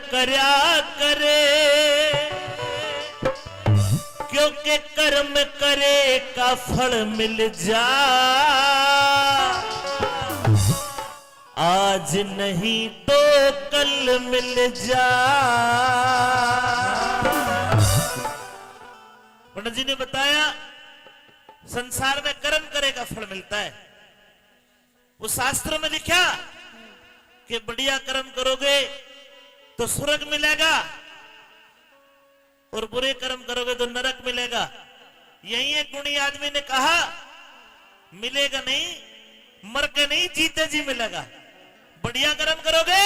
करया करे, क्योंकि कर्म करे का फल मिल जा, आज नहीं तो कल मिल जा। पंडित जी ने बताया संसार में कर्म करे का फल मिलता है। वो शास्त्र में लिखा कि बढ़िया कर्म करोगे तो स्वर्ग मिलेगा और बुरे कर्म करोगे तो नरक मिलेगा। यही एक गुणी आदमी ने कहा मिलेगा नहीं, मर के नहीं जीते जी मिलेगा। बढ़िया कर्म करोगे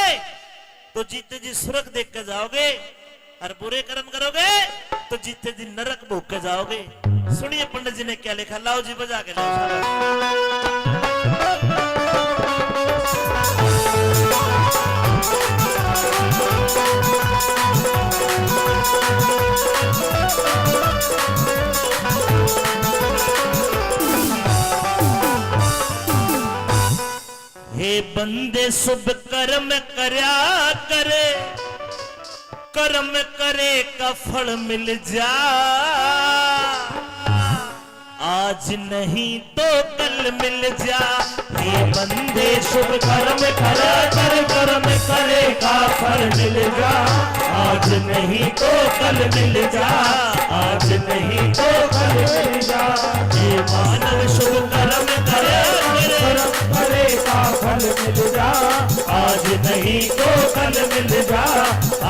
तो जीते जी स्वर्ग देख के जाओगे और बुरे कर्म करोगे तो जीते जी नरक भोग के जाओगे। सुनिए पंडित जी ने क्या लिखा, लाओ जी बजा के लाओ। हे बंदे शुभ कर्म करया करे, कर्म करे का फल मिल जा, आज नहीं तो कल मिल जा। हे बंदे शुभ कर्म करया कर, कर्म करे का फल मिल जा, आज नहीं तो कल मिल जा, आज नहीं तो कल मिल जा। हे मानव शुभ कर्म करया कर, कर्म करे का फल मिल जा, आज नहीं तो कल मिल जा,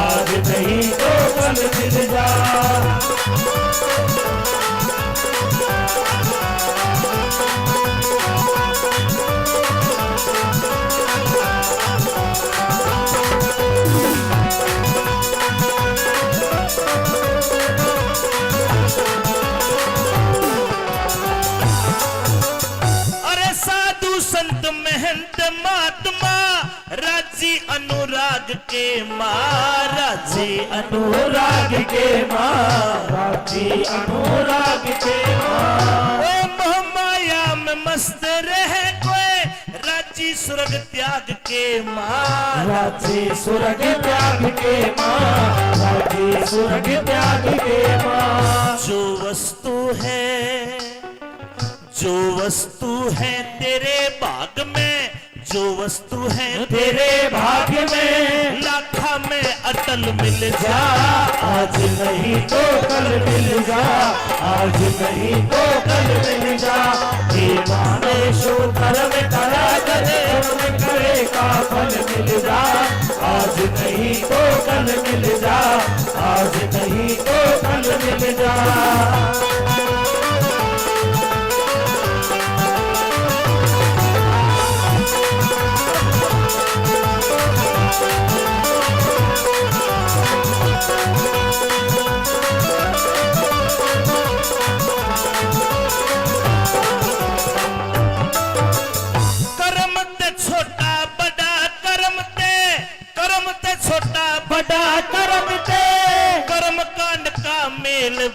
आज नहीं तो कल मिल जा। संत महंत महात्मा राजी अनुराग के मां, राजी अनुराग के मां, राजी अनुराग के मां। ओ मोह माया में मस्त रहे कोई, राजी स्वर्ग त्याग के मां, राजी स्वर्ग त्याग के मां, राजी स्वर्ग त्याग के मां। जो वस्तु है, जो वस्तु है तेरे भाग में, जो वस्तु है तेरे भाग्य में, लाखा में अटल मिल जा, आज नहीं तो कल मिल जा, आज नहीं तो कल मिल जा। हे माने शुभ कर्म करा करे, कर्म करे का फल मिल जा, आज नहीं तो कल मिल जा, आज नहीं तो कल मिल जा।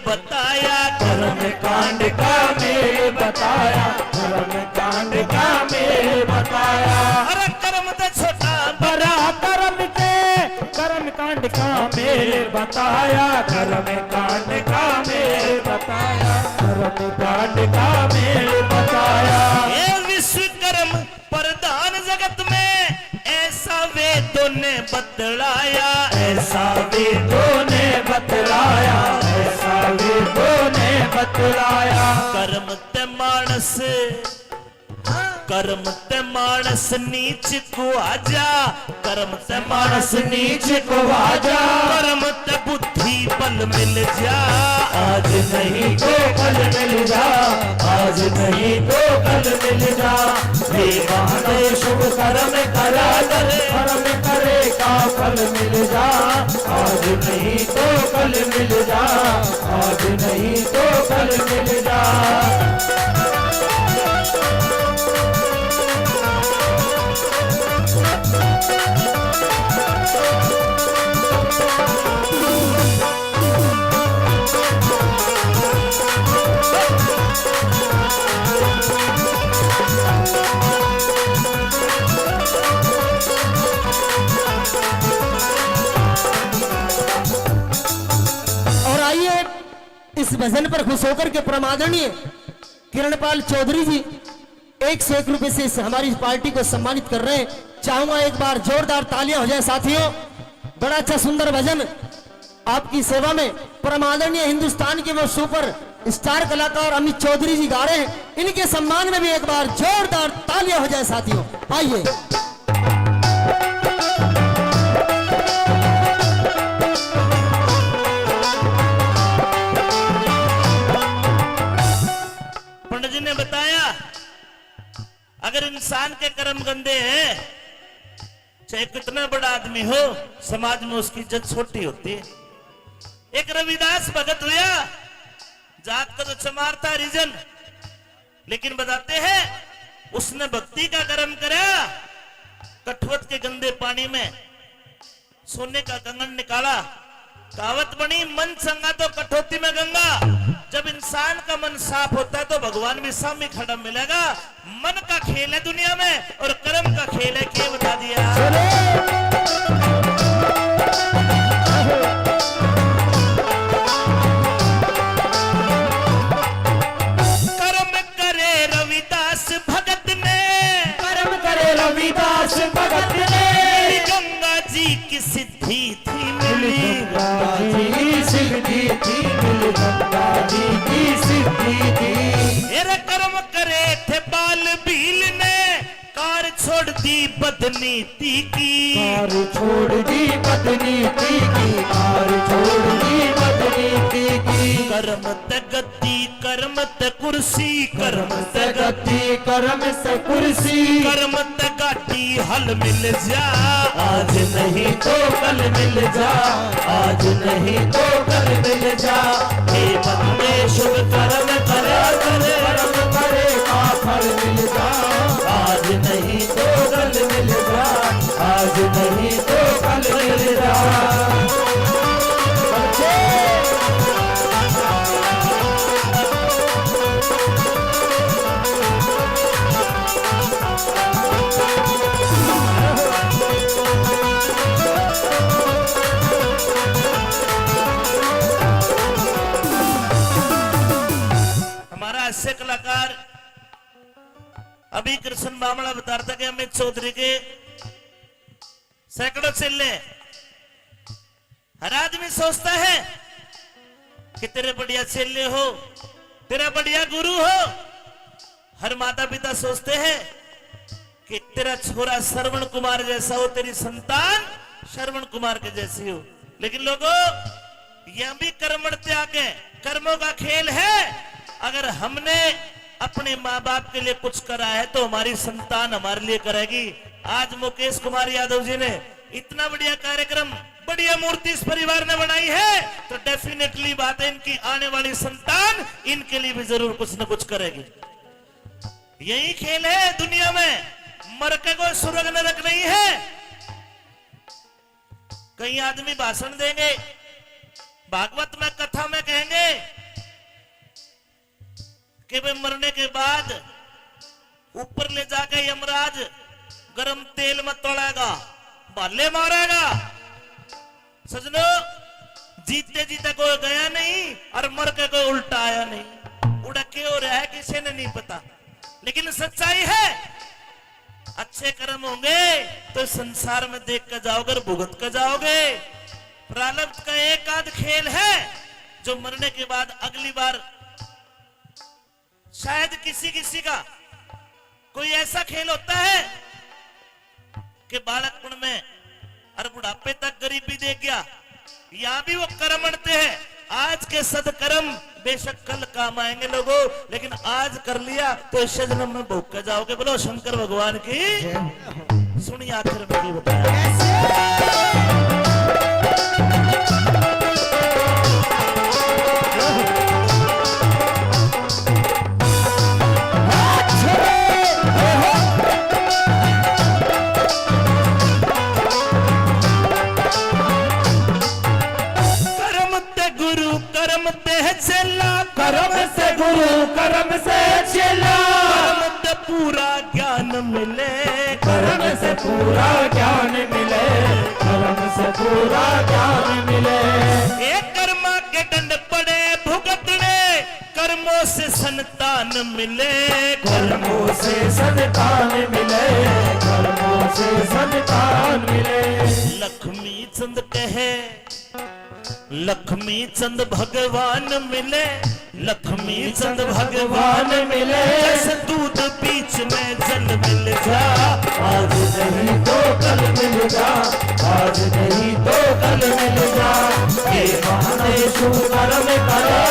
बताया कर्म कांड का मेल बताया, कर्म कांड का मेल बताया। अरे कर्म तो छोटा बड़ा कर्म के, कर्म कांड का मेल बताया, कर्म कांड का मेल बताया, कर्म कांड का मेल बताया। ये विश्वकर्म प्रधान जगत में ऐसा वेदों ने बतलाया, ऐसा वेदों ने बतलाया, ऐसा वेदों ने बतलाया। कर्म ते मानस, कर्म ते मानस नीच को आजा, कर्म ते मानस नीच को आजा, कर्म ते बुद्धि बल मिल जा, आज नहीं तो कल मिल जा, आज नहीं तो कल मिल जा। हे माने शुभ कर्म करा करे, कर्म करे का फल मिल जा, आज नहीं तो कल मिल जा, आज नहीं तो कल मिल जा। आइए इस भजन पर खुश होकर के परमादरणीय किरणपाल चौधरी जी 101 रुपए से हमारी पार्टी को सम्मानित कर रहे हैं। चाहूंगा एक बार जोरदार तालियां हो जाए साथियों। बड़ा अच्छा सुंदर भजन आपकी सेवा में परमादरणीय हिंदुस्तान के वो सुपर स्टार कलाकार अमित चौधरी जी गा रहे हैं। इनके सम्मान में भी एक बार जोरदार तालियां हो जाए साथियों। आइए पंडित जी ने बताया अगर इंसान के कर्म गंदे हैं, चाहे कितना बड़ा आदमी हो, समाज में उसकी इज्जत छोटी होती है। एक रविदास भगत हुआ, जात का तो चमार था रिजन, लेकिन बताते हैं उसने भक्ति का कर्म करा। कठवत के गंदे पानी में सोने का कंगन निकाला, कहावत बनी मन चंगा तो कठौती में गंगा। जब इंसान का मन साफ होता है तो भगवान भी सामने खड़ा मिलेगा। मन का खेल है दुनिया में और कर्म का खेल है, क्या बता दिया। कर्म करे रविदास भगत ने, कर्म करे रविदास भगत ने, गंगा जी की सिद्धि थी मिली, गंगा जी की सिद्धि थी मिली, गंगा जी की सिद्धि थी। मेरा कर्म करे थे बाल भील ने, कार छोड़ दी बदनीति की, कार छोड़ दी बदनीति की, कार छोड़ दी बदनीति की। कर्म ते गद्दी कर्म ते कुर्सी, कर्म से गद्दी कर्म से कुर्सी, कर्म ते गाटी हल मिल जा, आज नहीं तो कल मिल जा, आज नहीं तो कल मिल जा। हे बंदे शुभ कर्म करा करे, कर्म करे का फल मिल जा, आज नहीं तो कल मिल जा, आज नहीं तो कल मिल जा। हमारा हास्य कलाकार अभी कृष्ण बामड़ा बता रहा था कि अमित चौधरी के सैकड़ों चेले। हर आदमी सोचता है कि तेरे बढ़िया चेले हो, तेरा बढ़िया गुरु हो। हर माता पिता सोचते हैं कि तेरा छोरा श्रवण कुमार जैसा हो, तेरी संतान श्रवण कुमार के जैसी हो। लेकिन लोगों, यह भी कर्म त्याग है, कर्मों का खेल है। अगर हमने अपने माँ बाप के लिए कुछ करा है तो हमारी संतान हमारे लिए करेगी। आज मुकेश कुमार यादव जी ने इतना बढ़िया कार्यक्रम, बढ़िया मूर्ति इस परिवार ने बनाई है, तो डेफिनेटली बात है इनकी आने वाली संतान इनके लिए भी जरूर कुछ न कुछ करेगी। यही खेल है दुनिया में, मर के कोई स्वर्ग नरक नहीं है। कई आदमी भाषण देंगे, भागवत में कथा में कहेंगे कि भाई मरने के बाद ऊपर ले जाके यमराज गरम तेल में तोड़ेगा, भाले मारेगा। सजनो, जीते जीते कोई गया नहीं और मर के कोई उल्टा आया नहीं। उड़ा क्यों रहा है किसी ने नहीं पता, लेकिन सच्चाई है अच्छे कर्म होंगे तो संसार में देख कर जाओगे और भुगत कर जाओगे। प्रारब्ध का एक आध खेल है जो मरने के बाद अगली बार शायद किसी किसी का कोई ऐसा खेल होता है कि बालकपन में और बुढ़ापे तक गरीबी दे गया। यहां भी वो कर्म बढ़ते हैं। आज के सदकर्म बेशक कल काम आएंगे लोगों, लेकिन आज कर लिया तो इस जन्म में भोग कर जाओगे। बोलो शंकर भगवान की। सुनिए आखिर में भी बताया। कर्म से गुरु कर्म से चेला, कर्म से पूरा ज्ञान मिले, कर्म से पूरा ज्ञान मिले, कर्म से पूरा ज्ञान मिले। एक कर्म के दंड से संतान मिले, कर्मों से संतान मिले, कर्मों से संतान मिले। लक्ष्मी चंद कहे, लक्ष्मी चंद भगवान मिले, लक्ष्मी चंद भगवान मिले। जैसे दूध बीच में जल मिल जा, आज नहीं तो कल मिल जा, आज नहीं तो कल मिल जा। ये महादेशु कर्म करे,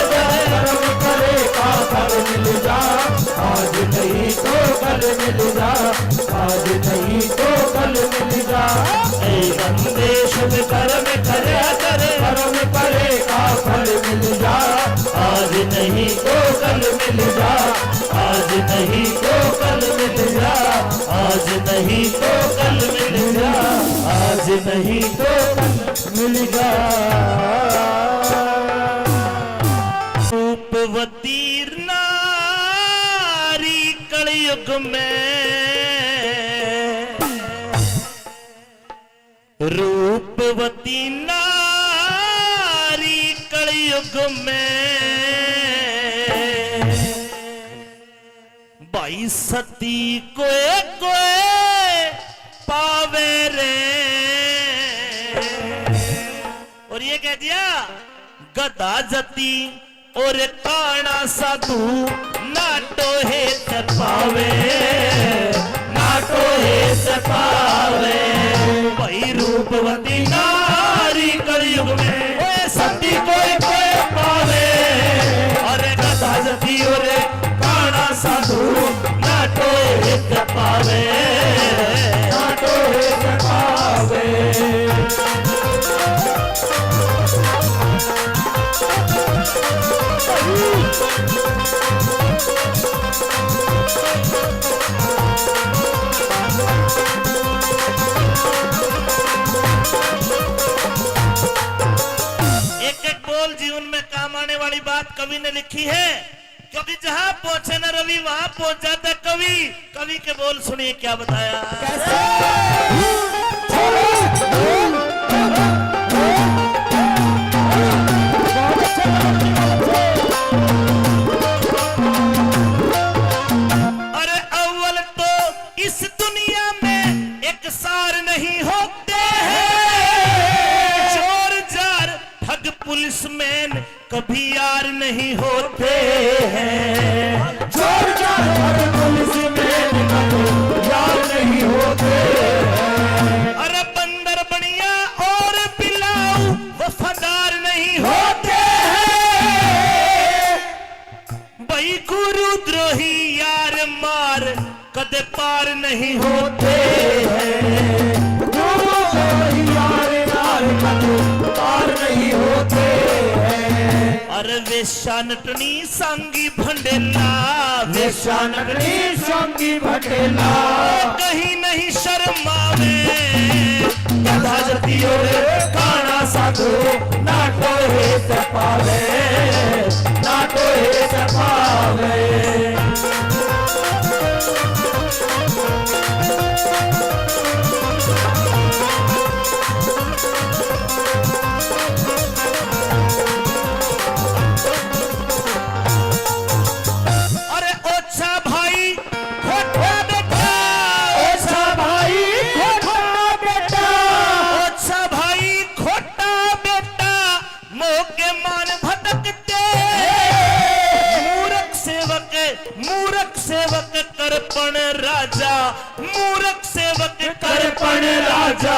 कर्म करे का फल मिल जा। आज नहीं तो कल मिल जा, आज नहीं तो कल मिल जा। ए बंदे शुभ कर्म करे करे, कर्म करे का फल मिल जा। आज नहीं तो कल मिल जा, आज नहीं तो कल मिल जा, आज नहीं तो कल मिल जा, आज नहीं तो मिल जा। रूपवती नारी कलयुग में, रूपवती नारी कलयुग में, भाई सती कोए कोए पावे रे। और ये कह दिया गदा जती और काना साधु नाटो हे पावे, नाटो हे पावे। भाई रूपवती नारी कलयुग में ओए सती कोई कोई पावे, अरे गदा जती और काना साधु नाटो हे पावे, नाटो हे पावे। एक एक बोल जीवन में काम आने वाली बात कवि ने लिखी है, क्योंकि जहां पहुंचे न रवि वहां पहुंच जाता कवि। कवि के बोल सुनिए क्या बताया। अरे अव्वल तो इस दुनिया में एक सार नहीं होते हैं, चोर जार ठग पुलिसमैन कभी यार नहीं होते हैं। चोर जार पुलिसमैन कभी यार नहीं होते हैं। अरे बंदर बनिया और बिलाऊ वफादार नहीं होते हैं। भाई गुरु द्रोही यार मार कदे पार नहीं होते हैं। गुरु द्रोही यार यार कभी पार नहीं होते हैं। अरे वेश्या नटनी सांगी भंडेला, वेश्या नगरी संगी भटेला, कहीं नहीं शर्मावे। गधा जती और काना साधु नाटो हे पावे, नाटो हे पावे। अरे ओछा भाई खोटा बेटा, ओछा भाई खोटा बेटा, ओछा भाई खोटा बेटा, मोह के मान भटकते। मूर्ख सेवक करपण राजा, मूर्ख सेवक करपण राजा,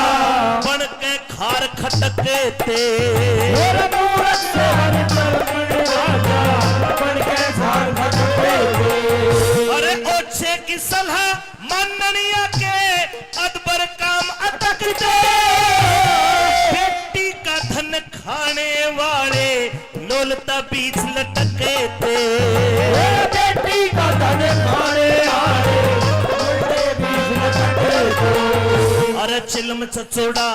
बन के खार खटके थे। और मूरख सेवक करपण राजा, बन के झाड़ भटके थे। अरे ओछे की सलाह माननिया के अदबर काम अटकते। बेटी का धन खाने वाले लोलता बीच लटके थे। बेटी का धन खाने आए, उल्टे बीच लटके थे। अरे चिलम चचोड़ा,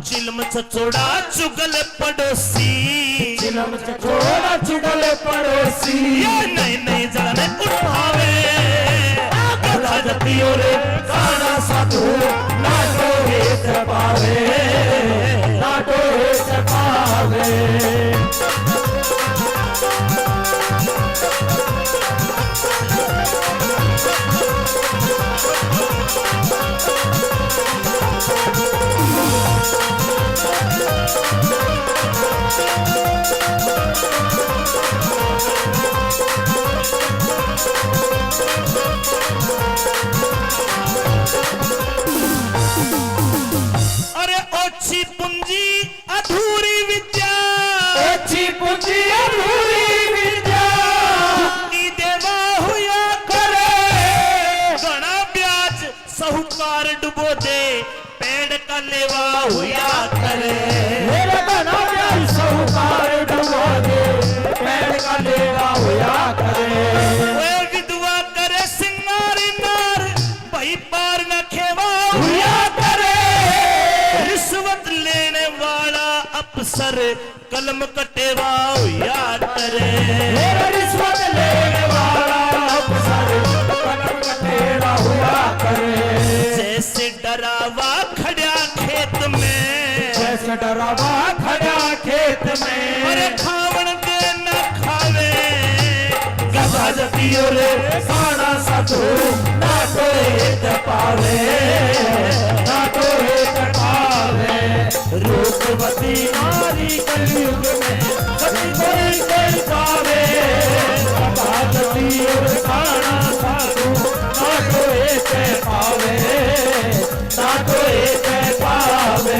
चिलम चचोड़ा चुगल पड़ोसी, चिलम चचोड़ा चुगल पड़ोसी। ये नई नई जड़ने उठावे। गधा जती और काना साधु नाटो हे पावे, नाटो हे पावे। अरे ओछी पूंजी अधूरी विद्या, ओछी पूंजी अधूरी विद्या, की देवा हुआ करे, घना ब्याज साहूकार डुबो दे, पेड़ का लेवा हुआ करे। मेरे बना प्यार साहूकार डुबो दे, पेड़ का लेवा हुआ करे। वे विधवा करे सिंगारी नार, भाई पार न खेवा हुआ करे। रिश्वत लेने वाला अफसर कलम कटेवा हुआ करे। मेरा रिश्वत लेने वाला अफसर कलम कटेवा हुआ करे। जैसे डरावा खड़ा खेत में, जैसे डरावा खड़ा खेत में, अरे खावण दे न खावे, गधा जतियो रे साड़ा साधु, ना कोई तपावे, ना कोई तपावे। रूपवती नारी कलयुग में सभी कोई कोई पावे, गधा जतियो रे साड़ा साधु, ना कोई तपावे, ना कोई तपावे।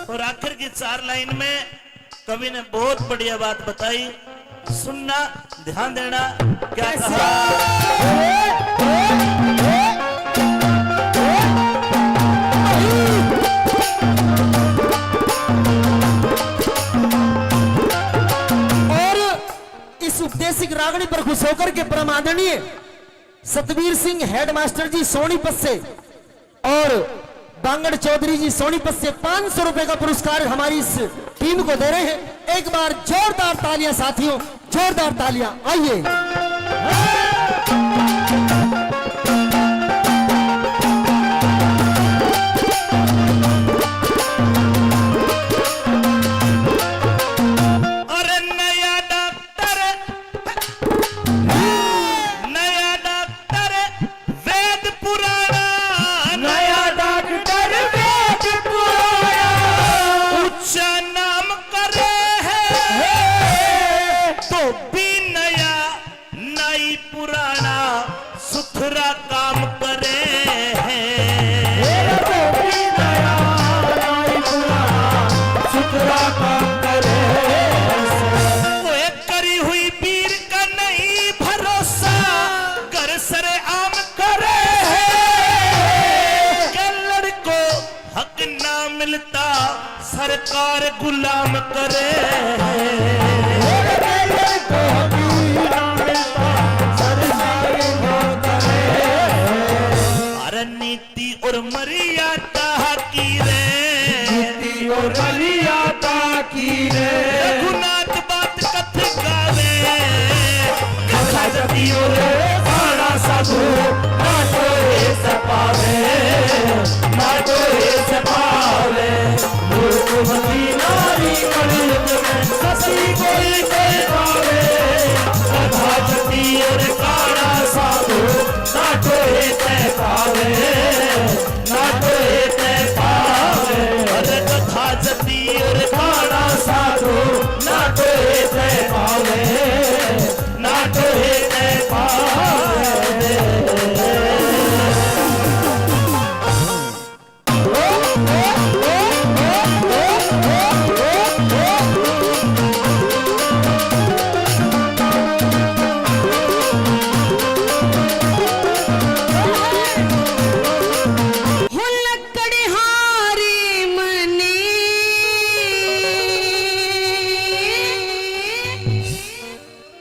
और आखिर की 4 लाइन में कवि ने बहुत बढ़िया बात बताई, सुनना, ध्यान देना। क्या कहा? और इस उपदेशिक रागणी पर खुश होकर के परम आदरणीय सतवीर सिंह हेडमास्टर जी सोनीपत से और बांगड़ चौधरी जी सोनीपत से 500 रुपए का पुरस्कार हमारी इस टीम को दे रहे हैं। एक बार जोरदार तालियां साथियों, जोरदार तालियां। आइए। अरे नया डॉक्टर, नया डॉक्टर वेद पुराना, नया डॉक्टर वेद पुराना, ऊंचा नाम करे है, तो भी नया नई पुराना सुथरा काम करे है। मेरा तो भी नया नाई पुराना सुथरा काम करे। वो एक करी हुई पीर का नहीं भरोसा, कर सरे आम करे है। कल्लड़ को हक ना मिलता, सरकार गुलाम करे है। मेरे तो भी ना मिलता, सरकार वो करे। अरे नीति और मर्यादा की रे, नीति और मर्यादा की रे, रघुनाथ बात कथ गावे, गधा जतियो रे साड़ा साधु, ना कोई सपावे, ना कोई सपावे। रूपवती नारी कलयुग में सभी कोई कोई पावे, गधा जतियो रे साड़ा साधु, ना कोई तय पावे, ना कोई तय पावे। अरे कथा जती और साड़ा साधु, ना कोई तय पावे, ना कोई तय पावे।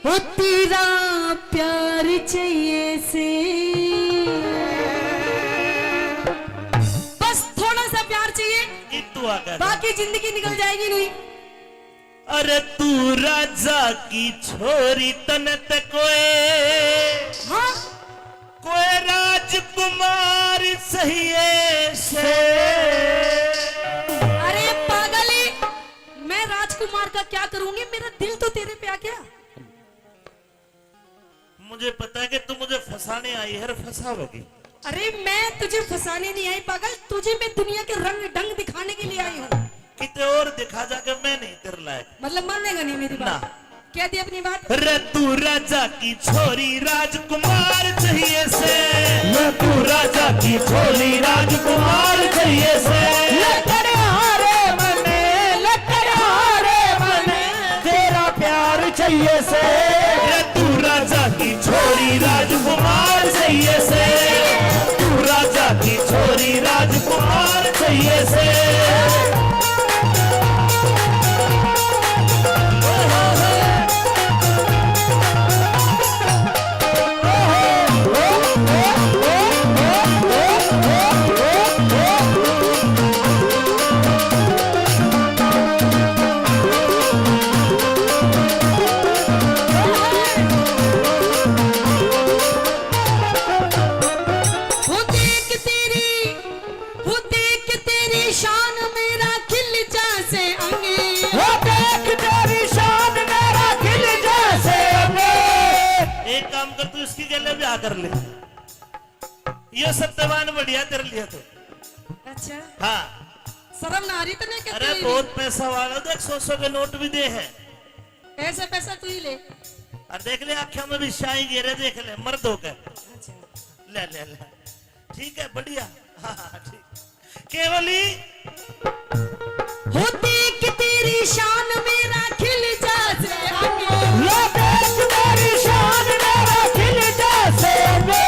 वो तेरा प्यार चाहिए से, बस थोड़ा सा प्यार चाहिए, तू आकर बाकी जिंदगी निकल जाएगी नहीं। अरे तू राजा की छोरी तन ते कोई हाँ कोई राज राजकुमार सही से। अरे पागली, मैं राजकुमार का क्या करूंगी? मेरा दिल तो तेरे पे आ गया। मुझे पता है कि तू मुझे फंसाने आई है, फंसाओगी। अरे मैं तुझे फंसाने नहीं आई पागल, तुझे मैं दुनिया के रंग ढंग दिखाने के लिए आई हूँ। कितने और दिखा जाके मैं नहीं तेरे लायक। मतलब मानेगा नहीं मेरी बात? ना। क्या थी अपनी बात? रे तू राजा की छोरी राजकुमार चाहिए से, रे तू राजा की छोरी राजकुमार चाहिए से। लकड़हारे मने तेरा प्यार चाहिए से। रे तू राजा की छोरी राजकुमार चाहिए से, तू राजा की छोरी राजकुमार चाहिए से। वो देख तेरी शान मेरा खिल जैसे अंगे। वो देख तेरी शान मेरा खिल जैसे अंगे। एक काम कर, तू इसकी गले ब्याह कर ले, ये सत्यवान बढ़िया तेरे लिए तो। अच्छा, हाँ। शर्म ना आ रही तने? क्या अरे बहुत पैसा वाला, देख 100 के नोट भी दे है। ऐसा पैसा तू ही ले। और देख ले आँखों में भी शाही गिरे, देख ले मर्द होकर। अच्छा, ले ले ले, ठीक है, बढ़िया। हाँ हाँ ठीक। केवली वो देख तेरी शान मेरा खिल जैसे अंगे। वो देख तेरी शान मेरा खिल जैसे अंगे।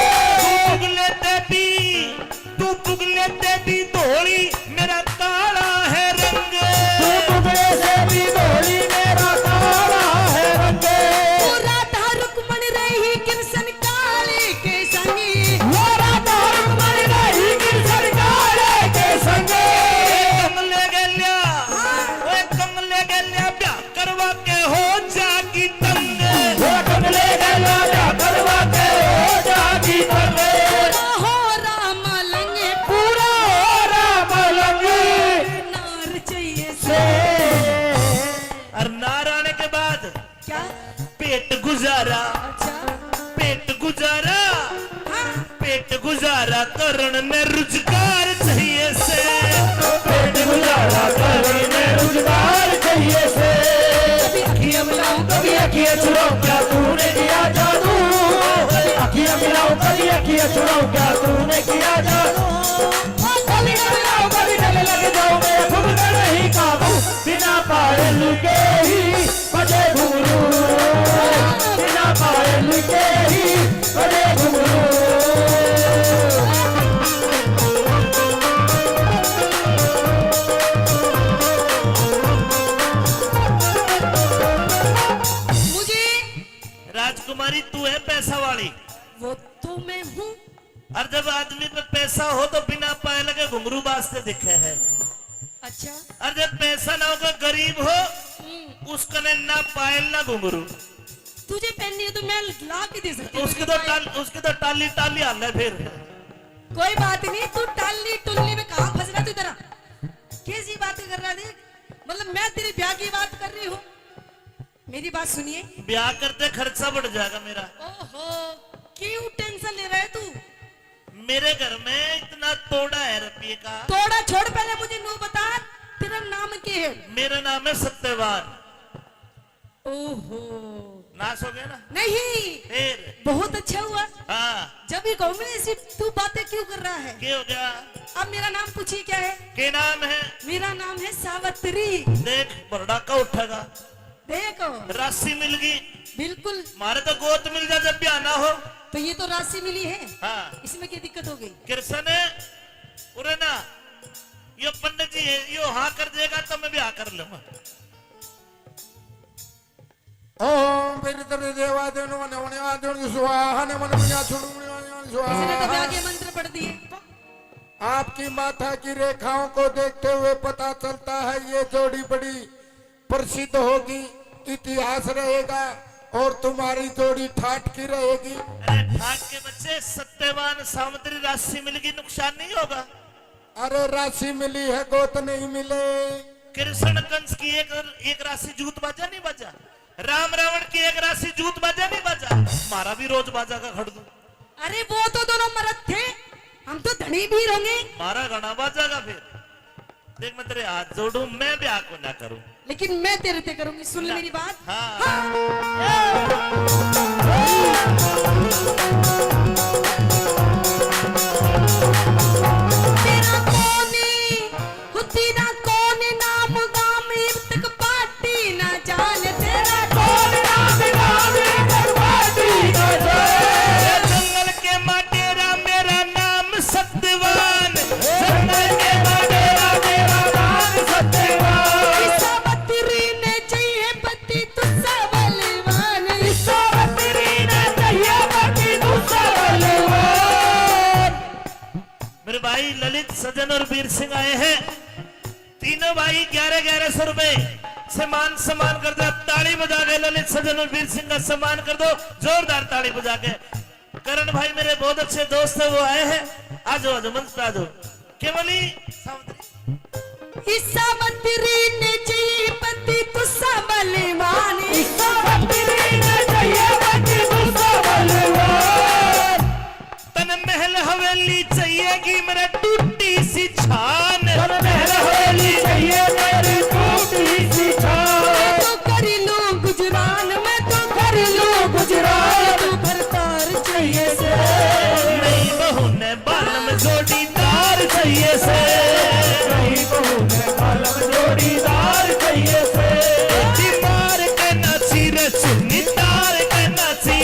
तू पुगले ते भी धोली, मेरा काला है रंग। तू टुकड़े से भी धोली, मेरा काला है रंग। वो राधा रुक्मण रही कृष्ण काले के संगी। वो राधा रुक्मण रही कृष्ण काले के संगे। कमले गल्या ब्याह करवा के हो जागी तंग। वो कमले गला ब्याह करवा के हो जागी तंग। हो राम लंगे पूरा हो राम लंगे नार चाहिए से। और नार आने के बाद क्या? पेट गुजारा, अच्छा, पेट गुजारा, हाँ। पेट गुजारा करण ने रुजगार चाहिए से। पेट गुजारा करने रोजगार चाहिए से। कभी अखियां मिलाऊं, कभी अखियां चुराऊं क्या तूने किया जादू। अखियां मिलाऊं कभी अखियां चुराऊं क्या तूने किया जादू। कभी न मिलाऊं कभी गले लग जाऊं मैं खुद में नहीं काबू। बिना पायल के ही बजे घुंघरू, बिना पायल के ही बजे घुंघरू। मुझे राजकुमारी तू है पैसा वाली, वो तो मैं हूँ। और जब आदमी पे पैसा हो तो बिना पायल के घुंघरू बाजते दिखे है। अच्छा, और जब पैसा ना होगा गरीब हो, उसका ना पायल ना घुंघरू। तुझे पहननी है तो मैं ला के दे सकती हूँ। उसकी तो टाली टाली हाल है फिर। कोई बात नहीं, तू टाली टुल्ली में कहाँ फंस रहा तू? इधर कैसी बातें कर रहा है? देख, मतलब मैं तेरे ब्याह की बात कर रही हूँ। मेरी बात सुनिए। ब्याह करते खर्चा बढ़ जाएगा मेरा। ओहो, क्यों टेंशन ले रहा है तू? मेरे घर में इतना तोड़ा है रुपये का। थोड़ा छोड़, पहले मुझे नो बता, तेरा नाम क्या है? मेरा नाम है सत्यवान। ओहो, नाश हो गया ना नहीं, फिर। बहुत अच्छा हुआ। हाँ, जब ये गाँव में ऐसी तू बातें क्यों कर रहा है? क्या हो गया? अब मेरा नाम पूछिए क्या है? क्या नाम है? मेरा नाम है सावित्री। देख बरड़ा का उठेगा, देखो, राशि मिल गई। बिल्कुल। मारे तो गोत मिल जाए जब ब्याह ना हो। तो ये तो राशि मिली है, हाँ, इसमें क्या दिक्कत हो गई? कृष्ण उरे ना, यो पंडित जी है, यो हाँ कर देगा तो मैं ब्याह कर लूंगा। ओम पेरितरे देवादेव नमः नवनिवादेव स्वाहा नमः नमः छुड़ुमणि इसने तो स्वाहा। ब्याह के मंत्र पढ़ दिए। आपकी माथा की रेखाओं को देखते हुए पता चलता है ये जोड़ी बड़ी प्रसिद्ध होगी, इतिहास रहेगा और तुम्हारी जोड़ी ठाट की रहेगी। अरे ठाक के बच्चे, सत्यवान सामग्री राशि मिलेगी, नुकसान नहीं होगा। अरे राशि मिली है, गोत नहीं मिले। कृष्ण कंस की एक राशि जूत बाजा नहीं बाजा, राम रावण की एक राशि जूत बाजा नहीं बाजा, मारा भी रोज बाजा का खड़ दूं। अरे वो तो दोनों मर्द थे, हम तो धनी भी होंगे। मारा घना बाजा का फिर देख, मैं तेरे हाथ जोड़ू, मैं ब्याह को ना करूं, लेकिन मैं तेरे ते करूंगी, सुन ले मेरी बात। हाँ। तेरा कौने हो, तेरा कौने नाम गाम तक पाटी ना जाने, तेरा कौन नाम गाम तक पाटी ना जाने। जंगल के माटेरा मेरा नाम सत्यवान, जंगल के माटेरा मेरा नाम सत्यवान। सावत्री ने चाहिए पति तुझसा बलवान, सावत्री ने चाहिए पति तुझसा बलवान। मेरे भाई ललित, सजन और वीर सिंह आए हैं, तीनों भाई 11-1100 रुपए से मान सम्मान कर दो। ताली बजा के ललित, सजन और वीर सिंह का सम्मान कर दो, जोरदार ताली बजा के। करण भाई मेरे बहुत अच्छे दोस्त है, वो आए हैं, आ जाओ, आ जाओ, मंच पे आ जाओ। केवली सावत्री, सावत्री ने चाहिए पति तुझसा बलवान, सावत्री ने चाहिए पति तुझसा बलवान। तन महल हवेली चाहिएगी मेरा टूटी सी छान, तन महल हवेली चाहिए मेरी टूटी सी छान। मैं तो कर लूं गुजरान, मैं तो कर लूं गुजरान, तू भरतार चाहिए से। नई बहू ने बालम जोड़ीदार चाहिए से, नई बहू ने बालम जोड़ीदार चाहिए से। दीवार के नाची रे चुन्नी तार के नाची,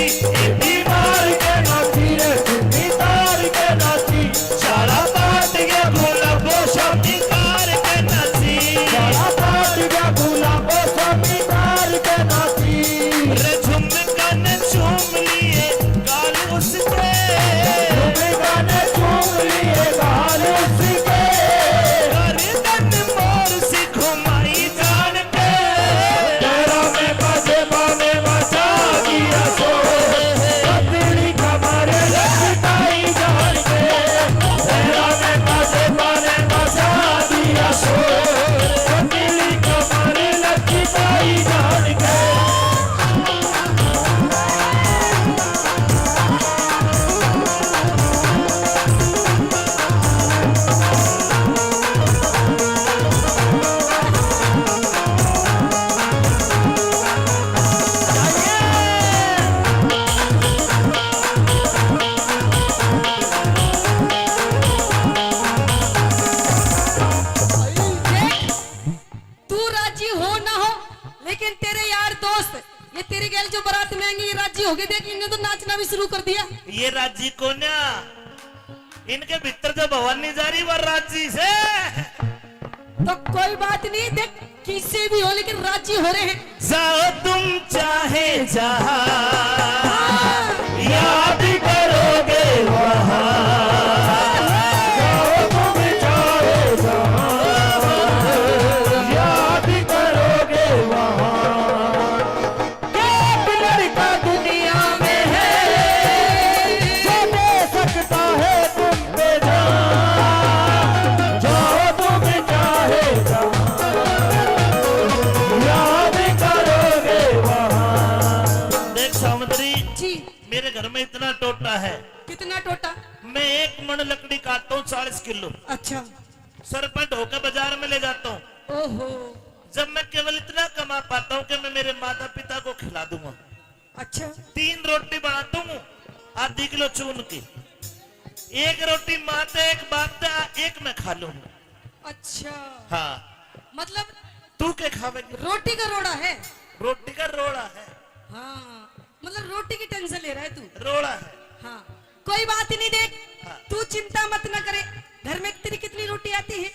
दीवार के नाची रे चुन्नी तार के नाची। सारा पाट गया भूला वो शमीदार के नाची, सारा पाट गया भूला वो शमीदार के नाची। रे झुमका ने चूम लिए गाल उसके, झुमका ने चूम लिए गाल उसके। गर्दन मोर सी घुमाई जान के, तेरा में बाजे में बचा दिया सो, पतली कमर लचकाई जान के। तेरा में बाजे में बचा दिया सो, पतली कमर लचकाई जान के। देख, तू राजी हो ना हो, लेकिन तेरे यार दोस्त ये तेरी गैल जो बारात में आएंगे, ये राजी हो गए। देख, इन्होंने तो नाचना भी शुरू कर दिया। ये राजी को ना, इनके भीतर जो भवानी जा रही वो राजी से। तो कोई बात नहीं, देख किसी भी हो, लेकिन राजी हो रहे हैं। जाओ तुम चाहे जहां, याद करोगे वहां। जाओ तुम चाहे जहां, याद करोगे वहां। एक लड़का दुनिया में है जो दे सकता है तुम पे जान। जाओ तुम चाहे जहां, याद करोगे वहां। देख सामंतरी, जी, मेरे घर में इतना टोटा है, कितना टोटा? मैं 1 मन लकड़ी काटता हूँ 40 किलो, अच्छा, सर पर ढोकर बाजार में ले जाता हूँ। ओहो, जब मैं केवल इतना कमा पाता हूँ कि मैं मेरे माता पिता को खिला दूंगा। अच्छा, 3 रोटी बनाता हूँ आधी किलो चून की, 1 रोटी माँ से, 1 बाप से, 1 मैं खा लूंगा। अच्छा, हाँ, मतलब तू क्या खावेगी? रोटी का रोड़ा है। रोटी का रोड़ा है, हाँ, मतलब रोटी की टेंशन ले रहा है तू। रोड़ा है। हाँ, कोई बात नहीं। देख, हाँ। तू चिंता मत न करे। घर में तेरी कितनी रोटी आती है?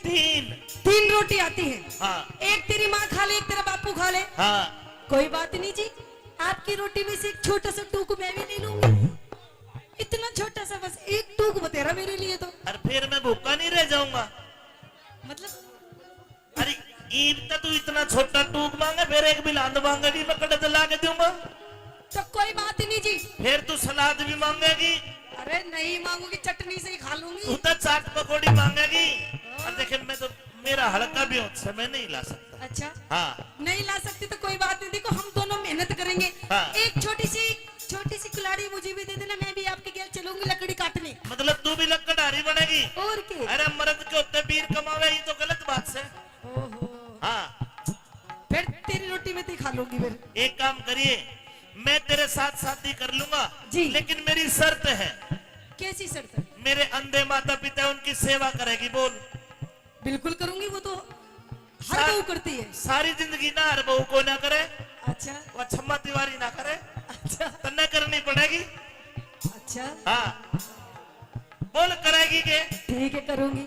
3 रोटी आती है। हाँ, एक तेरी माँ खा ले, एक तेरा बापू खा ले। हाँ। कोई बात नहीं जी, आपकी रोटी में से एक छोटा सा टूक मैं भी ले लूंगी। इतना छोटा सा, बस एक टूक बतेरा मेरे लिए तो। और फिर मैं भूखा नहीं रह जाऊंगा। मतलब अरे ईद तक तू इतना छोटा टूक मांगे, फिर एक बिलांद मांगेगी, मैं कड़े ला के दूंगा। फिर तू सलाद भी मांगेगी, अरे नहीं मांगूंगी, चटनी से ही खा लूंगी। उधर चाट पकौड़ी मांगेगी। और देखे मैं तो मेरा हल्का भी हो मैं नहीं ला सकता। अच्छा हाँ नहीं ला सकती तो कोई बात नहीं, देखो हम दोनों मेहनत करेंगे। हाँ। एक छोटी सी कुल्हाड़ी मुझे भी दे देना, मैं भी आपके घर चलूंगी लकड़ी काटने। मतलब तू भी लकड़हारी बनेगी। और क्या? अरे मर्द के होते वीर कमावे, ये तो गलत बात से। ओहो, हाँ फिर तेरी रोटी में तो ही खा लूंगी फिर। एक काम करिए, मैं तेरे साथ शादी कर लूंगा जी। लेकिन मेरी शर्त है, कैसी शर्त है? मेरे अंधे माता पिता उनकी सेवा करेगी। बोल। बिल्कुल करूंगी, वो तो हर सा- बहू करती है। सारी जिंदगी ना हर बहू को ना करे, अच्छा वो छम्मा तिवारी ना करे, अच्छा तन्ने करनी पड़ेगी। अच्छा हाँ बोल करेगी के? ठीक है करूंगी।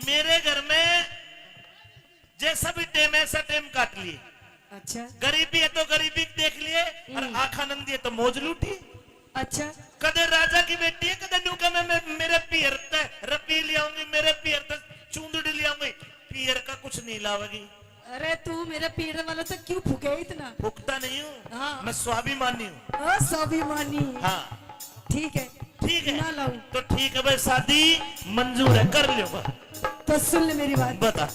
मेरे घर में जैसा भी टेम ऐसा टेम काट लिए। अच्छा गरीबी है तो गरीबी देख लिए और आखा नंदी है तो मौज लूटी। अच्छा कदे राजा की बेटी है, कदे नूका मैं मेरे पियर ते रपी ले आऊंगी, मेरे पियर ते चूंदड़ी ले आऊंगी, पियर का कुछ नहीं लावेगी। अरे तू मेरे पीड़ वाला तो क्यों फूके इतना? भुगता नहीं हूँ। हाँ। मैं स्वाभिमानी हूँ। स्वाभिमानी। हाँ ठीक है ठीक ना है लाऊं तो ठीक है भाई, शादी मंजूर है, कर लियो। तो सुन ले मेरी बात। बता।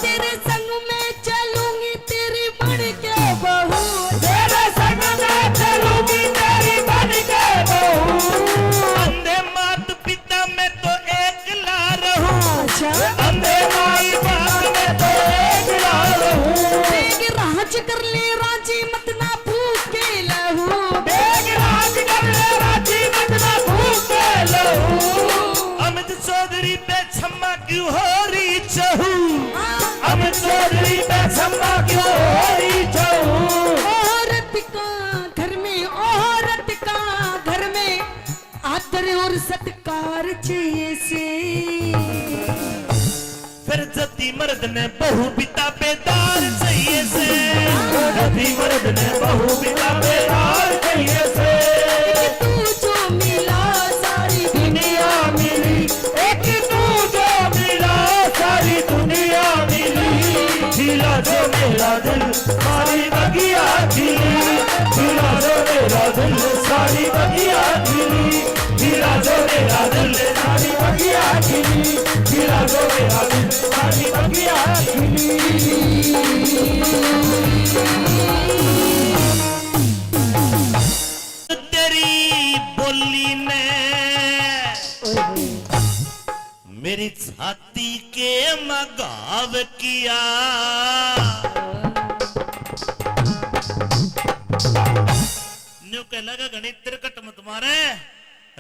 तेरे संग में चलूंगी तेरी बन के बहू। तेरे संग में चलूंगी तेरी बन के बहू। अंधे मात पिता में तो एक ला रहूं, अच्छा अंधे माई बाप में तो एक लाल हूँ। बेग राज कर ले राजी मत ना भूखे लहू। बेग राज कर ले राजी मत ना भूखे लहू। अमित चौधरी पे छम्मा क्यों हो रही चहू, अमित चौधरी पे छम्मा क्यों हो रही चहू। औरत का घर में, औरत का घर में आदर और सत्कार चाहिए से। फिर जति मर्द ने बहु पिता बेदार चाहिए से। रति मर्द ने बहू पिता बेदार चाहिए से। तू जो मिला सारी दुनिया मिली, एक तू जो मिला सारी दुनिया मिली। खिला जो मेरा दिल सारी बगिया खिली। खिला जो मेरा दिल सारी बगिया खिली। खिला जो मेरा दिल सारी बगिया खिली। खिला जो मेरा दिल सारी बगिया खिली। तेरी बोली ने मेरी छाती के मगाव किया। न्यू कह लगा गणित तिरकट मत मारे,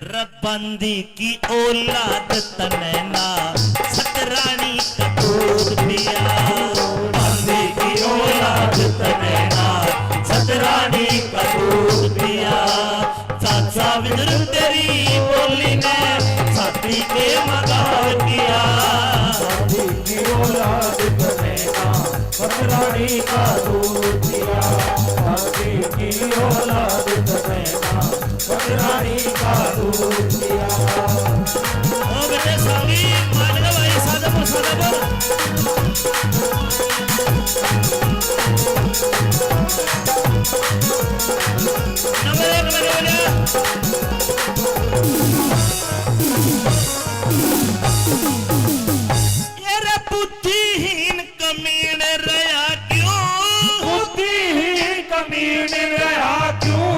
रबंदी की औलाद तनैना सतरानी का दूध पिया। बंदी की औलाद तनैना सतरानी का दूध पिया। चाचा विदुर तेरी बोली ने छाती के मगाव किया। शादी की औलाद तनैना सतरानी का दूध पिया। शादी की औलाद तनैना सतरानी का दूध पिया। ओ बेटे सावी मान लो भाई, सादा बोल। नंबर एक बने ये रे बुद्धिहीन कमीने रहा क्यों, बुद्धिहीन कमीने रहा क्यों।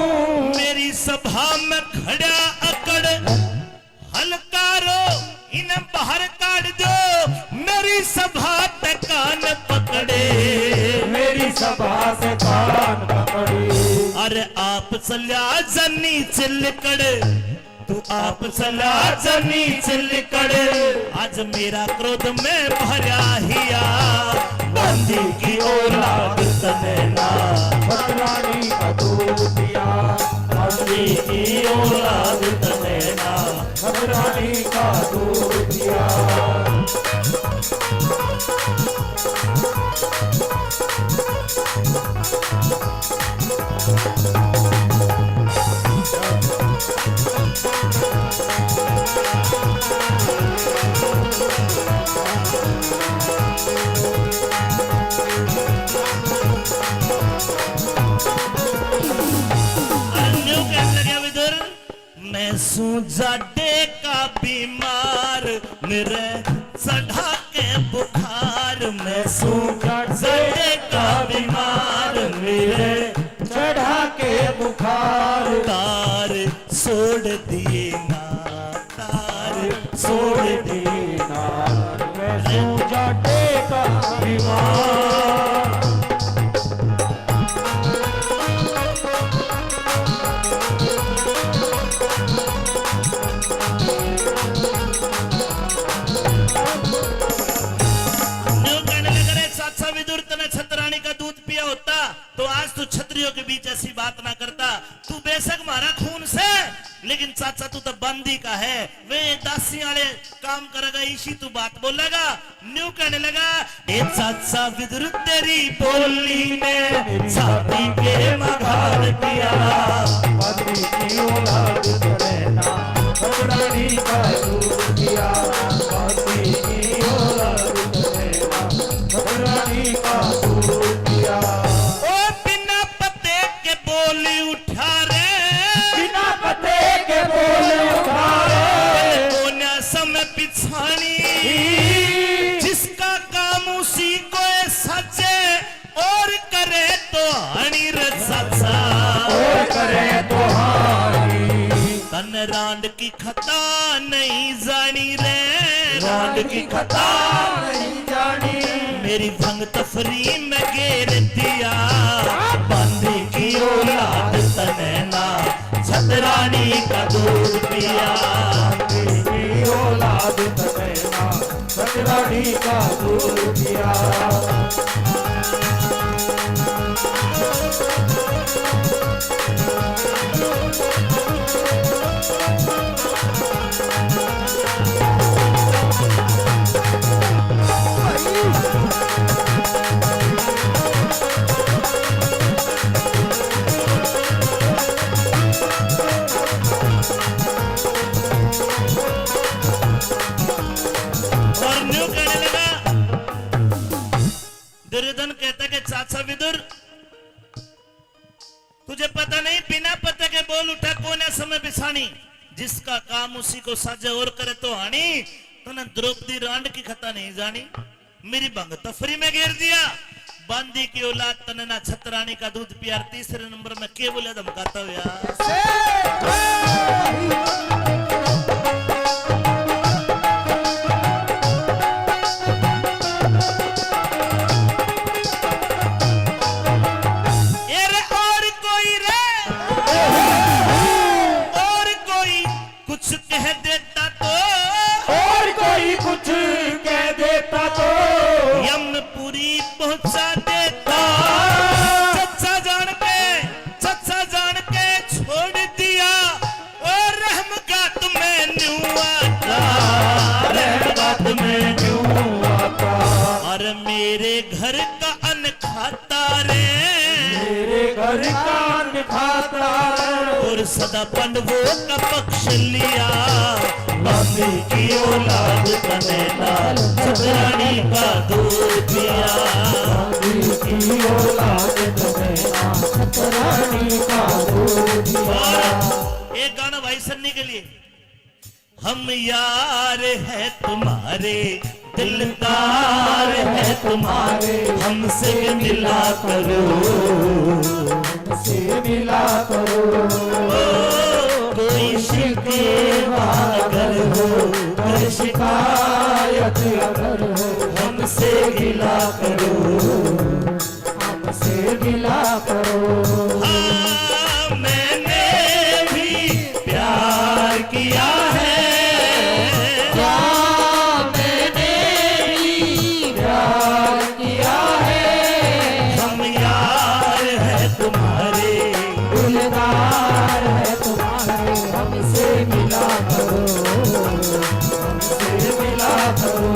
मेरी सभा में खड़ा अकड़ हलकारो इन्हें बाहर काट दो। मेरी सभा पे कान पकड़े, मेरी सभा से कान पकड़ी। अरे आप चल्या जनी चिलकड़, तू आप चला जनी चिलकड़। आज मेरा क्रोध में भरा हिया, बंदी की औलाद तनैना सतरानी का दूध पिया। बंदी की औलाद तनैना सतरानी का दूध पिया। जाडे का बीमार मेरे चढ़ा के बुखार मैं जाडे का बीमार मेरे चढ़ा के बुखार तार छोड़ दिए ना तार छोड़ दिए मैं जाटे का बीमार छतरानी का दूध पिया होता तो आज तू छतरियों के बीच ऐसी बात ना करता। तू बेशक मारा खून से लेकिन चाचा तू तो बंदी का है, वे दासी वाले काम करेगा इसी तू बात बोलेगा। न्यू कहने लगा ए चाचा विदुर तेरी बोली ने छाती पे मघार किया बद्री की औलाद रहना छतरानी का दूध पिया बद्री की औलाद रहना छतरानी का दूध पिया ओ बिना पते के बोली उठा रे बिना पते के बोले उठा रे कोन्या समय पिछानी जिसका काम उसी को सचे और करे तो हनी रे चाचा और करे तो हारी तन रांड की खता नहीं जानी रे रांड की खता नहीं जानी मेरी भंग तफरी में घेर दिया बंदी की औलाद तनैना छतरानी का दूध पिया की औलाद तनैना छतरानी का दूध पिया और न्यू कहने लगा दुर्योधन कहता कि चाचा विदुर तुझे पता नहीं बिना पता के बोल उठा कोने समय बिछानी जिसका काम उसी को साजे और करे तो हानि तो न द्रौपदी रांड की खता नहीं जानी मेरी भंग तफरी में घेर दिया बांदी की औलाद तनना छतरानी का दूध पिया। तीसरे नंबर में के बोले धमकाता हो यार कुछ कह देता तो और कोई कुछ कह देता तो यमपुरी पहुंचा देता चच्चा जान के छोड़ दिया और रहमगात में न्यू आता रहमत में क्यों आता और मेरे घर का अन्न खाता रे मेरे घर का अन्न खाता और सदा पंडवों का पक्ष लिया बंदी की औलाद तनैना छतरानी का दूध पिया की औलाद तनैना छतरानी का दूध पिया और एक गाना भाई सन्नी के लिए हम यार है तुम्हारे दिलदार है तुम्हारे हमसे मिला करो से मिला करो कोई शिकवा अगर हो कर शिकायत अगर हो हमसे गिला करो हमसे मिला करो हाँ मैंने भी प्यार किया है हम यार है तुम्हारे दिलदार है तुम्हारे हमसे मिला करो हमसे मिला करो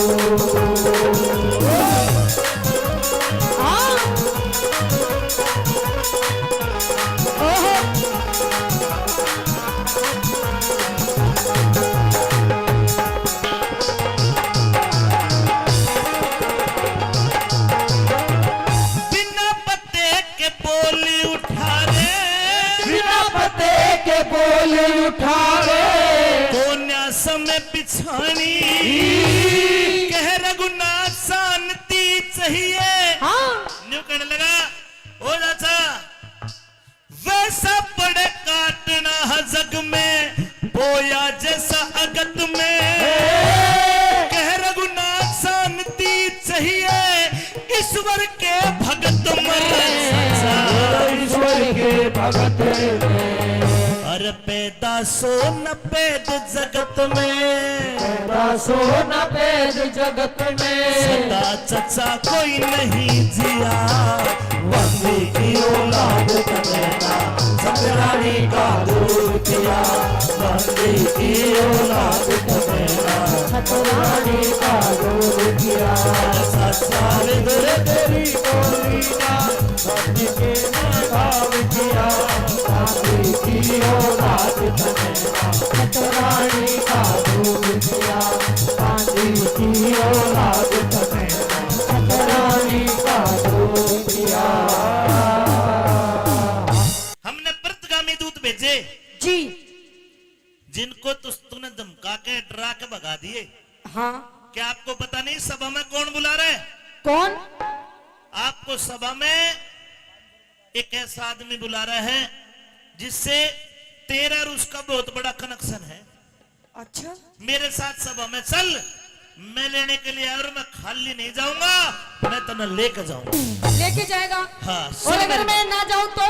हाँ कहानी कह रघुनाथ शांति चाहिए। हाँ न्यू कहने लगा ओ चाचा वैसा पड़े काटना है जग में बोया जैसा अगत में। कह रघुनाथ शांति चाहिए ईश्वर के भगत में। ईश्वर के भगत में अरे पैदा सो न पैद जगत में दासो न पेद जगत में सदा चचा कोई नहीं जिया बंदी की औलाद कनेना सतरानी का दूर किया। बंदी की औलाद कनेना सतरानी का दूर किया। साल दर तेरी बोली ना बंदी के नाम किया। बंदी की औलाद कनेना सतरानी का दूर किया। बंदी की औलाद कनेना सतरानी का दूर किया। हमने प्रतिगामी दूत भेजे जी जिनको तूने धमका के डरा के भगा दिए। हाँ क्या आपको पता नहीं सभा में कौन बुला रहा है? कौन? आपको सभा में एक ऐसा आदमी बुला रहा है जिससे तेरा और उसका बहुत बड़ा कनेक्शन है। अच्छा मेरे साथ सभा में चल, मैं लेने के लिए और मैं खाली नहीं जाऊंगा, मैं तुम्हें लेकर जाऊंगा। लेके जाएगा? हाँ और सुन अगर मेरी मैं ना जाऊं तो?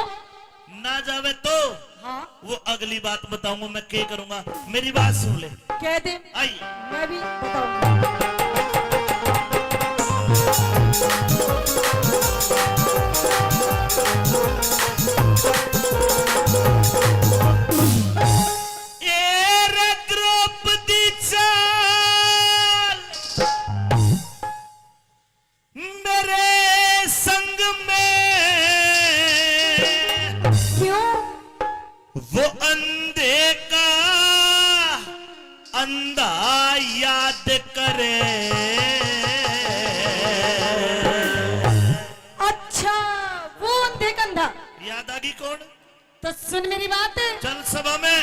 ना जावे तो हाँ वो अगली बात बताऊंगा मैं क्या करूंगा। मेरी बात सुन ले। कह दे आई मैं भी बताऊंगा। ए रे द्रौपदी चाल मेरे संग में क्यों? वो अंधे का अंधा याद करे। अच्छा वो अंधे कंधा। याद आ गई कौन? तो सुन मेरी बात। चल सभा में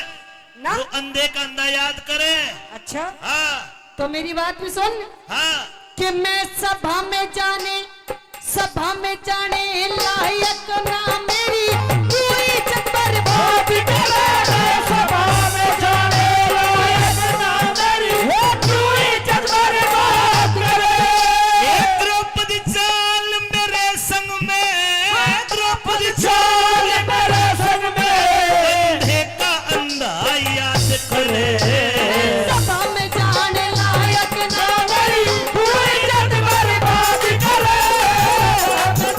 ना? वो अंधे का अंधा याद करे। अच्छा हाँ तो मेरी बात भी सुन हाँ कि मैं सभा में जाने लायक ना मेरी पूरी चक्कर बात करे। सभा में जाने लायक ना मेरी पूरी चक्कर बात करे। ए द्रौपदी चाल मेरे संग में, द्रौपदी चाल मेरे संग में अंधे का अंधा याद करे। सभा में जाने लायक ना मेरी पूरी चक्कर बात करे।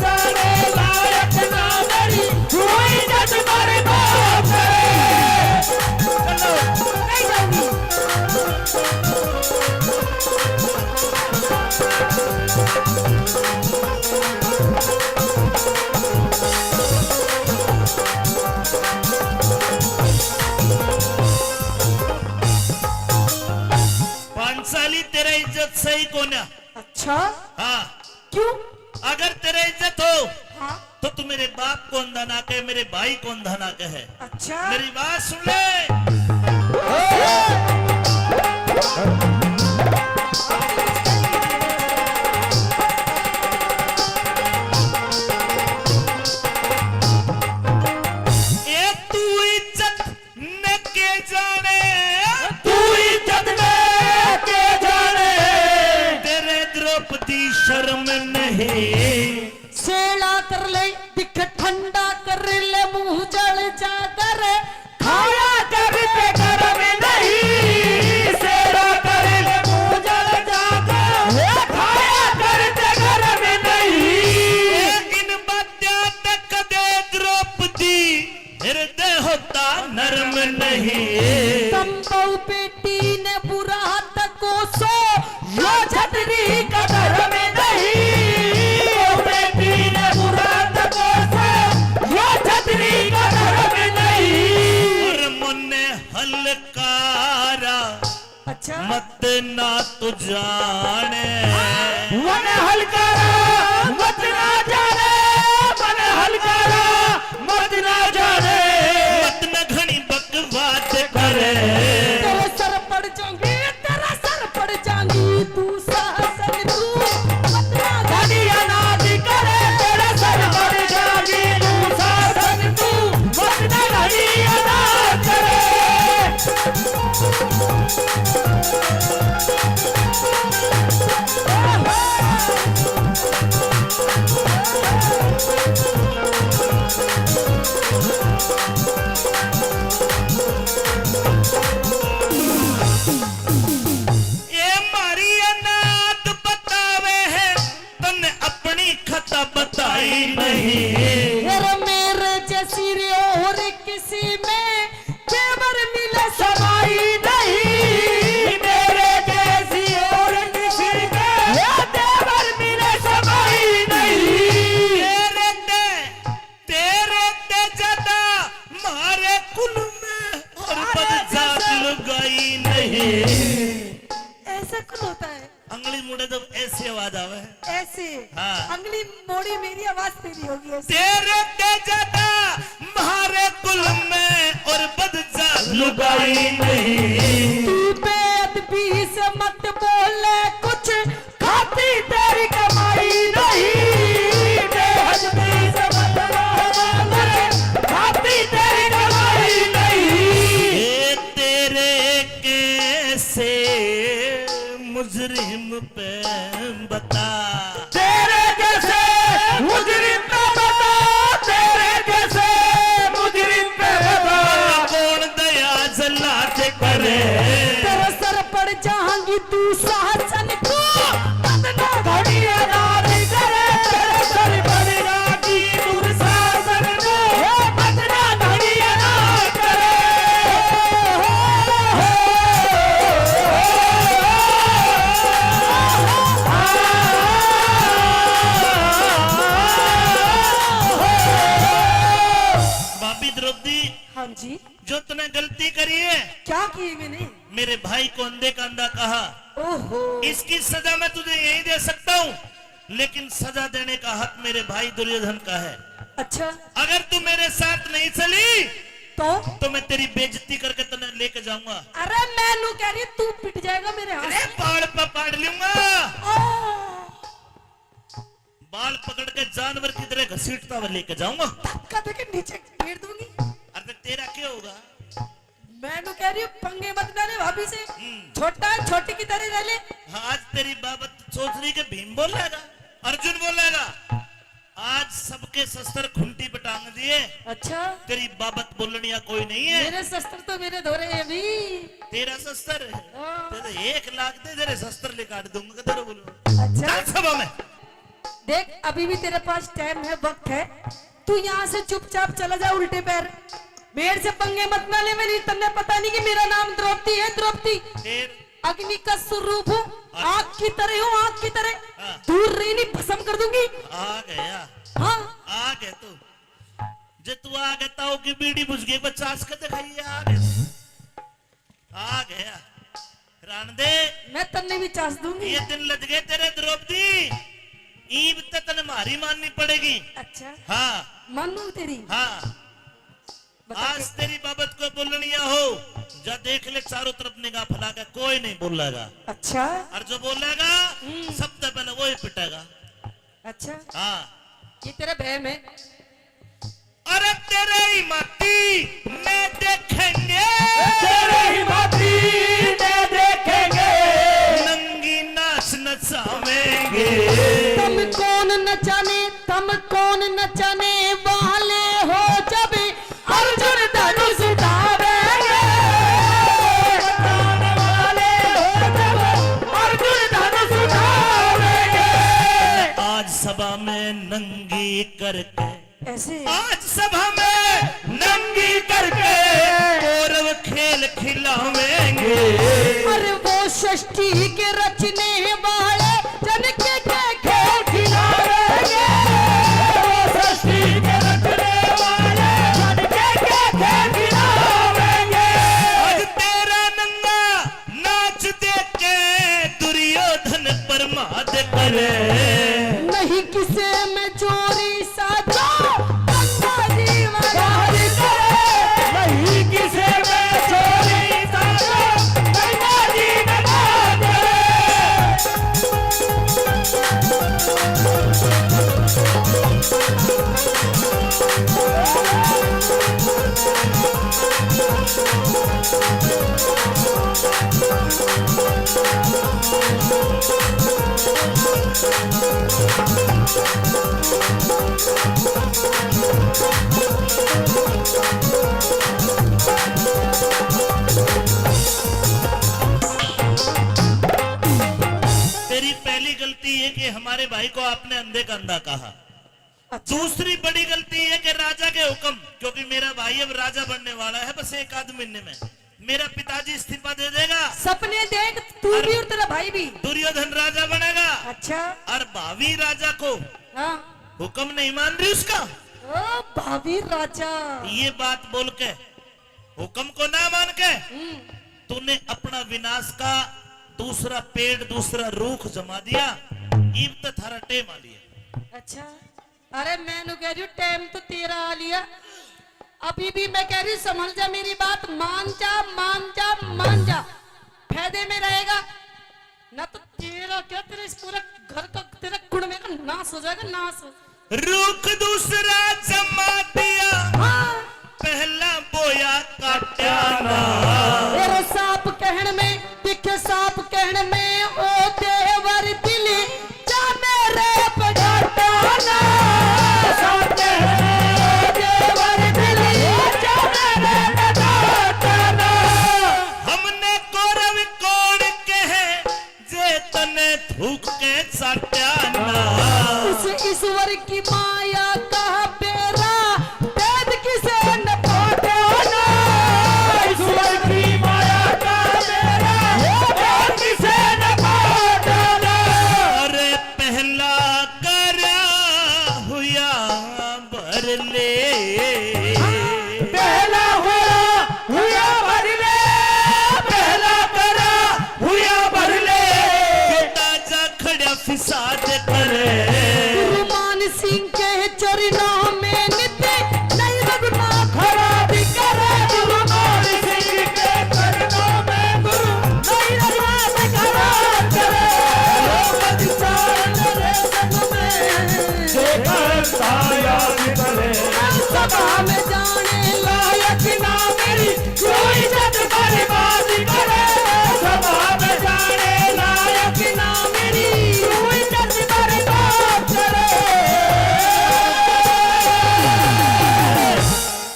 जाने लायक ना मेरी पूरी चक्कर बात करे। चलो नहीं जाऊंगी। पांचाली तेरा इज्जत सही कोन्या। अच्छा हाँ क्यों? अगर तेरा इज्जत हो हाँ तो तू मेरे बाप को अंधा ना कहे, मेरे भाई को अंधा ना कहे। अच्छा मेरी बात सुन ले। ए तू इज्जत न के जाने, तू इज्जत में के जाने। तेरे द्रौपदी शर्म नहीं। सेला कर ले दिख ठंडा कर ले मुंह जल जा कर खाया करते घर में नहीं। सेवा कर ले मुँह जल जाता। खाया करते घर में नहीं। इन बात्या तक दे द्रौपदी हृदय होता नर्म नहीं। कंबऊ बेटी ने बुरा तको सो यो छतरी कदर में नहीं। ओ बेटी ने बुरा तको से यो छतरी कदर में नहीं। और मुन्ने हलकारा अच्छा मत ना तू जाने। मन हलकारा मत ना जाने। मन हलकारा मत ना जाने। मत न घनी बकवाद करे। तेरे सर पड़ जाऊंगी, तेरा सर समाई नहीं। अरे मेरे जैसी रे और किसी में तेवर मिले समाई नहीं। मेरे जैसी और किसी में तेवर मिले समाई नहीं। तेरे ते ज्यादा मारे कुल में और बदजात लुगाई नहीं। ऐसा कुल होता है अंगली मुड़े तो ऐसी आवाज आवे। ऐसे हाँ। अंगली मोड़ी मेरी आवाज तेरी होगी ऐसे। तेरे ते ज्यादा मारे कुल में और बदजात लुगाई नहीं। तू बेअदबी से मत बोले कुछ खाती तेरी कमाई नहीं। बेअदबी से मत बोले खाती तेरी कमाई नहीं। ये तेरे कैसे मुजरिम पे बता। तेरे जैसे मुजरिम पे बता, तेरे जैसे मुजरिम पे बता, कौन दया जला के करे। तेरे सर पर जाएंगी तू शासन को बदना घड़ी अदारी करे, तेरे सर पर रागी दुर्शासन को बदना घड़ी अदा करे। भाभी द्रौपदी, हाँ जी जो तूने गलती करी है, क्या की मैंने? मेरे भाई को अंधे का अंधा कहा, ओहो इसकी सजा मैं तुझे यही दे सकता हूँ, लेकिन सजा देने का हक मेरे भाई दुर्योधन का है। अच्छा अगर तू मेरे साथ नहीं चली तो मैं तेरी बेइज्जती करके तुझे लेके जाऊंगा। अरे मैं नू कह रही तू पिट जाएगा मेरे हाथ अरे से। बाल पकड़ लूंगा, ओ, बाल पकड़ के जानवर की तरह घसीटता हुआ लेके जाऊंगा। धक्का देके नीचे गिर दूंगी। अरे तेरा क्या होगा? मैं नू कह रही हूँ पंगे मत डाले भाभी से। छोटा है छोटी की तरह रह ले। आज तेरी बाबत सोच रही कि भीम बोलेगा, अर्जुन बोलेगा। आज सबके शस्त्र खुंटी पे टांग दिए, अच्छा तेरी बाबत बोलनिया कोई नहीं है। मेरे शस्त्र तो मेरे धोरे हैं अभी। तेरा शस्त्र है, हाँ। तेरे 1 लाख दे, तेरे शस्त्र लेकर दूंगा। तेरे बोलो अच्छा चल सभा में। देख अभी भी तेरे पास टाइम है, वक्त है। तू यहाँ से चुपचाप चला जा उल्टे पैर। मेरे से पंगे मत ना ले। मैंने तन्ने पता नहीं कि मेरा नाम द्रौपदी है। द्रौपदी फिर अग्नि का स्वरूप हूँ, आग की तरह हूँ, आग की तरह। हाँ। दूर रही नहीं भस्म कर दूंगी। आ गया, हाँ आ गए तू। जे तू आ गया ताऊ की बीड़ी बुझ गई, 50 का दिखाइए। आ गए, आ गया रान दे। मैं तन्ने भी चास दूंगी। ये दिन लग गए तेरे द्रौपदी। ईब तो तने मारी माननी पड़ेगी। अच्छा हाँ मानू तेरी। हाँ, बता आज तेरी बाबत को बोलनिया हो, जा देख ले चारों तरफ निगाह फैला के, कोई नहीं बोलेगा। अच्छा और जो बोलेगा सबसे पहले वो ही पिटेगा। अच्छा हाँ, ये तेरा बहम है। अरे तेरे ही माटी में देखेंगे, तेरे ही माटी में देखेंगे, नंगी नाच नचावेंगे। तुम कौन नचाने वाले हो जब अर्जुन धनुष उठावेंगे। बताने वाले हो जब अर्जुन धनुष उठावेंगे। आज सभा में नंगी करके, ऐसे आज सभा में नंगी करके कौरव खेल खिलावेंगे। अरे वो षष्ठी के रचने वाले जन के खेल खिलावेंगे। वो सृष्टि के रचने वाले जन के खेल खिलावेंगे। आज तेरा नंगा नाच देख के दुर्योधन प्रमाद करे। नहीं किसे में चोरी साजा गंगा जी महाराज नहीं किसे में चोरी साजा गंगा जी महाराज करे। तेरी पहली गलती है कि हमारे भाई को आपने अंधे का अंधा कहा। दूसरी बड़ी गलती है कि राजा के हुक्म, क्योंकि मेरा भाई अब राजा बनने वाला है बस एक आध महीने में, मेरा पिताजी इस्तीफा दे देगा, सपने देख तू भी और तेरा भाई भी। दुर्योधन राजा बनेगा, अच्छा और भावी राजा को हाँ। हुक्म नहीं मान रही उसका। ओ भाभी राजा। ये बात बोल के, हुक्म को ना मान के तूने अपना विनाश का दूसरा पेड़ दूसरा रूख जमा दिया, ईब तो थारा टेम आ लिया। अच्छा अरे मैं कह रही हूँ टाइम तो तेरा आ लिया, अभी भी मैं कह रही हूँ समझ जा मेरी बात, मान जा मान जा मान जा, फायदे में रहेगा ना तो तेरा क्या, तेरे इस पूरे घर का तेरा कुड़मे का नाश हो जाएगा, नाश हो। रूख दूसरा जमा दिया, हाँ। पहला बोया काटा ना। तेरे सांप कहन में दिखे सांप कहन में, ओ देवर दिल जा मेरे पगाटा ना। सांप कहन में देवर दिल जा मेरे पगाटा ना। हमने कौरव कोण कहे जे तने थूक के साट्या ना। उस ईश्वर की माया का बेरा वेद किसे न पाटा ना। ईश्वर की माया का बेरा वेद किसे न पाटा ना। अरे पहला करा हुआ भर ले, पहला हुआ भर ले, पहला करा हुआ भर ले। ताजा खड़ा फिसाद करे। गुरुमान सिंह के चरणों में नित्य नहीं रघुना खराब करे। गुरुमान सिंह के चरणों में गुरु नहीं रघुना खराब करे। लोग विचार करे संग में देखता याद करे, सभा में जाने लायक ना मेरी कोई इज्जत बर्बाद करे। सभा में जाने लायक ना मेरी कोई इज्जत बर्बाद करे।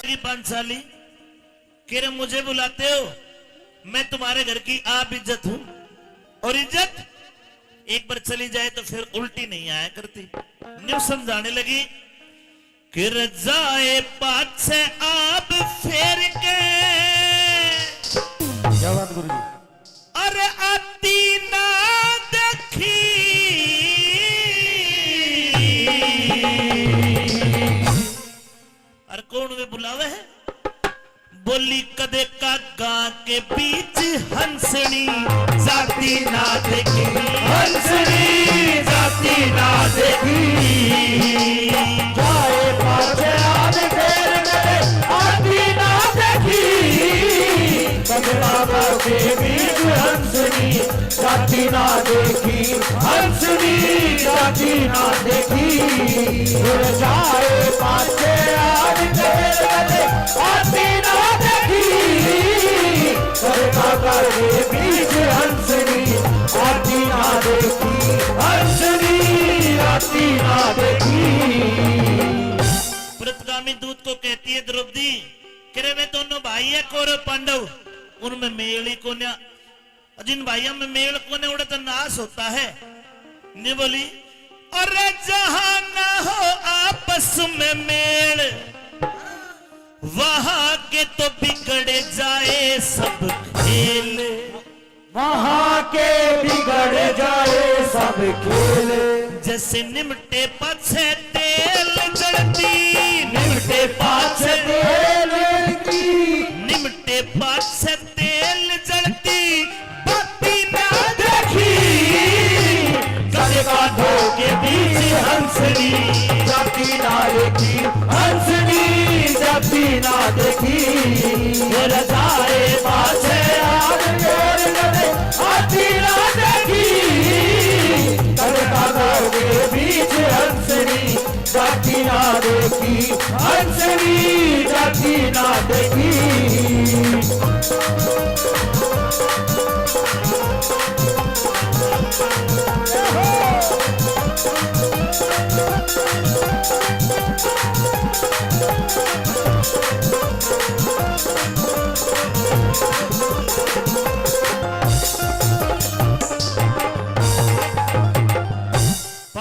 की पांचाली कह रहे मुझे बुलाते हो, मैं तुम्हारे घर की आप इज्जत हूं, और इज्जत एक बार चली जाए तो फिर उल्टी नहीं आया करती। न्यू समझाने लगी कि रजाए पात से आप फेर के, क्या बात गुरु जी। अरे आती ना देखी, अरे कौन वे बुलावे है, बोली कदे का गां के बीच हंसनी जाती ना देखी, हंसनी जाती ना देखी, जाए पाछे आज फेर गए आती ना देखी। कदमा के बीच हंसनी जाती ना देखी, हंसनी जाती ना देखी। फिर जाए पाछे आज फेर गए आती ना देखी। कदमा के बीच हंसनी आती ना देखी, हंसनी आती ना देखी। व्रतगामी दूत को कहती है द्रौपदी, करे वे दोनों भाई है कौरव पांडव, उनमें मेल ही कोन्या, जिन भाइयों में मेल कोने उड़े तो नाश होता है। ने बोली अरे जहां ना हो आपस में मेल, वहां के तो बिगड़ जाए सब खेल। वहां के बिगड़ जाए सब खेल, जैसे निमटे पाछे तेल जलती, निमटे पाछे तेल की निमटे पाछे तेल जलती, बाती ना देखी। गले कांधों के बीच हंसनी जाती ना देखी, हंसनी जाती ना देखी। फिर जाए पाछे आग फेर गए आती ना देखी। गले कांधों के बीच हंसनी जाती ना देखी, हंसनी जाती ना देखी।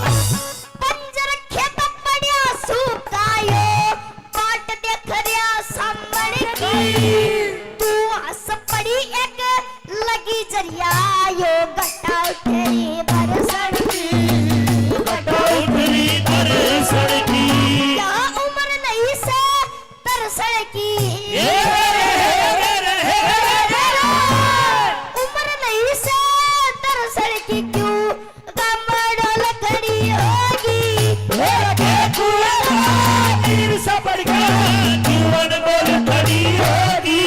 पंजर खेत पड़िया सुकायो बाट देख रिया सामने की तू हंस पड़ी एक लगी जरिया यो गट्टा तेरी बरसण की उठरी दर्शन की क्या उम्र नहीं से तरसण की उम्र नहीं से तरसण की क्यों गमड़ोल खड़ी होगी तीर सा पड़ गया जीवन बोल खड़ी होगी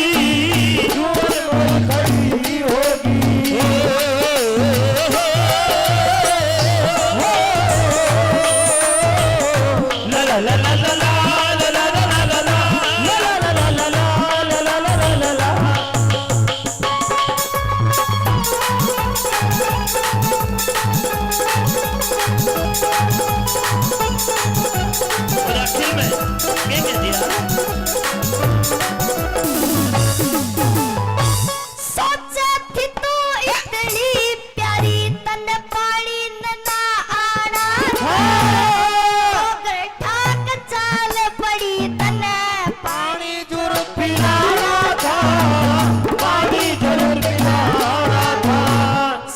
खड़ी होगी ला ला ला ला ला ला ला ला ला ला ला और आखिर में क्या कह दिया सोचे थी तू इतनी प्यारी तन पानी न आना था ठाक चाल पड़ी तन पानी जरूर पिलाना था पानी जरूर पिलाना था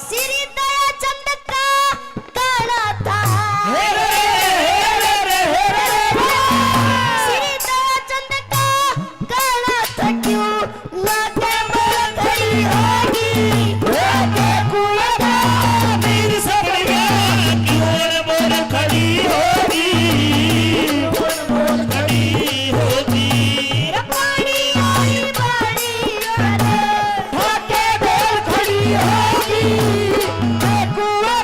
श्री दया चंद का गाना था श्री दया चंद का गाना था क्यों लाके मर गई होगी लाके कुएं तीर सा पड़ गया जीवन बोल खड़ी होगी खड़ी होगी पानी आई बाड़ी भागे बोल खड़ी होगी कुएं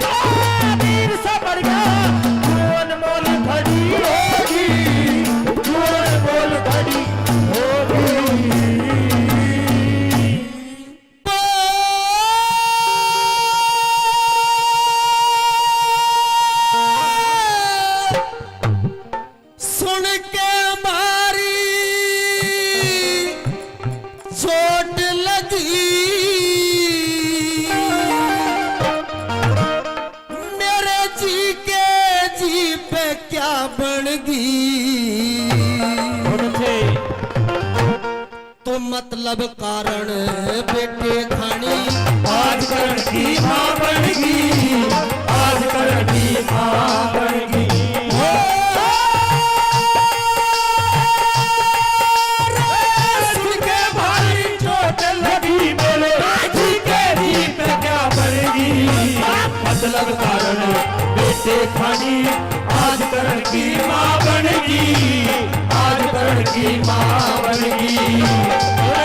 तीर सा पड़ गया जीवन बोल खड़ी होगी जीवन बोल खड़ी होगी सुन के मारी चोट लगी मेरे जी के जी पे क्या बन गई तो मतलब कारण बेटे खानी आज करण की माँ बन गई आज करण की माँ बन गई सुन के भारी चोट लगी मेरे जी के जी पे क्या बनेगी मतलब कारण बेटे खानी आज करण की माँ बनेगी आज करण की माँ बनेगी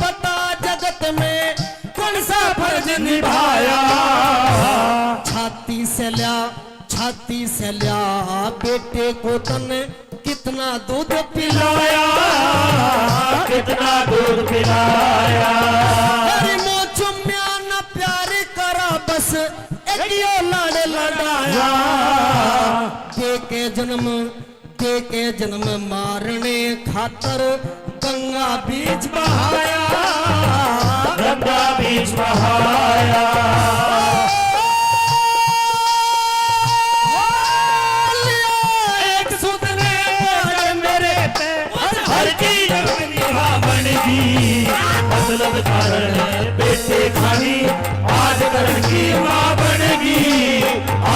पता जगत में कौन सा फर्ज निभाया छाती से लिया बेटे को तने कितना दूध पिलाया कितना दूध पिलाया अरे मो चुम्या न प्यार करा बस एक यो लाड़ लड़ाया दे के जन्म मारने खातर गंगा बीच बहाया गंगा बीच बहाया एक सुध ने मेरे पे हर चीज निभा बनेगी मतलब कारण बेटे खानी आज करण की माँ बनेगी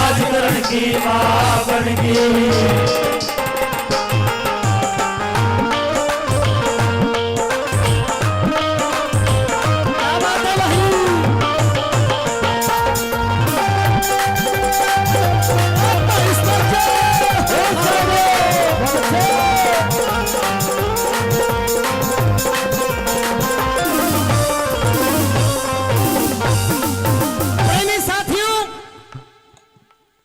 आज करण की माँ बनेगी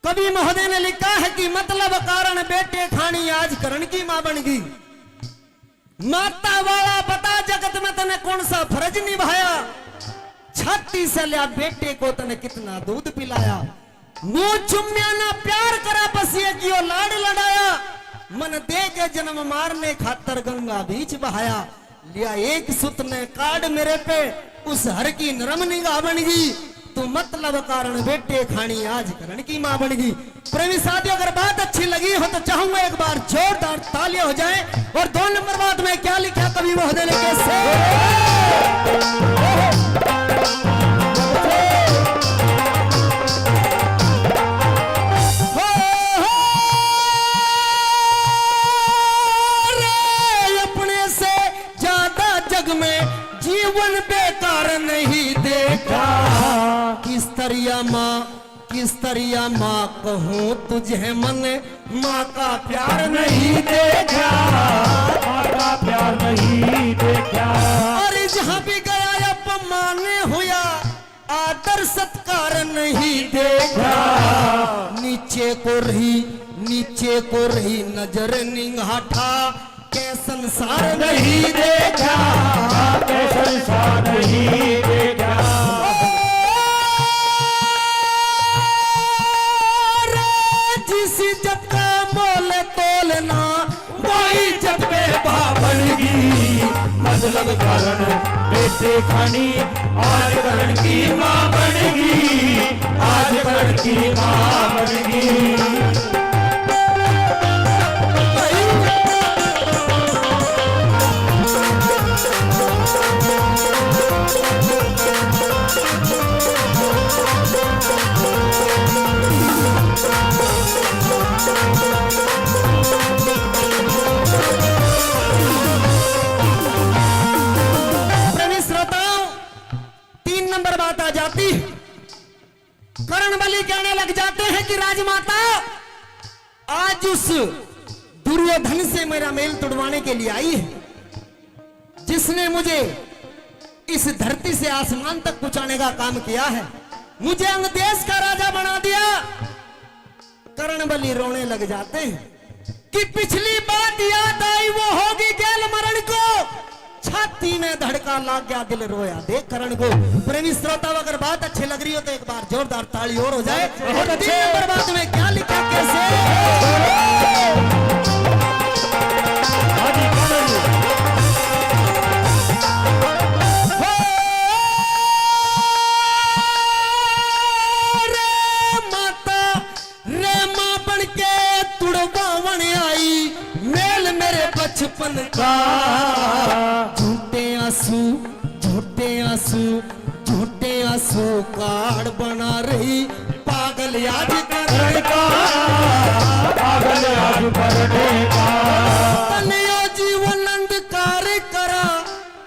कवि महोदय ने लिखा है कि मतलब कारण बेटे खानी आज करण की मां बन गई माता वाला बता जगत में तने कौन सा फर्ज निभाया, छाती से लिया बेटे को तने कितना दूध पिलाया, मुंह चुम्या ना प्यार करा बस ये कियो लाड लड़ाया, मन दे के जन्म मारने खातर गंगा बीच बहाया, लिया एक सुत ने काट मेरे पे उस हर की नरम निगाह बन गई, तू मतलब कारण बेटे खानी आज करण की मां बन गई। प्रेमी साथियों अगर बात अच्छी लगी हो तो चाहूंगा एक बार जोरदार तालियां हो जाए। और 2 नंबर बात में क्या लिखा कवि महोदय ने कैसे अपने से ज्यादा जग में जीवन बेकार नहीं देखा, किस तरिया माँ कहूँ तुझे मन माँ का प्यार नहीं देखा, माँ का प्यार नहीं देखा। और जहाँ भी गया अपमान हुआ आदर सत्कार नहीं देखा, नीचे को रही नजर निगाहा के संसार नहीं देखा, के संसार नहीं देखा। जिस इज्जत का मोल तोलना वही इज्जत पे बनगी मतलब कारण बेटे खानी आज करण की माँ बनगी, आज करण की माँ बनगी। करण बलि कहने लग जाते हैं कि राजमाता आज उस दुर्योधन से मेरा मेल तुड़वाने के लिए आई है, जिसने मुझे इस धरती से आसमान तक पहुंचाने का काम किया है, मुझे अंग देश का राजा बना दिया। करण बलि रोने लग जाते हैं कि पिछली बात याद आई वो होगी गेल मरण को, छाती में धड़का लाग गया दिल रोया देख करण को। प्रेमी श्रोता अगर बात अच्छी लग रही हो तो एक बार जोरदार ताली और हो जाए। और 3 नंबर बात में क्या लिखा कैसे बचपन का झूठे आंसू कार्ड बना रही पागल आज करण का, पागल आज करने का। तनयो जीवन अंधकार करा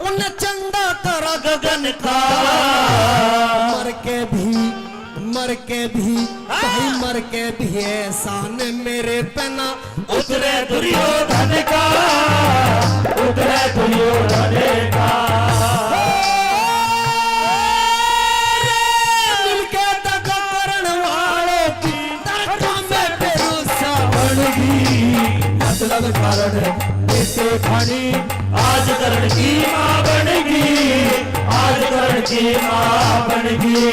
उन चंदा करा गगन का, मर के भी भाई मर के भी एहसान मेरे पना उतरे दुर्योधन का, उतरे दुर्योधन का। मिलके दगा करण वालों की दगा में बेरूसा बनगी मतलब कारण बेटे खानी आज करण की माँ बनगी, आज करण की माँ बनगी।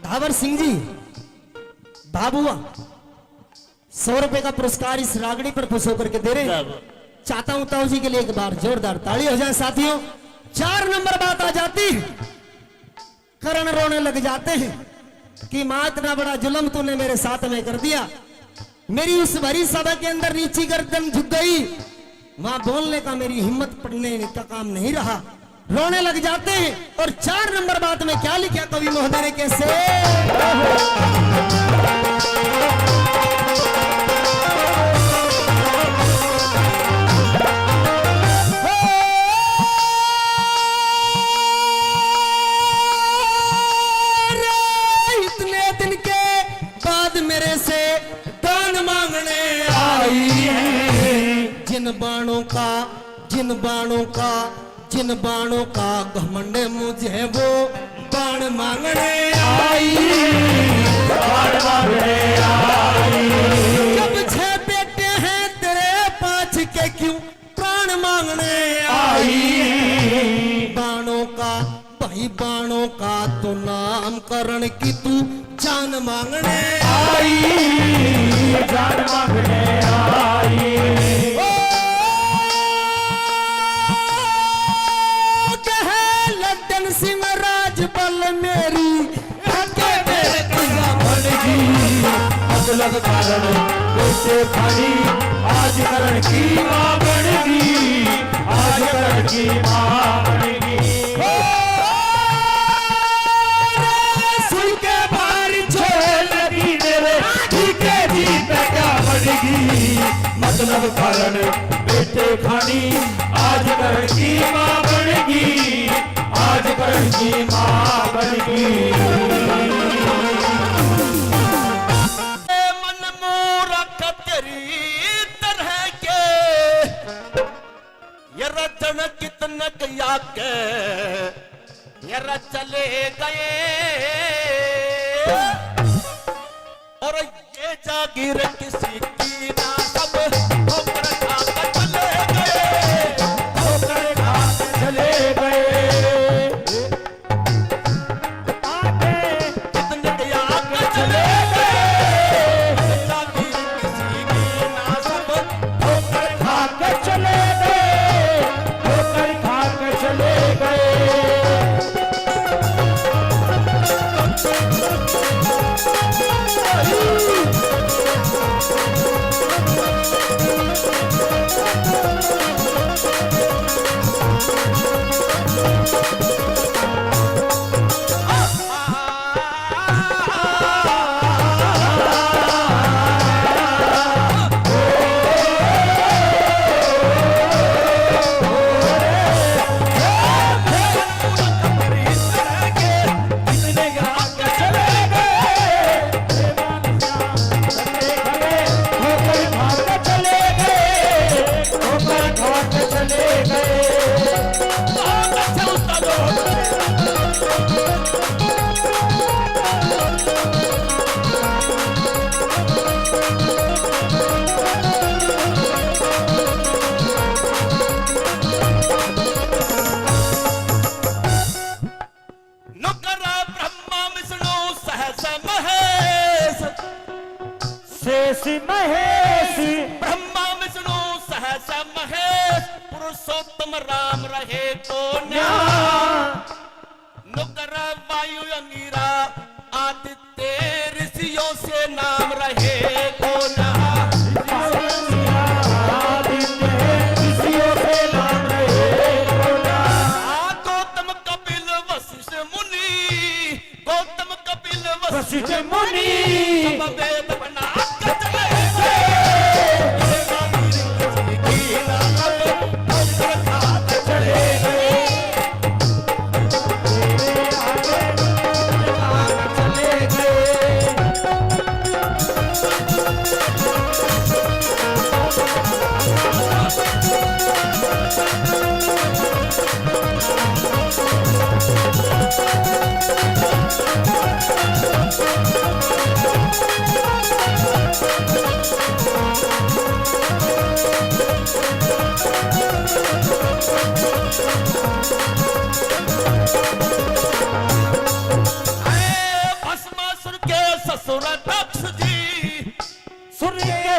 धावर सिंह जी बाबुआ 100 रुपए का पुरस्कार इस रागड़ी पर खुश होकर के दे रहे हैं। चाहता हूं ताऊ जी के लिए एक बार जोरदार ताली हो जाए साथियों। 4 नंबर बात आ जाती, करण रोने लग जाते हैं कि मां इतना बड़ा जुल्म तूने मेरे साथ में कर दिया, मेरी उस भरी सभा के अंदर नीची गर्दन झुक गई, मां बोलने का मेरी हिम्मत पड़ने का काम नहीं रहा, रोने लग जाते हैं। और 4 नंबर बात में क्या लिखा कवि महोदय ने कैसे इतने दिन के बाद मेरे से दान मांगने आई है। जिन बाणों का घमंड मुझे वो बाण मांगने आई। जब 6 बेटे हैं तेरे 5 के क्यों प्राण मांगने आई। बाणों का तो नामकरण की तू जान मांगने आई। जान मांगने आई। लड्डन सिंह राजबल मेरी मतलब कारण बेटे खानी आज करण की मां बनेगी। आज करण की मां बनेगी। सुन के बाहर छोड़ लगी मेरे ठीके जी पे क्या बनेगी। मतलब कारण बेटे खानी आज करण की मां बनेगी। आज करण की मां बनेगी। कितने किया के यार चले गए और ये जागीर किसी की ना सब ठोकर खा कर चले गए। ठोकर खा कर चले गए। कितने किया के चले गए। जागीर किसी की ना सब ठोकर खा कर चले गए। चले गए। महेश ब्रह्मा विष्णु सहस महेश पुरुषोत्तम राम रहे तो न्या। नुकर वायु अंगिरा आदित्य ऋषियों से नाम रहे तो ना। गौतम कपिल वशिष्ठ मुनि। गौतम कपिल वशिष्ठ मुनि सब वेद बना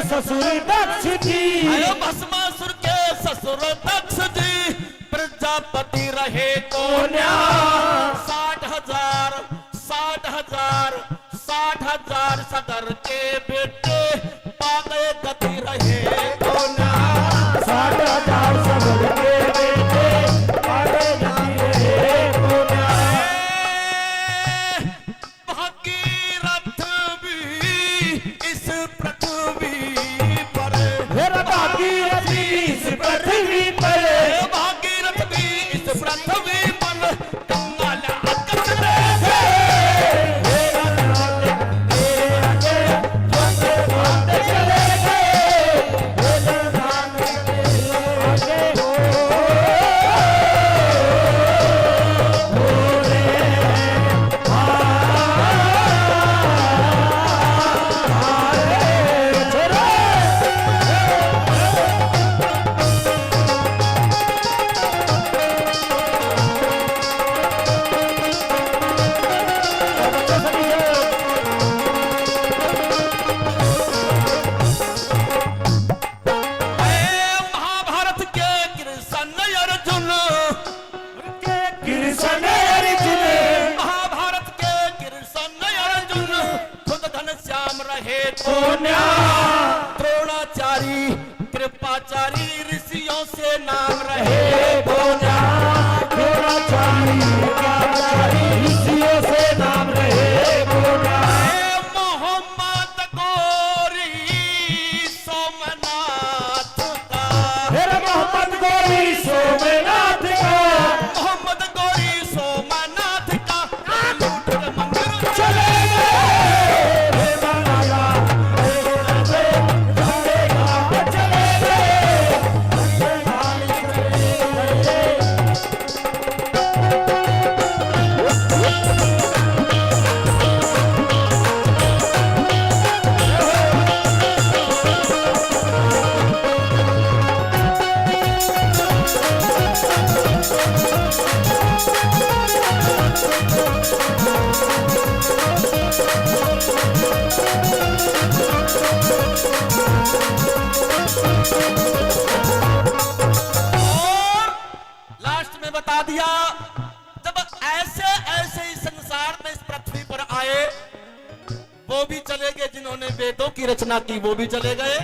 ससुर दक्ष जी। भस्मासुर के ससुर दक्ष जी प्रजापति रहे कोन्या। 60,000 सगर के बेटे पागल गति रहे कोन्या। 60,000 सगर के बेटे पागल गति रहे कोन्या। भगीरथ भी पृथ्वी पर, मेरा भागीरथ भी इस पृथ्वी पर, भागीरथ भी इस पृथ्वी पर गंगा लाग चले मेरा नाथ तेरे आगे चलते भागते चले गए, मेरा नाथ तेरे आगे महाभारत के कृष्ण अर्जुन, कृष्ण अर्जुन, महाभारत के कृष्ण अर्जुन खुद घन श्याम रहे तो पुण्या द्रोणाचारी कृपाचारी ऋषियों से नाम रहे पुण्या द्रोणाचारी कृपाचारी ऋषियों से नाम रहे पुण्या मोहम्मद गोरी सोमनाथ का, मेरा मोहम्मद गोरी सोमनाथ का मोहम्मद गोरी सोमनाथ का लूट के मंदिर चले गए, हे बनाया चलेगा चले और लास्ट में बता दिया, जब ऐसे ऐसे इस संसार में इस पृथ्वी पर आए, वो भी चले गए जिन्होंने वेदों की रचना की, वो भी चले गए,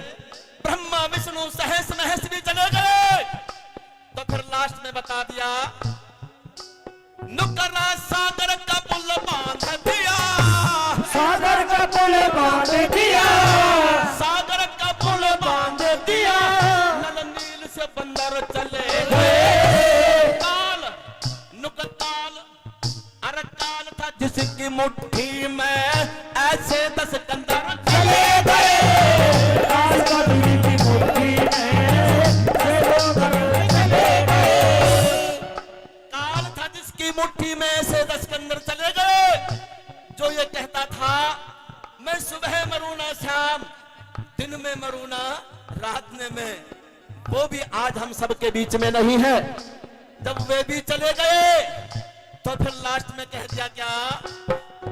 ब्रह्मा विष्णु सहस महस भी चले गए। तो फिर लास्ट में बता दिया, नुकरा सागर का पुल बांध दिया, सागर का पुल बांध दिया, सागर का पुल बांध दिया, नल नील से बंदर चले गए, काल नुकताल अरकाल था जिसकी मुट्ठी में ऐसे 10 कंदर चले गए, काल का दूरी की मुट्ठी में चले गए, काल था जिसकी मुट्ठी में ऐसे 10 कंदर चले गए, जो ये कहता था मैं सुबह मरूना शाम, दिन में मरूना रात में, वो भी आज हम सबके बीच में नहीं है। जब वे भी चले गए तो फिर लास्ट में कह दिया क्या,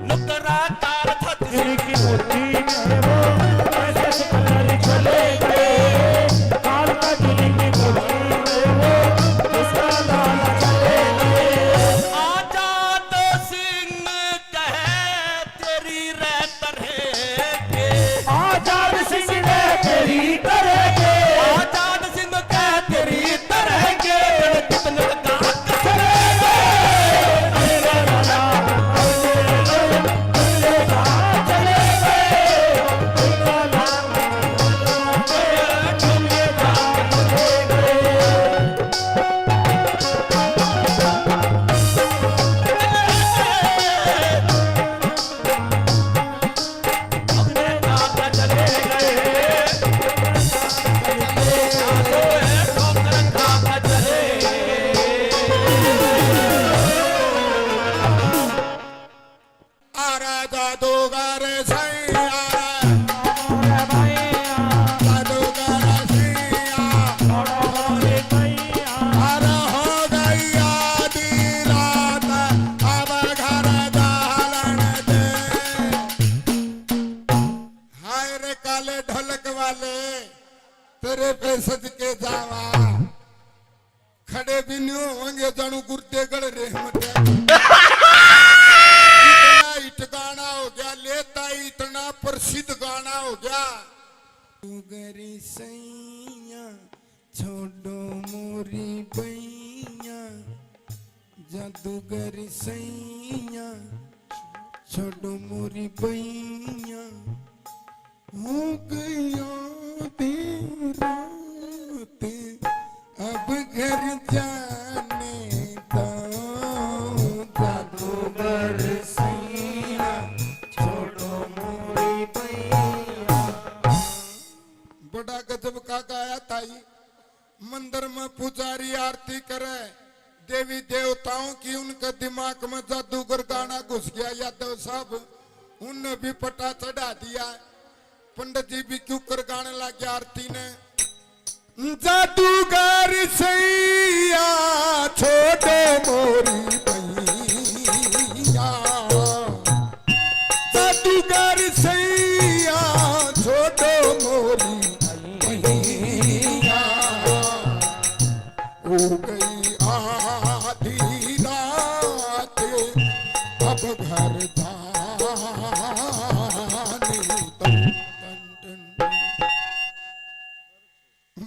नुकरा काल था दूरी की मुट्ठी में वो ऐसे सिकंदर चले गए, काल का दूरी की मुट्ठी में वो इसका लाला चले गए, आजाद सिंह कहे तेरी रहतर है, आजाद सिंह ने तेरी तरह के आजाद सिंह कह तेरी तरह के कितने का चले गए, मेरा लाला चले गए, मेरा लाला चले गए, अपने नाम पे चले गए, ठोकर खा के चले आरा जादूगर सैया जादूगर सैया अरे हो गई आधी रात अब घर जालन दे, हाय रे काले ढोलक वाले तेरे पे सज के जावा, खड़े भी नहीं होंगे जानू गुर्दे गड़ रहमत इतना हिट गाना हो गया, लेता ही इतना प्रसिद्ध गाना हो गया, गरी सैया छोड़ो मोरी बैया, जादूगर सैया छोड़ो मोरी बैया, हो गया देर रात, अब घर जाने दो, जादूगर सैया छोड़ो मोरी पैया। बड़ा गजब का गाया ताई। मंदिर में पुजारी आरती करे, देवी देवताओं की, उनके दिमाग में जादूगर गाना घुस गया। यादव साहब उनने भी पटा चढ़ा दिया। पंडित जी भी क्यों कर गाने लगे आरती ने, जादूगर सैया छोड़ो मोरी पैया, जादूगर सैया छोड़ो मोरी पैया। हो गई आधी रात, अब घर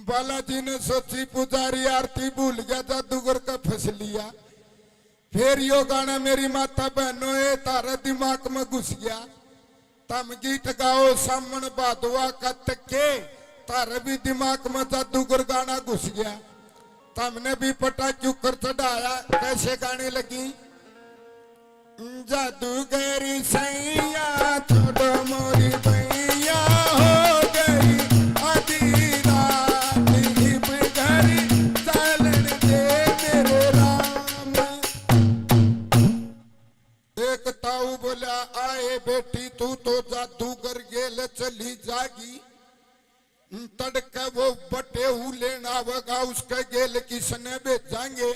बालाजी ने सोची पुजारी आरती भूल गया, जादूगर का फंस लिया। फिर यो गाना मेरी माता बहनों ये तारे दिमाग में घुस गया। तम गीत गाओ सामन बादुआ का तके, तारे भी दिमाग में जादूगर गाना घुस गया। तमने भी पटा क्यों कर चढ़ाया। कैसे गाने लगी, जादूगरी सैया छोड़ो मोरी पैया, हो गई आधी रात, हिप घरी चलन दे मेरे राम। एक ताऊ बोला, आए बेटी तू तो जादूगर गेल चली जागी, तड़के वो बटे लेना आवेगा, उसके गेल किसने भेजांगे,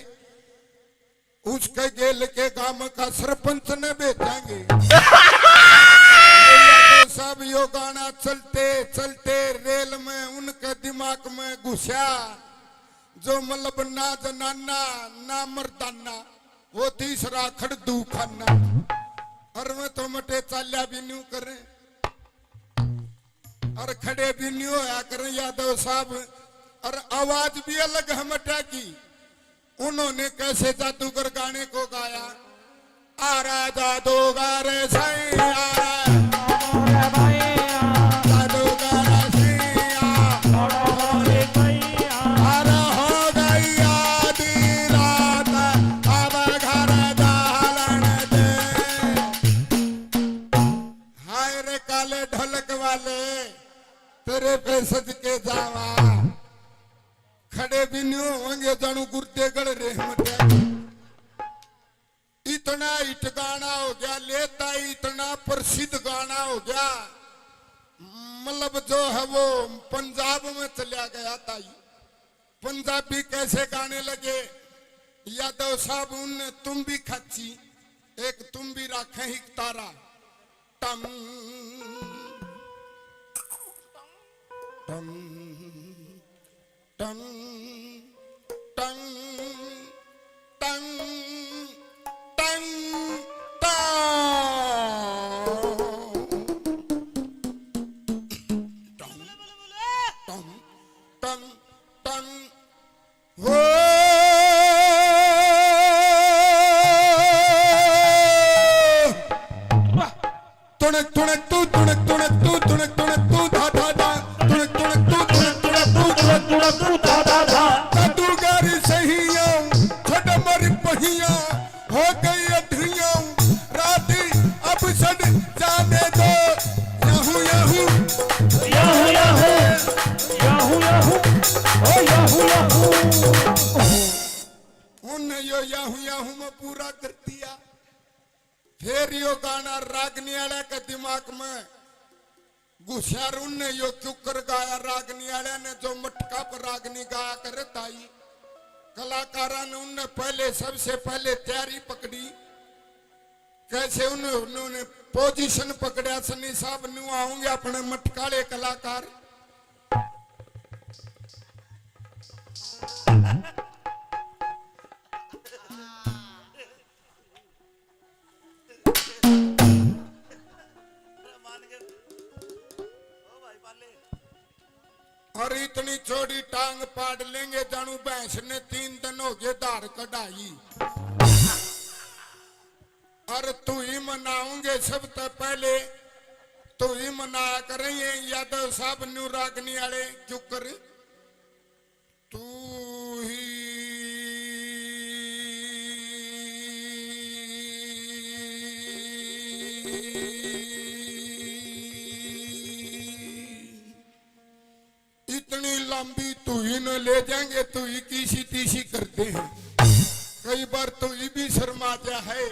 उसके गेल के गांव का सरपंच ने भेजांगे। सब यो गाना चलते चलते रेल में उनके दिमाग में घुसा। जो मतलब ना जनाना ना मर्दाना, वो तीसरा खड़दू खाना। और मैं तो मटे चाल्या भी न्यू करे और खड़े भी न्यू होया करें यादव साहब। और आवाज भी अलग है मटा की। उन्होंने कैसे जादूगर गाने को गाया, आ रहा जादूगर सैया, जादूगर सैया, अरे हो गई आधी रात, अब घर जालन दे। हाय रे काले ढोलक वाले, तेरे पे सज के जावा, खड़े भी नहीं होंगे जानू गुर्दे गड़ रहमत। इतना हिट गाना हो गया, लेता इतना प्रसिद्ध गाना हो गया, मतलब जो है वो पंजाब में चला गया ताई। पंजाबी कैसे गाने लगे यादव साहब, उनने तुम भी खच्ची, एक तुम भी रखे ही तारा, टम टम टंग टंग टंग टंग टंग टंग टंग हो। तुणक तुणक तू तुणक तुणक तू तुणक तुणक तू धा धा धा, तुणक तुणक तू तुणक तुणक तू तुणक तुणक तू धा धा धा। जादूगरी सहिया छोड़ मरी पहिया, हो गई अधरिया राती, अब सद जाने दो। Yahoo yahoo yahoo yahoo yahoo yahoo ओ याहू याहू। उन्हें यो याहू याहू में पूरा कर दिया। फिर यो गाना रागनी वाले के दिमाग में घुसा। उनने यो क्यों कर गाया, रागनी वाले ने जो मटका पर रागनी गाया करे ताई। कलाकारा ने उनने पहले सबसे पहले तैयारी पकड़ी, कैसे उन्होंने पोजीशन पकड़ा। सनी साहब न्यू आऊंगे अपने मटकाले कलाकार। और इतनी छोटी टांग पाड़ लेंगे जानू भैंस ने 3 दिन हो गए धार कढ़ाई। और तू ही मनाऊंगे सबसे पहले तो ही मनाया करें ये यादव साहब न्यू रागनी वाले क्यों कर तू ही इतनी लंबी तू ही न ले जाएंगे तू ही किसी तीसी करते हैं कई बार तू ही भी शर्माता है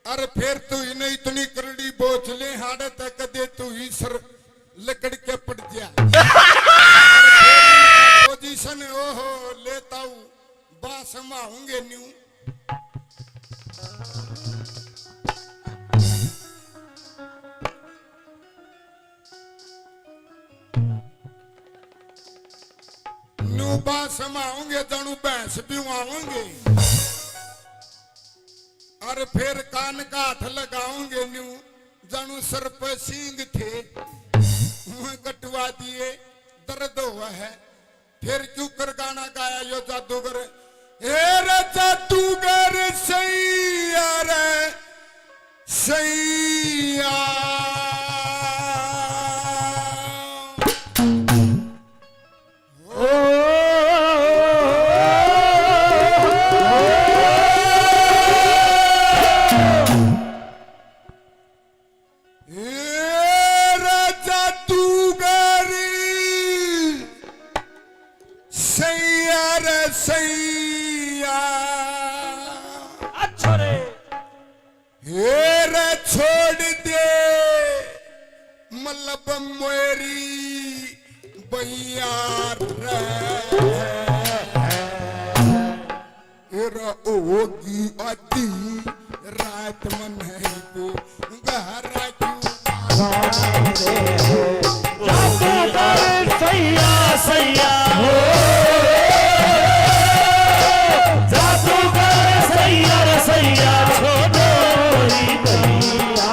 अरे फिर तू ही न इतनी करड़ी बोझले हाड़े तक दे तू ही सर लकड़ के पड़ जा पोजीशन ओहो लेता हूँ बास माऊंगे न्यू न्यू बास माऊंगे जानू भैंस भी आऊंगे और फिर कान का हाथ लगाऊंगे न्यू जानू सर पे सींग थे मुंह कटवा दिए दर्द हुआ है फिर क्यों कर गाना गाया यो जादूगर ए रे जादूगर सैया रे सैया अच्छा रे हेरा छोड़ दे मतलब मेरी बैया हेरा ओगी आती रात मन है वो गहरा सैया सैया हो सैया छोड़ो ही भैया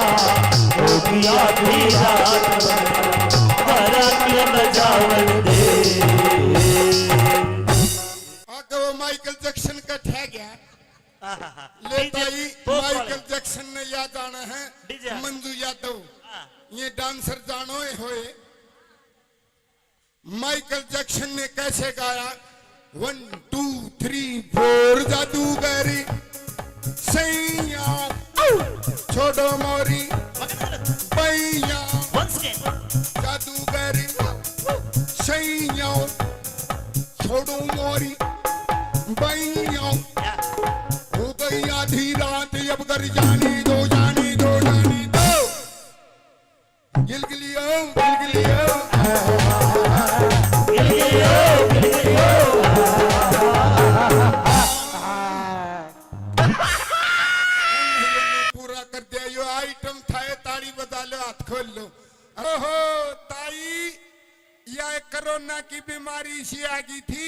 होगी आधी रात बजावन दे आगे वो माइकल जैक्सन का ठह गया लेता ही माइकल जैक्सन ने याद आना है मंजू यादव ये डांसर जानो होए माइकल जैक्सन ने कैसे गाया 1 2 3 4 जादूगरी सैया छोड़ो मोरी भैया जादूगरी सैया छोड़ो मोरी भैया हो गई आधी रात अब कर जानी दो जानी दो जानी दो गिलगिलियो गिलगिलियो पूरा कर दिया यो आइटम था ताली बजा लो हाथ खोल लो ओहो ताई यह कोरोना की बीमारी सी आ गई थी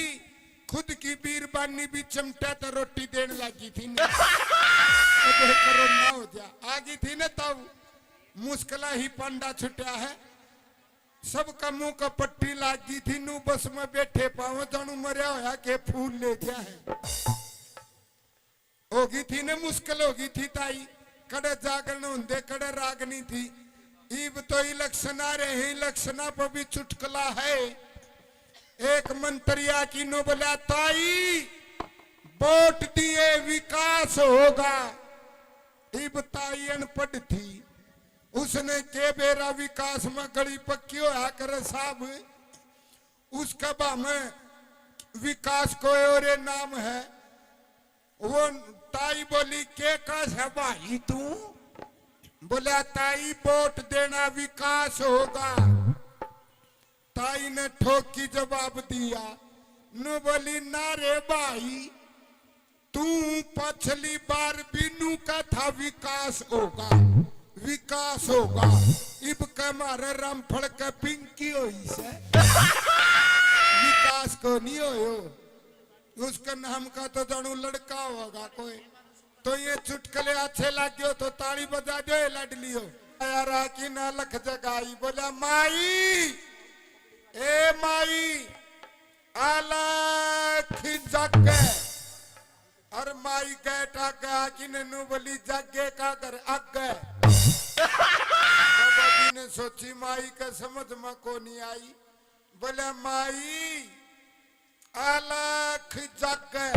खुद की बीरबानी भी चमटा तो रोटी देने लगी थी ना कोरोना हो जा आ गई थी ना तब मुश्किला ही पंडा छुटा है सबका मुंह का पट्टी लागी थी नू बस में बैठे पाओ जानू मरिया होया के फूल ले गया है होगी थी ना मुश्किल होगी थी ताई कड़े जागरण होंदे कड़े रागनी थी ईब तो इलेक्शन आ रहे हैं इलेक्शना पर भी चुटकला है एक मंत्रिया की नो बोला ताई वोट दिए विकास होगा ईब ताई अनपढ़ थी उसने के बेरा विकास में गड़ी पक्की होया करे साहब उसका बा में विकास को और नाम है वो ताई बोली के कास है भाई तू बोला ताई वोट देना विकास होगा ताई ने ठोक की जवाब दिया नु बोली ना रे भाई तू पिछली बार बिनू का था विकास होगा विकास होगा इब के मारे रामफल के पिंकी होई से विकास को नहीं हो उसका नाम का तो जानू लड़का होगा कोई तो ये चुटकले अच्छे लगे तो ताली बजा दो लडली हो यार की ना लख जगाई बोला माई ए माई अलख जग और माई कहता कहा कि नू बोली जगे का कर अग ने सोचा में को नहीं आई। बोले माई अलख जागे।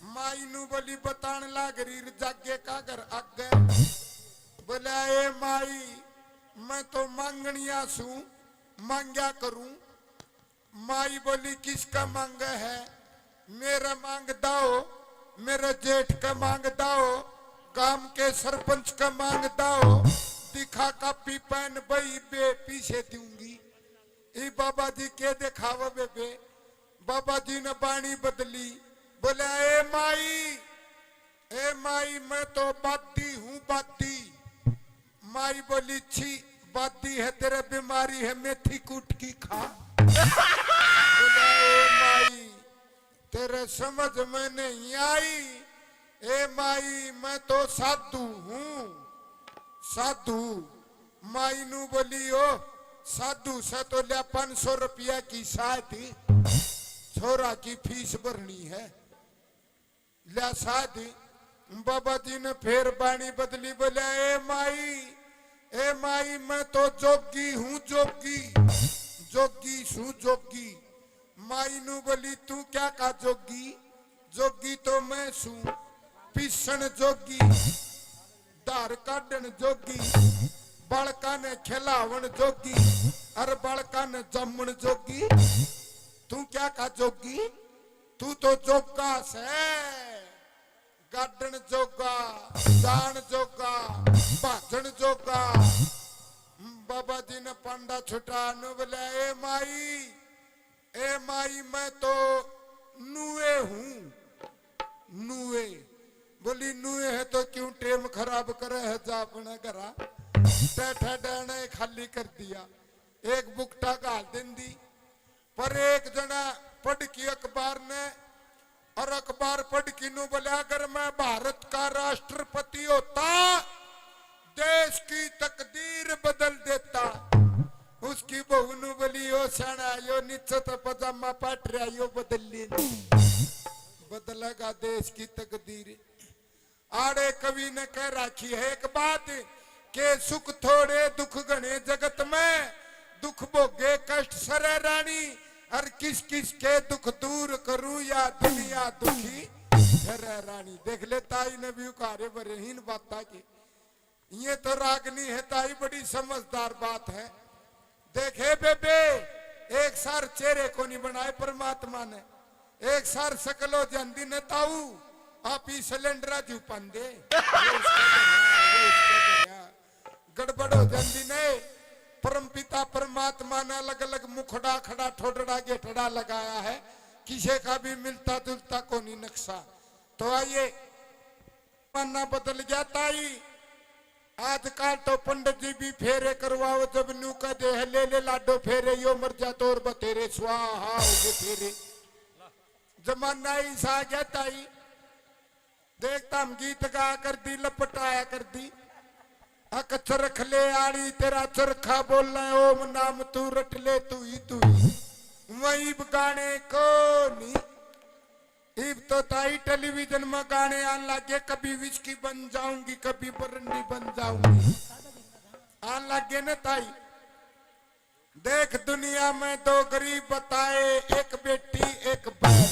माई नु बोली बतान लाग रही जागे का घर आगे। बोले ए माई मैं तो मांगनिया सू मांग्या करूं। माई बोली किसका मांग है? मेरा मांग दाओ, मेरे जेठ का मांग दाओ, गांव के सरपंच का मांग दाओ, दिखा का पीपन बई बे पीछे दूंगी। ई बाबा जी के दिखावा बेबे। बाबा जी ने बाणी बदली। बोले ए माई मैं तो बाती हूँ बाती। माई बोली छी बाती है तेरे बीमारी है मेथी कूट की खा। बोले ए माई तेरे समझ में नहीं आई। ए माई मैं तो साधु हूँ साधु। माई नु बोली ओ साधु से तो लिया 500 रुपया की शादी छोरा की फीस भरनी है लिया शादी। बाबा जी ने फिर बाणी बदली। बोला ए माई मैं तो जोगी हूँ जोगी जोगी सू जोगी। माई नु बोली तू क्या का जोगी? जोगी तो मैं सू पिसन जोगी धार काटन जोगी बालका ने खिलावन जोगी अरे बालका ने जमन जोगी। तू क्या का जोगी? तू तो जोगा से गाडन जोगा दान जोगा भाजन जोगा। बाबा जी ने पंडा छुटा नु बोला ए माई मैं तो नुए हूँ नुए। बोली नुए है तो क्यों टेम खराब करे है जा अपने घरा। बैठा डाने खाली कर दिया। एक बुकटा गाल दिन दी। पर एक जना पढ़ की अखबार ने और अखबार पढ़ की नु बोले अगर मैं भारत का राष्ट्रपति होता देश की तकदीर बदल देता। उसकी बहू नु बोली ओ सना यो नीचे तो पजामा पाट रहा यो बदल लेनी बदलेगा देश की तकदीर। आड़े कवि ने कह राखी है एक बात के सुख थोड़े दुख घने जगत में दुख भोगे कष्ट सरे रानी। हर किस किस के दुख दूर करूं या दुनिया दुखी सरे रानी। देख ले ताई ने भी उकारे बरेहीन बात की। ये तो रागनी है ताई बड़ी समझदार बात है। देखे बेबे एक सार चेहरे को नहीं बनाए परमात्मा ने। एक सार सकलो जंदी ने ताऊ आप ही सिलेंडरा जू पंदे गड़बड़ हो जंदी ने। परम पिता परमात्मा ने अलग अलग मुखड़ा खड़ा ठोडड़ा गेठड़ा लगाया है। किसी का भी मिलता जुलता को नहीं नक्शा। तो आइए मानना बदल गया ताई। आजकल तो पंडित जी भी फेरे करवाओ जब नू का दे ले लाडो फेरे यो मर जा तो और बतेरे स्वाहा हो फेरे। जमाना ही सा गया ताई। देखता हम गीत गा कर दी लपटाया कर दी। अक चरख ले आड़ी तेरा चरखा बोलना ओम नाम तू रट ले तू ही वही गाने को नहीं। इब तो ताई टेलीविजन में गाने आने लगे। कभी विस्की बन जाऊंगी कभी बरंडी बन जाऊंगी आने लगे न ताई। देख दुनिया में दो गरीब बताए एक बेटी एक बैल।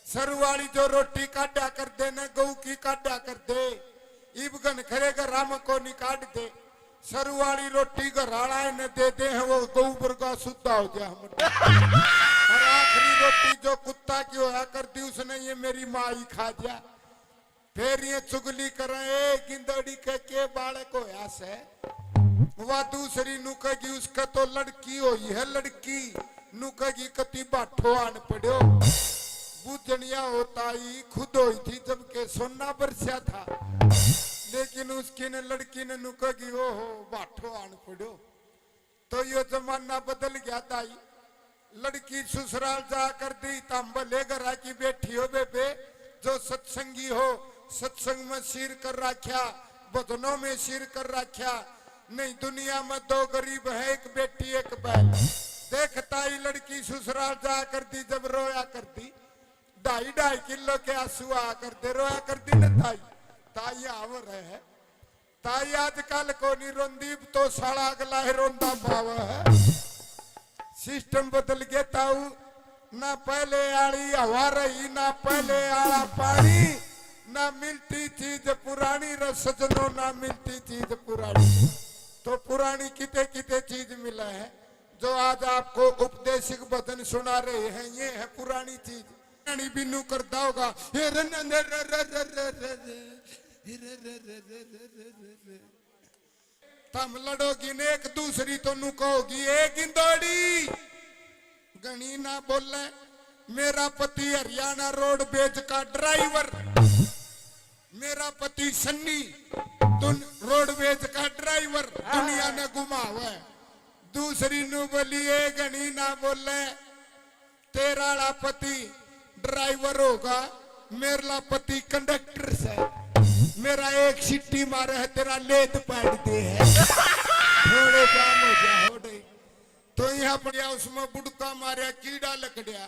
सरू वाली जो रोटी काटा कर दे न गऊ की काटा कर दे। इब गन खरे का राम को नहीं काट दे। सरू वाली रोटी को राणा ने दे दे है वो गऊ मुर्गा सुद्धा हो गया हम। और आखिरी रोटी जो कुत्ता की होया कर दी उसने ये मेरी माँ ही खा दिया। फिर ये चुगली करे ए गिंदड़ी के बालक होया से। वह दूसरी नुकगी उसका तो लड़की हुई है लड़की नुकगी कति बाठो आन पड़ो। बुझनिया होता ही खुद हुई थी जबकि सोना बरसा था। लेकिन उसकी ने लड़की ने नुकगी ओ हो बाठो आन पड़ो। तो ये जमाना बदल गया ताई। लड़की ससुराल जा कर दी तांबले घरा की बेटी हो बेबे जो सत्संगी हो सत्संग में सिर कर रखा भजनों में सिर कर रखा। नहीं दुनिया में दो गरीब है एक बेटी एक बैल। देखता ही लड़की ससुराल जा कर दी जब रोया कर दी 2.5 किलो के आंसू आ कर दे रोया कर दी न ताई। ताई आवर है ताई आजकल को नहीं रोंदी तो साला अगला ही रोंदा पावा है। सिस्टम बदल गया ताऊ, ना पहले आली हवा रही, ना पहले आला पानी, ना मिलती चीज पुरानी रे सजनों, ना मिलती चीज पुरानी। तो पुरानी किते किते चीज मिला है जो आज आपको उपदेशिक वचन सुना रहे हैं, ये है पुरानी चीज। रानी बिन्नू करता होगा तम लड़ोगी ने एक दूसरी तो नु कहोगी एक इंदौड़ी गणी ना बोले। मेरा पति हरियाणा रोडवेज का ड्राइवर, मेरा पति सन्नी रोडवेज का ड्राइवर दुनिया ने घुमावा है। दूसरी नु बोली ए गणी ना बोले तेरा पति ड्राइवर होगा, मेरा पति कंडक्टर से, मेरा एक सिट्टी मारे है तेरा लेद पाड़ते है। थोड़े काम हो गया हो गई तो यहाँ पर उसमें बुड़का मारे कीड़ा लकड़िया।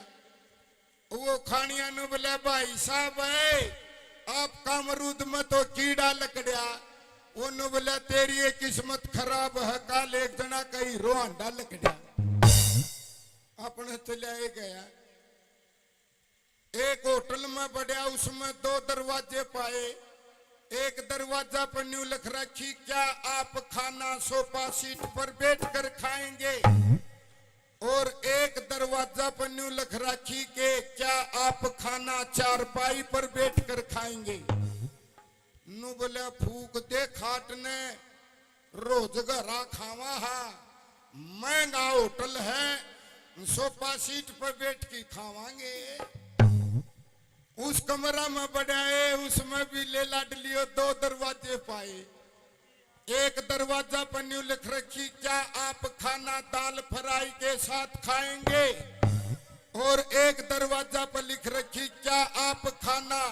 वो खानिया नु बोले भाई साहब है आपका अमरूद में तो कीड़ा लकड़िया। वो नु बोले तेरी ये किस्मत खराब है, काल एक जना कहीं रोहांडा लकड़िया। अपने चले गया एक होटल में बढ़िया, उसमें 2 दरवाजे पाए। एक दरवाजा पर न्यू लिख रखी क्या आप खाना सोफा सीट पर बैठकर खाएंगे, और एक दरवाजा पर न्यू लिख रखी के क्या आप खाना चारपाई पर बैठकर खाएंगे। नु बोले फूक दे खाट ने रोज घरा खावा हा, महंगा होटल है, सोफा सीट पर बैठ के खावांगे। उस कमरा में बढ़ाए, उसमें भी ले लाडलियो 2 दरवाजे पाए। एक दरवाजा पर न्यू लिख रखी क्या आप खाना दाल फ्राई के साथ खाएंगे, और एक दरवाजा पर लिख रखी क्या आप खाना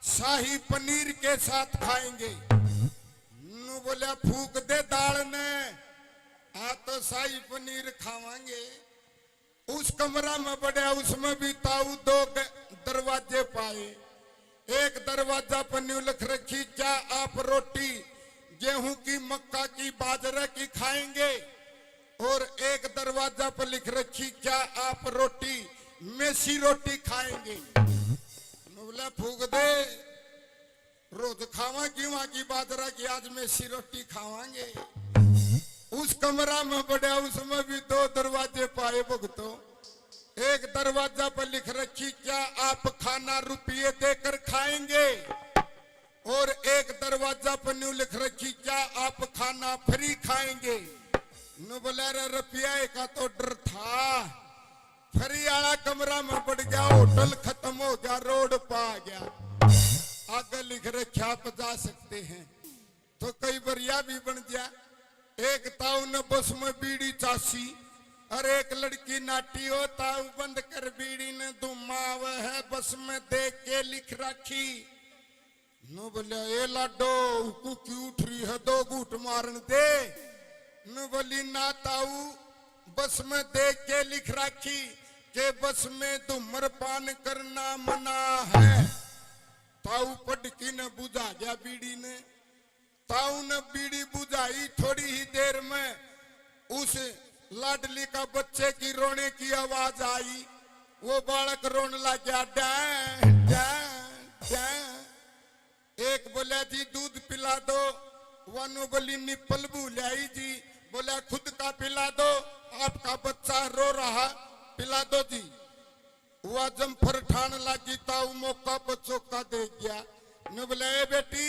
शाही पनीर के साथ खाएंगे। नु बोले फूक दे दाल ने आ तो शाही पनीर खावांगे। उस कमरा में बढ़िया, उसमें भी ताऊ 2 दरवाजे पाए। एक दरवाजा पर न्यू लिख रखी क्या आप रोटी गेहूं की, मक्का की, बाजरे की खाएंगे, और एक दरवाजा पर लिख रखी क्या आप रोटी मेसी रोटी खाएंगे। बोले फूक दे रोज खावा गेहूं की, बाजरा की, आज मेसी रोटी खावांगे। उस कमरा में बढ़िया, उसमें भी 2 दरवाजे पाए भुगतो। एक दरवाजा पर लिख रखी क्या आप खाना रुपये देकर खाएंगे, और एक दरवाजा पर न्यू लिख रखी क्या आप खाना फ्री खाएंगे। नु बोले रे रुपया का तो डर था, फ्री वाला कमरा में बढ़ गया, होटल खत्म हो गया, रोड पा गया। आगे लिख रखा आप जा सकते हैं, तो कई बरिया भी बन गया। एक ताऊ ने बस में बीड़ी चासी, और एक लड़की नाटी हो ताऊ बंद कर बीड़ी ने धुमाव है, बस में देख के लिख रखी। नु बोलिया ए लाडो कुकी उठ रही है 2 घूट मारन दे। नु बोली ना ताऊ बस में देख के लिख रखी के बस में धूम्रपान करना मना है। ताऊ पटकी ने बुझा गया बीड़ी ने। ताऊ ने बीड़ी बुझाई, थोड़ी ही देर में उस लाडली का बच्चे की रोने की आवाज आई। वो बालक रोने लग गया डैं डैं डैं। एक बोला जी दूध पिला दो, वनु बोली निप्पल बुलाई जी। बोला खुद का पिला दो, आपका बच्चा रो रहा, पिला दो जी। वह जम्फर ठान लगी, ताऊ मौका बच्चों का दे गया। ने बोला ए बेटी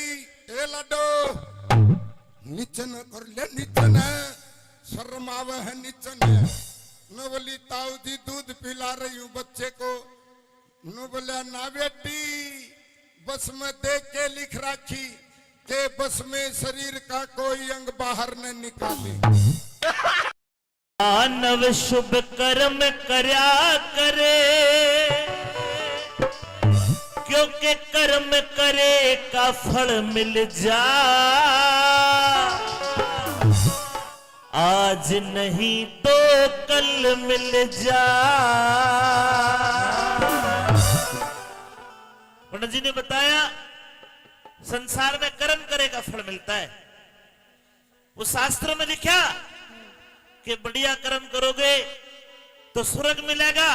ए लाडो निचन कर ले, निचन शर्म आवे है निचन। नु बोली ताऊ जी दूध पिला रही हूँ बच्चे को। नु बोला ना बेटी बस में देख के लिख रखी के बस में शरीर का कोई अंग बाहर न निकाले। मानव शुभ कर्म करया करे, क्योंकि कर्म करे का फल मिल जा। आज नहीं तो कल मिल जा। पंडित जी ने बताया संसार में कर्म करेगा फल मिलता है। वो शास्त्र में लिखा कि बढ़िया कर्म करोगे तो स्वर्ग मिलेगा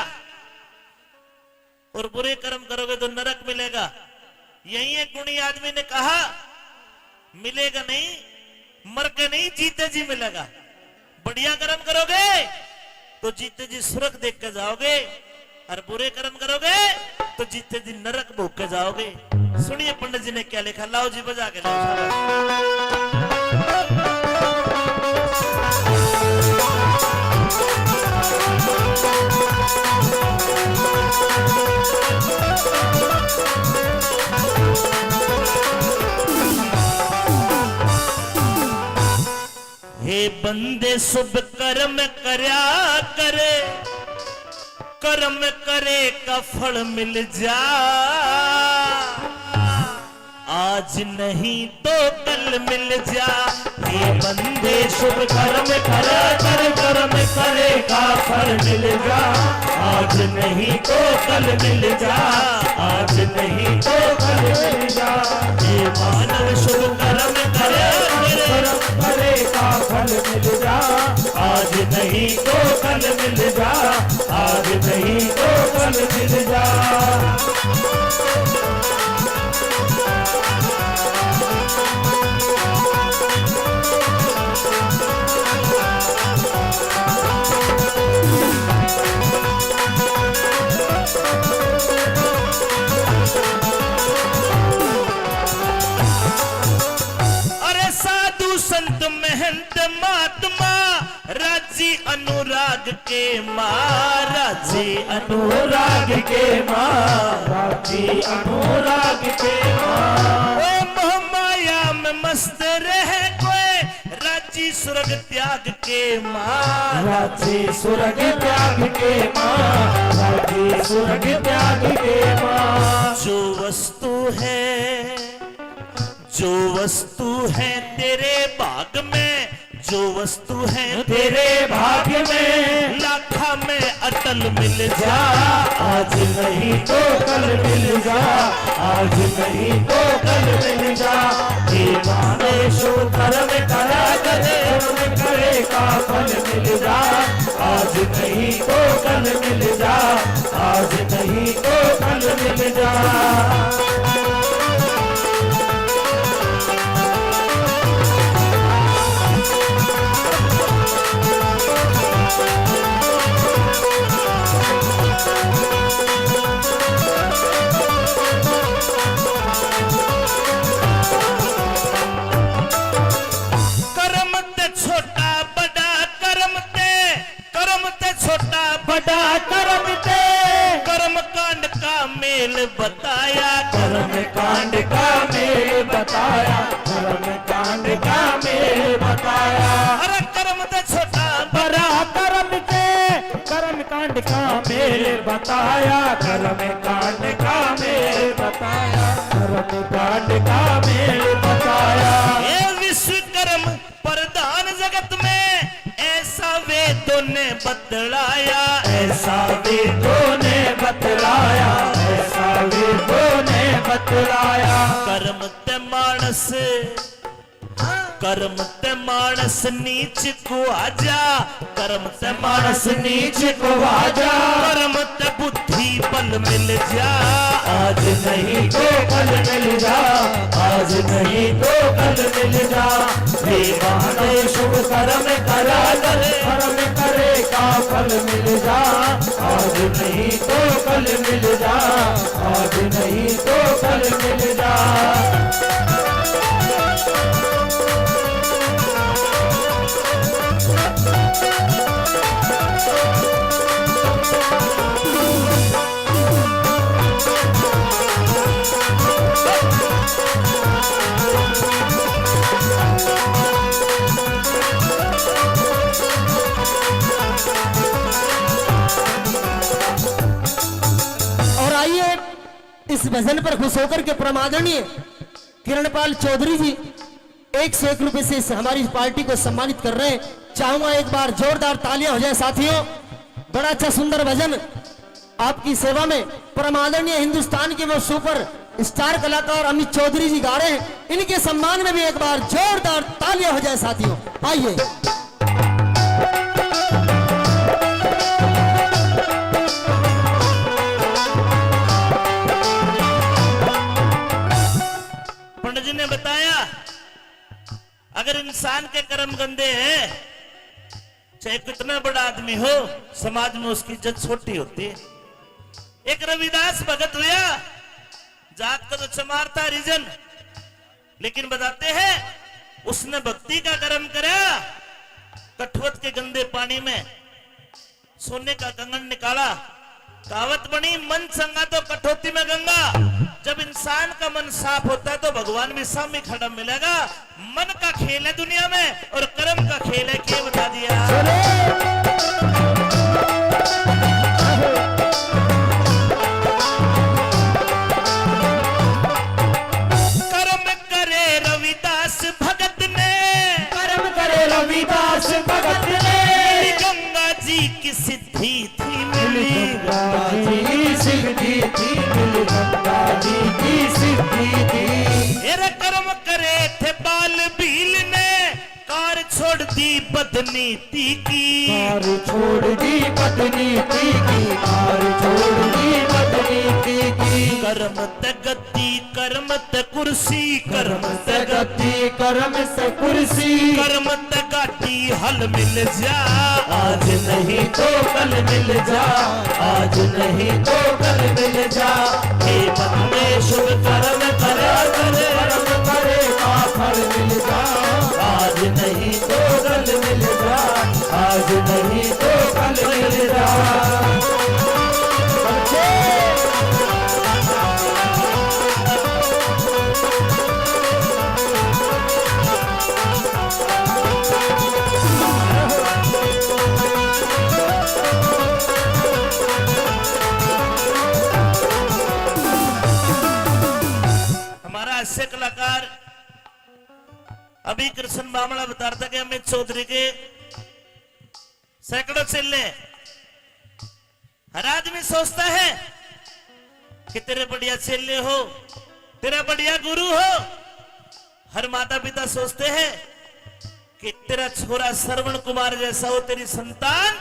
और बुरे कर्म करोगे तो नरक मिलेगा। यही एक गुणी आदमी ने कहा मिलेगा नहीं, मर के नहीं जीते जी मिलेगा। बढ़िया कर्म करोगे तो जीते जी स्वर्ग देख के जाओगे और बुरे कर्म करोगे तो जीते जी नरक भोग के जाओगे। सुनिए पंडित जी ने क्या लिखा, लाओ जी बजा के लाओ। हे बंदे शुभ कर्म करया करे, कर्म करे का फल मिल जा। आज नहीं तो कल मिल जा। हे बंदे शुभ कर्म करा कर, कर्म करे का फल मिल जा। आज नहीं तो कल मिल जा, आज नहीं तो कल मिल जा। हे मानव शुभ कर्म करे, कर्म करे का फल मिल जा। आज नहीं तो कल मिल जा, आज नहीं तो कल मिल जा। संत महंत महात्मा राजी अनुराग के मां, राजी अनुराग के मां, राजी अनुराग के मां। ओ मोहमाया में मस्त रहे कोई राजी स्वर्ग त्याग के मां, राजी स्वर्ग त्याग के मां, राजी स्वर्ग त्याग के मां। जो वस्तु है, जो वस्तु है तेरे भाग में, जो वस्तु है तेरे भाग में, लाखा में अटल मिल जा। आज नहीं तो कल मिल जा, आज नहीं तो कल मिल जा। हे माने शो कर्म करा करे, कर्म करे का फल मिल जा। आज नहीं तो कल मिल जा, आज नहीं तो कल मिल जा। बड़ा कर्म ते कर्म कांड का मेल बताया, कर्म कांड का मेल बताया, कर्म कांड का मेल बताया। अरे कर्म ते छोटा बड़ा कर्म ते कर्म कांड का मेल बताया, कर्म कांड का मेल बताया, कर्म कांड का मेल बताया। ये विश्वकर्म प्रधान जगत में ऐसा वेदों ने बतलाया, ऐसा वेदों ने बतलाया, ऐसा वेदों ने बतलाया। कर्म ते मानस, कर्म ते मानस नीच को आजा, कर्म ते मानस नीच को आजा। कर्म ते बुद्धि बल मिल जा। आज नहीं तो कल मिल जा, आज नहीं तो कल मिल जा। हे माने शुभ कर्म करा करे, कर्म करे का फल मिल जा। आज नहीं तो कल मिल जा, आज नहीं तो कल मिल जा। इस भजन पर खुश होकर के परमादरणीय किरणपाल चौधरी जी 101 रुपए से हमारी पार्टी को सम्मानित कर रहे हैं। चाहूंगा एक बार जोरदार तालियां हो जाए साथियों। बड़ा अच्छा सुंदर भजन आपकी सेवा में। परमादरणीय हिंदुस्तान के वो सुपर स्टार कलाकार अमित चौधरी जी गा रहे हैं। इनके सम्मान में भी एक बार जोरदार तालियां हो जाए साथियों। आइए पंडित जी ने बताया अगर इंसान के कर्म गंदे हैं, चाहे कितना बड़ा आदमी हो, समाज में उसकी इज्जत छोटी होती है। एक रविदास भगत हुआ, जात का तो चमार था रीजन, लेकिन बताते हैं उसने भक्ति का कर्म करा, कठवत के गंदे पानी में सोने का कंगन निकाला, कहावत बनी मन चंगा तो कठौती में गंगा। जब इंसान का मन साफ होता है तो भगवान भी सामने खड़ा मिलेगा। मन का खेल है दुनिया में और कर्म का खेल है, क्या बता दिया। कर्म करे रविदास भगत ने, कर्म करे रविदास भगत ने, गंगा जी की सिद्धि थी मिली, गंगा जी सिद्धि थी मिली, गंगा जी की सिद्धि थी। मेरे कर्म करे थे बाल भील ने, कार छोड़ दी बदनीति की, कार छोड़ दी बदनीति की, कार छोड़ दी बदनीति की। कर्म ते गद्दी कर्म ते कुर्सी, कर्म ते गति कर्म से कुर्सी, कर्म ते गाटी हल मिल जा, आज नहीं तो कल मिल जा, आज नहीं तो कल मिल जा। हे बंदे शुभ कर्म करा कर, कर्म करे का फल मिल जा, आज नहीं तो कल मिल जा, आज नहीं तो कल मिल जा। हमारा हास्य कलाकार अभी कृष्ण बामला बता रहा था कि अमित चौधरी के सैकड़ों चेले। हर आदमी सोचता है कि तेरे बढ़िया चेले हो, तेरा बढ़िया गुरु हो। हर माता पिता सोचते हैं कि तेरा छोरा श्रवण कुमार जैसा हो, तेरी संतान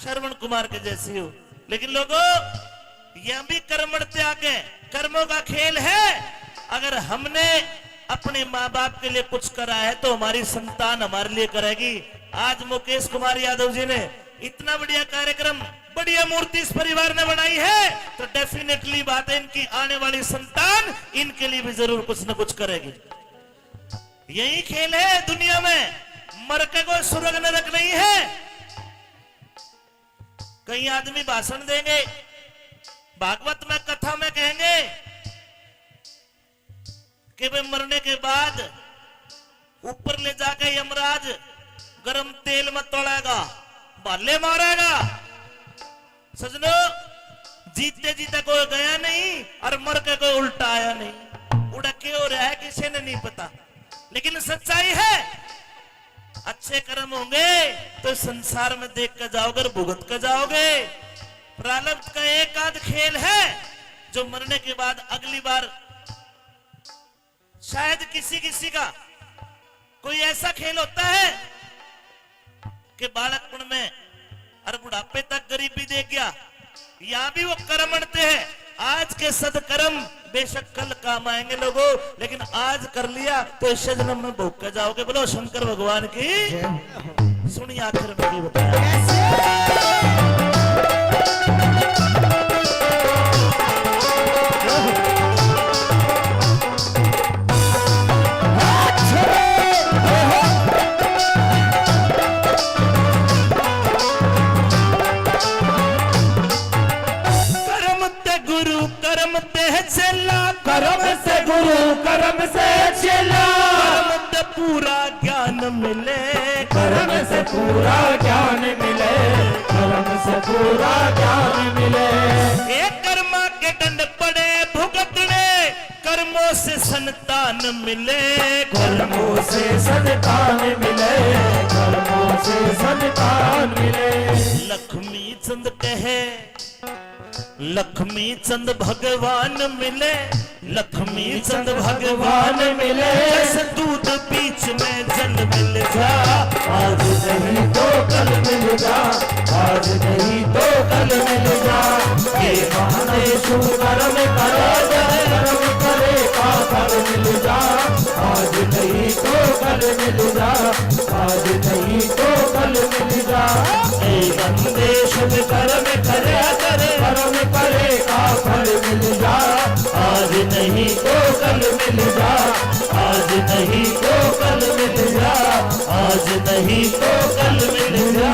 श्रवण कुमार के जैसी हो। लेकिन लोगों, यह भी कर्मण त्याग है, कर्मों का खेल है। अगर हमने अपने माँ बाप के लिए कुछ करा है तो हमारी संतान हमारे लिए करेगी। आज मुकेश कुमार यादव जी ने इतना बढ़िया कार्यक्रम, बढ़िया मूर्ति इस परिवार ने बनाई है, तो डेफिनेटली बात है इनकी आने वाली संतान इनके लिए भी जरूर कुछ न कुछ करेगी। यही खेल है दुनिया में, मर के कोई स्वर्ग नरक नहीं है। कई आदमी भाषण देंगे, भागवत में कथा में कहेंगे कि भाई मरने के बाद ऊपर ले जाके यमराज गरम तेल में तोड़ेगा, भाले मारेगा। सजनो, जीते जीते कोई गया नहीं और मर के कोई उल्टा आया नहीं। उड़ा क्यों हो रहा है किसी ने नहीं पता, लेकिन सच्चाई है अच्छे कर्म होंगे तो संसार में देख कर जाओगे, भुगत कर जाओगे। प्रारब्ध का एक आध खेल है जो मरने के बाद अगली बार शायद किसी किसी का कोई ऐसा खेल होता है कि बालकपन में और बुढ़ापे तक गरीबी देख गया। यहां भी वो कर्म अड़ते हैं। आज के सदकर्म बेशक कल काम आएंगे लोगों, लेकिन आज कर लिया तो इस जन्म में भोग कर जाओगे। बोलो शंकर भगवान की। सुनिए आखिर में भी बताया। कर्म ते चेला, कर्म से गुरु कर्म से चेला, कर्म ते पूरा ज्ञान मिले, कर्म से पूरा ज्ञान मिले, कर्म से पूरा ज्ञान मिले। एक कर्मा के दंड पड़े भुगतने, कर्मों से संतान मिले, कर्मों से संतान मिले, कर्मों से संतान मिले। लक्ष्मी चंद कहे लक्ष्मी चंद भगवान मिले, लक्ष्मी चंद भगवान मिले, जैसे दूध बीच में जल मिल जा। आज नहीं तो कल मिल जा, आज नहीं तो कल मिल जा। ये बहाने शुक्रम करे जाए, कर्म करे का फल मिल जा। आज नहीं तो कल मिल जा, आज नहीं तो कल मिल जा। ए बंदे शुभ कर्म करे करे, कर्म करे का फल मिल जा। आज नहीं तो कल मिल जा, आज नहीं तो कल मिल जा, आज नहीं तो कल मिल जा,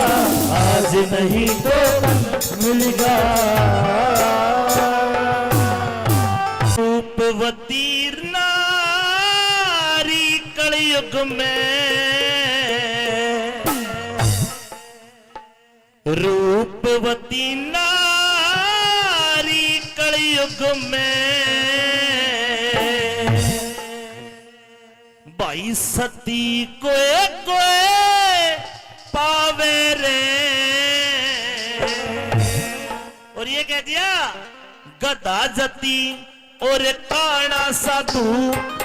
आज नहीं तो कल मिल जा। रूपवती नारी कलयुग में, रूपवती नारी कलयुग में, भाई सती कोए कोए पावे रे। और ये कह दिया गदा जती और काना साधु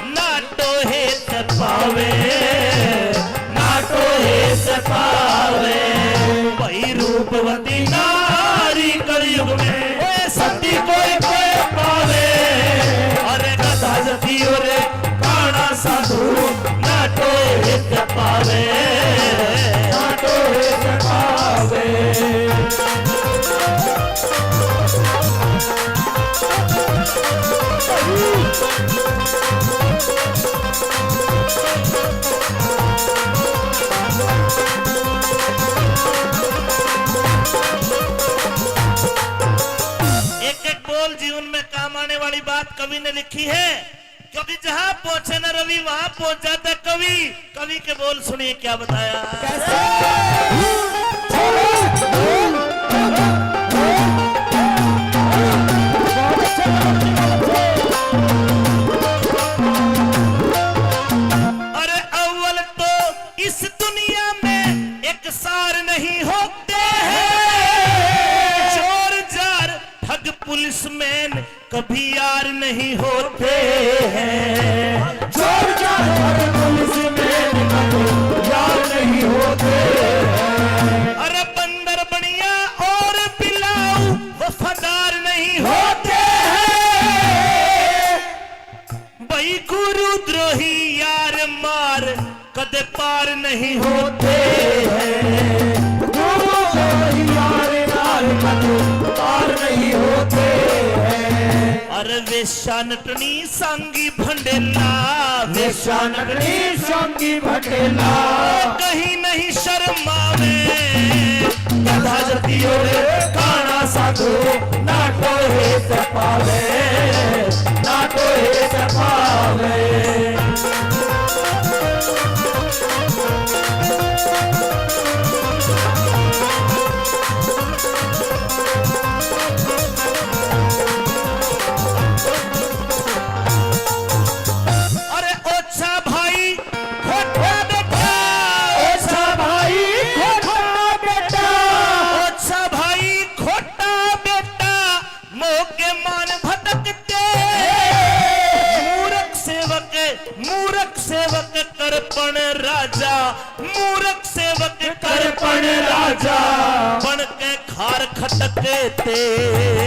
नाटो हे पावे, नाटो हे पावे। भाई रूपवती नारी कलयुग में, ओए सती कोई कोई पावे। अरे गदा जती और काना साधु नाटो हे पावे, नाटो हे पावे। एक एक बोल जीवन में काम आने वाली बात कवि ने लिखी है, क्योंकि जहां पहुंचे न रवि वहां पहुंच जाता है कवि। कवि के बोल सुनिए क्या बताया। अरे अव्वल तो इस दुनिया में एक सार नहीं होते हैं, चोर जार ठग पुलिसमैन कभी यार नहीं होते हैं। चोर जार पुलिसमैन कभी यार नहीं होते। अरे बंदर बनिया और बिलाऊ वफादार नहीं होते हैं। भाई गुरु द्रोही यार मार कदे पार नहीं होते हैं। गुरु द्रोही यार मार कभी पार नहीं होते हैं। अरे वेश्या नटनी सांगी भंडेला, वेश्या नटनी सांगी भंडेला, कहीं नहीं शर्मावे। गधा जती और काना साधु नाटो हे पावे, नाटो हे पावे। अरे ओछा भाई खोटा बेटा, ओछा भाई खोटा बेटा, ओछा भाई खोटा बेटा, मोह के मान भटकते। मूर्ख सेवक करपण राजा, मूर्ख सेवक करपण राजा, बन के खार खटकते।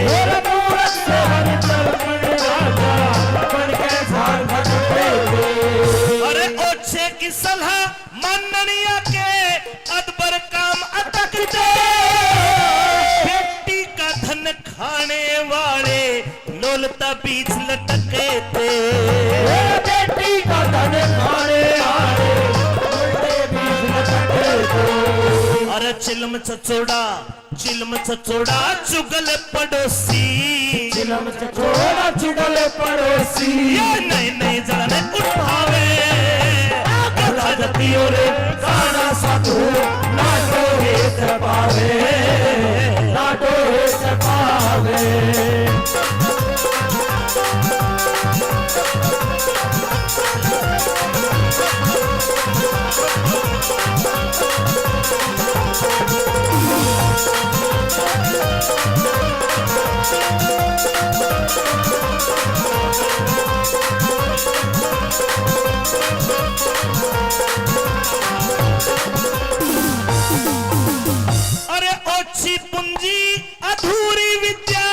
और मूर्ख सेवक करपण राजा, बन के खार खटकते। अरे ओछे की सलाह माननिया के अदबर काम अटकते। बेटी का धन खाने वाले लोलता बीच लटके थे। बेटी का धन खाने वाले उल्टे बीच लटके थे। अरे चिलम चचोड़ा चुगल पड़ोसी, चिलम चचोड़ा चुगल पड़ोसी, ये नहीं जलने उठावे। गधा जती और काना साधु नाटो हे पावे, नाटो हे पावे। अरे ओछी पूंजी अधूरी विद्या,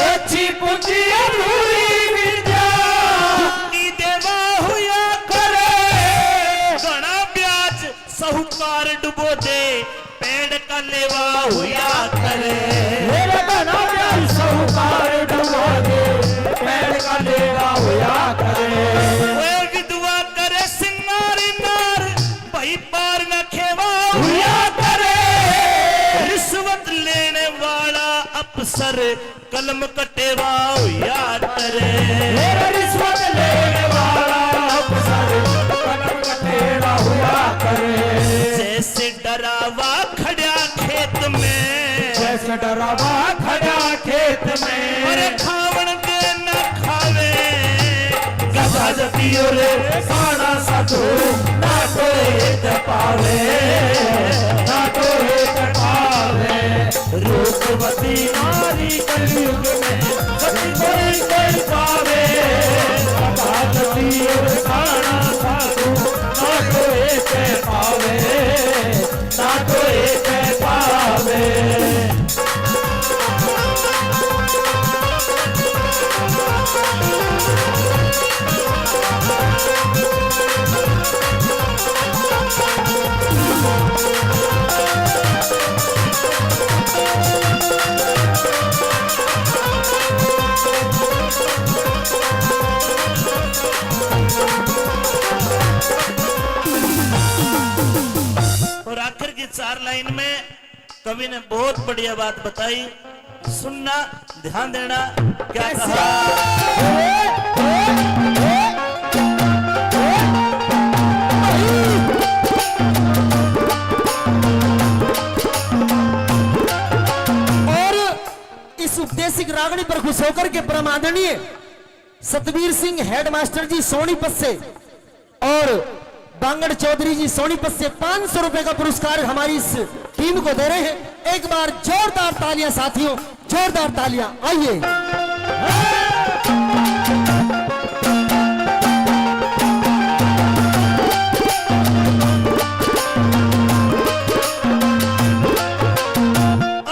ओछी पूंजी अधूरी विद्या, की देवा हुआ करे, घना ब्याज साहूकार डुबो दे, पेड़ का लेवा हुआ करे। मेरे घना ब्याज साहूकार डुबो दे, पेड़ का लेवा हुआ करे। ओए विधवा करे सिंगारी नार, भाई पार न खेवा हुआ करे। रिश्वत लेने वाला अफसर कलम कटेवा हुआ करे। मेरे रिश्वत लेने वाला अफसर कलम कटेवा हुआ करे। जैसे डरावा खड़ा खेत में, जैसे डरावा खड़ा खेत में, अरे खावन के न खावे, गधा जतियो रे खाना साधु, ना तो एक पावे, ना तो एक पावे। रूपवती नारी कलयुग में पति कोई पावे, गधा जतियो रे खाना साधु, ना तो एक पावे, ना तो एक पावे। और आखिर की 4 लाइन में कवि ने बहुत बढ़िया बात बताई, सुनना, ध्यान देना। क्या कहा? और इस उपदेशिक रागणी पर खुश होकर के परम आदरणीय सतवीर सिंह हेडमास्टर जी सोनीपत से और बांगड़ चौधरी जी सोनीपत से 500 रुपए का पुरस्कार हमारी इस टीम को दे रहे हैं। एक बार जोरदार तालियां साथियों, जोरदार तालियां। आइए।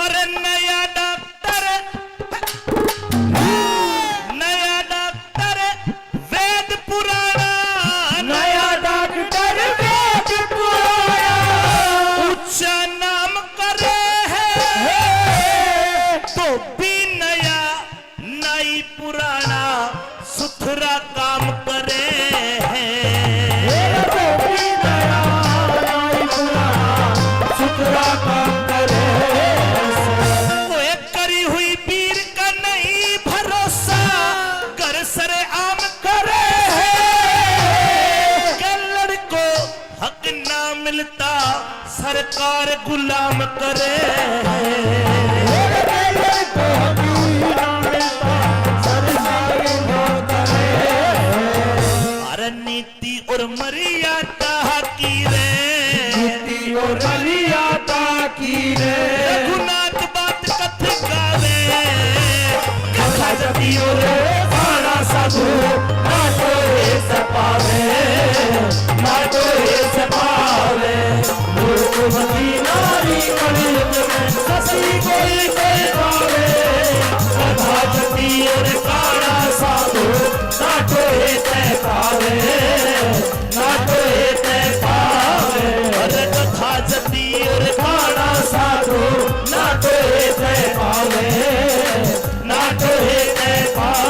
अरे नया डॉक्टर, नया डॉक्टर वेद पुराना, नया डॉक्टर वेद पुराना, ऊंचा नाम करे है, तो भी नया नई पुराना सुथरा काम करे है। तो भी नया नई पुराना सुथरा काम करे। कोई करी हुई पीर का नहीं भरोसा, कर सरे आम करे है। के लड़को हक ना मिलता, सरकार गुलाम करे है। अरे नीति और मर्यादा की रे, रघुनाथ बात कथ गावे, कथा जतियो रे खाना साधु, ना तो ऐसे पावे, ना तो ऐसे पावे। रूपवती नारी कलयुग में ससी कोई पावे, कथा जतियो रे खाना साधु, ना तो ऐसे पावे, ना तो ऐसे पावे। अरे कथा जती और खाना साधु, ना तो ऐसे पावे, ना तो ऐसे पावे।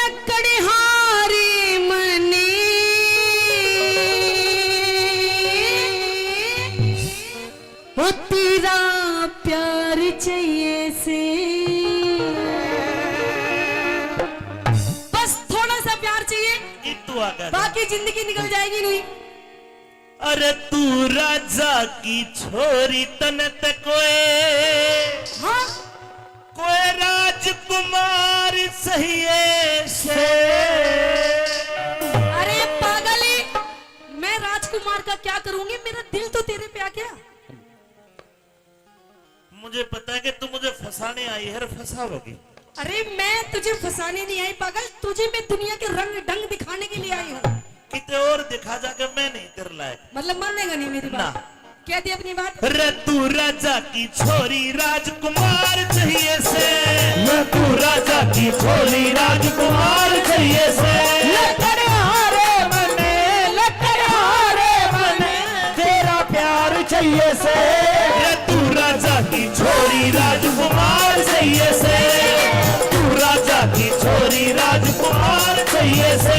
हुलकड़हारी मनी हो तेरा प्यार चाहिए से, बस थोड़ा सा प्यार चाहिए, तू आकर। बाकी जिंदगी निकल जाएगी नहीं। अरे तू राजा की छोरी तन ते कोई हाँ कोई राज राजकुमार सहिए से। अरे पागली, मैं राजकुमार का क्या करूंगी, मेरा दिल तो तेरे पे आ गया। मुझे पता है कि तू मुझे फंसाने आई है, फंसाओगी। अरे मैं तुझे फंसाने नहीं आई पागल, तुझे मैं दुनिया के रंग ढंग दिखाने के लिए आई हूँ। कितने और दिखा जाके मैं नहीं तेरे लायक। मतलब मानेगा नहीं मेरी बात? ना। कह दी अपनी बात। रे तू राजा की छोरी राजकुमार चाहिए से, मैं तू राजा की छोरी राजकुमार चाहिए से। लटड़हारे मने तेरा प्यार चाहिए से। रे तू राजा की छोरी राजकुमार चाहिए से, तू राजा की छोरी राजकुमार चाहिए से।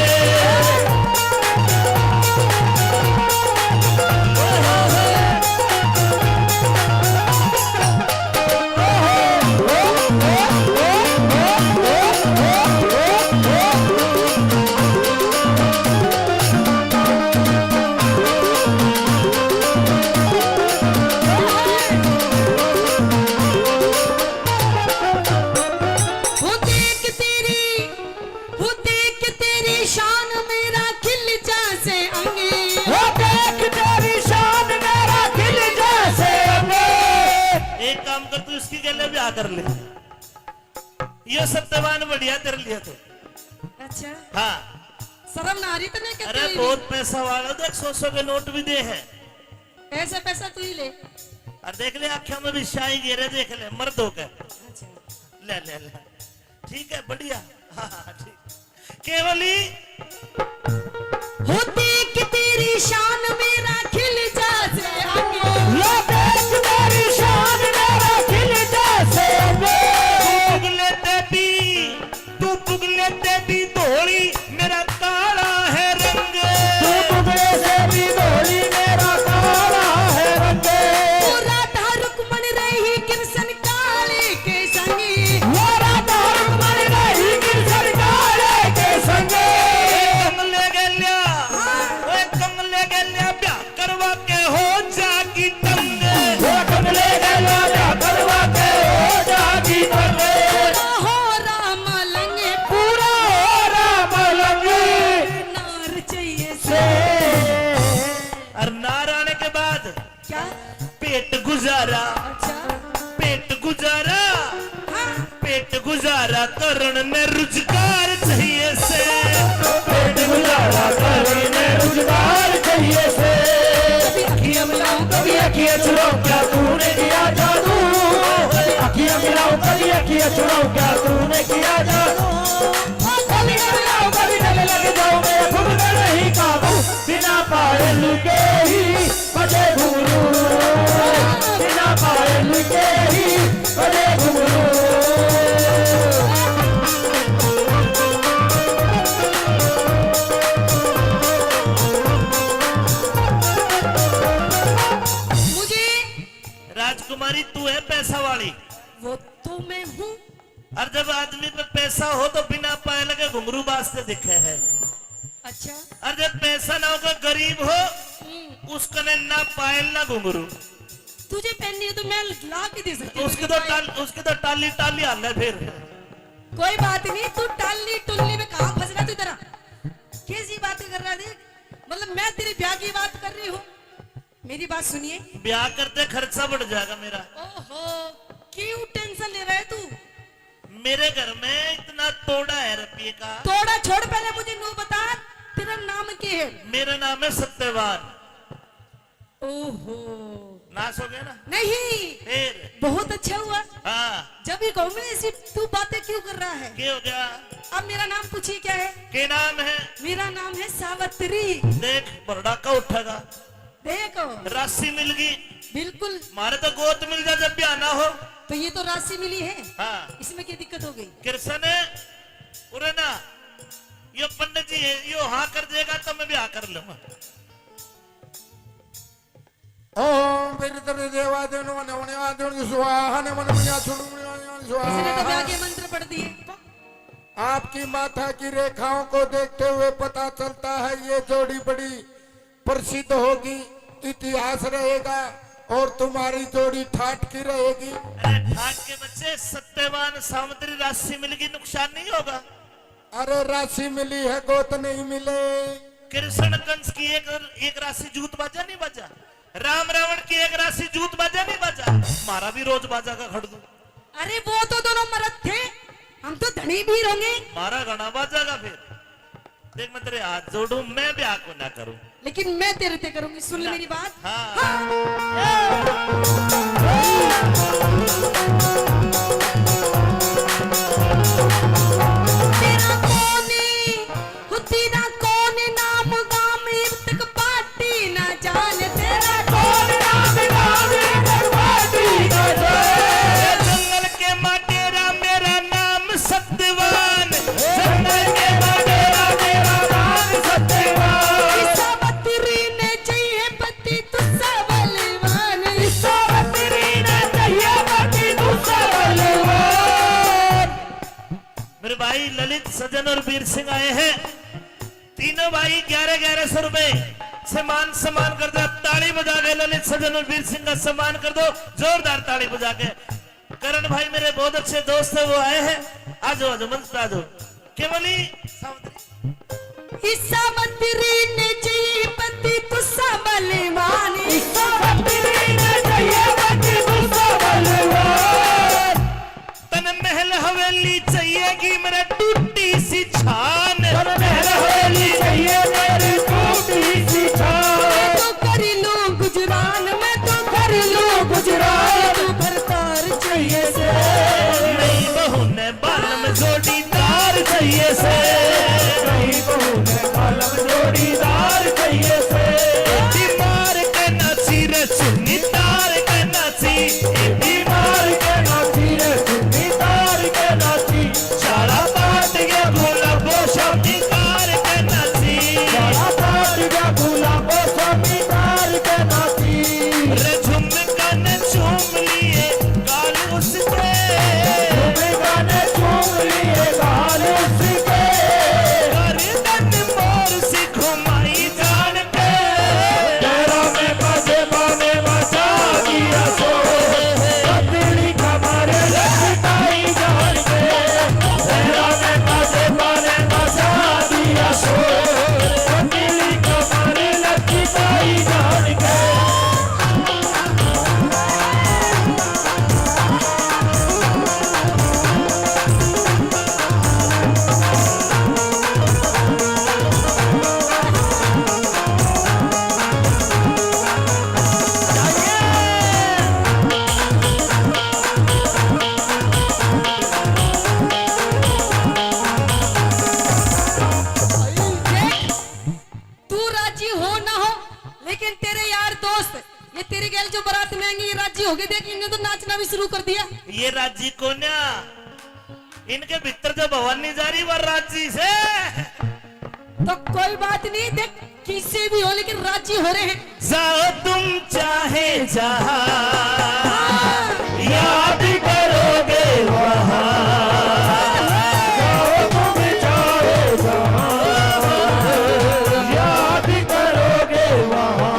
वो देख तेरी शान मेरा खिल जैसे अंगे। वो देख तेरी शान मेरा खिल जैसे अंगे। एक काम कर, तू इसकी गले ब्याह कर ले, ये सत्यवान बढ़िया तेरे लिए तो। अच्छा, हाँ। शर्म ना आ रही तने? क्या अरे तू ही बहुत पैसा वाला, देख 100 के नोट भी दे है। ले? ऐसा पैसा तू ही ले। और देख ले आँखों में भी शाही गिरे, देख ले मर्दों के। अच्छा, ले ले ले, ठीक है, बढ़िया। हाँ हाँ ठीक। केवली वो देख तेरी शान मेरा खिल जैसे अंगे। वो देख तेरी शान मेरा खिल जैसे अंगे। तू पुगले ते भी धोली, मेरा काला है रंग। तू बुगले से भी धोली, मेरा काला है रंग। वो राधा रुक्मण रही कृष्ण काले के संगी। वो राधा रुक्मणी रही कृष्ण काले के संगे। कमले गल्या, ओए कमले गल्या ब्याह करवा के हो जागी तंग। वो कमले गला ब्याह करवा के हो जागी तंग। हो राम लंगे पूरा हो राम लंगे नार चाहिए से। और नार आने के बाद क्या? पेट गुजारा, अच्छा, पेट गुजारा, हाँ। पेट गुजारा करण ने रोजगार चाहिए से। पेट गुजारा करने रोजगार चाहिए से। कभी अखियां मिलाऊं, कभी अखियां चुराऊं, क्या तूने किया जादू। अखियां मिलाऊं, कभी अखियां चुराऊं, क्या तूने किया जादू। कभी मिलाऊं, कभी गले लग जाऊं, मैं खुद में नहीं काबू। बिना पायल के ही बजे घुंघरू, बिना पायल के ही बजे घुंघरू। मुझे राजकुमारी तू है पैसा वाली, वो तो मैं हूँ। और जब आदमी पे पैसा हो तो बिना पायल के घुंघरू बाजते दिखे है। अच्छा, और जब पैसा ना होगा, गरीब हो, उसका ने ना पायल ना घुंघरू, तुझे पहननी है तो मैं ला के दे सकती तो हूँ। उसके तो टाली टाली हाल है फिर। कोई बात नहीं, तू टाली टुल्ली में कहाँ फंस रहा तू इधर आ। कैसी बातें कर रहा देख, मतलब मैं तेरी ब्याह की बात कर रही हूँ। मेरी बात सुनिए। ब्याह करते खर्चा बढ़ जाएगा मेरा। ओहो, क्यों टेंशन ले रहा है तू? मेरे घर में इतना तोड़ा है रुपये का। थोड़ा छोड़, पहले मुझे नो बता, तेरा नाम क्या है? मेरा नाम है सत्यवान। ओहो, नाश हो गया ना नहीं, फिर। बहुत अच्छा हुआ। हाँ, जब ये गाँव में ऐसी तू बातें क्यों कर रहा है? क्या हो गया? अब मेरा नाम पूछिए क्या है? के नाम है? मेरा नाम है सावित्री। देख बरड़ा का उठेगा, देखो, राशि मिल गई। बिल्कुल। मारे तो गोत मिल जाए जब ब्याह ना हो। तो ये तो राशि मिली है, हाँ, इसमें क्या दिक्कत हो गई? कृष्ण उरे ना, यो पंडित जी है, यो हाँ कर देगा तो मैं ब्याह कर लूंगा। ओम पितृ देवादेव नमः नमः स्वाहा नमः नमः इसने तो ब्याह स्वाहा। के मंत्र पढ़ दिए। आपकी माथा की रेखाओं को देखते हुए पता चलता है ये जोड़ी बड़ी प्रसिद्ध होगी, इतिहास रहेगा और तुम्हारी जोड़ी ठाट की रहेगी। अरे ठाक के बच्चे, सत्यवान सामग्री राशि मिलेगी, नुकसान नहीं होगा। अरे राशि मिली है, गोत नहीं मिले। कृष्ण कंस की एक राशि जूत बाजा नहीं बाजा, राम रावण की एक राशि जूत बाजा नहीं बाजा, मारा भी रोज बाजा का खड़ दूं। अरे वो तो दोनों मर्द थे, हम तो धनी भी होंगे। मारा घना बाजा का फिर देख, मैं तेरे हाथ जोड़ू, मैं ब्याह को ना करूं, लेकिन मैं तेरे ते करूंगी, सुन ले मेरी बात। हाँ। तेरा कौने तेरा कौन नाम गाम तक पाटी ना जाने, तेरा कौन नाम गाम तक पाटी ना जाने। जंगल के माटेरा मेरा नाम सत्यवान, जंगल के माटेरा मेरा नाम सत्यवान। सावत्री ने चाहिए पति तुझसा बलवान, सावत्री ने चाहिए पति तुझसा बलवान। मेरे भाई ललित, सजन और वीर सिंह आए हैं, तीनों भाई 11-1100 रुपए से मान सम्मान कर दो। ताली बजा के ललित, सजन और वीर सिंह का सम्मान कर दो, जोरदार ताली बजा के। करण भाई मेरे बहुत अच्छे दोस्त है, वो आए हैं, आ जाओ मंच पे आ जाओ। केवली सावत्री, सावत्री ने चाहिए पति तुझसा बलवान, सावत्री ने चाहिए पति तुझसा बलवान। तन महल हवेली चाहिएगी मेरे टूटी सी छान, तन महल हवेली चाहिए मेरी टूटी सी छान। मैं तो कर लूं गुजरान, मैं तो कर लूं गुजरान, तू भरतार चाहिए से। नई बहू ने बालम जोड़ीदार चाहिए से, नई बहू ने बालम जोड़ीदार चाहिए से। बीमार के नाची रे सुन्नी तार के नाची, बीमार के नाची रे सुन्नी तार के नाची। चारा पाट गया गुलाबो शमीदार के नाची, चारा पाट गया गुलाबो शमीदार के नाची। रे झुमका ने चूम लिए गाल उसके, झुमका ने चूम लिए गाल उसके। गर्दन मोर सी घुमाई जान के, तेरा में बाजे बाने बजा दिया सो, पतली कमर लचकाई जान के। तेरा में बाजे बाने बजा दिया सो, पतली कमर लचकाई जान के। तू राजी हो ना हो, लेकिन तेरे यार दोस्त ये तेरी गैल जो बारात में आएंगे, ये राजी हो गए। देख इन्होंने तो नाचना भी शुरू कर दिया। ये राजी को ना, इनके भीतर जो भवानी जा रही वो राजी से। तो कोई बात नहीं, देख किसी भी हो, लेकिन राजी हो रहे हैं। जाओ तुम चाहे जहां, याद करोगे वहां। जाओ तुम चाहे जहां, याद करोगे वहां।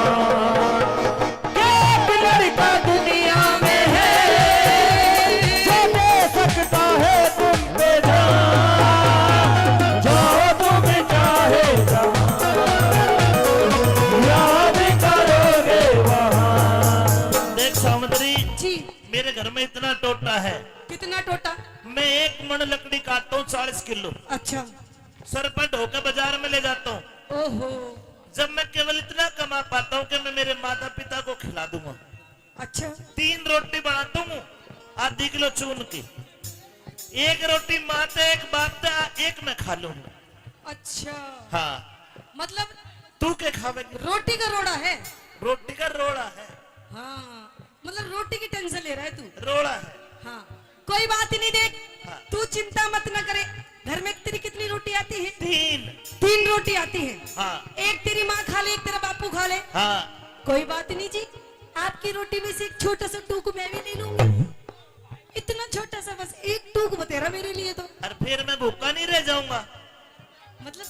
एक लड़का दुनिया में है जो दे सकता है तुम पे जान। जाओ तुम चाहे जहां, याद करोगे वहां। देख सामंतरी, जी मेरे घर में इतना टोटा है, कितना टोटा? मैं 1 मन लकड़ी काटता हूँ 40 किलो, अच्छा, सर पर ढोकर बाजार में ले जाता हूँ। ओहो, जब मैं केवल इतना कमा पाता हूँ कि मैं मेरे माता पिता को खिला दूंगा। अच्छा 3 रोटी बनाता हूँ आधी किलो चून की, 1 रोटी माँ से, 1 बाप से, 1 मैं खा लूंगा। अच्छा, हाँ, मतलब तू क्या खावेगी? रोटी का रोड़ा है। रोटी का रोड़ा है, हाँ, मतलब रोटी की टेंशन ले रहा है तू। रोड़ा है। हाँ, कोई बात नहीं, देख हाँ। तू चिंता मत न करे। घर में तेरी कितनी रोटी आती है? 3। रोटी आती है। हाँ। एक तेरी माँ खा ले, एक तेरा बापू खा ले। हाँ, कोई बात नहीं जी, आपकी रोटी में से एक छोटा सा टूक मैं भी ले लूंगी। इतना छोटा सा, बस एक टूक बतेरा मेरे लिए तो। और फिर मैं भूखा नहीं रह जाऊंगा। मतलब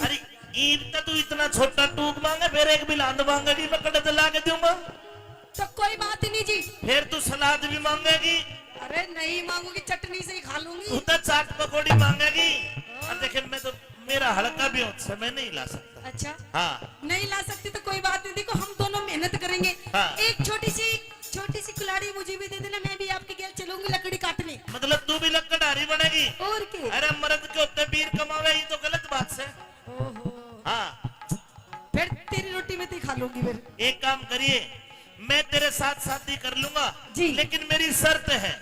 अरे ईद का तू इतना छोटा टूक मांगे, फिर एक बिलांद मांगेगी, मैं कड़े ला के दूंगा। नातिनी जी। फिर तू सलाद भी मांगेगी, अरे नहीं मांगूंगी, चटनी से ही खा तू लूंगी। तो चाट पकौड़ी मांगेगी। और देखे मैं तो मेरा हल्का भी होता मैं नहीं ला सकता। अच्छा हाँ नहीं ला सकती तो कोई बात नहीं, देखो हम दोनों मेहनत करेंगे। हाँ। एक छोटी सी कुल्हाड़ी मुझे भी दे देना, मैं भी आपके गेल चलूंगी लकड़ी काटने। मतलब तू भी लकड़हारी बनेगी। और क्या। अरे मर्द के होते वीर कमावे, ये तो गलत बात से। ओहो हाँ फिर तेरी रोटी में तो ही खा लूंगी फिर। एक काम करिए, मैं तेरे साथ शादी कर लूंगा जी। लेकिन मेरी शर्त है,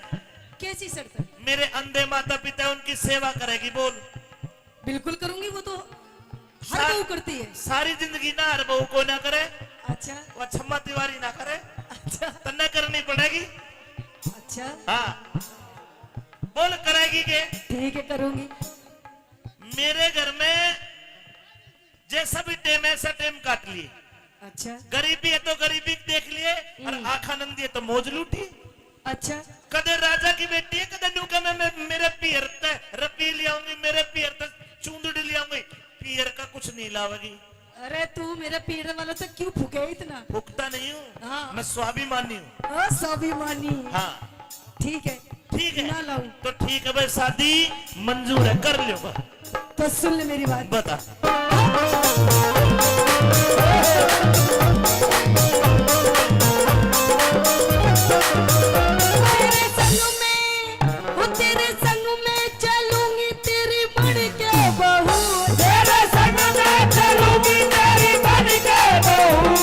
कैसी शर्त है? मेरे अंधे माता पिता उनकी सेवा करेगी। बोल। बिल्कुल करूंगी, वो तो हर सा- बहू करती है। सारी जिंदगी ना हर बहू को ना करे, अच्छा वो छम्मा तिवारी ना करे, अच्छा तन्ने करनी पड़ेगी। अच्छा हाँ बोल करेगी के। ठीक है करूंगी। मेरे घर में जैसा भी टेम ऐसा टेम काट लिए। अच्छा गरीबी है तो गरीबी देख लिए और आखानंदी है तो मौज लूटी। अच्छा कदे राजा की बेटी है, कदे नुका मैं मेरे पियर तक रपी ले आऊंगी, मेरे पियर तक चूंदड़ी ले आऊंगी, पियर का कुछ नहीं लावेगी। अरे तू मेरा पीड़ वाला तो क्यों फूके इतना? भुगता नहीं हूँ। हाँ। मैं स्वाभिमानी हूँ। स्वाभिमानी। हाँ ठीक है ठीक है ना लाऊं तो ठीक है भाई, शादी मंजूर है, कर लो। तो सुन ले मेरी बात। बता। तेरे संग में चलूंगी तेरी बन के बहू। तेरे संग में चलूंगी तेरी बन के बहू।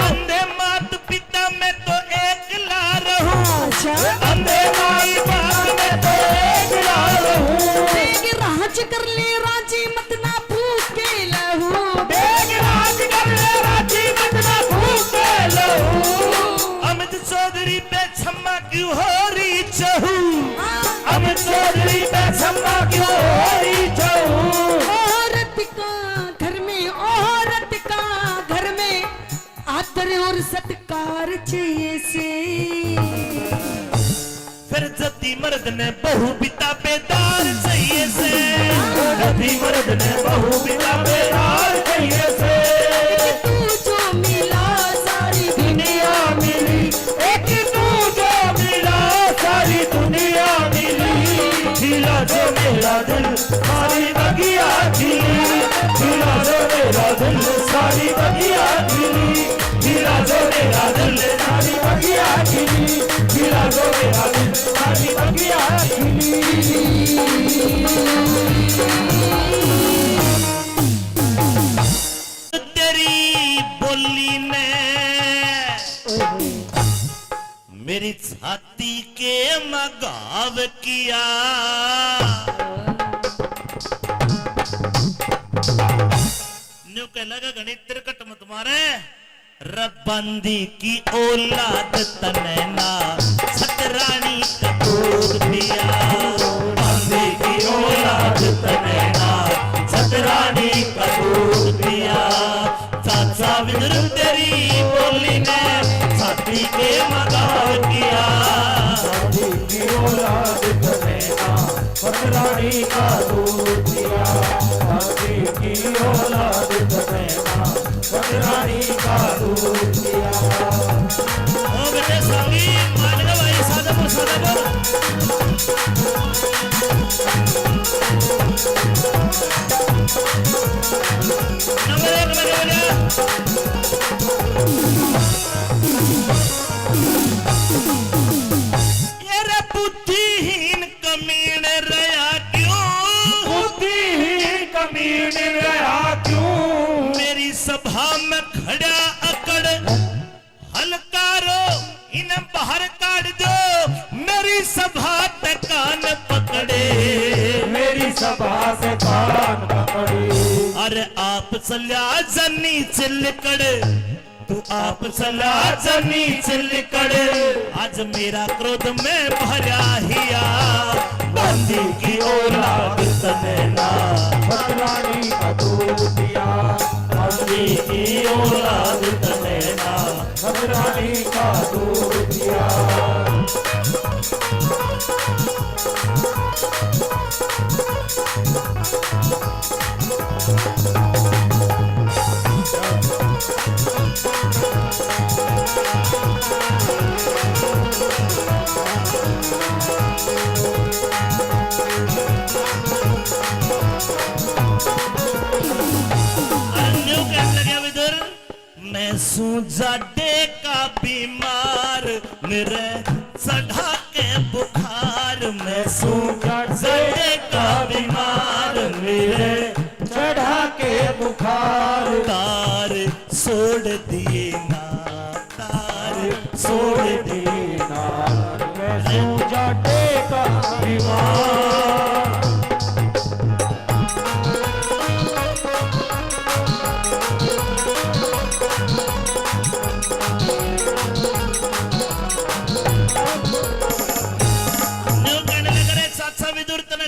अंधे मात पिता में तो एक ला रहूं, अच्छा अंधे माई बाप में तो एक लाल हूँ। बेग राज कर ले राजी मत ना भूखे लहू। बेग राज कर ले राजी मत ना भूखे लहू। अमित चौधरी पे छम्मा क्यों हो रही चहू। अमित चौधरी पे छम्मा क्यों हो रही चहू। औरत का घर में आदर और सत्कार चाहिए से। फिर जति मर्द ने बहु पिता बेदार चाहिए से। जति मर्द ने बहु पिता बेदार चाहिए से। तू जो मिला सारी दुनिया मिली, एक तू जो मिला सारी दुनिया मिली। खिला जो मेरा दिल सारी बगिया खिली। खिला जो मेरा दिल सारी बगिया खिली। खिला जो मेरा दिल सारी बगिया खिली। खिला जो मेरा दिल सारी बगिया खिली। तेरी बोली ने मेरी छाती के मगाव किया। न्यू कह लगा गणित तिरकट मत मारे। रबंदी की औलाद तनैना सतरानी का दूध पिया। बंदी की औलाद तनैना सतरानी का दूध पिया। चाचा विदुर तेरी बोली ने छाती के मगाव किया। बंदी की औलाद तनैना सतरानी का दूध पिया। बंदी की औलाद तनैना सतरानी का दूध पिया। ओ बेटे सांगी मान गा भाई, सादा बोल। नंबर एक लगे बोलिया। ये रे बुद्धिहीन कमीन रहा क्यों। बुद्धिहीन कमीन रहा क्यों। मेरी सभा में खड़ा अकड़ हलकारो इन्हें बाहर काट दो। मेरी सभा पे कान पकड़े। मेरी सभा से कान पकड़ी। अरे आप चल्या जनी चिलकड़, तू आप चला जनी चिलकड़। आज मेरा क्रोध में भरा हिया। बंदी की औलाद तनैना सतरानी का दूध पिया। बंदी की औलाद तनैना सतरानी का दूध पिया। मेरे चढ़ा के बुखार में सड़े का बीमार मेरे चढ़ा के बुखार तार छोड़ दिए ना तार छोड़ दिए ना मैं सूझाटे का बीमार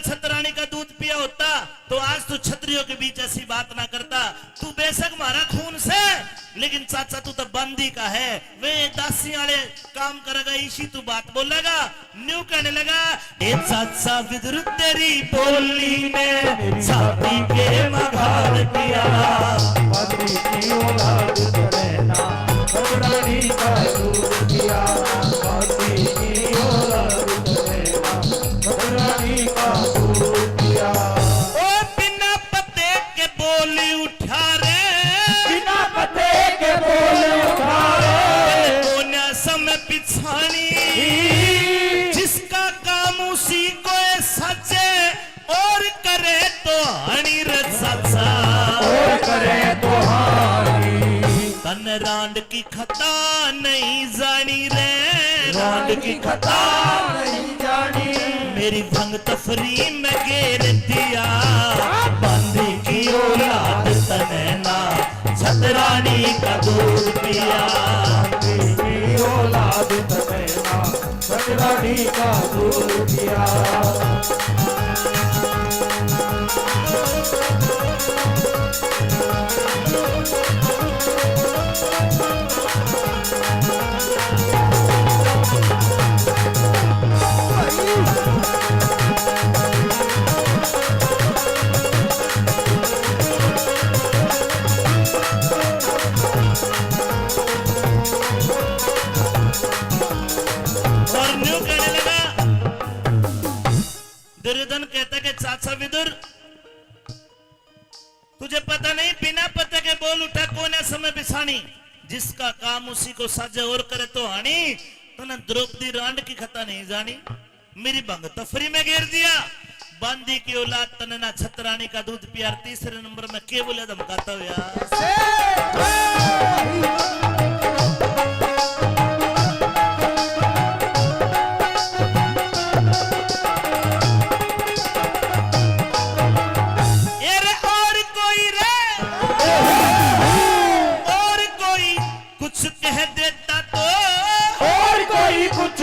छतरानी का दूध पिया होता तो आज तू छतरियों के बीच ऐसी बात ना करता। तू बेशक मारा खून से लेकिन चाचा तू तो बंदी का है, वे दासी वाले काम करेगा इसी तू बात बोलेगा। न्यू कहने लगा ए चाचा विदुर तेरी बोली ने छाती के मघार किया बंदी की औलाद रहना छतरानी का दूध पिया बंदी की औलाद रहना छतरानी का दूध पिया ओ बिना पते के बोली उठा रे बिना पते के बोले उठा रे कोन्या समय पिछानी जिसका काम उसी को सचे और करे तो हनी रे चाचा और करे तो हारी तन रांड की खता नहीं जानी रे रांड की खता नहीं जानी मेरी भंग तफरी में घेर दिया बंदी की औलाद तनैना छतरानी का दूध पिया बंदी की औलाद तनैना छतरानी का दूध पिया और न्यू कहने लगा दुर्योधन कहता कि चाचा विदुर तुझे पता नहीं बिना पते के बोल उठा कौन है समय बिछानी जिसका काम उसी को साजे और करे तो हानि तने द्रौपदी रांड की खता नहीं जानी मेरी भंग तफरी में घेर दिया बांदी की औलाद तने ना छतरानी का दूध पिया तीसरे नंबर में के बोले धमकाता हो यार कुछ कह देता तो और कोई कुछ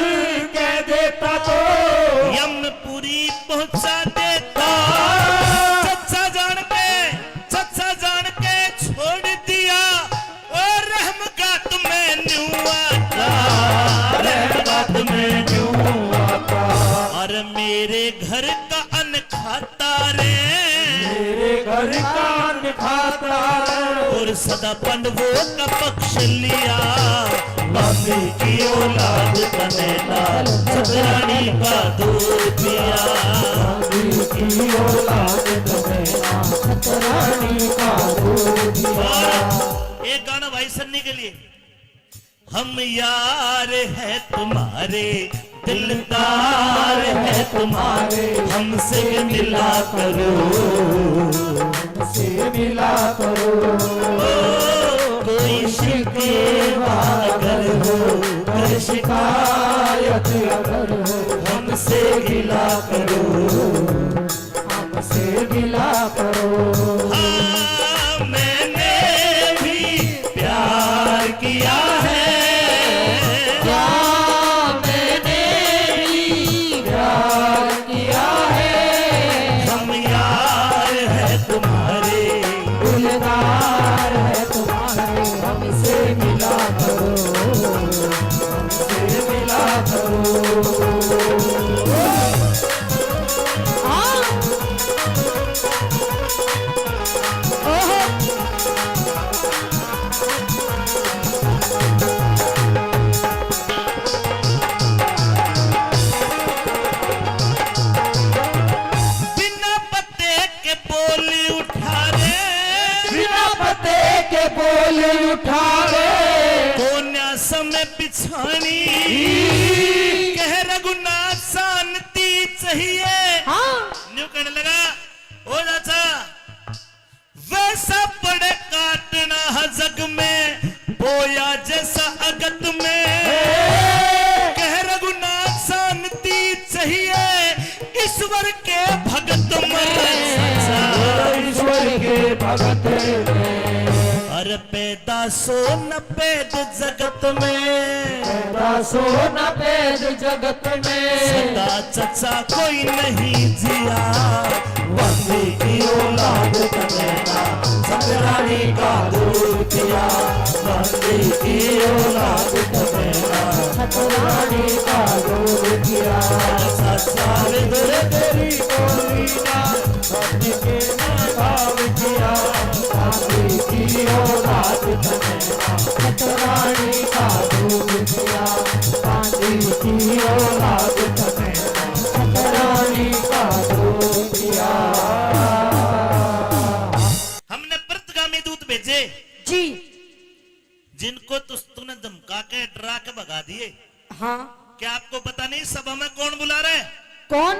कह देता तो यमपुरी पहुंचा देता चच्चा जान के छोड़ दिया और रहमगात में न्यू आता रहमत में न्यू आता और मेरे घर का अन्न खाता रे मेरे घर का अन्न खाता और सदा पंडवों का पक्ष लिया बंदी की औलाद तनैना छतरानी का दूध पिया बंदी की औलाद तनैना छतरानी का दूध पिया और एक गाना भाई सन्नी के लिए हम यार है तुम्हारे दिलदार है तुम्हारे हमसे मिला करो से मिला करो कोई शिकवा अगर हो कर शिकायत अगर हो हमसे गिला करो हमसे मिला करो हाँ, मैंने भी प्यार किया है प्यार किया है हम यार है तुम्हारे दिलदार है तुम्हारे हमसे मिला करो हमसे मिला करो बिना पत्ते के बोली उठा रे बिना पते के बोल उठा रे कोन्या समय पिछानी में बोया जैसा अगत में कह रघुनाथ शांति चाहिए ईश्वर के भगत में ईश्वर के भगत में अरे पैदा सो न पैद जगत में दासो न पेद जगत में सदा चचा कोई नहीं जिया बंदी की औलाद कनेना संग्रामी का दूर किया बंदी की औलाद कनेना संग्रामी का दूर किया सच्चाई दर तेरी बोली ना बंदी के नाम किया बंदी की औलाद कनेना संग्रामी का दूर किया बंदी की औलाद कनेना संग्रामी का दूर किया हमने प्रतिगामी दूत भेजे जी जिनको तूने धमका के डरा के भगा दिए। हाँ क्या आपको पता नहीं सभा में कौन बुला रहे हैं? कौन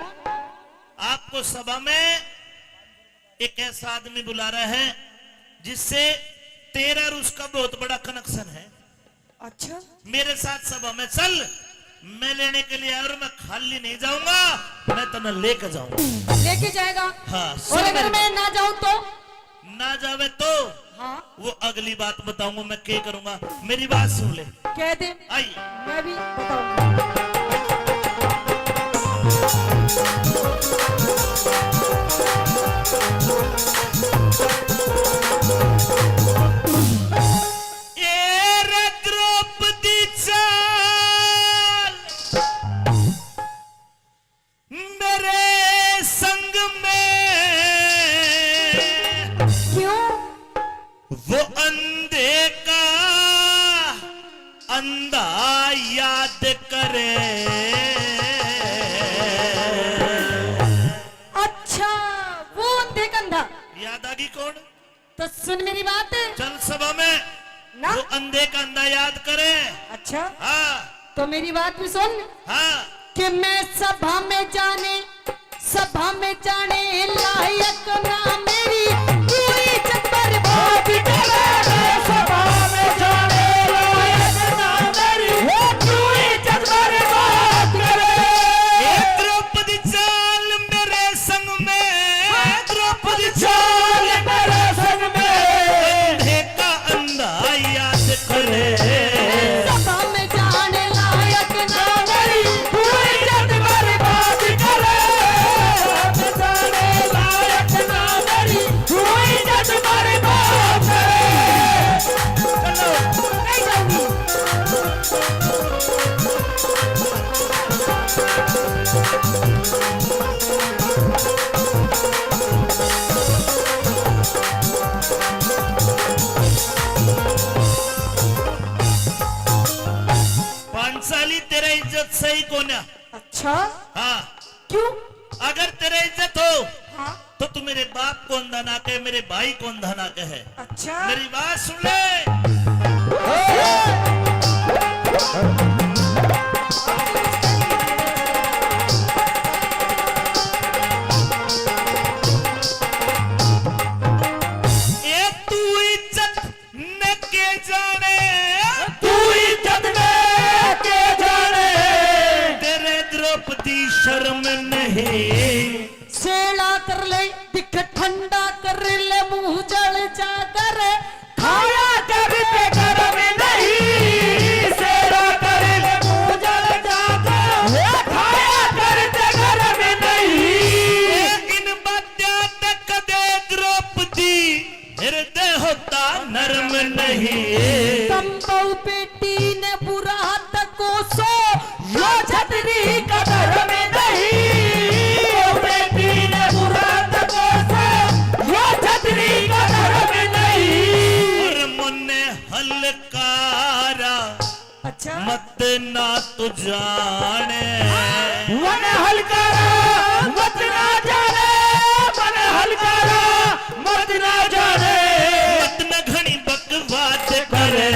आपको सभा में एक ऐसा आदमी बुला रहा है जिससे तेरा और उसका बहुत बड़ा कनेक्शन है। अच्छा मेरे साथ सभा में चल, मैं लेने के लिए और मैं खाली नहीं जाऊंगा, मैं तुम्हें लेकर जाऊंगा। लेके जाएगा हाँ और सुन अगर मेरी मैं ना जाऊं तो बात। ना जावे तो हाँ वो अगली बात बताऊंगा मैं क्या करूंगा। मेरी बात सुन ले। कह दे आई मैं भी बताऊंगा। ए रे द्रौपदी चाल मेरे संग में क्यों वो अंधे का अंधा याद करे। अच्छा वो अंधे कंधा याद आ गई कौन? तो सुन मेरी बात चल सभा में ना वो अंधे का अंधा याद करे। अच्छा हाँ तो मेरी बात भी सुन हाँ कि मैं सभा में जाने लायक ना मेरी पूरी चक्कर बात करे सभा में जाने लायक ना मेरी पूरी चक्कर बात करे। ए द्रौपदी चाल मेरे संग में, द्रौपदी चाल मेरे संग में अंधे का अंधा याद करे। सभा में जाने लायक ना मेरी पूरी चक्कर बात करे जाने लायक ना मेरी पूरी चक्कर बात करे। नहीं जाऊंगी। पांचाली तेरा इज्जत सही कोन्या। अच्छा हाँ क्यों अगर तेरा इज्जत हो हाँ तो तू मेरे बाप को अंधा ना कहे, मेरे भाई को अंधा ना कहे। अच्छा मेरी बात सुन ले। ए तू इज्जत न के जाने, तू इज्जत में के जाने तेरे द्रौपदी शर्म नहीं। सेला कर ले दिख ठंडा कर ले मुंह जल जा कर खाया कभी पे घर में नहीं सेवा कर ले मुंह जल जाकर खाया करते घर में नहीं। इन बात्या तक दे द्रौपदी हृदय होता नरम नहीं। कंबल बेटी ने बुरा तको सो यो छतरी कदर में नहीं ओ बेटी ने बुरा तको से यो छतरी कदर में नहीं। और मुन्ने हलकारा अच्छा मत ना तू जाने। मन हलकारा मत ना जाने मन हलकारा मत ना जाने मत न घनी बकवास करे।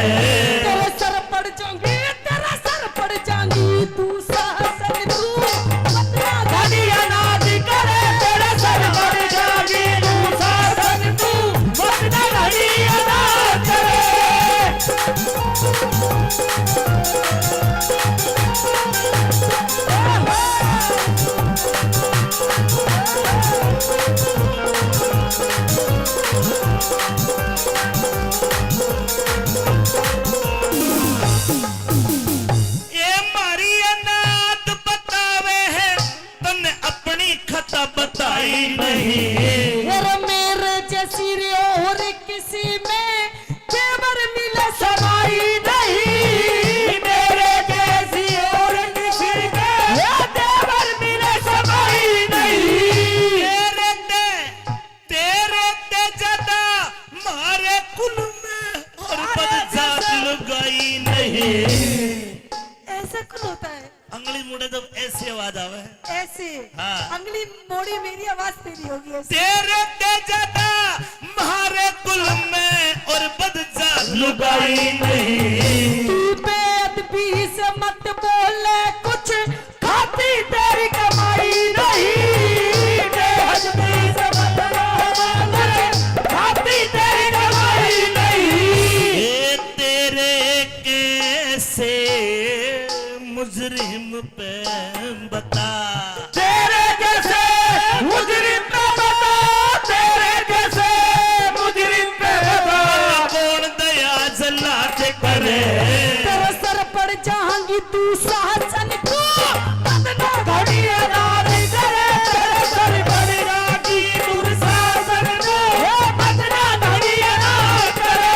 तेरे सर पड़ जाऊंगी तेरा सर पड़ जाऊंगी तू शासन तू अपना घड़ी अनाज करे तेरे सर बढ़ जागी तू शासन तू मत ना घड़ी अनाज करे। अंगली मुड़े तो ऐसी आवाज आवे। ऐसे हाँ। अंगली मोड़ी मेरी आवाज तेरी होगी ऐसे। तेरे ते ज्यादा म्हारे कुल में और बदजा लुगाई नहीं, तू बेअदबी से मत बोले कुछ, खाती तेरी कमाई नहीं। बेहजमी से मत बोले, खाती तेरी कमाई नहीं। ये तेरे कैसे मुजरिम पे बता, तेरे कैसे मुजरिम पे बता, तेरे कैसे मुजरिम पे बता। कौन दया जला के करे, तेरे सर पर जाएंगी तू शासन को, बदला घड़ी अनार करे, तेरे सर पर रागी दुर्शासन को, बदला घड़ी अनार करे।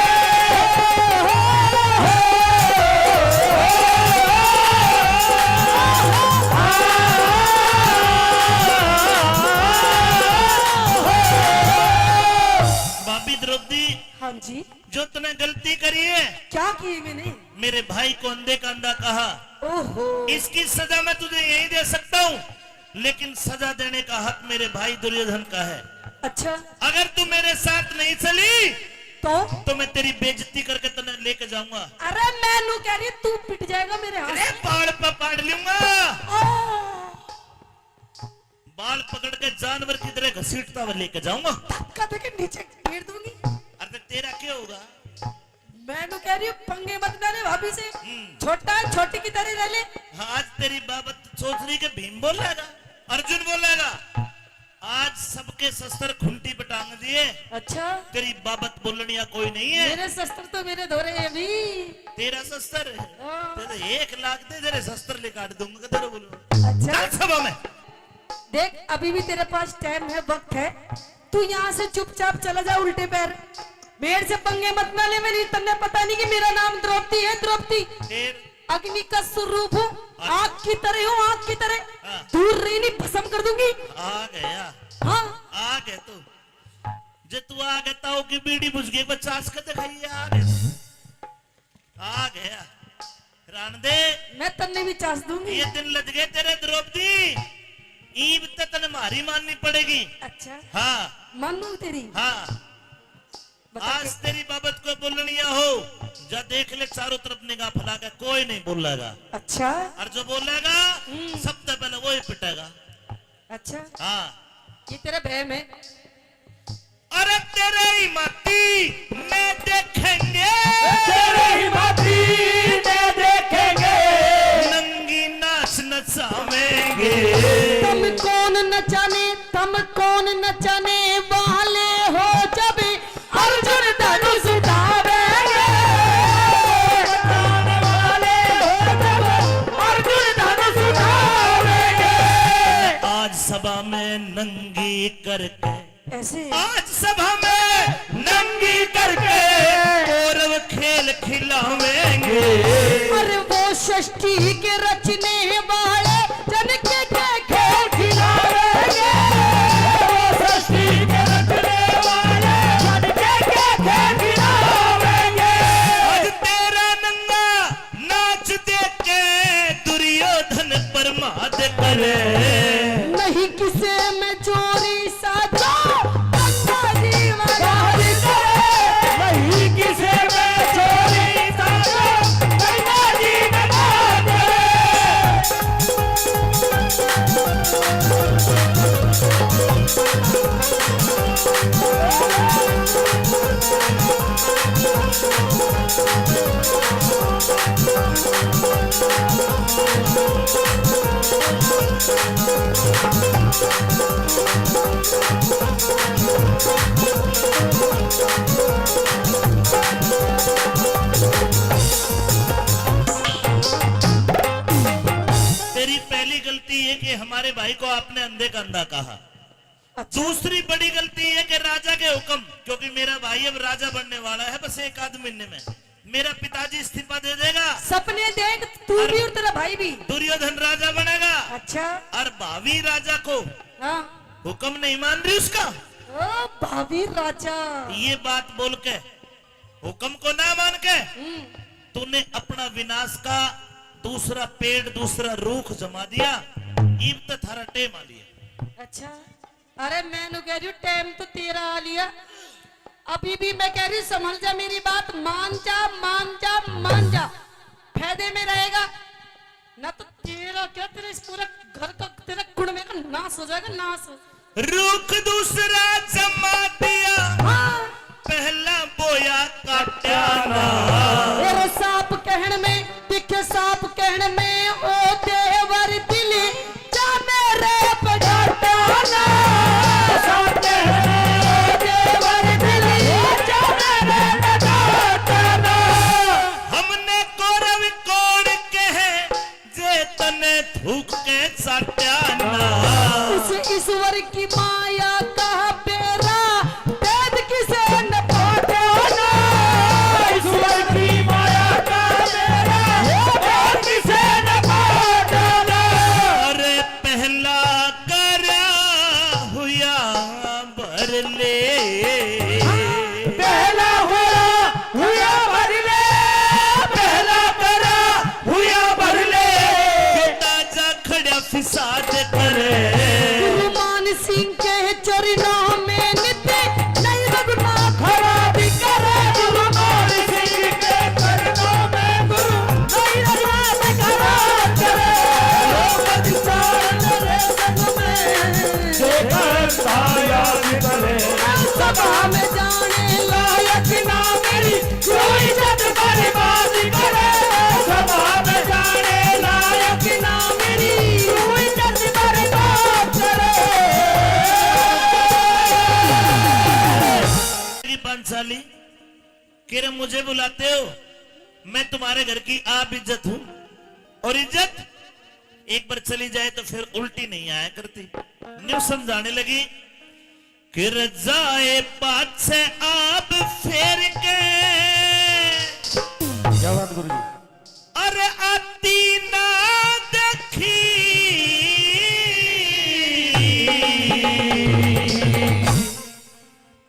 भाभी द्रौपदी, हाँ जी, जो तूने गलती करी है, क्या किए मैंने? मेरे भाई को अंधे का अंधा कहा, ओहो, इसकी सजा मैं तुझे यही दे सकता हूँ, लेकिन सजा देने का हक मेरे भाई दुर्योधन का है। अच्छा अगर तू मेरे साथ नहीं चली तो मैं तेरी बेइज्जती करके तुझे लेके जाऊंगा। अरे मैं नू कह रही तू पिट जाएगा मेरे हाथ अरे से। बाल पकड़ लूंगा, ओ, बाल पकड़ के जानवर की तरह घसीटता हुआ लेके जाऊंगा। धक्का देके नीचे गिर दूंगी। अरे तेरा क्या होगा? मैं नू कह रही हूँ पंगे मत डाले भाभी से, छोटा है छोटी की तरह रह ले। आज तेरी बाबत सोच रही कि भीम बोलेगा, अर्जुन बोलेगा, आज सबके शस्त्र खुंटी पे टांग दिए, अच्छा तेरी बाबत बोलनिया कोई नहीं है। मेरे शस्त्र तो मेरे धोरे हैं अभी। तेरा शस्त्र है, हाँ। तेरे 1 लाख दे, तेरे शस्त्र निकाल दूंगा तेरे बोलो। अच्छा चल सभा में। देख अभी भी तेरे पास टाइम है, वक्त है, तू यहाँ से चुपचाप चला जा उल्टे पैर। मेरे से पंगे मत ना ले, मेरी तन्ने पता नहीं कि मेरा नाम द्रौपदी है। द्रौपदी फिर अग्नि का स्वरूप हूँ, आग की तरह हूँ, आग की तरह हाँ। दूर रही नहीं, भस्म कर दूंगी। आ गया, हाँ आ गए तू, जे तू आ गया ताऊ की बीड़ी बुझ गई, 50 का दिखाइए, आ गए, आ गया। रान दे, मैं तन्ने भी चास दूंगी। ये दिन लग गए तेरे द्रौपदी, ईब तो तने मारी माननी पड़ेगी। अच्छा हाँ मानू तेरी हाँ, बता आज तेरी बाबत को बोलनिया हो, जा देख ले चारों तरफ निगाह फैला के, कोई नहीं बोलेगा, अच्छा और जो बोलेगा सबसे पहले वो ही पिटेगा। अच्छा हाँ, ये तेरा बहम है। अरे तेरे ही माती में देखेंगे, तेरे ही माटी में देखेंगे, नंगी नाच नचावेंगे। तुम कौन नचाने वाले हो, जब अर्जुन धनुष उठावेंगे। नचाने वाले हो जब अर्जुन धनुष उठावेंगे। आज सभा में नंगी करके, ऐसे आज सभा में नंगी करके कौरव खेल खिलावेंगे। अरे वो षष्ठी के रचने वाले जन के खेल खिलावेंगे। वो सृष्टि के रचने वाले जन के खेल खिलावेंगे। आज तेरा नंगा नाच देख के दुर्योधन प्रमाद करे। नहीं किसे में चोरी साधा, अच्छा जीवन गाली करे, नहीं किसे में चोरी साधो, गंगा जी में बात करे। तेरी पहली गलती है कि हमारे भाई को आपने अंधे का अंधा कहा। दूसरी बड़ी गलती है कि राजा के हुक्म, क्योंकि मेरा भाई अब राजा बनने वाला है, बस 1 महीने में मेरा पिताजी इस्तीफा दे देगा, सपने देख, तू भी और तेरा भाई भी। दुर्योधन राजा बनेगा, अच्छा और भावी राजा को हाँ, हुक्म नहीं मान रही उसका। ओ भाभी राजा। ये बात बोल के, हुक्म को ना मान के तूने अपना विनाश का दूसरा पेड़ दूसरा रूख जमा दिया, ईब तो थारा टेम आ लिया। अच्छा, अरे मैंने कह रही हूँ टाइम तो तेरा आ लिया, अभी भी मैं कह रही हूँ समझ जा मेरी बात, मान जा मान जा मान जा, फायदे में रहेगा ना तो तेरा क्या, तेरे इस पूरे घर का तेरा कुड़मे का नाश हो जाएगा, नाश। रूख दूसरा जमा दिया, हाँ। पहला बोया काटा ना। तेरे सांप कहने में, दिखे सांप कहने में, ओ देवर दिली जा मेरे पगाटा ना। सांप कहने में, ओ देवर दिली जा मेरे पगाटा ना। हमने कौरव कोड़ के जे तने थूक के साट्या ना। उस ईश्वर की माया का बेरा वेद किसे न पाटा ना। ईश्वर की माया का बेरा वेद किसे न पाटा ना। अरे पहला करा हुआ भर ले, पहला हुआ भर ले, पहला करा हुआ भर ले। ताजा खड़ा फिसाद करे। गुरुमान सिंह के चरणों में नित्य नहीं रघुना खराबी करे। गुरुमान सिंह के चरणों में गुरु नहीं रघुना खराब करे। लोग दिशान रे संग में देखा याद करे, सभा में जाने लायक ना मेरी कोई इज्जत बर्बाद करे। सभा में जाने लायक ना मेरी कोई इज्जत बर्बाद करे। पांचाली कि रे मुझे बुलाते हो, मैं तुम्हारे घर की आप इज्जत हूं, और इज्जत एक बार चली जाए तो फिर उल्टी नहीं आया करती। न्यू समझाने लगी कि रजाए बात से आप फेर के, क्या बात गुरु जी? अरे आती ना देखी,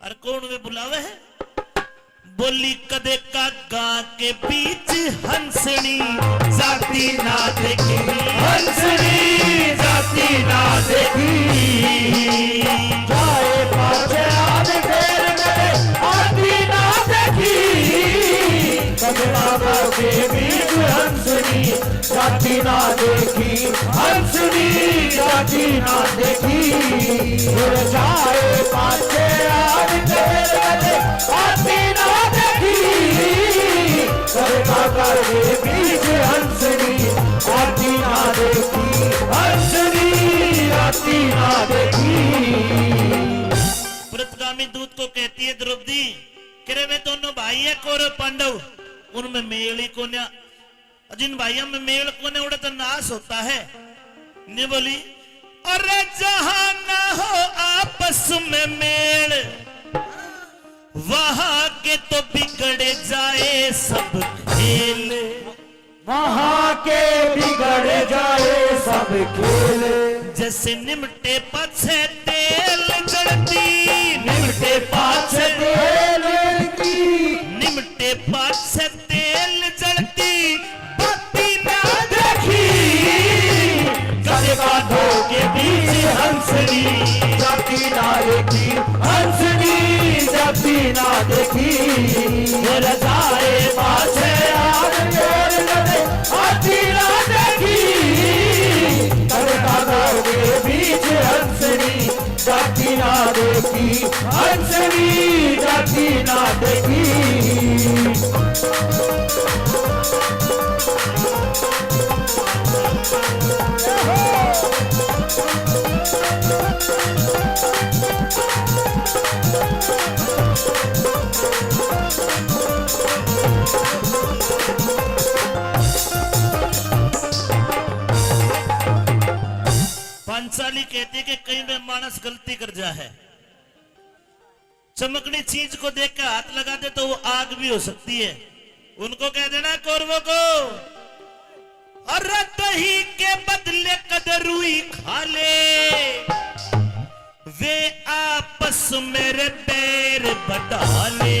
अरे कौन वे बुलावे है? बोली कदे का गां के बीच हंसनी जाती ना देखी, हंसनी जाती ना देखी। जाए पाछे आद फेर गए, आती ना देखी। कदमा के बीच हंसनी जाती ना देखी, हंसनी जाती ना देखी। फिर जाए पाछे आद फेर गए, आती ना देखी। कदमा के बीच हंसनी आती ना देखी, हंसनी आती ना देखी। व्रतगामी दूत को कहती है द्रौपदी कि रे वे दोनों भाई है कौरव पांडव, उनमें मेल ही कोन्या, जिन भाइयों में मेल कोने उड़ा तो नाश होता है। ने बोली अरे जहां ना हो आपस में मेल, वहां के तो बिगड़ जाए सब खेल। वहां के बिगड़ जाए सब खेल। जैसे निमटे पाछे तेल जड़ती, निमटे पाछे तेल की निमटे पाछे तेल जड़ती, बाती ना देखी। गधे का धो के बीच हंसनी जाती ना देखी, हंसनी जाती ना देखी। फिर जाए पाछे आग फेर गधे आती ना देखी। गधे का धो के बीच हंसनी जाती ना देखी, हंसनी जाती ना देखी। पांचाली कहती है कि कहीं में मानस गलती कर जा है, चमकनी चीज को देख के हाथ लगा दे तो वो आग भी हो सकती है। उनको कह देना कौरवों को, अरे दही के बदले कदरुई खा ले, वे आपस में बैर बढ़ा ले।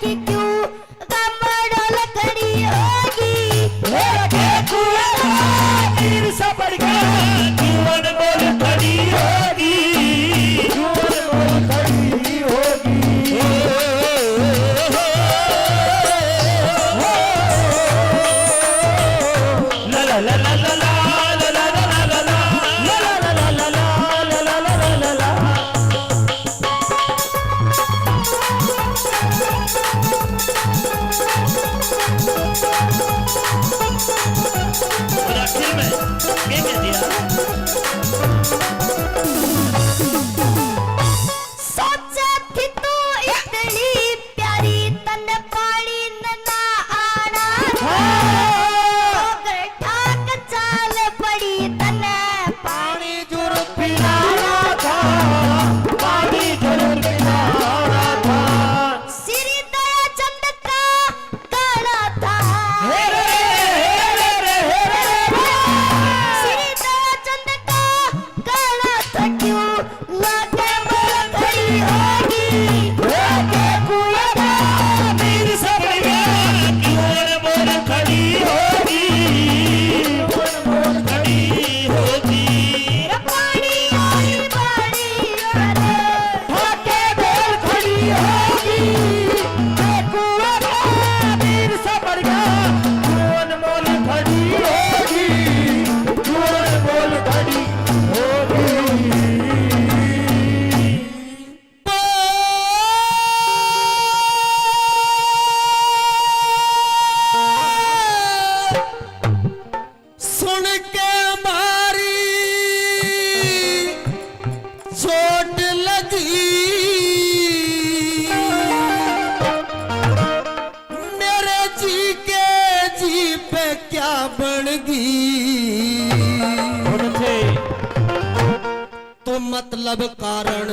कि क्यों गमड़ोल खड़ी होगी के कुआं तीर सा पड़ गया क्यों अनमोल खड़ी होगी बोल खड़ी होगी ला ला ला ला ला ला ला ला ला ला ला। और आखिर में क्या कह दिया सोचे थी तू इतनी प्यारी तन पानी ना आना था ठाक चाल पड़ी तन पानी जुर पिलाना था पानी जरूर पिलाना था श्री दया चंद का गाना था श्री दया चंद का गाना था क्यों लागे मोल खड़ी होगी लागे कुआं तीर सा पड़ गया क्यों अनमोल खड़ी होगी खड़ी होगी पानी आई बाड़ी और ठाके बोल खड़ी होगी के कुआं तीर सा पड़ गया जुआन बोल खड़ी होगी जुआन बोल खड़ी होगी सुन के मारी चोट लगी मेरे जी के जी पे क्या बन गई तो मतलब कारण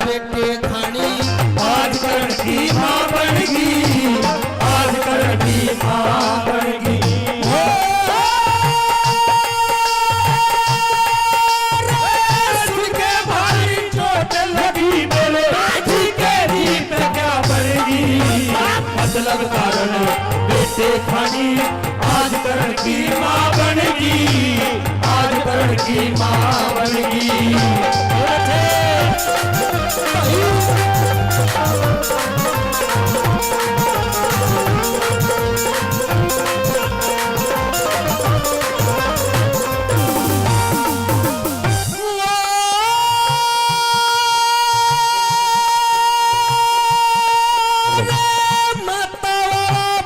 बेटे खानी आज करण की मां बन गई आज करण की मां बन गई सुन के भारी चोट लगी मेरे जी के जी पे क्या बनेगी मतलब कारण बेटे खानी आज करण की मां बनेगी आज करण की मां बनेगी माता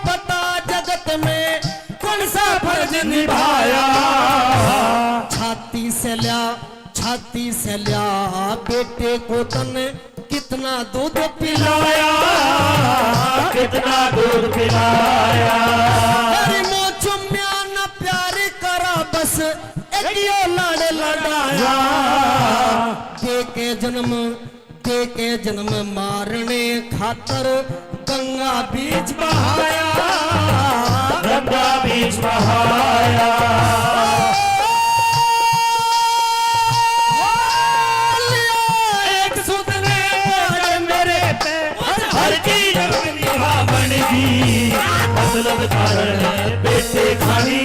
पता जगत में कौन सा फर्ज निभाया छाती से लिया बेटे को तने कितना दूध पिलाया कितना दूध पिलाया अरे मो चुम्या न प्यार करा बस एक यो लाड़ लड़ाया दे के जन्म मारने खातर गंगा बीच बहाया गंगा बीच बहाया एक सुत ने पड़े मेरे पे हर चीज निभा बनेगी मतलब कारण बेटे खानी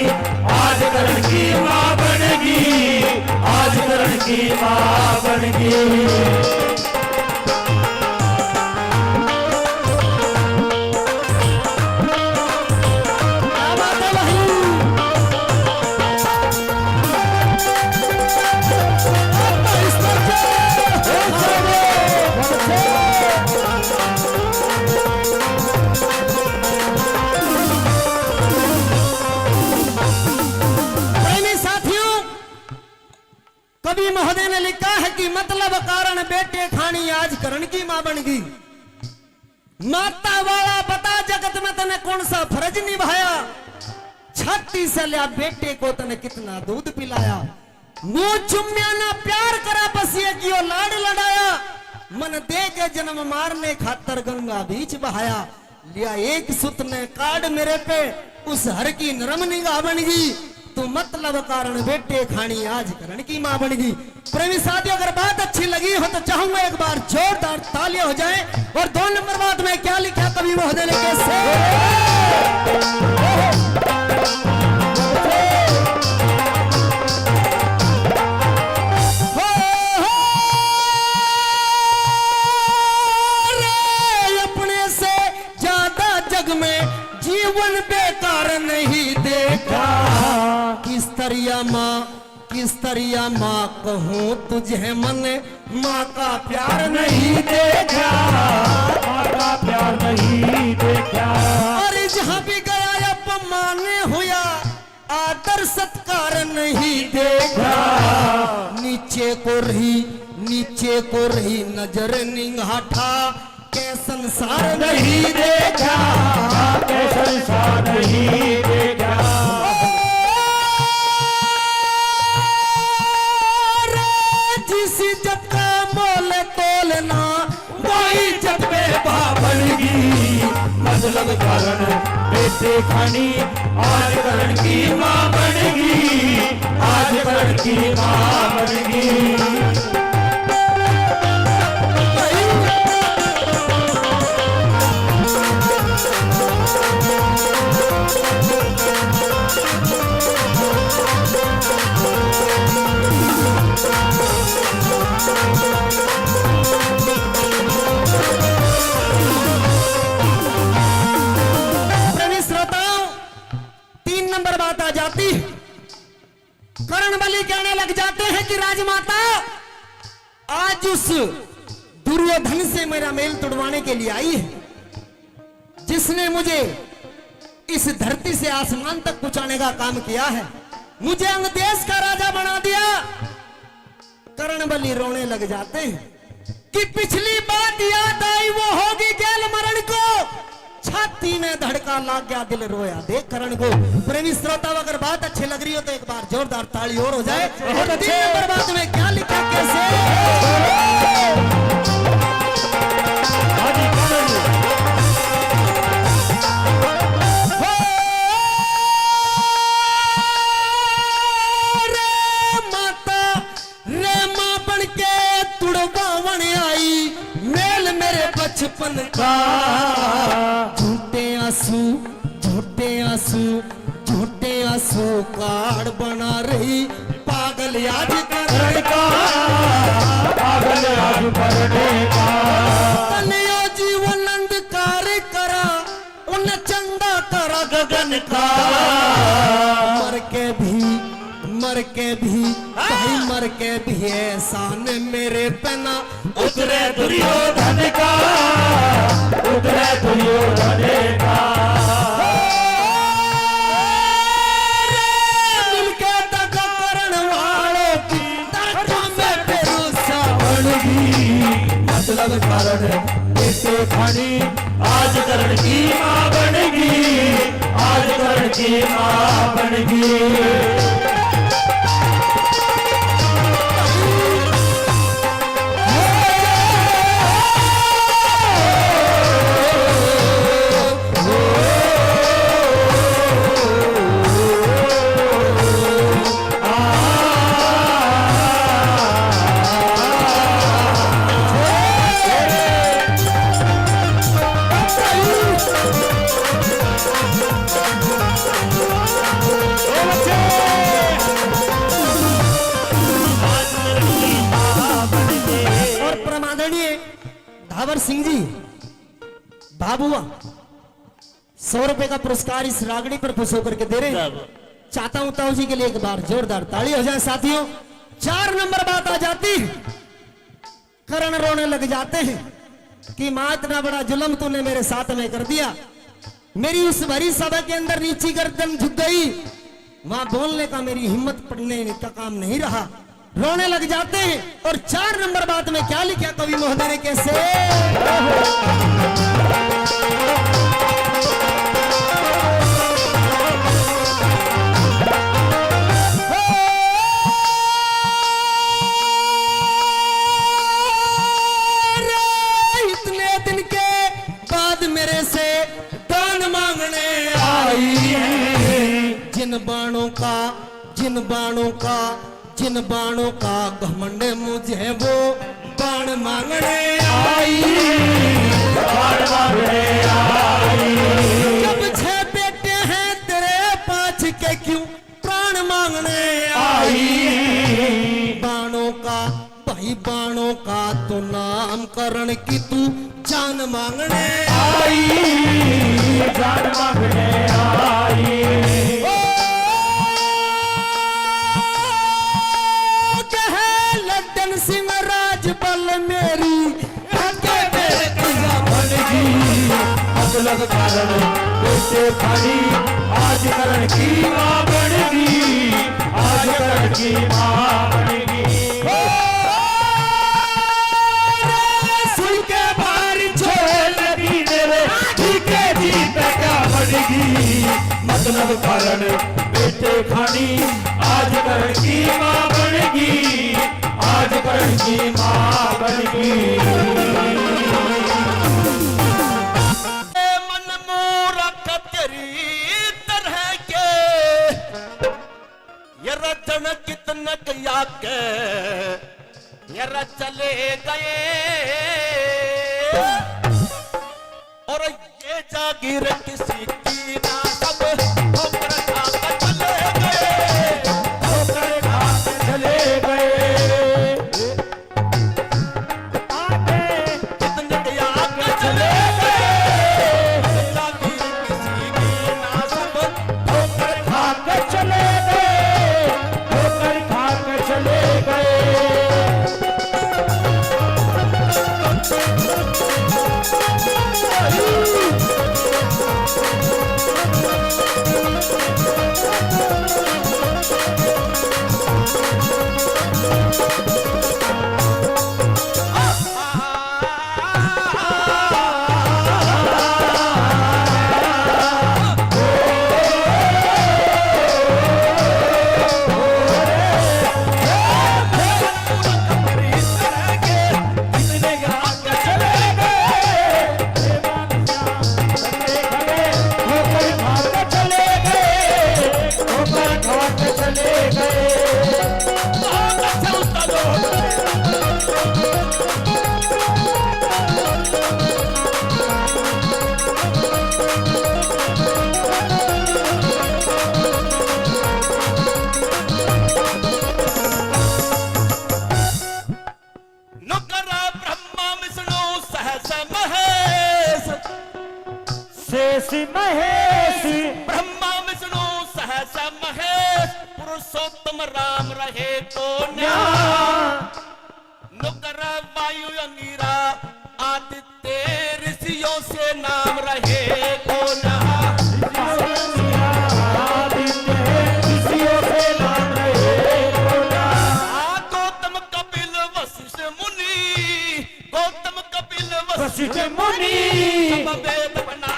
आज करण की मां बनेगी आज करण की मां बनेगी प्रेमी साथियों, कवि महोदय ने लिखा है कि मतलब कारण बेटे खानी आज करण की मां बन गई। माता वाला बता जगत में तने कौन सा फर्ज निभाया, छाती से लिया बेटे को तने कितना दूध पिलाया, मुंह चुम्या ना प्यार करा बस ये कियो लाड़ लड़ाया, मन दे के जन्म मारने खातर गंगा बीच बहाया, लिया एक सुत ने काट मेरे पे उस हर की नरम निगाह बन गई, तू मतलब कारण बेटे खानी आज करण की मां बन गई। प्रेमी साथियों, अगर बात अच्छी लगी हो तो चाहूंगा एक बार जोरदार तालियां हो जाए। और 2 नंबर बात में क्या लिखा कवि महोदय ने कैसे अपने से ज्यादा जग में जीवन बेकार नहीं देखा। किस तरिया माँ कहूँ तुझे मन माँ का प्यार नहीं देखा। माँ का प्यार नहीं देखा। और जहाँ भी गया अपमान हुआ आदर सत्कार नहीं देखा। नीचे को रही नजर निगाठा के संसार नहीं देखा। के संसार नहीं देखा। जिस इज्जत का मोल तोलना वही इज्जत में बनगी मतलब कारण बेटे खानी आज करण की माँ बनगी। आज करण की माँ बनगी। करण बलि कहने लग जाते हैं कि राजमाता आज उस दुर्योधन से मेरा मेल तुड़वाने के लिए आई है, जिसने मुझे इस धरती से आसमान तक पहुंचाने का काम किया है, मुझे अंग देश का राजा बना दिया। करण बलि रोने लग जाते हैं कि पिछली बात याद आई वो होगी गैल मरण को। छाती में धड़का लाग गया, दिल रोया देख करण को। प्रेमी श्रोता, अगर बात अच्छी लग रही हो तो एक बार जोरदार ताली और हो जाए। और 3 नंबर बात में क्या लिखा कैसे रे मां बन के तुड़वावन आई मेल मेरे बचपन का। झूठे आंसू कार्ड बना रही पागल आज करण का। पागल आज करने का। तनयो जीवन अंधकार करा उन चंदा करा गगन का। मर के भी एहसान मेरे पना उतरे दुर्योधन का। उतरे दुर्योधन का। मिलके दगा करण वालों की दगा में बेरूसा बनगी। मतलब कारण बेटे खानी आज करण की माँ बनगी। आज करण की माँ बनगी। धावर सिंह जी बाबुआ 100 रुपए का पुरस्कार इस रागड़ी पर खुश होकर के दे रहे हैं। चाहता हूं ताऊ जी के लिए एक बार जोरदार ताली हो जाए। साथियों, 4 नंबर बात आ जाती, करण रोने लग जाते हैं कि मां इतना बड़ा जुल्म तूने मेरे साथ में कर दिया। मेरी उस भरी सभा के अंदर नीची गर्दन झुक गई। वहां बोलने का मेरी हिम्मत पड़ने का काम नहीं रहा। रोने लग जाते हैं। और 4 नंबर बात में क्या लिखा कवि महोदय ने कैसे इतने दिन के बाद मेरे से दान मांगने आई है। जिन बाणों का घमंड मुझे वो बाण मांगने आई। जब 6 बेटे हैं तेरे 5 के क्यों प्राण मांगने आई। बाणों का तो नामकरण की तू जान मांगने आई। लड्डन सिंह राजबल मेरी मतलब कारण बेटे खानी आज करण की मां बनेगी। आज करण की मां बनेगी। सुन के बाहर छोड़ लगी मेरे के जीत क्या बनेगी। मतलब कारण बेटे खानी आज करण की मां बनेगी। आज करण की मां बनेगी। कितने किया के यरा चले गए और ये जागीर किसी की ना सब ठोकर खा के चले गए। ठोकर खा के चले गए। कितने किया के चले गए। जागीर किसी की ना सब ठोकर खा के चले गए। चले गए। महेश ब्रह्मा विष्णु सहस महेश पुरुषोत्तम राम रहे तो न्या। नुकर वायु अंगिरा आदित्य ऋषियों से नाम रहे तो न्या। गौतम कपिल वशिष्ठ मुनि वशिष्ठ मुनि सब वेद बना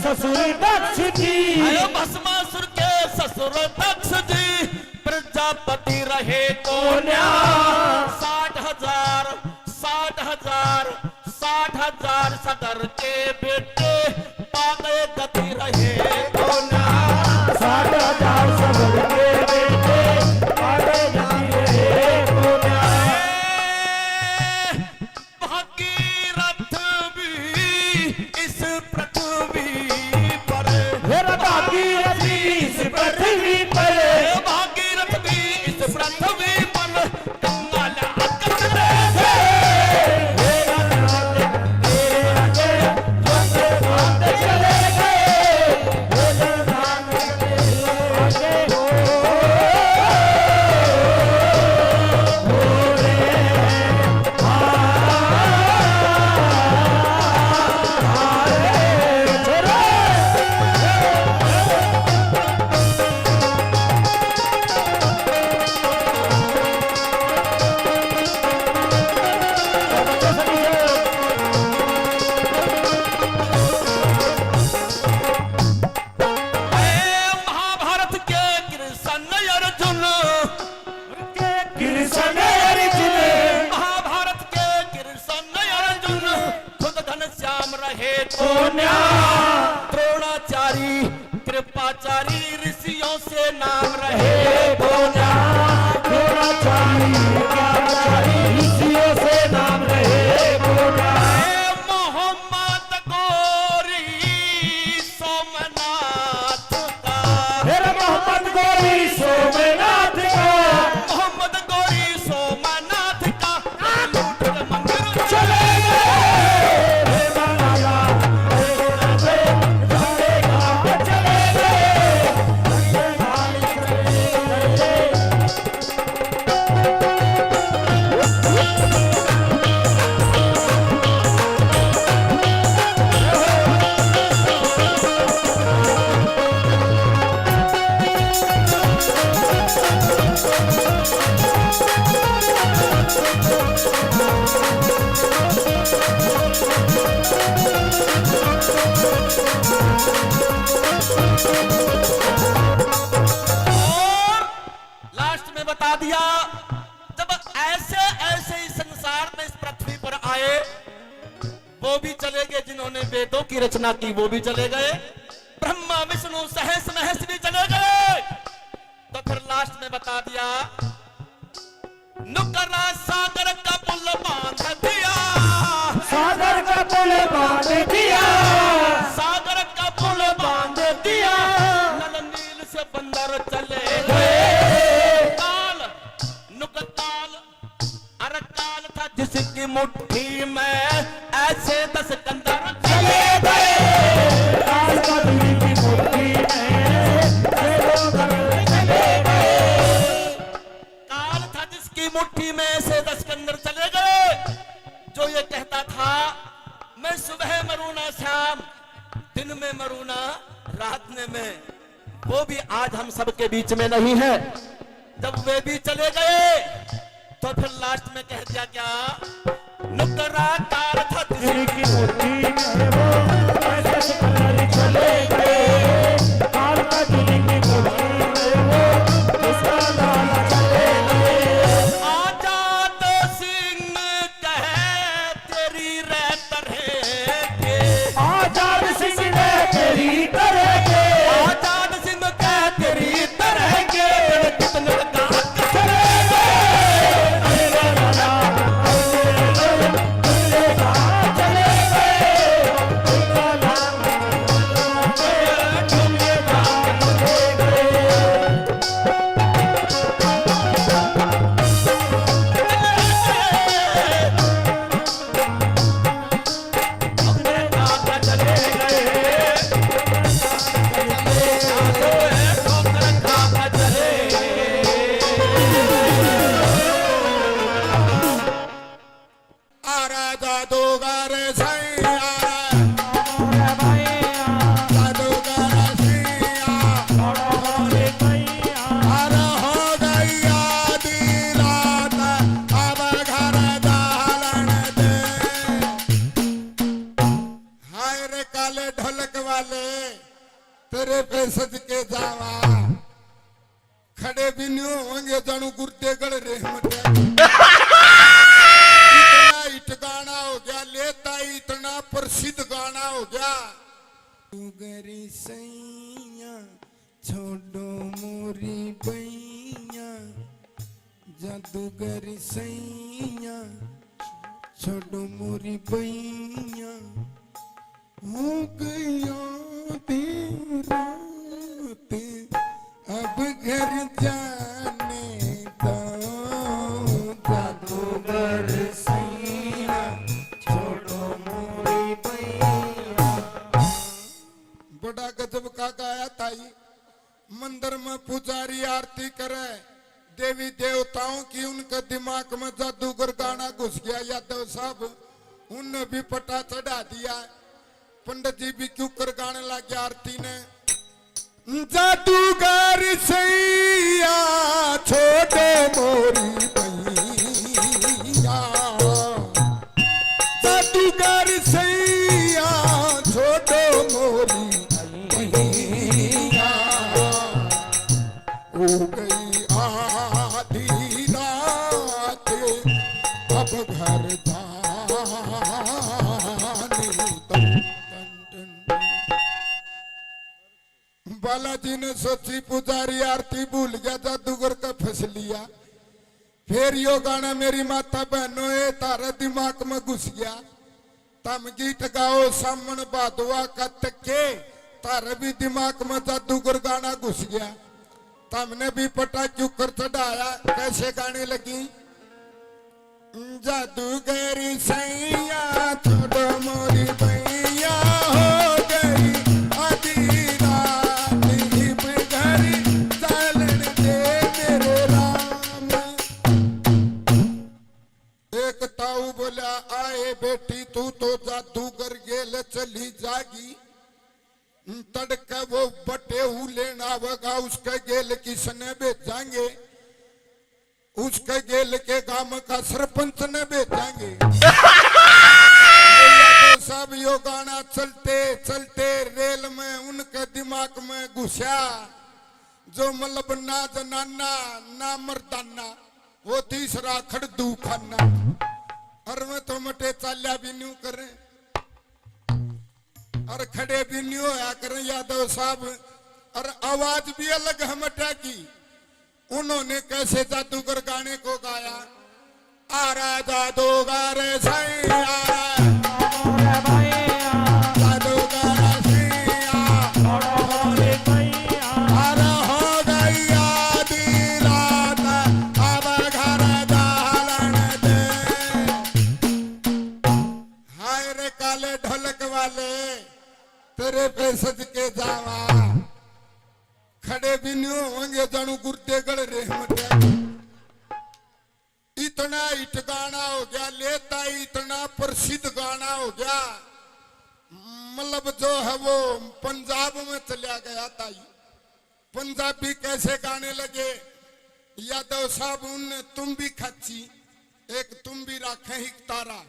ससुर दक्ष जी। भस्मासुर के ससुर दक्ष जी प्रजापति रहे कोन्या। 60,000 सदर के बेटे पागल गति रहे कोन्या। 60,000 सदर के बेटे पागल गति रहे कोन्या। भागीरथ भी इस पृथ्वी पृथ्वी पर भागीरथ भी इस पृथ्वी पर कंगाल बोझा द्रोणाचारी कृपाचारी ऋषियों से नाम रहे हे बोझा द्रोणाचारी कृपाचारी ऋषियों से नाम रहे बोझा मोहम्मद गोरी सोमनाथ का मेरा मोहम्मद गोरी सोमनाथ का मोहम्मद गोरी सोमनाथ का लूट के मंदिर चले गए बाला चलेगा चले गए और लास्ट में बता दिया जब ऐसे ऐसे इस संसार में इस पृथ्वी पर आए वो भी चले गए जिन्होंने वेदों की रचना की वो भी चले गए ब्रह्मा विष्णु सहस महस भी चले गए तो फिर लास्ट में बता दिया नुकरा सागर का पुल बांध दिया सागर का पुल बांध दिया सागर का पुल बांध दिया नल नील से बंदर चले गए काल नुकताल अरकाल था जिसकी मुट्ठी में ऐसे 10 कंदर चले गए काल कदमी की मुट्ठी में चले गए काल था जिसकी मुट्ठी में ऐसे 10 कंदर चले गए जो ये कहता था मैं सुबह मरूना शाम दिन में मरूना रात में वो भी आज हम सबके बीच में नहीं है जब वे भी चले गए तो फिर लास्ट में कह दिया क्या नुकरा काल था की मुट्ठी में वो ऐसे कलर चले गए काल कदमी की मुट्ठी में वो उसका लाला चले गए आजाद सिंह कहे तेरी रहतर है के आजाद सिंह ने तेरी तरह के आजाद सिंह कहे तेरी तरह के कितने कहा चले गए लाला चले गए उसका लाला आरा जादूगर सैया जादूगर सैया आरा हो गई आधी रात अब घर जालन दे हाय रे काले ढोलक वाले तेरे पे सज के जावा खड़े भी नहीं होंगे जानू गुर्दे गड़ रहमत इतना हिट गाना हो गया लेता ही इतना प्रसिद्ध गाना हो गया जादूगरी सैया छोड़ो मोरी बैया जादूगरी सैया छोड़ो मोरी बैया हो गया तेरा अब घर जाने दो जादूगर सैया छोड़ो मोरी बैया बड़ा गजब का गाया ताई मंदिर में पुजारी आरती करे देवी देवताओं की उनके दिमाग में जादूगर गाना घुस गया यादव साहब उनने भी पटा चढ़ा दिया पंडित जी भी क्यों कर गाने लगे आरती ने जादूगर सैया छोड़ो मोरी बैया जादूगर सैया छोड़ो मोरी बैया हो गई आधी रात अब घर जाने दो। टन टन बालाजी ने सोची पुजारी आरती भूल गया जादूगर का फंस लिया। फिर यो गाना मेरी माता बहनों ए तारे दिमाग में घुस गया। तम गीत गाओ सामन बादुआ का तके तारे भी दिमाग में जादूगर गाना घुस गया। तमने भी पटा क्यों कर चढ़ाया कैसे गाने लगी। जादूगरी सैया छोड़ो मोरी भैया हो गई आधी रात हिप घरी चलन दे मेरे राम। एक ताऊ बोला आए बेटी तू तो जादूगर गेल चली जागी। तड़के वो बटे लेना होगा उसके गेल किसने भेजांगे। उसके गेल के गांव का सरपंच ने भेजांगे। तो सब यो गाना चलते चलते रेल में उनके दिमाग में घुसा। जो मतलब ना जनाना ना मर्दाना वो तीसरा खड़दू खाना। और मैं तो मटे चाल्या भी न्यू करें और खड़े भी न्यू होया करें यादव साहब। और आवाज भी अलग हमटा की। उन्होंने कैसे जादूगर गाने को गाया। आ रहा जादूगर सैया जादूगर सैया अरे हो गई आधी रात अब घर जालन दे। हाय रे काले ढोलक वाले तेरे पे सज के जावा। खड़े भी नहीं होंगे जानू गुर्दे गड़ रहे। इतना हिट गाना हो गया लेता इतना प्रसिद्ध गाना हो गया। मतलब जो है वो पंजाब में चला गया था। पंजाबी कैसे गाने लगे यादव साहब उनने तुम भी खची एक तुम भी रखे ही तारा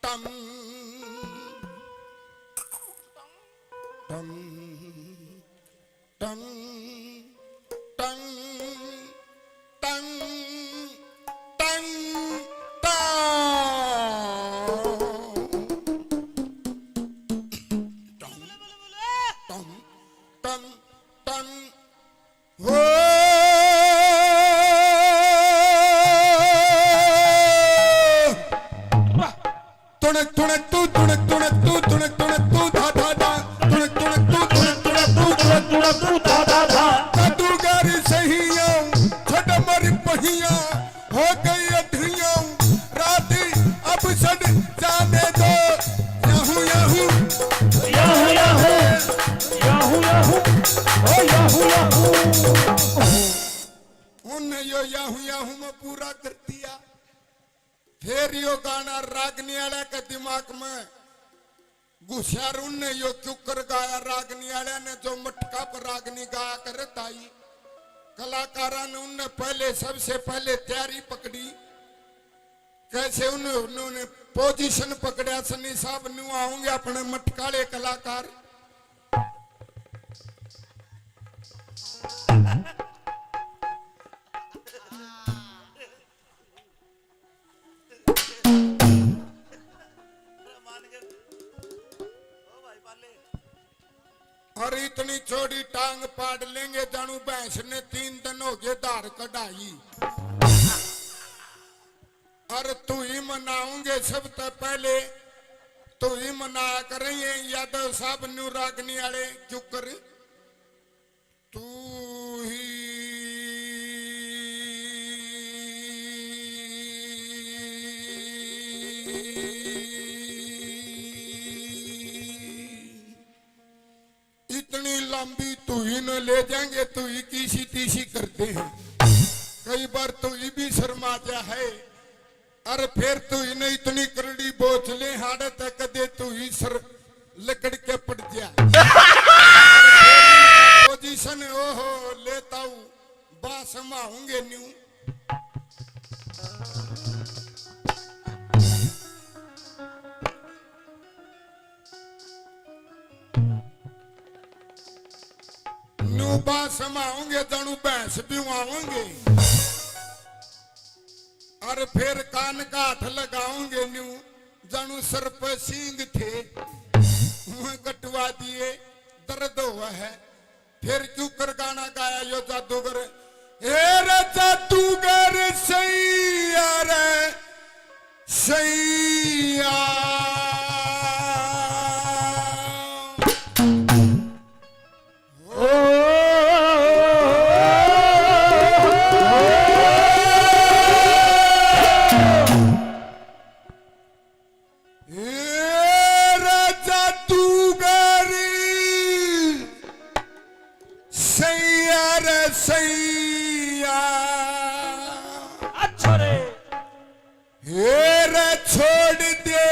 टम टम टंग टंग टंग टंग टंग टंग टंग हो तुणक तुणक तू तुणक तुणक तू तुणक तुणक तू धा धा धा तुणक तुणक तू तुणक तुणक तू तुणक तुणक तू धा धा धा। जादूगरी सहिया छड़ मरी पहिया हो गई अधरिया राती अब सद जाने दो yahoo yahoo yahoo yahoo yahoo yahoo ओ याहू याहू। उन्हें यो याहू याहू में पूरा कर दिया। फिर यो गाना रागनी वाले के दिमाग में घुसा। उनने यो क्यों कर गाया रागनी वाले ने जो मटका पर रागनी गाया करे ताई। कलाकारा ने उनने पहले सबसे पहले तैयारी पकड़ी। कैसे उन्होंने पोजीशन पकड़ा। सनी साहब न्यू आऊंगे अपने मटकाले कलाकार। और इतनी छोटी टांग पाड़ लेंगे जानू भैंस ने 3 दिन हो गए धार कढ़ाई। और तू ही मनाऊंगे सबसे पहले तू ही मनाया करेंगे यादव साहब न्यू रागनी वाले क्यों करे। तू ही इतनी लंबी तू ही न ले जाएंगे तू ही किसी तीसी करते हैं। कई बार तू ही भी शर्मा जा है। और फिर तू ही न इतनी करड़ी बोझले हाड़े तक दे तू ही सर लकड़ के पड़ जा। पोजीशन ओहो लेता हूँ बासमा होंगे न्यू। न्यू बासमा होंगे जानू भैंस भी आऊंगे। और फिर कान का हाथ लगाओगे न्यू जानू सर पर सींग थे मुंह कटवा दिए दर्द हुआ है। फिर क्यों कर गाना गाया यो जादूगर ए रे जादूगर सैया रे सैया अच्छा रे हेरा छोड़ दे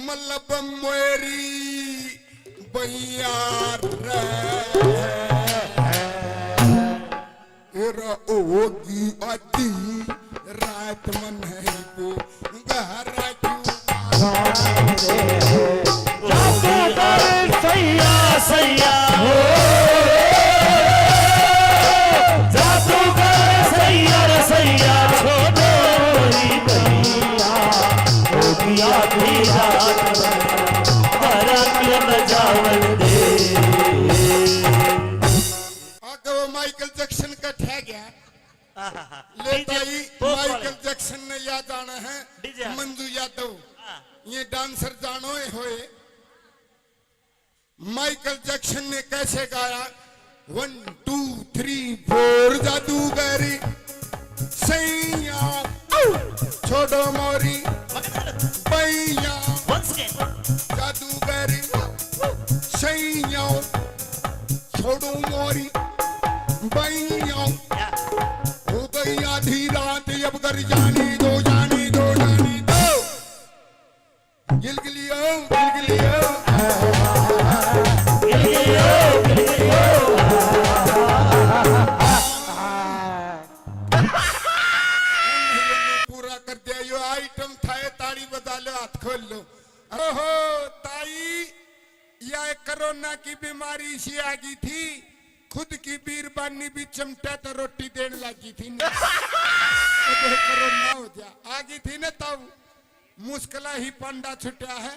मतलब मेरी बैया रे हेरा ओगी आती रात मन है वो गहरा सैया सैया हो जादूगर सैया रे सैया छोड़ो री भैया हो गया तेरा बरक बजावन दे आगे वो माइकल जैक्सन का ठह गया लेता ही माइकल जैक्सन ने याद आना है डीजे। मंजू यादव ये डांसर जानो होए माइकल जैक्सन ने कैसे गाया 1 2 3 4 जादूगरी सैया छोड़ो मोरी बैया जादूगरी सैया छोड़ो मोरी बैया हो गई आधी रात अब घर जाने दो जाने दो जाने दो गिलगिलियो गिलगिलियो पूरा कर दिया यो आइटम था ताड़ी बजा लो हाथ खोल लो ओहो ताई यह कोरोना की बीमारी सी आ गई थी खुद की बीरबानी भी चमटा तो रोटी देने लगी थी ना कोरोना हो जा आ गई थी ना तब मुश्किला ही पंडा छुटा है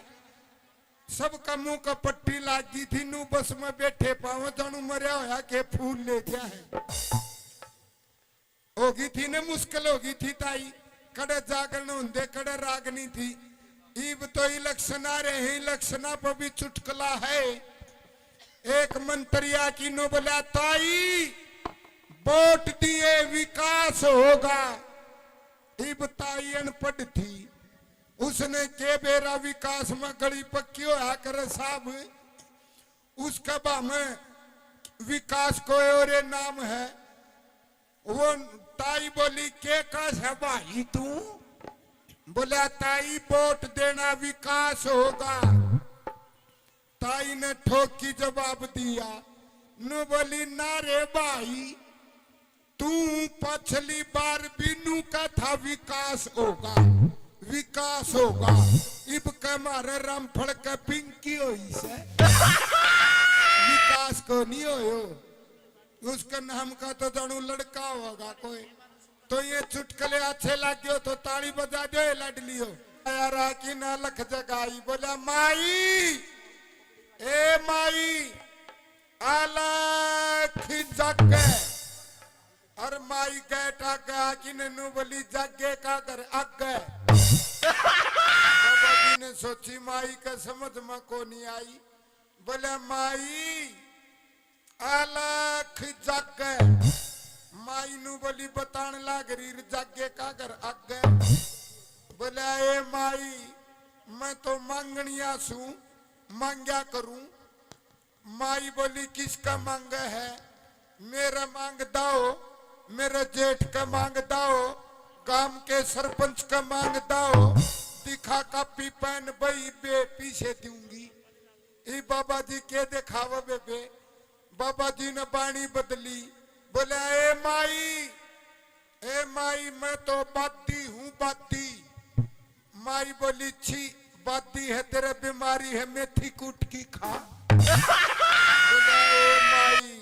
सबका मुंह का पट्टी लागी थी नू बस में बैठे पाओ जानू मरिया होया के फूल ले गया है होगी थी ना मुश्किल होगी थी ताई कड़े जागरण होंदे कड़े रागनी थी ईब तो इलेक्शन आ रहे हैं इलेक्शना पर भी चुटकला है एक मंत्रिया की नो बोला ताई वोट दिए विकास होगा ईब ताई अनपढ़ थी उसने के बेरा विकास में गड़ी पक्की होया करे साहब उसका बा में विकास को और नाम है वो ताई बोली के कास है भाई तू बोला ताई वोट देना विकास होगा ताई ने ठोक की जवाब दिया नु बोली ना रे भाई तू पिछली बार बिनू का था विकास होगा विकास होगा इब के मारे रामफल के पिंकी होई से विकास को नहीं हो उसका नाम का तो जानू लड़का होगा कोई तो ये चुटकले अच्छे लगे तो ताली बजा दो लडलियो यार की ना लख जगाई बोला माई ए माई अलख जगे और माई गेटा गया कि नू बोली जगे का कर अगे बाबा जी ने सोची माई का समझ में को नहीं आई बोले माई अलख जगे माई नू बोली बतान लाग रही जगे का कर अगे बोले ए माई मैं तो मांगनिया सू मांग्या करूं माई बोली किसका मांग है मेरा मांग दाओ मेरे जेठ का मांग दाओ गांव के सरपंच का मांग दाओ दिखा कापी पेन बई बे पीछे दूंगी ई बाबा जी के दिखावा बेबे बाबा जी ने बाणी बदली बोले ए माई मैं तो बाती हूँ बाती माई बोली छी बाती है तेरे बीमारी है मेथी कूट की खा बोले ए माई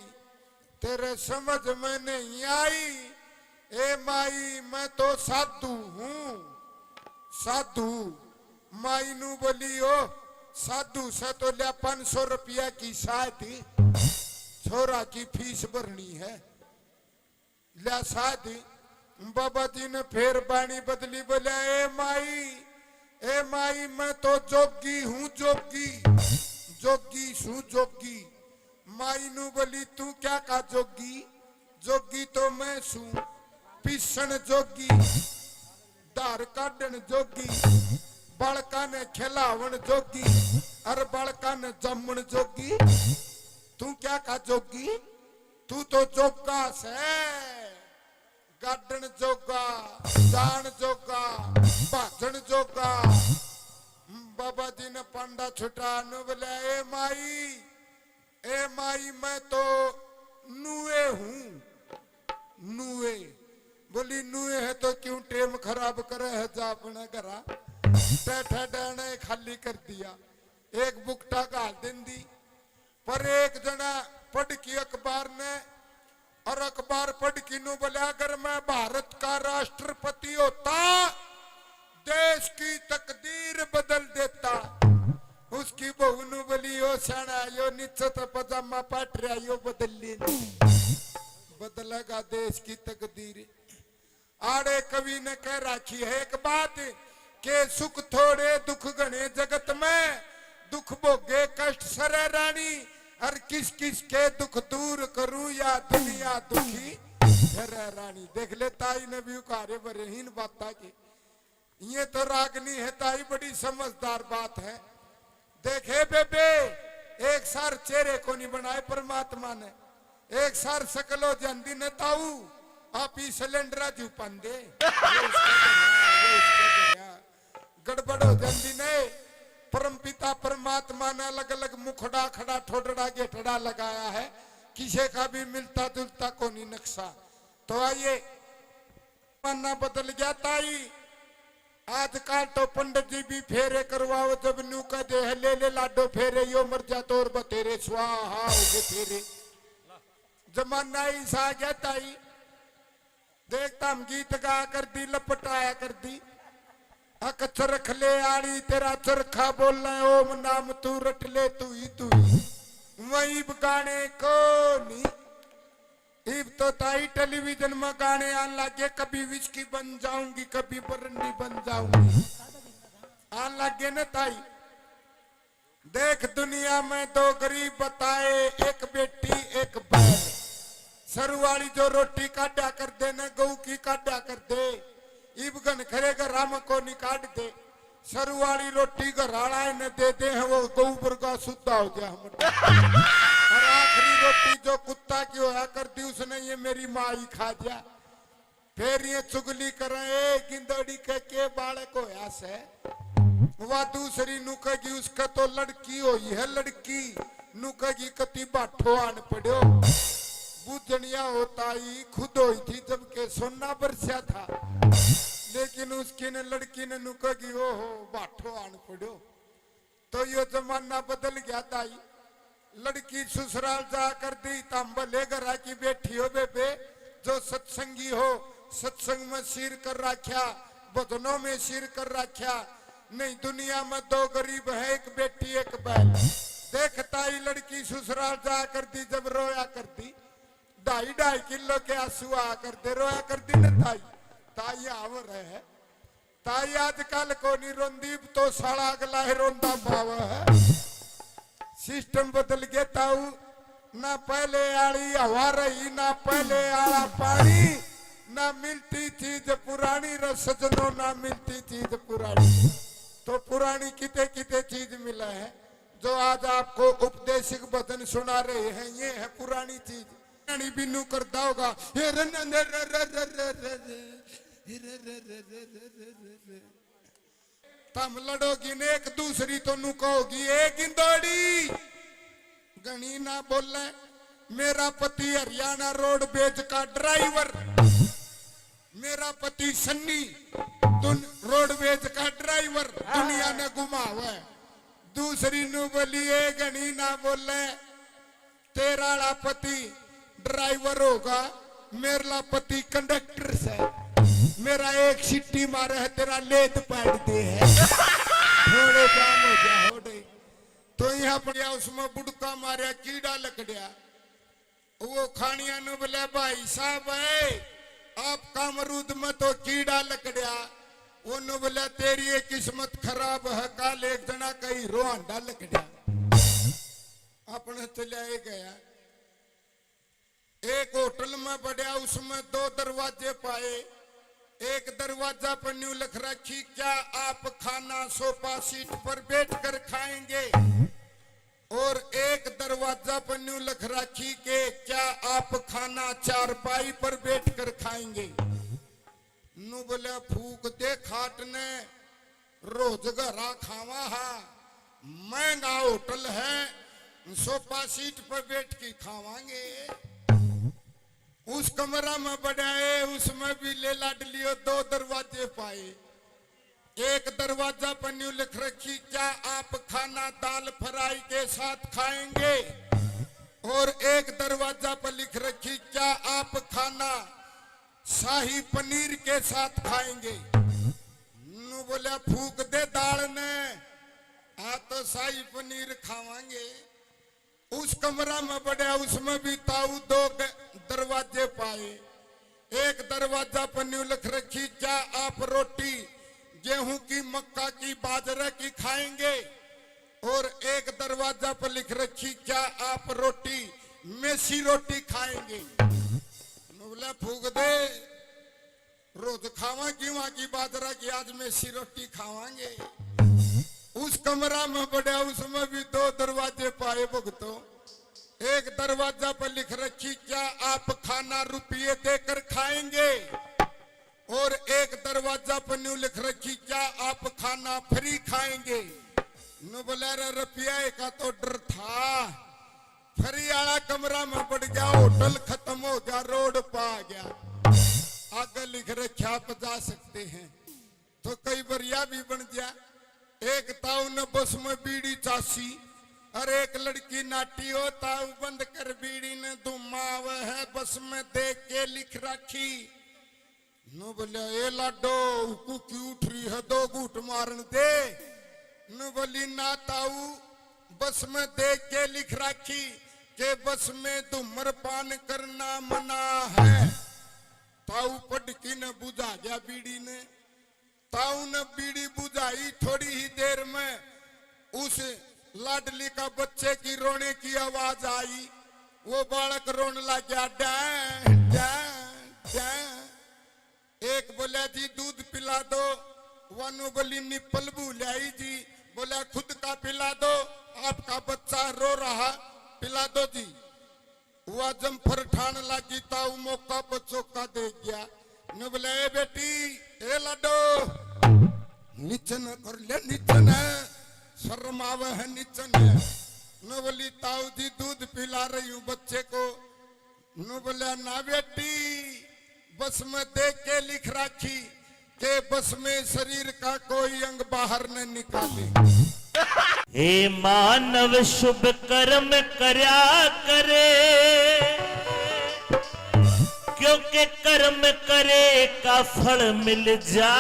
तेरे समझ में नहीं आई ए माई मैं तो साधु हूँ साधु माई नू बोली ओ साधु से तो लिया 500 रुपया की शादी छोरा की फीस भरनी है। ला शादी बाबा जी ने फिर बाणी बदली, बोला ए माई मैं तो जोगी हूँ, जोगी सू जोगी। माई नु बोली तू क्या का जोगी? जोगी तो मैं सू, पिसन जोगी, धार काटन जोगी, बालका ने खिलावन जोगी, अरे बालका ने जमन जोगी। तू क्या का जोगी? तू तो जोगा से, गाडन जोगा, जान जोगा, भाजन जोगा। बाबा जी ने पांडा छुटा नु बोला ए माई मैं तो नुए हूँ, नुए। बोली नुए है तो क्यों टेम खराब करे है, जा अपना घरा बैठा डाने खाली कर दिया। एक बुकटा गाल दिन दी, पर एक जना पढ़ की अखबार ने, और अखबार पढ़ की नु बोला अगर मैं भारत का राष्ट्रपति होता देश की तकदीर बदल देता। उसकी बहू नु बोली ओ सना यो नीचे तो पजामा पाट रहा यो बदल लेनी, बदलेगा देश की तकदीर। आड़े कवि ने कह राखी है एक बात के सुख थोड़े दुख घने जगत में, दुख भोगे कष्ट सरे रानी, हर किस किस के दुख दूर करूं या दुनिया दुखी सरे रानी। देख ले ताई ने भी उकारे बरेहीन बात की, ये तो रागनी है ताई, बड़ी समझदार बात है। देखे बेबे एक सार चेहरे को नहीं बनाए परमात्मा ने, एक सार सकलो जंदी ने ताऊ आप ही सिलेंडरा जू पंदे गड़बड़ हो जंदी ने। परम पिता परमात्मा ने अलग अलग मुखड़ा खड़ा ठोडड़ा गेटड़ा लगाया है, किसी का भी मिलता जुलता को नहीं नक्शा। तो आइए मानना बदल गया ताई, आजकल तो पंडित जी भी फेरे करवाओ, जब न्यू का देह ले ले लाडो फेरे यो मर जा तो और बतेरे स्वाहा हो फेरे। जमाना ऐसा आ गया ताई, देखता हम गीत गा कर दी लपटाया कर दी, अक चरख ले आड़ी तेरा चरखा बोलना ओम नाम तू रट ले तू ही वही गाने को नहीं। इब तो ताई टेलीविजन में गाने आने लगे, कभी विस्की बन जाऊंगी कभी बरंडी बन जाऊंगी आने लगे न ताई। देख दुनिया में दो गरीब बताए, एक बेटी एक बैल। सरवाली जो रोटी काटा कर दे न गऊ की काटा कर दे, इब गन खरे का राम को निकाट दे। सरवाली रोटी घराड़ा ने दे दे है वो गऊ मुर्गा सुद्धा हो गया हम। और आखिरी रोटी जो कुत्ता की होया करती उसने ये मेरी माँ ही खा दिया। फिर ये चुगली करे गिंदड़ी के बालक होया से, वह दूसरी नुकगी उसका तो लड़की हुई है, लड़की नुकगी कति बाठो आन पड़ो। बुझनिया होता ही खुद हुई थी जबकि सोना बरसा था, लेकिन उसकी ने लड़की ने नुकगी हो बाठो आन पड़ो। तो ये जमाना बदल गया ताई, लड़की ससुराल जा कर दी तंबले घरा की बैठी हो बेबे, जो सत्संगी हो सत्संग में सिर कर रखा, भजनों में सिर कर रखा। नहीं दुनिया में दो गरीब है, एक बेटी एक बैल। देखता ही लड़की ससुराल जा कर दी, जब रोया करती 2.5 किलो के आंसू आ कर दे, रोया करती न ताई। ताई आवर है ताई आजकल को नहीं रोंदी, तो साला अगला है रोंदा पावा है। सिस्टम बदल गया ताऊ, ना पहले आड़ी हवा रही ना पहले आड़ा पानी, ना मिलती चीज पुरानी रे सजनों, ना मिलती चीज पुरानी। तो पुरानी किते किते चीज मिला है, जो आज आपको उपदेशिक भजन सुना रहे हैं, ये है पुरानी चीज। बिन्नू करता होगा तम लड़ोगी ने एक दूसरी तो नु कहोगी एक गिंदोड़ी गणी ना बोले। मेरा पति हरियाणा रोडवेज का ड्राइवर, मेरा पति सन्नी रोडवेज का ड्राइवर दुनिया ने घुमा हुआ है। दूसरी नु बोली ए गणी ना बोले, तेरा पति ड्राइवर होगा, मेरा पति कंडक्टर से, मेरा एक सिट्टी मारे है तेरा लेत पैड दे है थोड़े काम हो गया हो गई। तो यहाँ पर उसमें बुड़का मारे कीड़ा लकड़िया, वो खानिया नु बोले भाई साहब है आपका अमरूद में तो कीड़ा लकड़िया। वो नु बोले तेरी ये किस्मत खराब है काल एक जना कहीं रोहांडा लकड़िया। अपने चले गया एक होटल में बढ़िया उसमें 2 दरवाजे पाए। एक दरवाजा पर न्यू लिख रखी क्या आप खाना सोफा सीट पर बैठकर खाएंगे, और एक दरवाजा पर न्यू लिख रखी के क्या आप खाना चारपाई पर बैठकर खाएंगे। नु बोले फूक दे खाट ने रोज घरा खावा हा महंगा होटल है सोफा सीट पर बैठ के खावांगे। उस कमरा में बढ़ाए उसमें भी ले लाडलियो 2 दरवाजे पाए। एक दरवाजा पर न्यू लिख रखी क्या आप खाना दाल फ्राई के साथ खाएंगे, और एक दरवाजा पर लिख रखी क्या आप खाना शाही पनीर के साथ खाएंगे। नु बोला फूक दे दाल ने आ तो शाही पनीर खावांगे। उस कमरा में बढ़िया उसमें भी ताऊ 2 दरवाजे पाए। एक दरवाजा पर न्यू लिख रखी क्या आप रोटी गेहूं की मक्का की बाजरे की खाएंगे, और एक दरवाजा पर लिख रखी क्या आप रोटी मेसी रोटी खाएंगे। बोले फूक दे रोज खावा गेहूं की बाजरा की आज मेसी रोटी खावांगे। उस कमरा में बढ़िया उसमें भी 2 दरवाजे पाए भुगतो। एक दरवाजा पर लिख रखी क्या आप खाना रुपये देकर खाएंगे, और एक दरवाजा पर न्यू लिख रखी क्या आप खाना फ्री खाएंगे। नु बोला रे रुपया का तो डर था। फ्री वाला कमरा में बढ़ गया होटल खत्म हो गया रोड पा गया। आगे लिख रखा आप जा सकते हैं तो कई बरिया भी बन गया। एक ताऊ ने बस में बीड़ी चासी और एक लड़की नाटी हो ताऊ बंद कर बीड़ी ने धुमाव है बस में देख के लिख रखी। नु बोलिया ए लाडो उकू क्यों उठ रही है 2 घूट मारन दे। नु बोली ना ताऊ बस में देख के लिख रखी के बस में धूम्रपान करना मना है। ताऊ पटकी ने बुझा गया बीड़ी ने। ताऊ ने बीड़ी बुझाई थोड़ी ही देर में उस लाडली का बच्चे की रोने की आवाज आई। वो बालक रोने लग गया डैं डैं डैं। एक बोला जी दूध पिला दो, वनु बोली निप्पल बुलाई जी। बोला खुद का पिला दो आपका बच्चा रो रहा पिला दो जी। वह जमफर ठान लगी ताऊ मौका पर चौका दे गया। नु बोले ए बेटी ए लाडो निचन कर ले निचन शर्म आवे है निचन। नु बोली ताऊ जी दूध पिला रही हूँ बच्चे को। नु बोला ना बेटी बस में देख के लिख रखी के बस में शरीर का कोई अंग बाहर न निकाले। हे मानव शुभ कर्म करया करे, क्योंकि कर्म करे का फल मिल जा।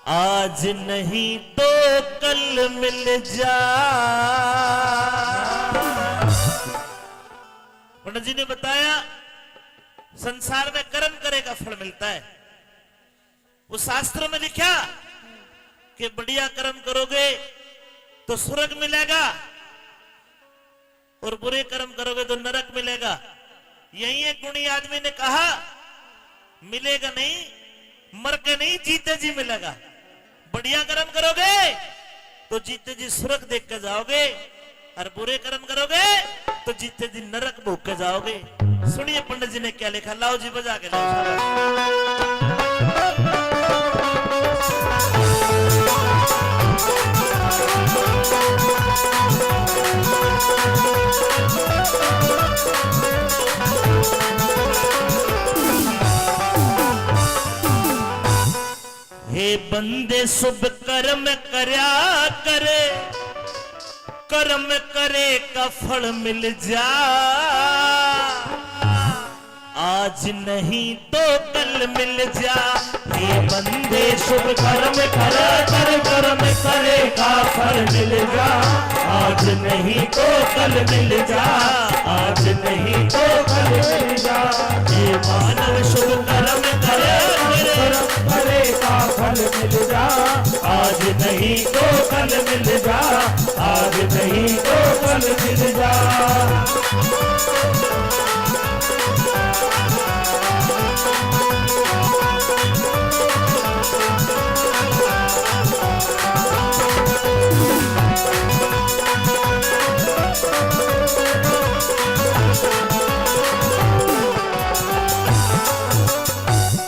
आज नहीं तो कल मिल जा। पंडित जी ने बताया संसार में कर्म करे का फल मिलता है। वो शास्त्र में लिखा कि बढ़िया कर्म करोगे तो स्वर्ग मिलेगा और बुरे कर्म करोगे तो नरक मिलेगा। यही एक गुणी आदमी ने कहा मिलेगा नहीं, मर के नहीं जीते जी मिलेगा। बढ़िया कर्म करोगे तो जीते जी स्वर्ग देख के जाओगे, और बुरे कर्म करोगे तो जीते जी नरक भोग के जाओगे। सुनिए पंडित जी ने क्या लिखा, लाओ जी बजा के लाओ। हे बंदे शुभ कर्म करया करे, कर्म करे का फल मिल जा। आज नहीं तो कल मिल जा। ये बंदे शुभ कर्म करे कर कर्म करे का फल मिल जा, आज नहीं तो कल मिल जा, आज नहीं तो कल मिल जा। ये मानव शुभ कर्म करे कर्म करे का फल मिल जा, आज नहीं तो कल मिल जा, आज नहीं तो कल मिल जा।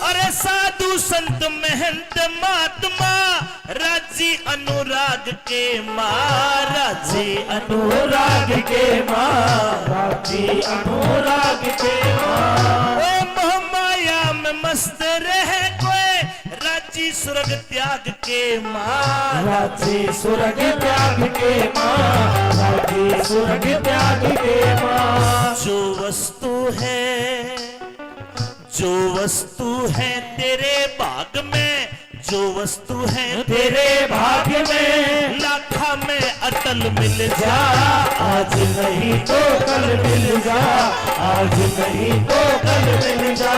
अरे साधु संत महंत महात्मा राजी अनुराग के माँ, राजी अनुराग के माँ, राजी अनुराग के माँ। ओ मोह माया में मस्त रहे कोई राजी स्वर्ग त्याग के माँ, राजी स्वर्ग त्याग के माँ, राजी स्वर्ग त्याग के माँ। जो वस्तु है तेरे भाग में, जो वस्तु है तेरे भाग्य में लाखा में अटल मिल जा, आज नहीं तो कल मिल जा, आज नहीं तो कल मिल जा।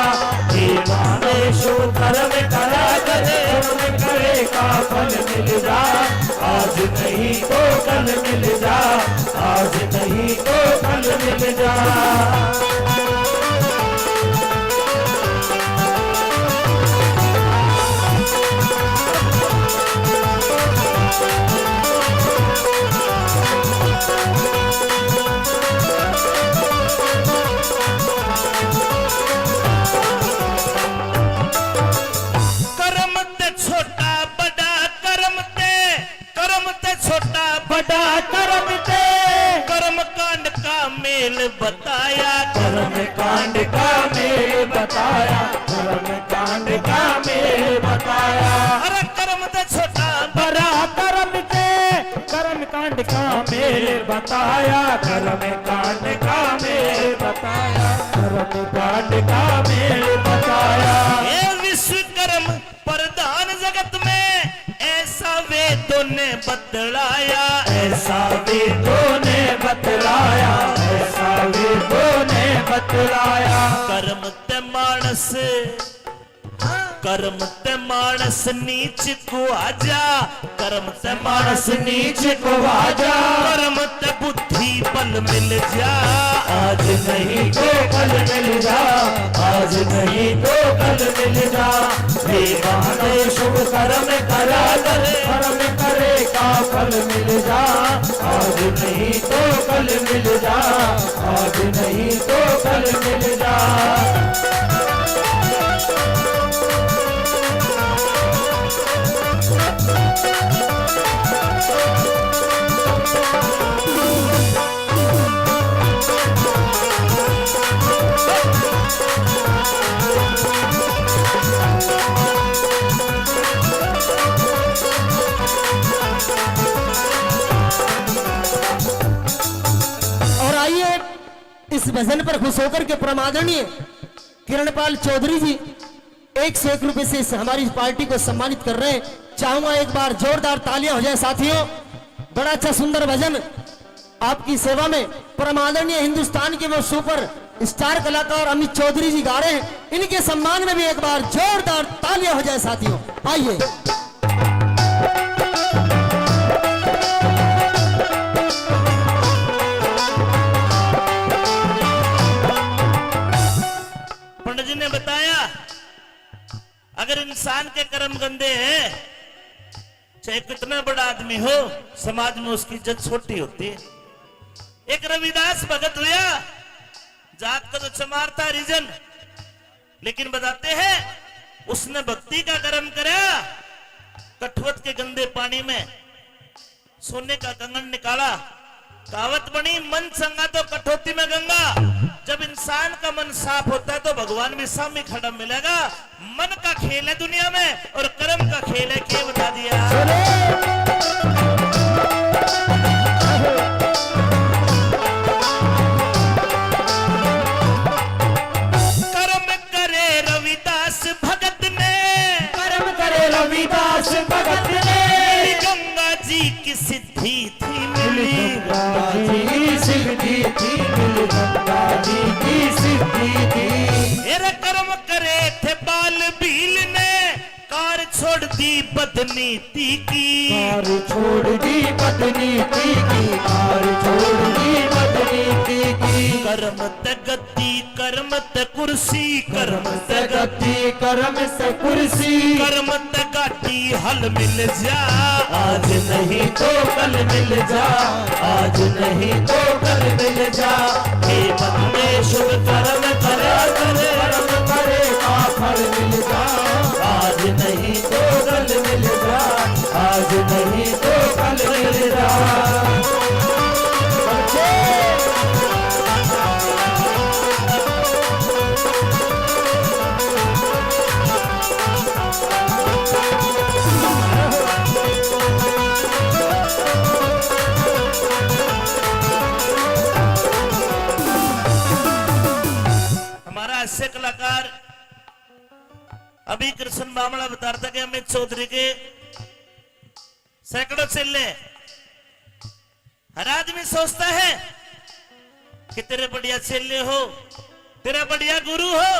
ये माने शुभ कर्म करा करे कर्म करे का फल मिल जा, आज नहीं तो कल मिल जा, आज नहीं तो कल मिल जा। बड़ा कर्म ते कर्म कांड का मेल बताया, कर्म कांड का मेल बताया, कर्म कांड का मेल बताया। अरे कर्म ते छोटा बड़ा कर्म ते कर्म कांड का मेल बताया, कर्म कांड का मेल बताया, कर्म कांड का मेल बताया। ये विश्वकर्म प्रधान जगत में ऐसा वेदों ने बतलाया, ऐसा वेदों ने बतलाया, ऐसा वेदों ने बतलाया। कर्म ते मानस नीच को आजा, कर्म ते मानस नीच को आजा, कर्म ते बुद्धि बल मिल जा, आज नहीं तो कल मिल जा, आज नहीं तो कल मिल जा। हे माने शुभ कर्म करा करे कर्म करे का फल मिल जा, आज नहीं तो कल मिल जा, आज नहीं तो कल मिल जा। इस भजन पर खुश होकर के परमादरणीय किरणपाल चौधरी जी 101 रुपए से हमारी पार्टी को सम्मानित कर रहे हैं। चाहूंगा एक बार जोरदार तालियां हो जाए साथियों। बड़ा अच्छा सुंदर भजन आपकी सेवा में परमादरणीय हिंदुस्तान के वो सुपर स्टार कलाकार अमित चौधरी जी गा रहे हैं। इनके सम्मान में भी एक बार जोरदार तालियां हो जाए साथियों। आइए जी ने बताया अगर इंसान के कर्म गंदे हैं, चाहे कितना बड़ा आदमी हो, समाज में उसकी इज्जत छोटी होती है। एक रविदास भगत हुआ, जात का तो चमार था रीजन, लेकिन बताते हैं उसने भक्ति का कर्म करा, कठवत के गंदे पानी में सोने का कंगन निकाला। कहावत बनी, मन संगा तो कठौती में गंगा। जब इंसान का मन साफ होता है तो भगवान भी सामने खड़ा मिलेगा। मन का खेल है दुनिया में और कर्म का खेल है, क्या बता दिया। कर्म करे रविदास भगत ने, थी मिली मिली गंगा जी सिद्धि थी, मिली गंगा जी की सिद्धि थी। मेरे कर्म करे थे बाल भील ने कार छोड़ दी बदनीति की। कार छोड़ दी बदनीति की, कार छोड़ दी बदनीति की। कर्म ते गद्दी कर्म ते कुर्सी कर्म कर्म ते से गति कर्म से कुर्सी, कर्म ते गाटी हल मिल जा। आज नहीं तो कल मिल जा, आज नहीं तो कल मिल जा। हे बंदे शुभ कर्म करा कर कर्म करे का फल मिल जा, आज नहीं तो कल मिल जा, आज नहीं तो कल मिल जा। हमारा हास्य कलाकार अभी कृष्ण बामड़ा बता रहा था कि अमित चौधरी के सैकड़ों चेले। हर आदमी सोचता है कि तेरे बढ़िया चेले हो, तेरा बढ़िया गुरु हो।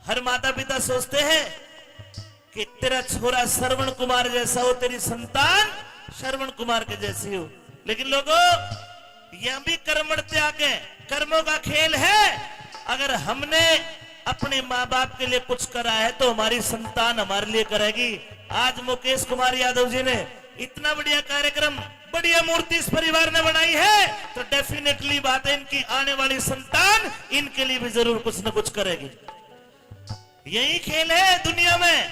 हर माता पिता सोचते हैं कि तेरा छोरा श्रवण कुमार जैसा हो, तेरी संतान श्रवण कुमार के जैसी हो। लेकिन लोगों, यह भी कर्म त्याग है, कर्मों का खेल है। अगर हमने अपने माँ बाप के लिए कुछ करा है तो हमारी संतान हमारे लिए करेगी। आज मुकेश कुमार यादव जी ने इतना बढ़िया कार्यक्रम, बढ़िया मूर्ति इस परिवार ने बनाई है, तो डेफिनेटली बात है इनकी आने वाली संतान इनके लिए भी जरूर कुछ न कुछ करेगी। यही खेल है दुनिया में,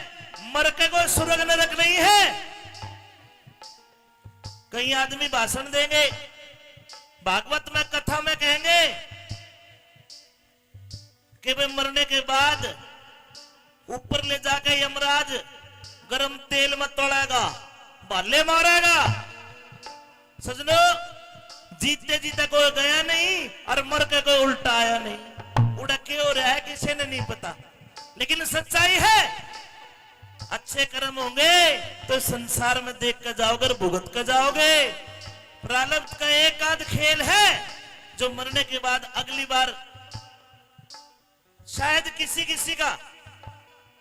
मर के कोई स्वर्ग नरक नहीं है। कई आदमी भाषण देंगे, भागवत में कथा में कहेंगे कि वे मरने के बाद ऊपर ले जाके यमराज गरम तेल में तोड़ेगा, भाले मारेगा। सजनो, जीते जीते कोई गया नहीं और मर के कोई उल्टा आया नहीं। उड़ा क्यों रहा है किसी ने नहीं पता, लेकिन सच्चाई है अच्छे कर्म होंगे तो संसार में देख कर जाओगे, भुगत कर जाओगे। प्रारब्ध का एक आध खेल है जो मरने के बाद अगली बार शायद किसी किसी का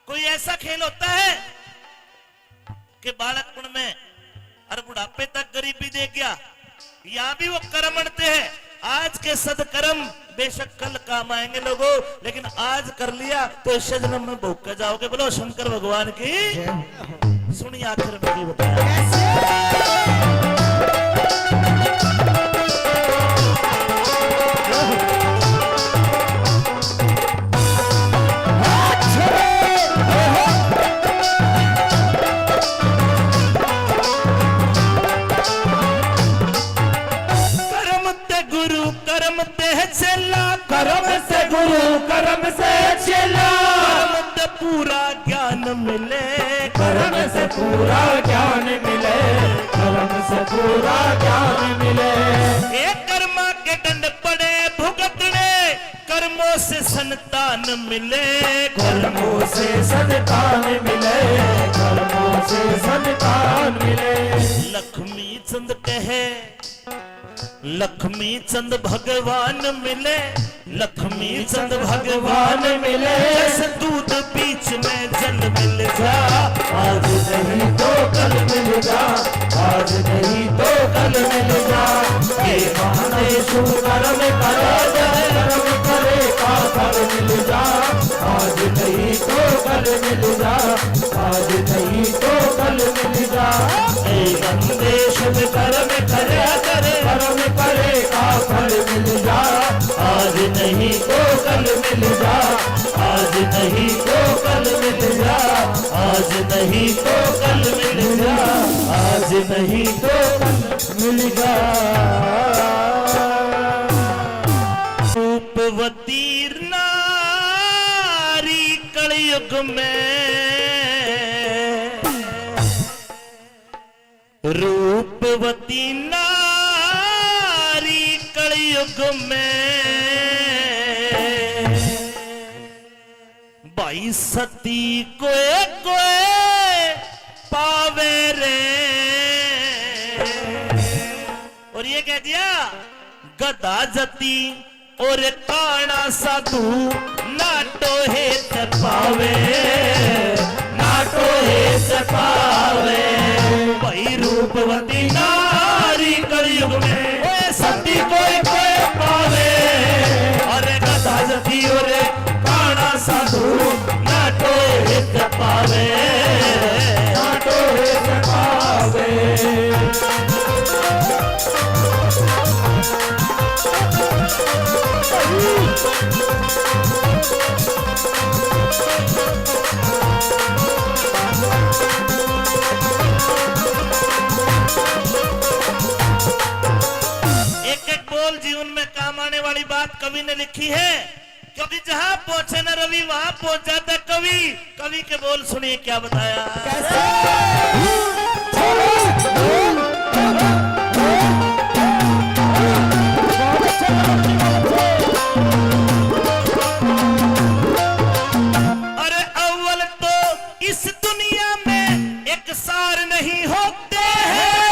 कोई ऐसा खेल होता है कि बालकपन में और बुढ़ापे तक गरीबी देख गया, यहां भी वो कर्म अड़ते हैं। आज के सदकर्म बेशक कल काम आएंगे लोगों, लेकिन आज कर लिया तो इस जन्म में भोग कर जाओगे। बोलो शंकर भगवान की। सुनिए आखिर में भी बताया। कर्म ते चेला, कर्म से गुरु कर्म से चेला, कर्म ते पूरा ज्ञान मिले, कर्म से पूरा ज्ञान मिले, कर्म से पूरा ज्ञान मिले। एक कर्मा के दंड पड़े भुगतने, कर्मों से संतान मिले, कर्मों से संतान मिले, कर्मों से संतान मिले। लक्ष्मी चंद कहे लक्ष्मी चंद भगवान मिले, लक्ष्मी चंद भगवान मिले। जैसे दूध बीच में जल मिल जा, आज नहीं तो कल मिल जा, आज नहीं तो कल मिल जा। ये बहाने शुभ कर्म करे जाए, कर्म करे का फल मिल जा। आज नहीं तो कल मिल जा, आज नहीं तो कल मिल जा। ए बंदे शुभ कर्म करे करे, कर्म करे का फल मिल जा। आज नहीं तो कल मिल जा, आज नहीं तो कल मिल जा, आज नहीं तो कल मिल जा, आज नहीं तो कल मिल जा। रूपवती नारी कलयुग में, रूपवती नारी कलयुग में, भाई सती कोए कोए पावे रे। और ये कह दिया गदा जती और काना साधु नाटो हे पावे, नाटो हे पावे। वही रूपवती नारी कलयुग में ओए सती कोई कोई पावे। अरे गदा जती और काना साधु नाटो हे पावे, नाटो हे पावे। एक एक बोल जीवन में काम आने वाली बात कवि ने लिखी है, क्योंकि जहां पहुंचे न रवि वहां पहुंच जाता है कवि। कवि के बोल सुनिए क्या बताया। अरे अव्वल तो इस दुनिया में एक सार नहीं होते हैं,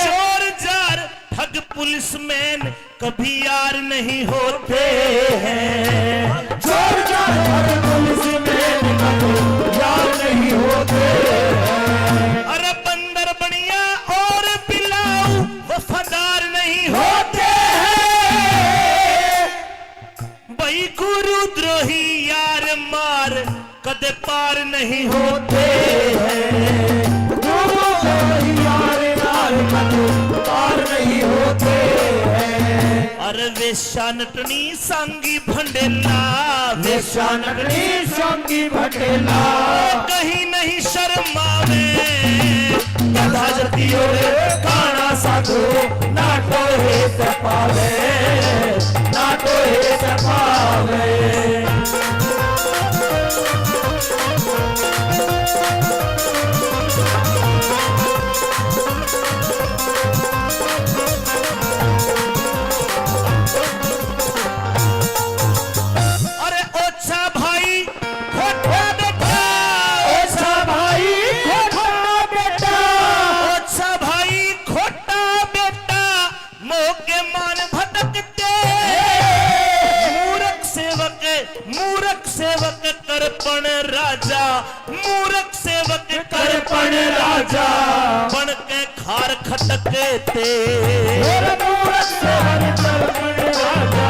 चोर जार ठग पुलिसमैन कभी यार नहीं होते हैं। चोर जार ठग पुलिसमैन कभी यार नहीं होते। अरे बंदर बनिया और बिलाऊ वफादार नहीं होते हैं। भाई गुरु द्रोही यार मार कदे पार नहीं होते हैं। यार यार कभी पार नहीं होते हैं। अरे वेश्या नटनी सांगी भंडेला, वेश्या नटनी सांगी भंडेला कहीं नहीं शर्मावे। गदा जती और काना साधु नाटो हे पावे, नाटो हे पावे। अरे ओछा भाई खोटा बेटा, ओछा भाई खोटा बेटा, ओछा भाई खोटा बेटा मोह के मान भटकते। मूर्ख सेवक करपण राजा, मूर्ख सेवक करपण राजा बन के खार खटकते। और मूरत सेवक करपण राजा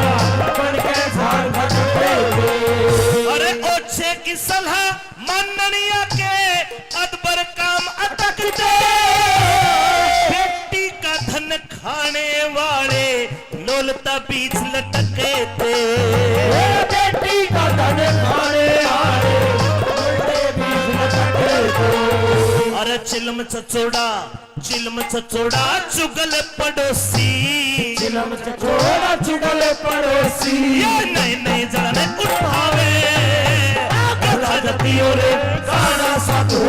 बन के झाड़ भटकते। अरे ओछे की सलाह माननिया के अदबर काम अटकते। बेटी का धन खाने वाले लोलता बीच लटके थे। बेटी का धन खाने वाले उल्टे बीच लटके थे। अरे चिलम चचोड़ा चुगल पड़ोसी, चिलम चचोड़ा चुगल पड़ोसी ये नई नई जड़ने उठावे। गदा जती और काना साधु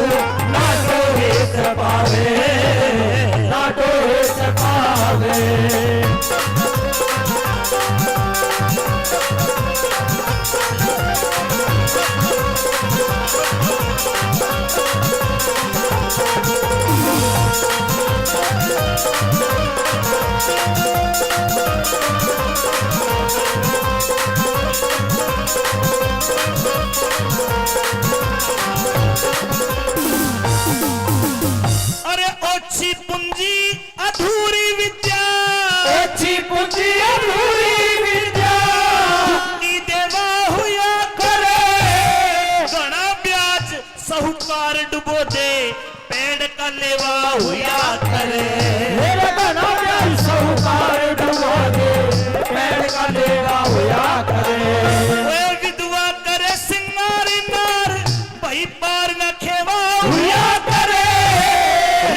नाटो हे पावे, नाटो हे पावे। अरे ओछी पूंजी अधूरी विद्या, ओछी पूंजी अधूरी विद्या की देवा हुआ करे। घना ब्याज साहूकार डुबो दे पेड़ का लेवा हुआ करे। मेरे घना ब्याज साहूकार डुबो दे पेड़ का लेवा हुआ करे। ओए विधवा करे सिंगारी नार भाई पार न खेवा हुआ करे।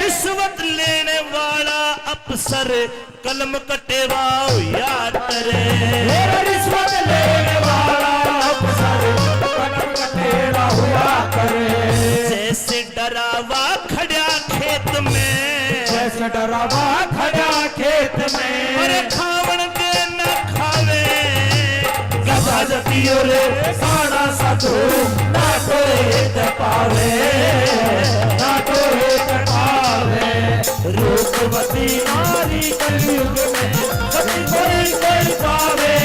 रिश्वत लेने वाला अफसर कलम कटेवा हुआ करे। मेरे रिश्वत लेने वाला अफसर कलम कटेवा हुआ करे। जैसे डरावा खड़ा खेत में, जैसे डरावा खड़ा खेत में। अरे खावन के न खावे। गदा जती और काना साधु नाटो हे पावे, नाटो हे पावे। रूपवती नारी कलयुग में सती कोई पावे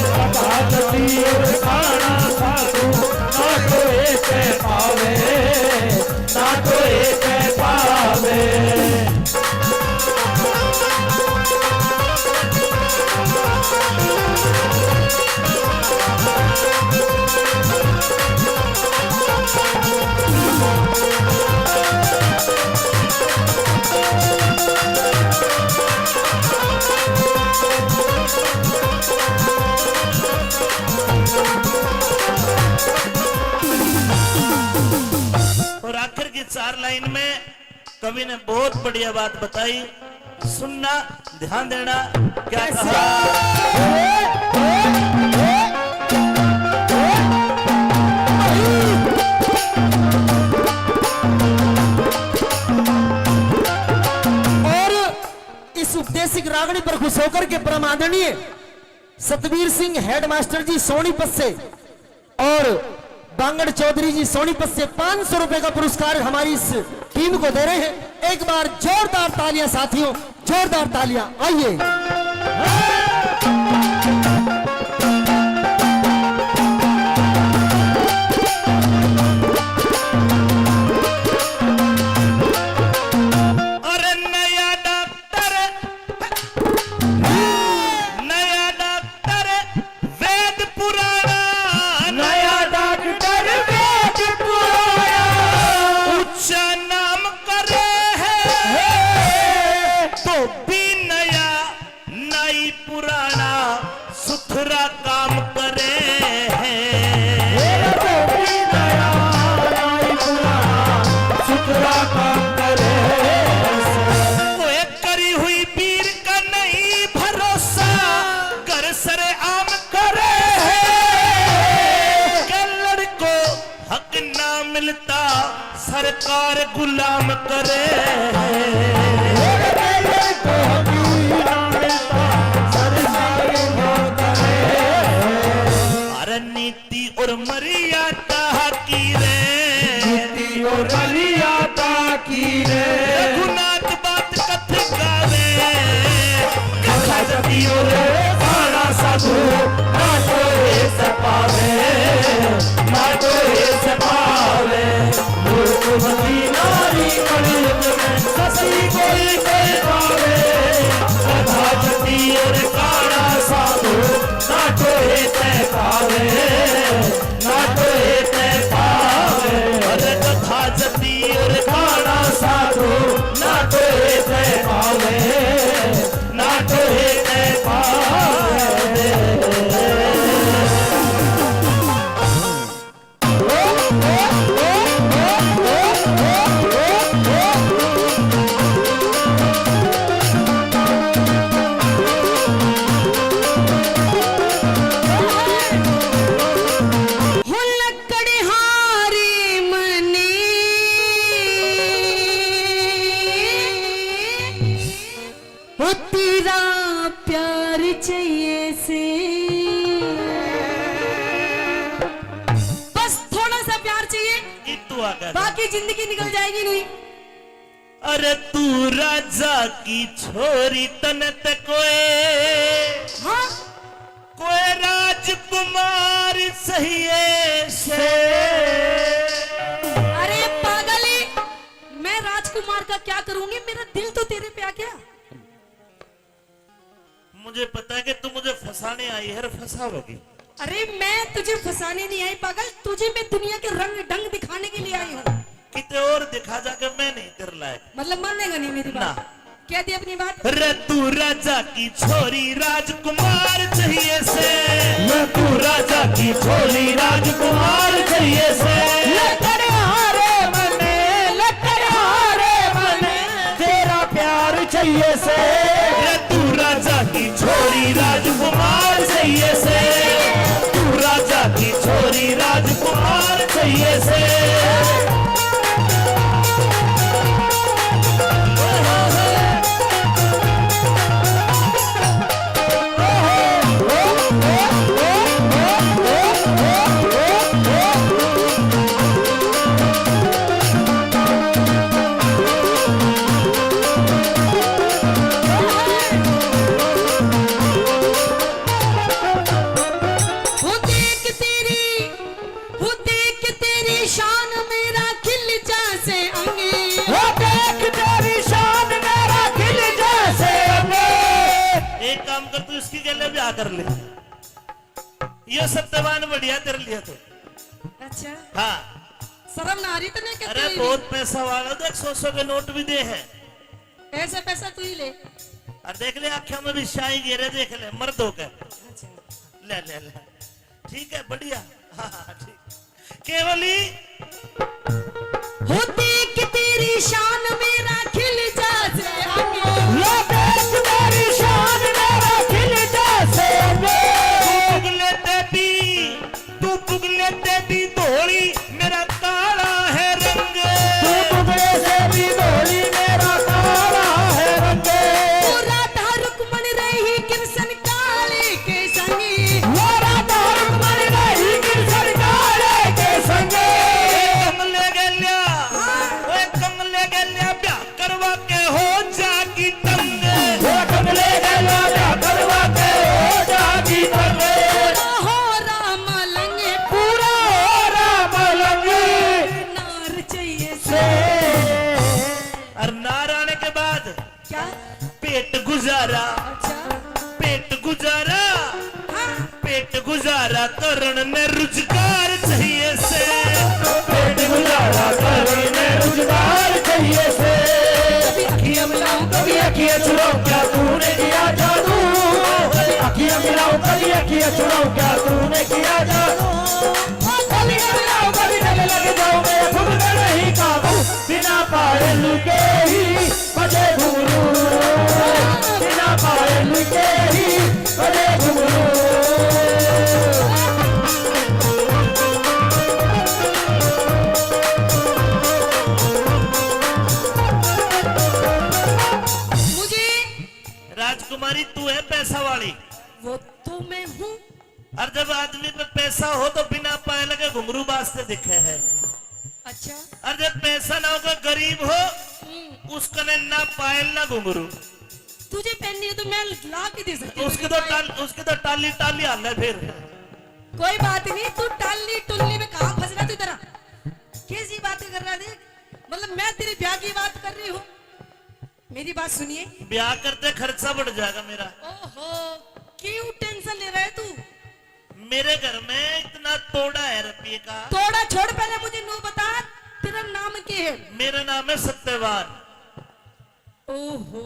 तथागति और काना साधु ना तो एक पावे ना तो एक पावे और आखिर की 4 लाइन में कवि ने बहुत बढ़िया बात बताई, सुनना, ध्यान देना। क्या कहा? और इस उपदेशिक रागणी पर खुश होकर के परम आदरणीय सतवीर सिंह हेडमास्टर जी सोनीपत से और बांगड़ चौधरी जी सोनीपत से 500 रुपए का पुरस्कार हमारी इस टीम को दे रहे हैं। एक बार जोरदार तालियां साथियों, जोरदार तालियां। आइए। अरे नया डॉक्टर वेद पुराना, नया डॉक्टर वेद पुराना ऊंचा नाम करे है तो भी नया नई पुराना सुथरा काम करे है। सुथरा काम करे कोई करी हुई पीर का नहीं भरोसा, कर सरे आम करे है। कल्लड़ को हक ना मिलता सरकार गुलाम करे है। अरे नीति और मर्यादा की रे, रघुनाथ बात कथ गावे, कथा जती और खाना साधु ना तो ऐसे पावे ना तो ऐसे पावे रूपवती नारी कलयुग में सती कोई पावे कथा जती और काना साधु ना तो ऐसे पावे ना तो ऐसे पावे अरे कथा जती और काना साधु ना तो ऐसे पावे ना तो ऐसे पावे हो लकड़ी हारी मनी हो तेरा प्यार चाहिए से, बस थोड़ा सा प्यार चाहिए, की तू आकर। बाकी जिंदगी निकल जाएगी नहीं। अरे तू राजा की छोरी तन ते हाँ कोई राजकुमार सही से। अरे पागली, मैं राजकुमार का क्या करूंगी, मेरा दिल तो तेरे पे आ गया। मुझे पता है कि तू मुझे फंसाने आई है, फंसाओगी। अरे मैं तुझे फंसाने नहीं आई पागल, तुझे मैं दुनिया के रंग ढंग दिखाने के लिए आई हूँ। कितने और दिखा जाके मैं नहीं कर लायक। मतलब मानेगा नहीं मेरी बात? ना। कह दी अपनी बात। रे तू राजा की छोरी राजकुमार चाहिए से, तू राजा की छोरी राजकुमार चाहिए से लकड़हारे मने तेरा प्यार चाहिए से रे तू राजा की छोरी राजकुमार चाहिए से, तू राजा की छोरी राजकुमार चाहिए से काम कर, तू इसकी गले ब्याह कर ले। ये सत्यवान बढ़िया तेरे लिए तो। अच्छा हाँ शर्म ना आ रही तो नहीं अरे कहती बहुत पैसा वाला, देख 100 के नोट भी दे है। ऐसा पैसा तू ही ले। और देख ले आँखों में भी शाही गिरे, देख ले मर्द हो के। अच्छा ले ले ले ठीक है बढ़िया। हाँ हाँ ठीक। केवली होती कि तेरी शान मेरा खिल जासे आगे तू पुगले तेरी धोली मेरा काला है रंग। राधा रुक्मण रही कृष्ण काले के संगी। कमले गल्या ओए कमले गल्या ब्याह करवा के हो जागी तंग। पूरा हो राम लंगे नार चाहिए से। और नार आने के बाद क्या पेट गुजारा, अच्छा पेट गुजारा, हाँ पेट गुजारा करण में रोजगार चाहिए से। कभी अखियां मिलाऊं कभी अखियां चुराऊं क्या तूने किया जादू, अखियां मिलाऊं कभी अखियां चुराऊं क्या तूने किया जादू, कभी मिलाऊं कभी गले लग जाऊं मैं खुद में नहीं काबू, बिना पायल के ही बजे घुंघरू, बिना पायल के ही बजे घुंघरू। मुझे राजकुमारी तू है पैसा वाली, वो तो मैं हूँ। और जब आदमी पे पैसा हो तो बिना पायल के घुंघरू बाजते दिखे है। अच्छा और जब पैसा ना होगा गरीब हो उसका ने ना पायल ना घुंघरू, तुझे पहननी है तो मैं ला के दे सकती हूँ। उसके तो टाली टाली हाल है फिर। कोई बात नहीं, तू टाली टुल्ली में कहाँ फंस रहा तू इधर आ। कैसी बातें कर रहा देख, मतलब मैं तेरी ब्याह की बात कर रही हूँ। मेरी बात सुनिए। ब्याह करते खर्चा बढ़ जाएगा मेरा। ओहो क्यों टेंशन ले रहा है तू? मेरे घर में इतना तोड़ा है रुपये का। थोड़ा छोड़, पहले मुझे नो बता तेरा नाम क्या है? मेरा नाम है सत्यवान। ओहो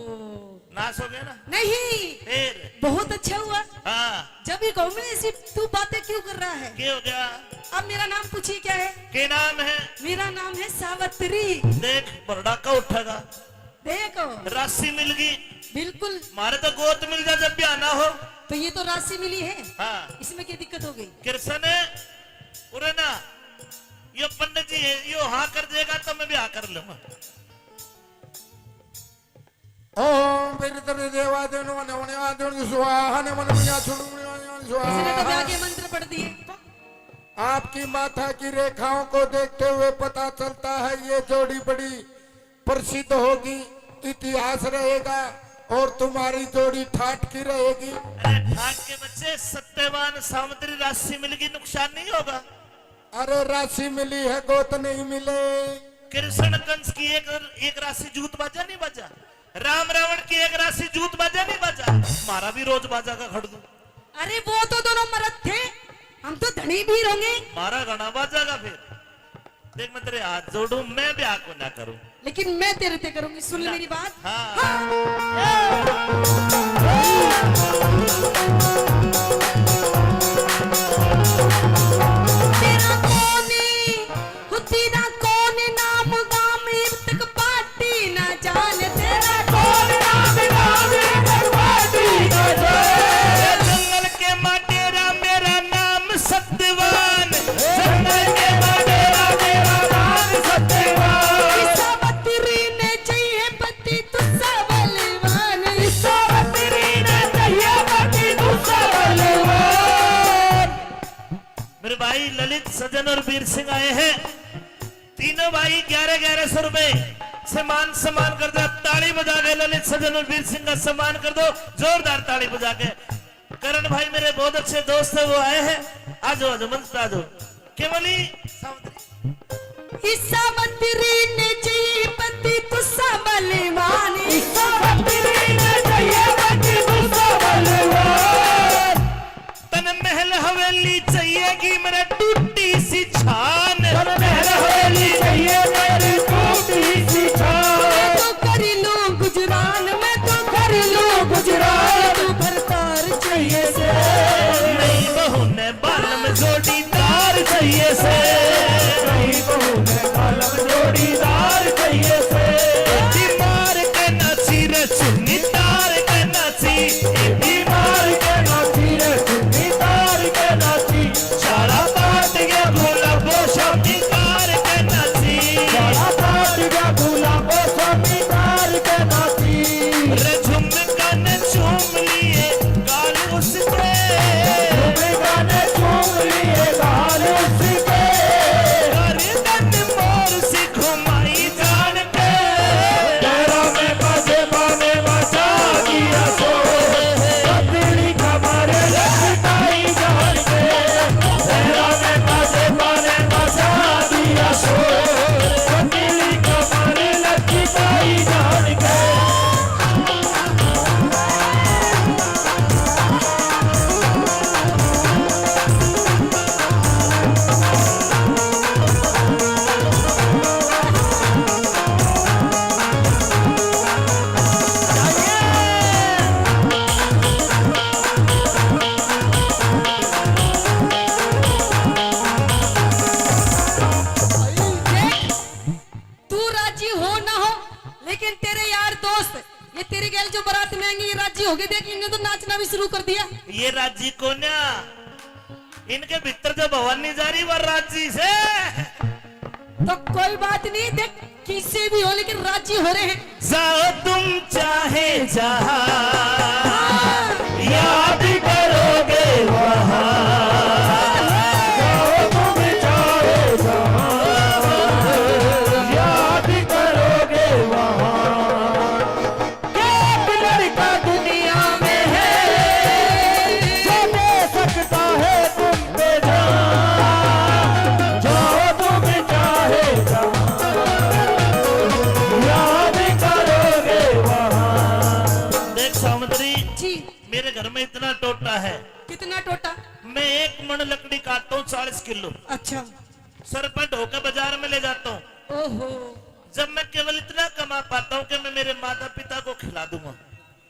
नाश हो गया ना नहीं, फिर। बहुत अच्छा हुआ। हाँ जब भी कहूँ मैं ऐसी तू बातें क्यों कर रहा है? क्या हो गया? अब मेरा नाम पूछिए क्या है? के नाम है? मेरा नाम है सावित्री। देख बरड़ा का उठेगा, देखो राशि मिल गई। बिल्कुल, मारे तो गोद मिल जा जब भी आना हो। तो ये तो राशि मिली है, हाँ इसमें क्या दिक्कत हो गई? कृष्ण उरे ना यो पंडित जी है, यो हाँ कर देगा तो मैं ब्याह कर लूंगा। ओम विरतरे देवादेव नमः नमः स्वाहा नमः नमः इसने तो स्वाहा। ब्याह के मंत्र पढ़ दिए। आपकी माथा की रेखाओं को देखते हुए पता चलता है ये जोड़ी बड़ी प्रसिद्ध होगी, इतिहास रहेगा और तुम्हारी जोड़ी ठाट की रहेगी। अरे ठाट के बच्चे, सत्यवान सावित्री राशि मिलेगी, नुकसान नहीं होगा। अरे राशि मिली है गोत नहीं मिले। कृष्ण कंस की एक राशि जूत बाजा नहीं बाजा, राम रावण की एक राशि जूत बाजा नहीं बाजा, मारा भी रोज बाजा का खड़ दूं। अरे वो तो दोनों मर्द थे, हम तो धनी भी होंगे। मारा घना बाजा का फिर। देख मैं तेरे हाथ जोड़ू, मैं ब्याह को ना करूं, लेकिन मैं तेरे ते करूंगी। सुन ले मेरी बात। हाँ। तेरा कौने तेरा कौन नाम गाम तक पार्टी ना जाने, तेरा कौन नाम गाम पार्टी ना जाने। जंगल के माटेरा मेरा नाम सत्यवान, जंगल के माटेरा मेरा नाम सत्यवान। सावित्री ने चाहिए पति तुझसा बलवान, सावित्री ने चाहिए पति तुझसा बलवान। मेरे भाई ललित, सजन और वीर सिंह आए हैं। तीनों भाई 1100 रुपए से मान सम्मान कर दो। ताली बजा के ललित, सजन और वीर सिंह का सम्मान कर दो, जोरदार ताली बजा के। करण भाई मेरे बहुत अच्छे दोस्त है, वो आए हैं। आ जाओ मंच पे आ जाओ। केवली सावित्री ने चाहिए पति तुझसा बलवान, सावित्री ने चाहिए पति तुझसा बलवान। ये राजी हो गए, देख इन्होंने तो नाचना भी शुरू कर दिया। ये राजी कोन्या, इनके भीतर जो भवानी जा रही वो राजी से। तो कोई बात नहीं, देख किससे भी हो लेकिन राजी हो रहे हैं। जाओ तुम चाहे जहां, हाँ, याद करोगे वहां। जाओ तुम चाहे जहां, याद करोगे वहां। एक लड़का दुनिया में है जो दे सकता है तुम पे जान। जाओ तुम चाहे जहां, याद करोगे वहां। देख समुद्री, जी मेरे घर में इतना टोटा है, कितना टोटा? मैं 1 मन लकड़ी काटता हूँ 40 किलो, अच्छा, सरपंच होकर बाजार में ले जाता हूँ। ओहो, जब मैं केवल इतना कमा पाता हूँ कि मैं मेरे माता पिता को खिला दूंगा।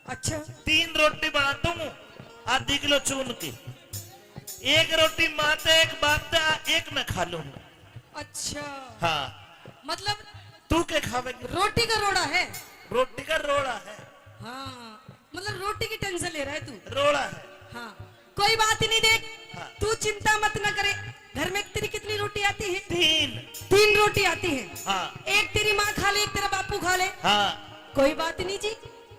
अच्छा 3 रोटी बनाता हूँ आधी किलो चून की, 1 रोटी माँ से 1 बाप से 1 मैं खा लूंगा। अच्छा, हाँ, मतलब तू क्या खावेगी? रोटी का रोड़ा है। रोटी का रोड़ा है। हाँ, मतलब रोटी की टेंशन ले रहा है तू। रोड़ा है। हाँ, कोई बात नहीं, देख हाँ। तू चिंता मत न करे। घर में तेरी कितनी रोटी आती है? 3। रोटी आती है। हाँ। एक तेरी माँ खा ले, एक तेरा बापू खा ले। हाँ, कोई बात नहीं जी,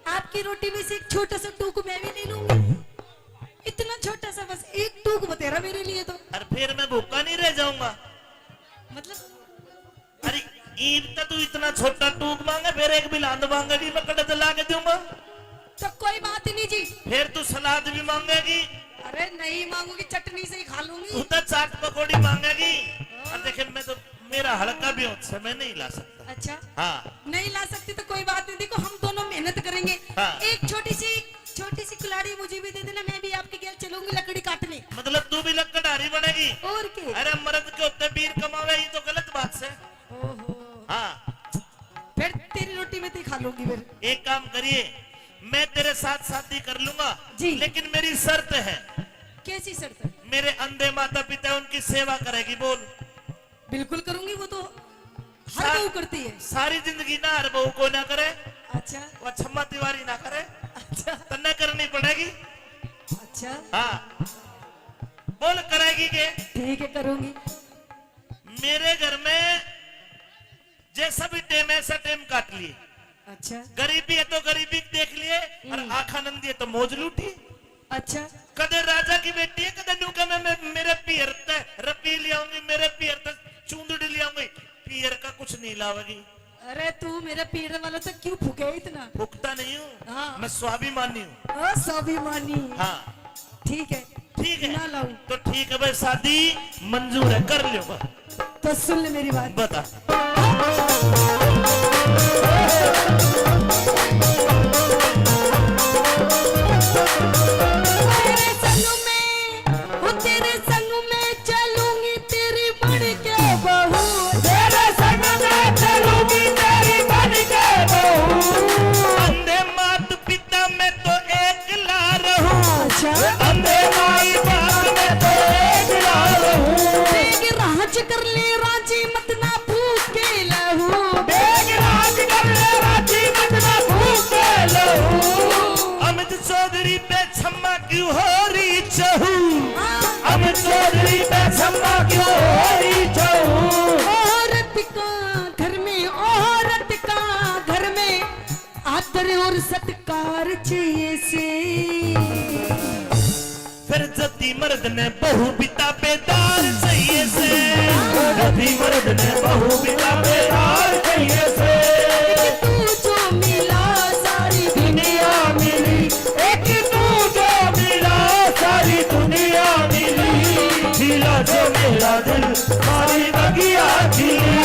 आपकी रोटी में से एक छोटा सा टूक मैं भी ले लूंगी। इतना छोटा सा, बस एक टूक बतेरा मेरे लिए तो। और फिर मैं भूखा नहीं रह जाऊंगा। मतलब अरे ईद तक तू इतना छोटा टूक मांगे, फिर एक बिलांद मांगेगी, मैं कड़े ला के दूंगा। तो कोई बात नहीं जी। फिर तू सलाद भी मांगेगी, अरे नहीं मांगूंगी, चटनी से ही खा लूंगी। तू तो चाट पकौड़ी मांगेगी। और देखे मैं तो, मेरा हल्का भी होता मैं नहीं ला सकता। अच्छा, हाँ, नहीं ला सकती तो कोई बात नहीं, देखो हम दोनों मेहनत करेंगे। हाँ। एक छोटी सी कुल्हाड़ी मुझे भी दे देना, मैं भी आपके गेल चलूंगी लकड़ी काटने। मतलब तू भी लकड़हारी बनेगी। और के? अरे मर्द के होते वीर कमावे, ये तो गलत बात से। ओहो, हाँ, फिर तेरी रोटी में तो ही खा लूंगी फिर। एक काम करिए, मैं तेरे साथ शादी कर लूंगा जी। लेकिन मेरी शर्त है, कैसी शर्त है? मेरे अंधे माता पिता उनकी सेवा करेगी। बोल। बिल्कुल करूंगी, वो तो हर सा- बहू करती है। सारी जिंदगी ना हर बहू को ना करे, अच्छा वो छम्मा तिवारी ना करे, अच्छा तन्ने करनी पड़ेगी। अच्छा, हाँ, बोल करेगी के? ठीक है करूंगी। मेरे घर में जैसा भी टेम ऐसा टेम काट लिए। अच्छा गरीबी है तो गरीबी देख लिए, और आखा नंदी है तो मौज लूटी। अच्छा, कदे राजा की बेटी है, कदे नूका मैं मेरे पियर ते रपी ले आऊंगी, मेरे पियर ते चूंदड़ी ले आऊंगी, पियर का कुछ नहीं लावेगी। अरे तू मेरा पीड़ने वाला तो क्यों फूके इतना? भुगता नहीं हूँ। हाँ। मैं स्वाभिमानी हूँ। स्वाभिमानी। हाँ, ठीक है, ठीक है ना लाऊं तो ठीक है भाई, शादी मंजूर है, कर लियो। तो सुन ले मेरी बात। बता। तेरे संग में, वो तेरे संग में चलूंगी, तेरी बन के बहू। तेरे संग में चलूंगी तेरी बन के बहू। अंधे मात पिता में तो एक ला रहूं, अच्छा, अंधे माई बाप में तो एक लाल हूँ। बेग राज कर ले राजी मत ना भूखे लहू। बेग राज कर ले राजी मत ना भूखे लहू। अमित चौधरी पे छम्मा क्यों हो रही चहू, अमित चौधरी पे छम्मा क्यों हो रही छहू। औरत का घर में, औरत का घर में आदर और सत्कार चाहिए से। फिर जति मर्द ने बहु पिता पे दार चाहिए से, रवि मर्द ने बहू बिना बेदार चाहिए से। तू जो मिला सारी दुनिया मिली, एक तू जो मिला सारी दुनिया मिली। खिला जो मेरा दिल सारी बगिया खिली,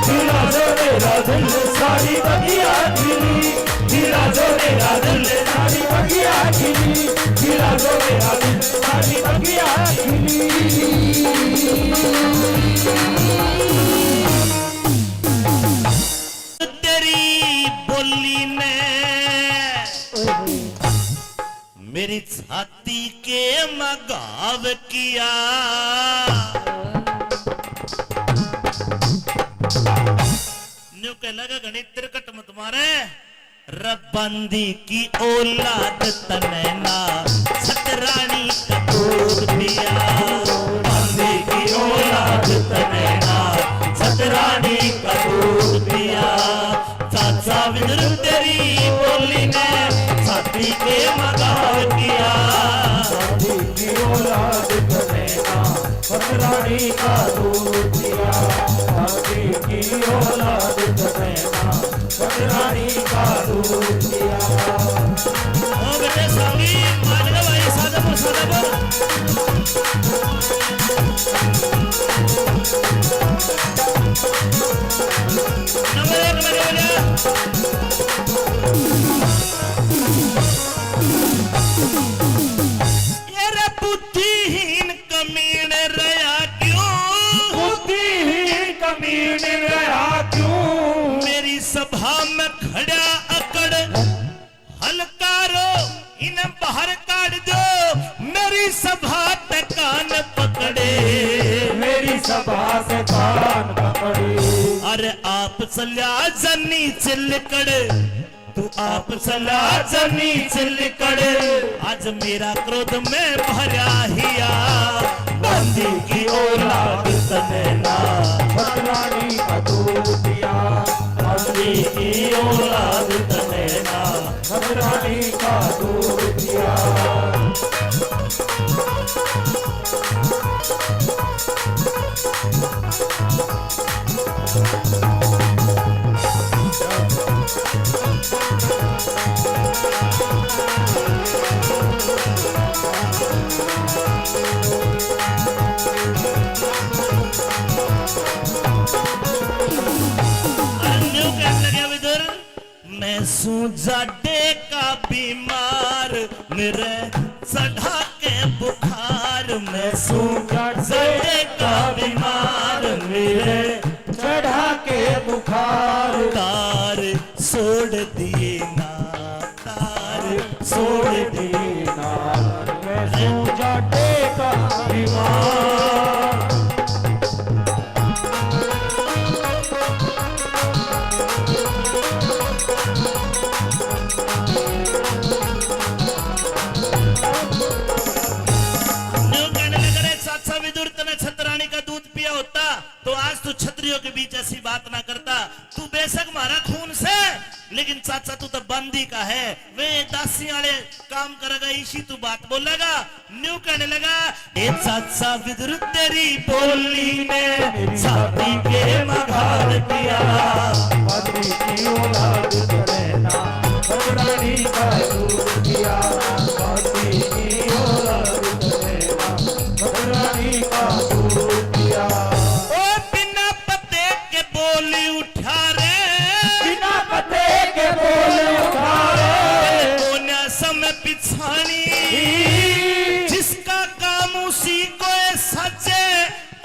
खिला जो मेरा दिल सारी बगिया खिली। खिला जो मेरा दिल सारी बगिया खिली, खिला जो मेरा दिल सारी बगिया खिली। तेरी बोली ने मेरी छाती के मगाव किया। न्यू कह लगा गणित तिरकट मत मारे, रबंदी की औलाद तनैना छतरानी का दूध पिया। बंदी की औलाद तनैना छतरानी का दूध पिया। चाचा विदुर तेरी बोली ने छाती के मगाव किया। बंदी की औलाद तनैना छतरानी का दूध पिया। बंदी की औलाद तनैना छतरानी का दूध पिया। ओ बेटे संगीत मान लो भाई सादा सादा। नंबर 1 बजे ये रे बुद्धिहीन कमीन रया क्यों। बुद्धिहीन कमीने रहा क्यों। मेरी सभा में खड़ा अकड़ हलकारो इन्हें बाहर काट दो। मेरी सभा पे कान पकड़े। मेरी सभा से कान पकड़ी। अरे आप चल्या जनी चिलकड़। तू आप चला जनी चिलकड़। आज मेरा क्रोध में भरा हिया। बंदी की औलाद तनैना छतरानी का दूध पिया। बंदी की औलाद तनैना। छतरानी का दूध पिया। अन्यों कहने लगे विदुर मैं जाडे का बीमार मेरे चढ़ा के बुखार। मैं जाडे का बीमार मेरे चढ़ा के बुखार। तार छोड़ दिए ना। तार छोड़ दिए ना। मैं जाटे का बीमार। न्यू कहने लगे रे चाचा विदुर तने छतरानी का दूध पिया होता तो आज तू छतरियों के बीच ऐसी बात ना करता। तू बेशक मारा खून से लेकिन चाचा तू तो बंदी का है। वे दासी वाले काम करेगा इसी तू बात बोलेगा। न्यू कहने लगा ए चाचा विदुर तेरी बोली ने छाती के मघार दिया। बंदी की औलाद तनैना छतरानी का दूध पिया। बंदी की औलाद तनैना छतरानी का दूध पिया। ओ बिना पते के बोली उठा रे। बिना पते के बोले उठाए। कोना समय पिछानी जिसका काम उसी को सचे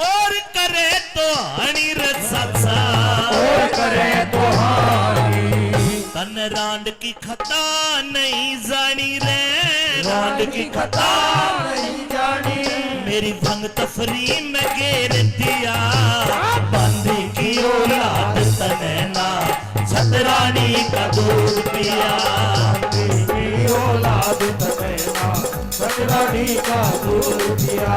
और करे तो हनी रे चाचा। और करे तो हारी। तन रांड की खता नहीं जानी रे। रांड की खता नहीं जानी। मेरी भंग तफरी में घेर दिया। बंदी की औलाद तनैना छतरानी का दूध पिया। बंदी की औलाद तनैना छतरानी का दूध पिया।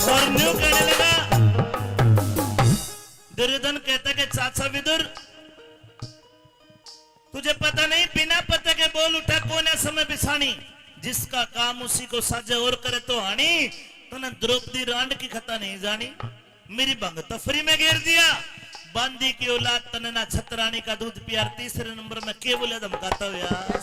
और न्यू कहने लगा दुर्योधन कहता कि चाचा विदुर तुझे पता नहीं बिना पते के बोल उठा कौन है समय बिछानी जिसका काम उसी को साजे और करे तो हानि। तूने द्रौपदी रांड की खता नहीं जानी। मेरी भंग तफरी में घेर दिया। बंदी की औलाद तनैना छतरानी का दूध पिया। तीसरे नंबर में के बोले धमकाता हो यार।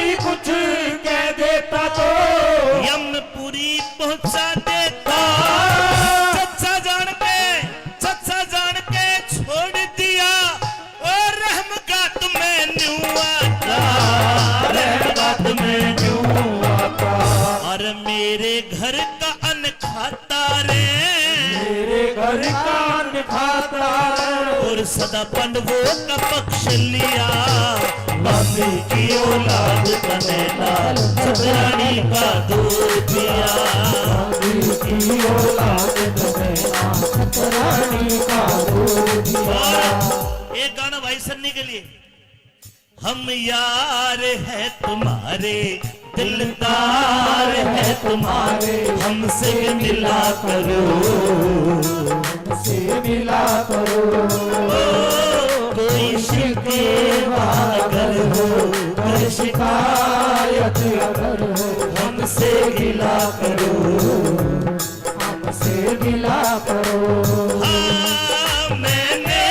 कोई कुछ कह देता तो यमपुरी पहुंचा देता। चच्चा जान के छोड़ दिया और रहमगात में न्यू आता, रहमत में यूं आता। और मेरे घर का अन्न खाता रे, मेरे घर का अन्न खाता और सदा पंडवों का पक्ष लिया। बाबी की औलाद कनेला सतरानी का दूध पिया। बाबी की औलाद कनेला सतरानी का दूध पिया। और एक गाना भाई सन्नी के लिए। हम यार है तुम्हारे, दिलदार है तुम्हारे, हमसे मिला करो, से मिला करो। कोई शिकवा अगर हो, कोई शिकायत अगर हो हमसे गिला करो। हमसे गिला करो। हाँ, मैंने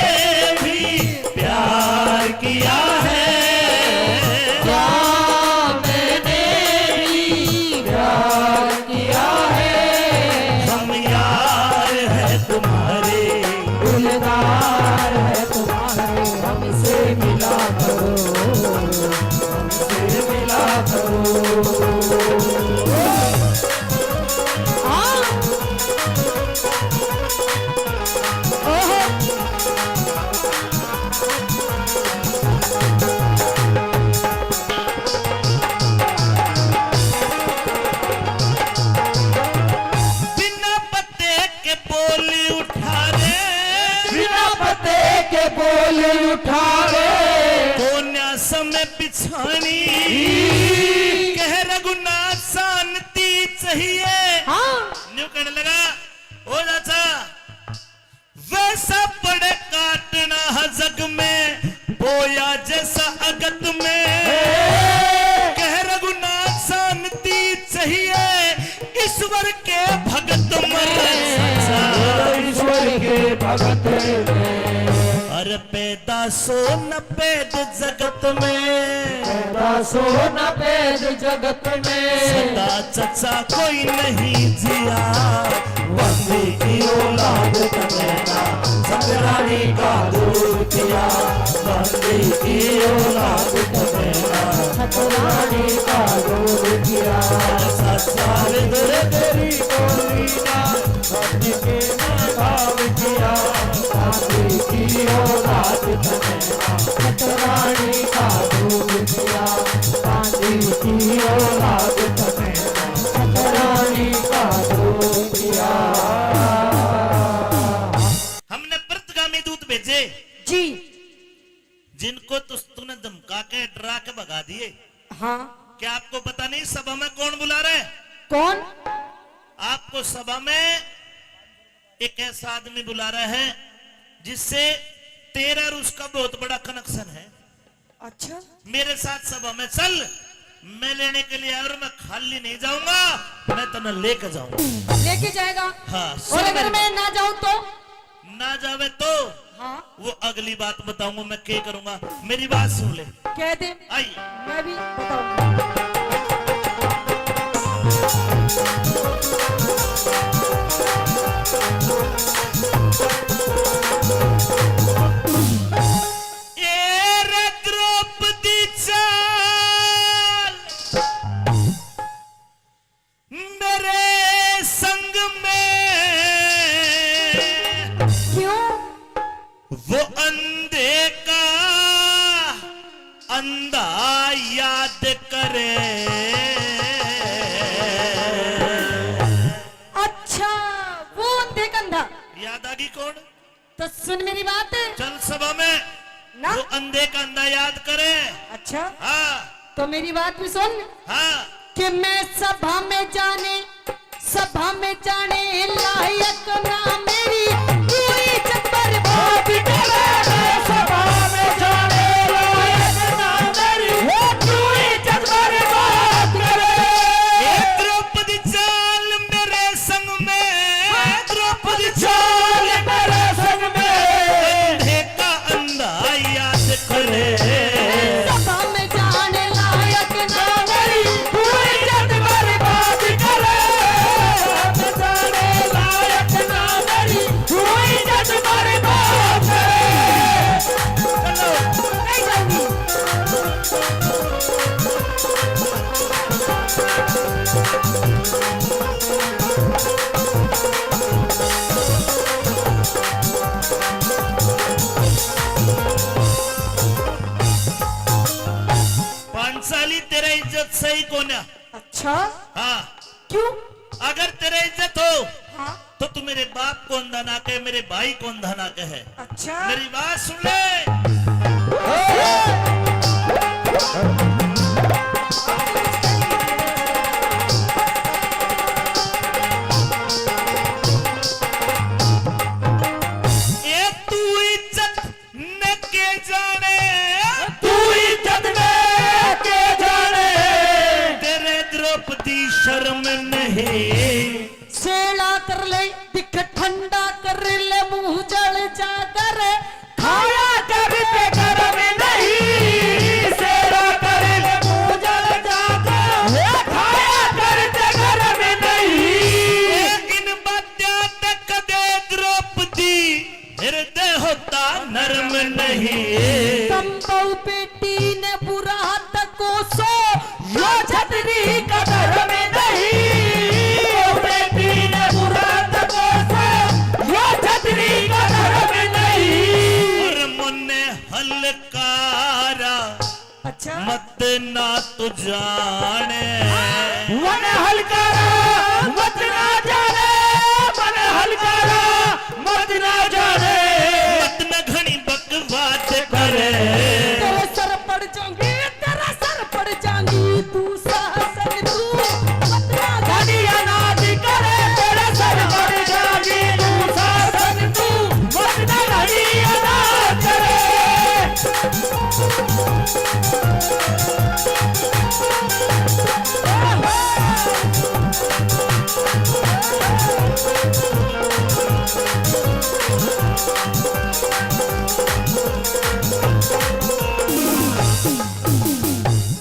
भी प्यार किया है, मैंने भी प्यार किया है। हम यार है तुम्हारे, दिलदार है तुम्हारे, हमसे मिला करो, हमसे मिला करो। बिना पत्ते के बोली उठा रे, बिना पते के बोल उठा रे। कोन्या समय पिछानी, कह रघुनाथ शांति चाहिए। न्यू कहने लगा, ओ चाचा वैसा पड़े काटना है जग में, बोया जैसा अगत में। कह रघुनाथ शांति चाहिए, ईश्वर के भगत में। ईश्वर के भगत में अरे पैदा सो न पैद जगत में, सो न पैद जगत में। सदा चचा कोई नहीं जिया। बंदी की औलाद कनेला सतरानी का दूध पिया। बंदी की औलाद कनेला सतरानी का दूध पिया। सारे दर तेरी बोलीना बंदी के मैं भाव किया। बंदी की औलाद कनेला सतरानी का दूध पिया। बंदी की औलाद कनेला सतरानी का दूध पिया। हमने प्रतिगामी दूत भेजे जी जिनको तूने धमका के डरा के भगा दिए। हाँ। क्या आपको पता नहीं सभा में कौन बुला रहे? कौन? आपको सभा में एक ऐसा आदमी बुला रहा है जिससे तेरा और उसका बहुत बड़ा कनेक्शन है। अच्छा। मेरे साथ सभा में चल, मैं लेने के लिए और मैं खाली नहीं जाऊंगा, मैं तो लेके जाऊंगा। लेके जाएगा? हाँ। और अगर मैं ना जाऊं तो? ना जावे तो हाँ। वो अगली बात बताऊंगा मैं क्या करूंगा। मेरी बात सुन ले। कह दे। आइए। मैं भी बताऊंगा। ये रे द्रौपदी चाल मेरे संग में, क्यों? वो अंधे का अंधा याद करे। अच्छा, वो अंधे कंधा। याद आ गई कौन? तो सुन मेरी बात। चल सभा में ना? वो अंधे का अंधा याद करे। अच्छा, हाँ तो मेरी बात भी सुन हाँ। कि मैं सभा में जाने लायक ना मेरी पूरी चक्कर बात करे। सभा में जाने लायक ना मेरी पूरी चक्कर बात करे। द्रौपदी चाल मेरे संग में, द्रौपदी चाल मेरे संग में अंधे का अंधा याद करे। सभा में जाने लायक ना पांचाली तेरा इज्जत सही कोन्या। अच्छा हाँ, क्यों? अगर तेरा इज्जत हो हाँ तो तू मेरे बाप को अंधा ना कहे, मेरे भाई को अंधा ना कहे। अच्छा मेरी बात सुन ले। ये तू इज्जत न के जाने, तू इज्जत में के जाने, तेरे द्रौपदी शर्म नहीं। सेला कर ले दिख ठंडा कर ले मुंह जल जा कर खाया करते घर में नहीं, सेवा करे ले पूजल जाकर, खाया करते घर में नहीं। इन बात्या तक दे द्रौपदी हृदय होता नर्म नहीं। संभव बेटी ने बुरा तको सो यो छतरी कदर में नहीं, ओ बेटी ने बुरा तको से, यो छतरी कदर में नहीं। और मुन्ने हलकारा अच्छा मत ना तू जाने, मन हलकारा मत ना जाने, मन हलकारा मत ना जाने। मत न घनी बकवास करे। तेरे सर पड़ जाऊंगी, तेरा सर पड़ जाऊंगी, तू साहसन तू अपना घड़िया नाच करे, तेरे सर पर जागी, तू शासन तू मत ना घड़िया नाच करे।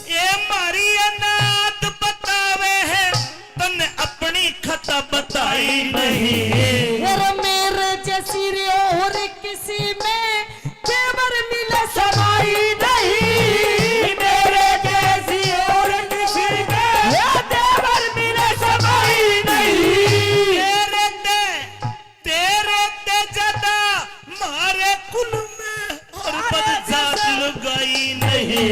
ये मारी अनाथ बतावे है, तन्ने अपनी खता बताई नहीं। तेरे मेरे जैसी रे और किसी में तेवर मिले समाई नहीं, मेरे जैसी और किसी में ये देवर मिले समाई नहीं। तेरे ते ज्यादा मारे कुल में और बदजात लुगाई नहीं।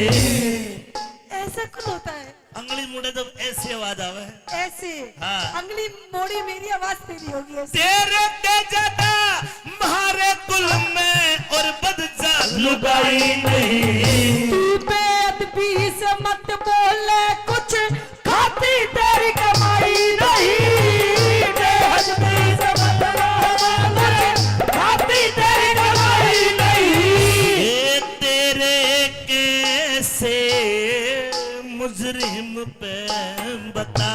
ऐसा कुछ होता है अंगली मुड़े तो ऐसी आवाज आवे। ऐसे हाँ। अंगली मोड़ी मेरी आवाज तेरी होगी ऐसे। तेरे ते ज्यादा मारे कुल में और बदजात लुगाई नहीं। तू बेअदबी से मत बोले कुछ, खाती तेरी कमाई नहीं, बेहजमी से मत बोले, खाती तेरी कमाई नहीं। ये तेरे कैसे मुजरिम पे बता,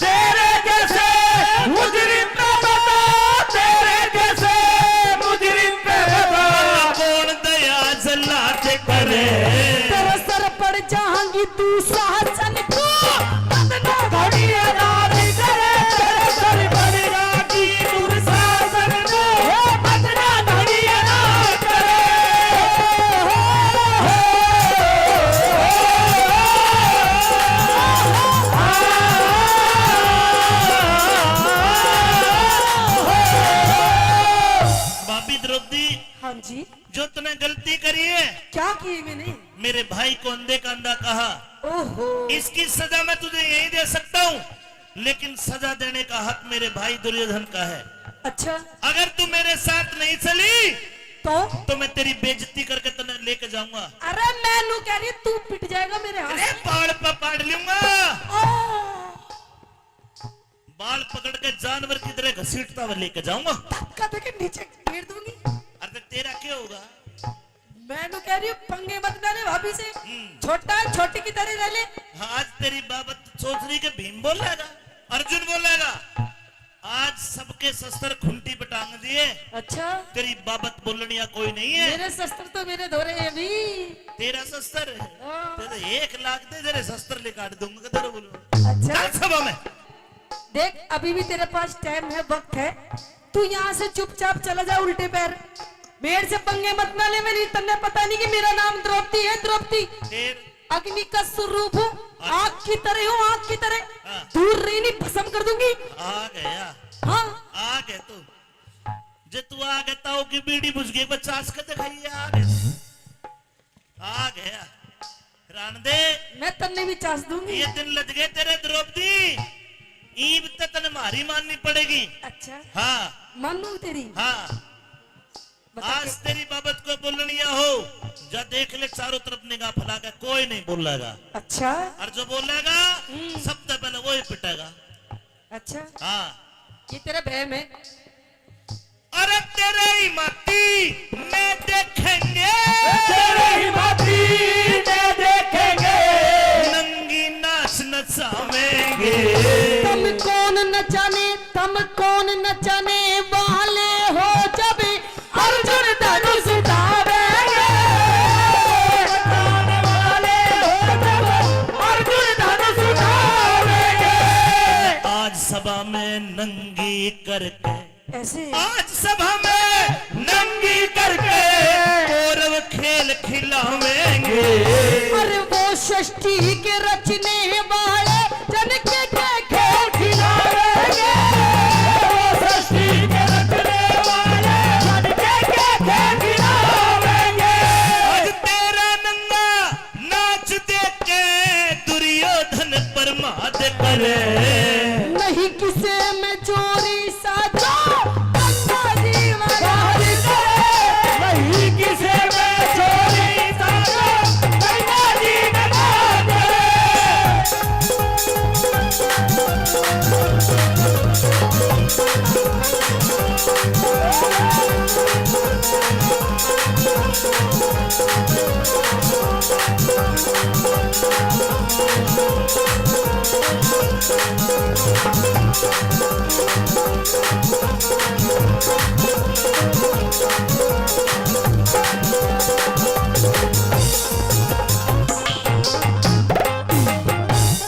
तेरे जैसे मुजरिम पे बता, तेरे जैसे मुजरिम पे बता। कौन दया जला के करे। तेरे सर पड़ जाऊंगी, तू शासन तू बदना घड़िया नाच करे, तेरे सर पर जागी, तू शासन तू बदना घड़िया नाच करे। भाभी द्रौपदी, हाँ जी जो तूने गलती करी है, क्या की मैंने? मेरे भाई को अंधे का अंधा कहा, ओहो इसकी सजा मैं तुझे यही दे सकता हूँ, लेकिन सजा देने का हक मेरे भाई दुर्योधन का है। अच्छा अगर तू मेरे साथ नहीं चली तो तो मैं तेरी बेइज्जती करके तुझे लेके जाऊंगा। अरे मैं नू कह रही तू पिट जाएगा मेरे हाथ अरे से। बाल पकड़ लूंगा, ओ, बाल पकड़ के जानवर की तरह घसीटता हुआ लेके जाऊंगा। धक्का देके नीचे गिर दूंगी। अरे तेरा क्या होगा? मैं नू कह रही हूँ पंगे मत डाले भाभी से, छोटा है छोटी की तरह रह ले। आज तेरी बाबत सोच रही कि भीम बोलेगा, अर्जुन बोलेगा। आज सबके शस्त्र खुंटी पे टांग दिए, अच्छा तेरी बाबत बोलने कोई नहीं है। मेरे शस्त्र तो मेरे धोरे हैं अभी। तेरा शस्त्र है, हाँ। तेरे 1 लाख दे, तेरे शस्त्र ले काट दूंगा। तेरे बोलो अच्छा चल सभा में। देख अभी भी तेरे पास टाइम है, वक्त है, तू यहाँ से चुपचाप चला जा उल्टे पैर। मेरे से पंगे मत ना ले, मेरी तन्ने पता नहीं कि मेरा नाम द्रौपदी है। द्रौपदी फिर अग्नि का स्वरूप हूँ, आग की तरह हूँ, आग की तरह हाँ। दूर रही नहीं भस्म कर दूंगी। आ गया, हाँ आ गया तू। जे तू आ गया ताऊ की बीड़ी बुझ गई, 50 का दिखाइए। आ गया, आ गया। रान दे मैं तन्ने भी चास दूंगी। ये दिन लग गए तेरे द्रौपदी ईब तो तने मारी माननी पड़ेगी। अच्छा हाँ मानू तेरी। हाँ बता आज तेरी बाबत को बोलनिया हो जा देख ले चारों तरफ निगाह फैला के कोई नहीं बोलेगा। अच्छा और जो बोलेगा सबसे पहले वो ही पिटेगा। अच्छा हाँ ये तेरा बहम है। अरे तेरे ही माटी में देखेंगे तेरे ही माटी में देखेंगे नंगी नाच नचावेंगे। तुम कौन नचाने वाले हो जब अर्जुन धनुष उठावेंगे। नचाने वाले हो जब अर्जुन धनुष उठावेंगे। आज सभा में नंगी करके ऐसे आज सभा में नंगी करके कौरव खेल खिलावेंगे। अरे वो षष्ठी के रचने वाले जन के खेल खिलावेंगे। वो सृष्टि के रचने वाले जन के खेल खिलावेंगे। आज तेरा नंगा नाच देख के दुर्योधन प्रमाद करे। नहीं किसे में चोरी साजो गंगा जी महाराज नहीं किसे में चोरी साजो गंगा जी में बात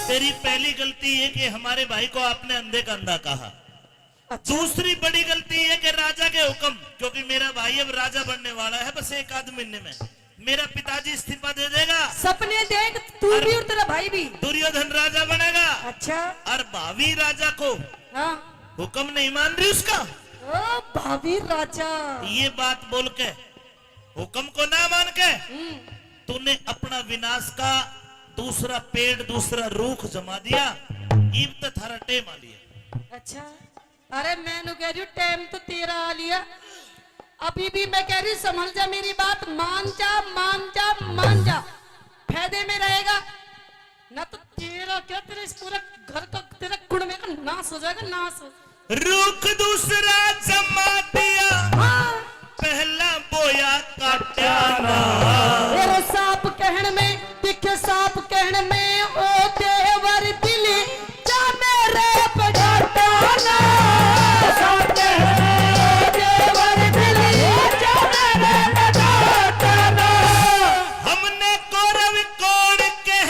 तेरी पहली गलती है कि हमारे भाई को आपने अंधे का अंधा कहा। दूसरी बड़ी गलती है कि राजा के हुक्म, क्योंकि मेरा भाई अब राजा बनने वाला है बस एक आध महीने में। मेरा पिताजी इस्तीफा दे देगा, सपने देख तू भी और तेरा भाई भी। दुर्योधन राजा बनेगा अच्छा और भावी राजा को हाँ हुक्म नहीं मान रही उसका। ओ भाभी राजा। ये बात बोल के हुक्म को ना मान के तूने अपना विनाश का दूसरा पेड़ दूसरा रूख जमा दिया। ईब तो थारा टेम आ लिया। अच्छा अरे मैं नु कह रही हूँ टाइम तो तेरा आ लिया। अभी भी मैं कह रही हूँ संभल जा मेरी बात। मान जा मान जा मान जा फायदे में रहेगा ना तो तेरा क्या तेरे इस पूरे घर का तेरा कुड़मे का नाश हो जाएगा नाश। रूख दूसरा जमा दिया हाँ पहला बोया काटा ना। तेरे सांप कहण में दिखे सांप कहण में ओ देवर दिली जा मेरे पड़ाता ना। साथे हैं देवर दिली जा मेरे पड़ाता ना। हमने कौरव कोड़ के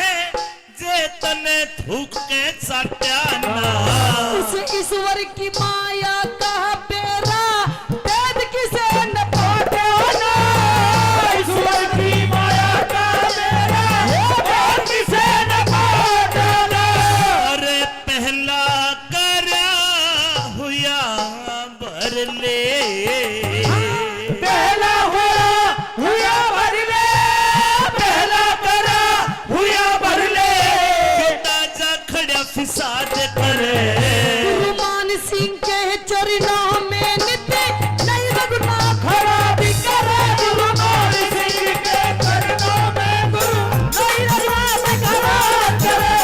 जे तने थूक के चाटा ना। इस ईश्वर की माया का बेरा वेद किसे न पाता ना। ईश्वर की माया का मेरा वेद किसे न पाता ना। अरे पहला करा हुआ भर ले पहला हुआ भर ले पहला करा हुआ भर ले। ताजा खड़ा फिसाद करे। गुरुमान सिंह के चरणों में नित्य नहीं रघुना खड़ा भी करे गुरुमान सिंह के चरणों में गुरु नहीं रघुना भी खड़ा करे।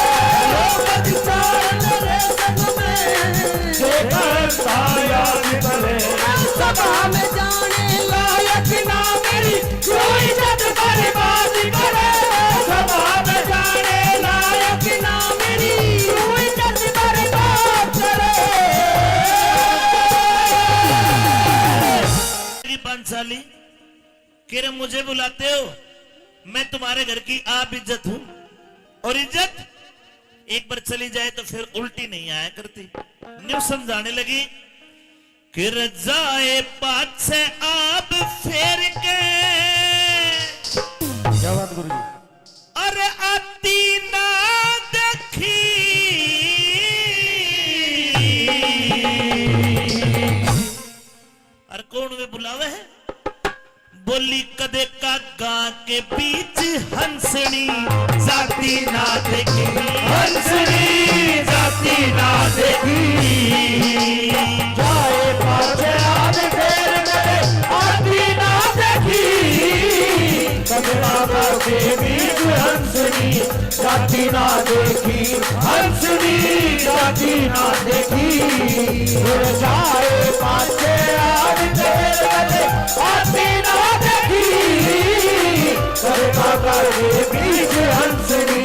लोग विचार मेरे संग में जेकर साया निकले। सभा में जाने लायक ना मेरी कोई इज्जत बर्बाद करे। सभा में जाने लायक ना मेरी कोई इज्जत बर्बाद करे। मेरी पांचाली किरे मुझे बुलाते हो, मैं तुम्हारे घर की आप इज्जत हूं और इज्जत एक बार चली जाए तो फिर उल्टी नहीं आया करती। न्यू समझाने लगी कि रजाए पात से आप फेर के क्या बात गुरु जी। अरे आती ना देखी और कौन वे बुलावे है। बोली कदे का गा के बीच हंसनी जाती ना देखी, हंसनी जाती ना देखी, जाए पाछे आज फेर मेरे आती ना देखी, कदमा के बीच हंसनी जाती ना देखी, हंसनी जाती ना देखी, जाए पाछे आज फेर मेरे आती ना देखी, कदमा के बीच हंसनी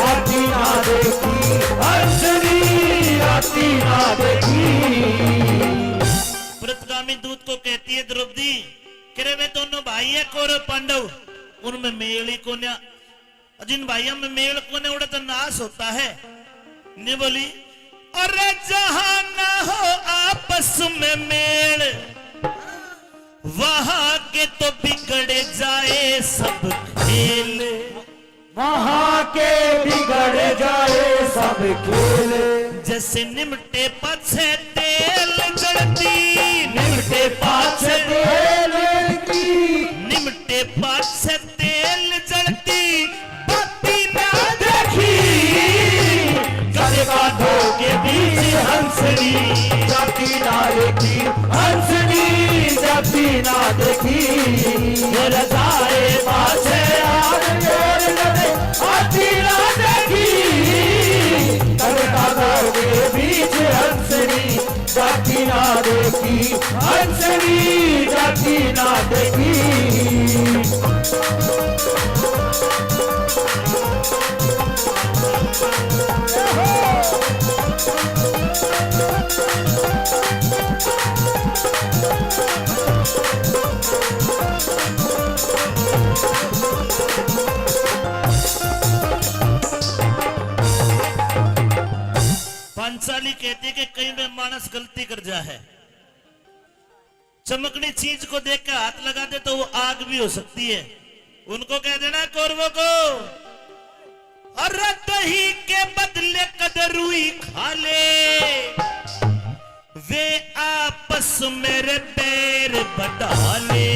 आती ना देखी, हंसनी आती ना देखी। व्रतगामी दूत को कहती है द्रौपदी, करे वे दोनों भाई है कौरव पांडव, उनमें मेल ही कोन्या, जिन भाइयों में मेल कोने उड़े तो नाश होता है। ने बोली अरे जहां ना हो आपस में मेल, वहां के तो बिगड़ जाए सब खेल, वहां के बिगड़ जाए सब खेल, जैसे निमटे पाछे तेल जड़ती, निमटे पाछे तेल की, निमटे पाछे तेल जड़ती, बाती ना देखी, गले कांधों के बीच हंसनी जाती ना देखी, हंसनी जाती ना देखी, रजाए पाछे आग जोर लगे आती ना देखी, गले कांधों के बीच हंसनी जाती ना देखी, हंसनी जाती ना देखी। पांचाली कहती है कि कहीं में मानस गलती कर जा है, चमकनी चीज को देख के हाथ लगा दे तो वो आग भी हो सकती है। उनको कह देना कौरवों को, अरे दही के बदले कदरुई खा ले, वे आपस मेरे पैर बढ़ा ले,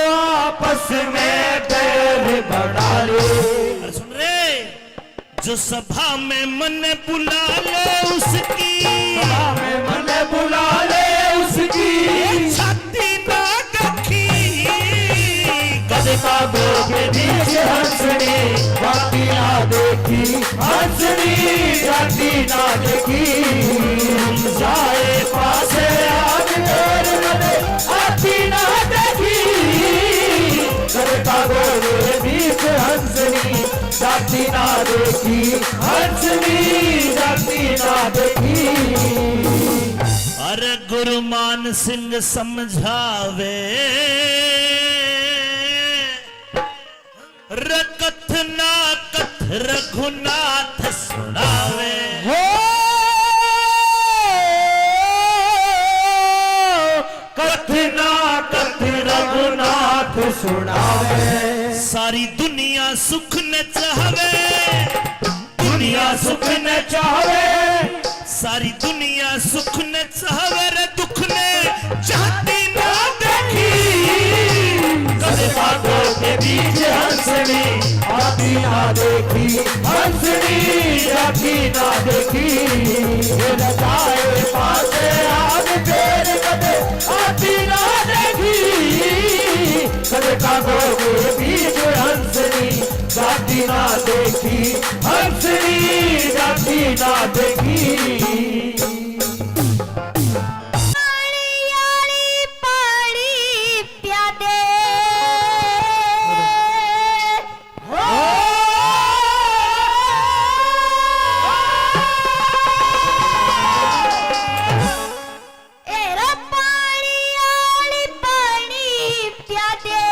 आपस में पैर बढ़ा ले। अरे सुन रे, जो सभा में मन बुला ले उसकी, सभा में मन बुला ले उसकी, छाती ना देखी, गदे कांधों के बीच हंसनी जाती ना देखी, हंसनी जाती ना देखी, जाए पासे आज तेर गदे आती ना देखी, गदे कांधों के बीच हंसनी जाती ना देखी, हंसनी जाती ना देखी। अरे गुरुमान सिंह समझावे, रकथ ना कथ रघुनाथ सुनावे, कथना कथ रघुनाथ सुनावे, सारी दुनिया सुख न चाहवे, दुनिया सुख न चाहे, सारी दुनिया सुख न चाहवे, रे दुख ने चाहती ना देखी, गदे कांधों के बीच हंसनी आती ना देखी, हंसनी जाती ना देखी, ये लजाए पासे आग फेर गदे आती ना देखी, गदे कांधों के बीच हंसनी जाती ना देखी, हंसनी जाती ना देखी। यारी पाड़ी प्यादे एरा पाड़ी यारी पाड़ी प्यादे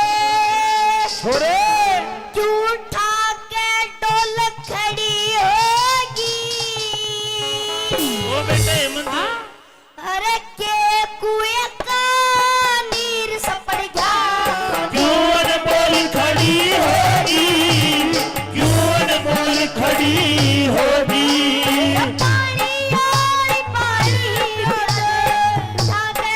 झूठा के डोल खड़ी होगी। ओ बेटे हेमंत, अरे के कुएं का नीर सपड़ गया, क्यों अनमोल खड़ी होगी, क्यों अनमोल खड़ी होगी, पानी और पानी जाके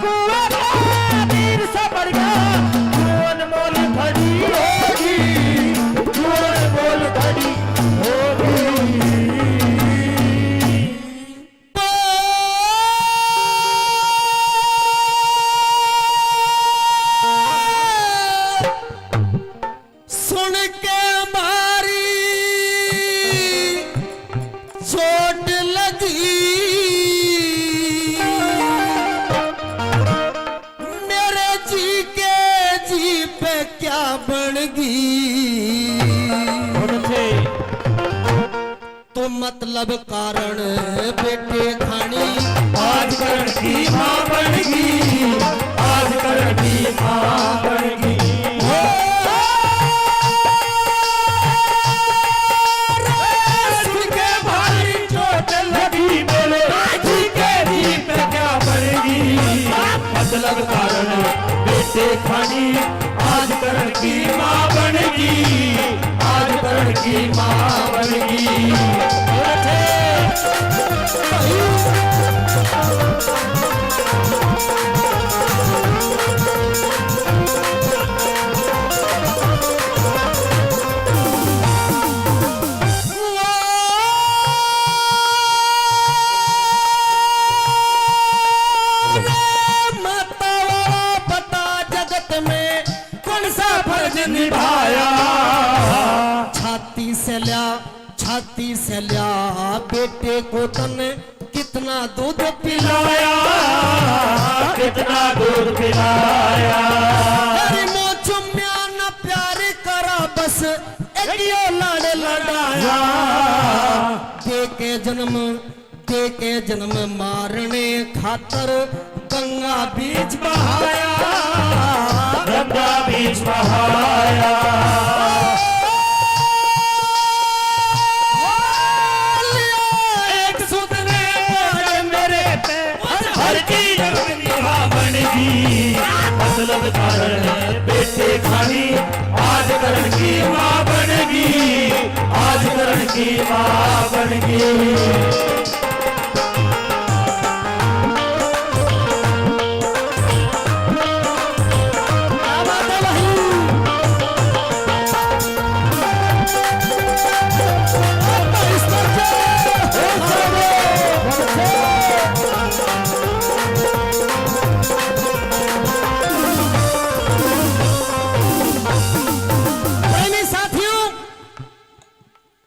कुएं के तीर से बढ़िया जो अनमोल घड़ी होगी, जो अनमोल घड़ी होगी। सुन के हमारी चोट लगी, मेरे जी के जी पे क्या बन गई। तो मतलब कारण बेटे खानी आज करण की मां बन गई, आज करण की मां बन गई। सुन के भारी चोट लगी मेरे जी के जी पे क्या बनेगी। मतलब कारण बेटे खानी आज करण की मां बनेगी, आज करण की मां बनेगी। माता वाला पता जगत में कौन सा फर्ज निभाया छाती से लिया बेटे को तने कितना दूध पिलाया, कितना दूध पिलाया। अरे मो चुम्या न प्यार करा बस एक यो लाड़ लड़ाया। दे के जन्म मारने खातर गंगा बीच बहाया, गंगा बीच बहाया। एक सुत ने मेरे पे हर चीज निभा बनेगी। मतलब कारण बेटे खानी आज करण की मां बनेगी, आज करण की मां बनेगी।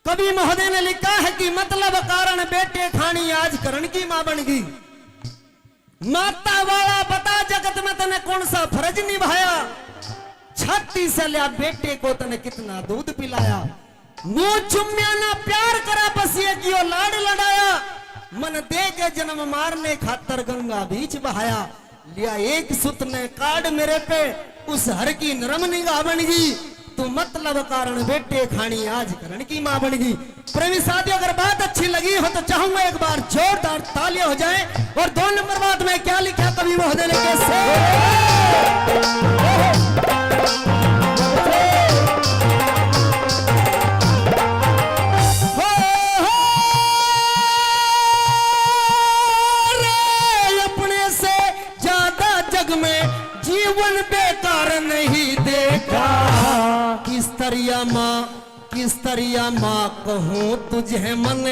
कवि महोदय ने लिखा है कि मतलब कारण बेटे खानी आज करण की मां बन गई। माता वाला बता जगत में तने कौन सा फर्ज निभाया, छाती से लिया बेटे को तने कितना दूध पिलाया। मुंह चुम्या ना प्यार करा बस ये कियो लाड़ लड़ाया। मन दे के जन्म मारने खातर गंगा बीच बहाया। लिया एक सुत ने काट मेरे पे उस हर की नरम निगाह बन गई। तो मतलब कारण बेटे खानी आज करण की मां बन गई। प्रेमी साथियों अगर बात अच्छी लगी हो तो चाहूंगा एक बार जोरदार तालियां हो जाएं। और 2 नंबर बात में क्या लिखा कवि महोदय ने कैसे अपने से ज्यादा जग में जीवन बेकार नहीं देखा। किस तरिया माँ कहूँ तुझे मन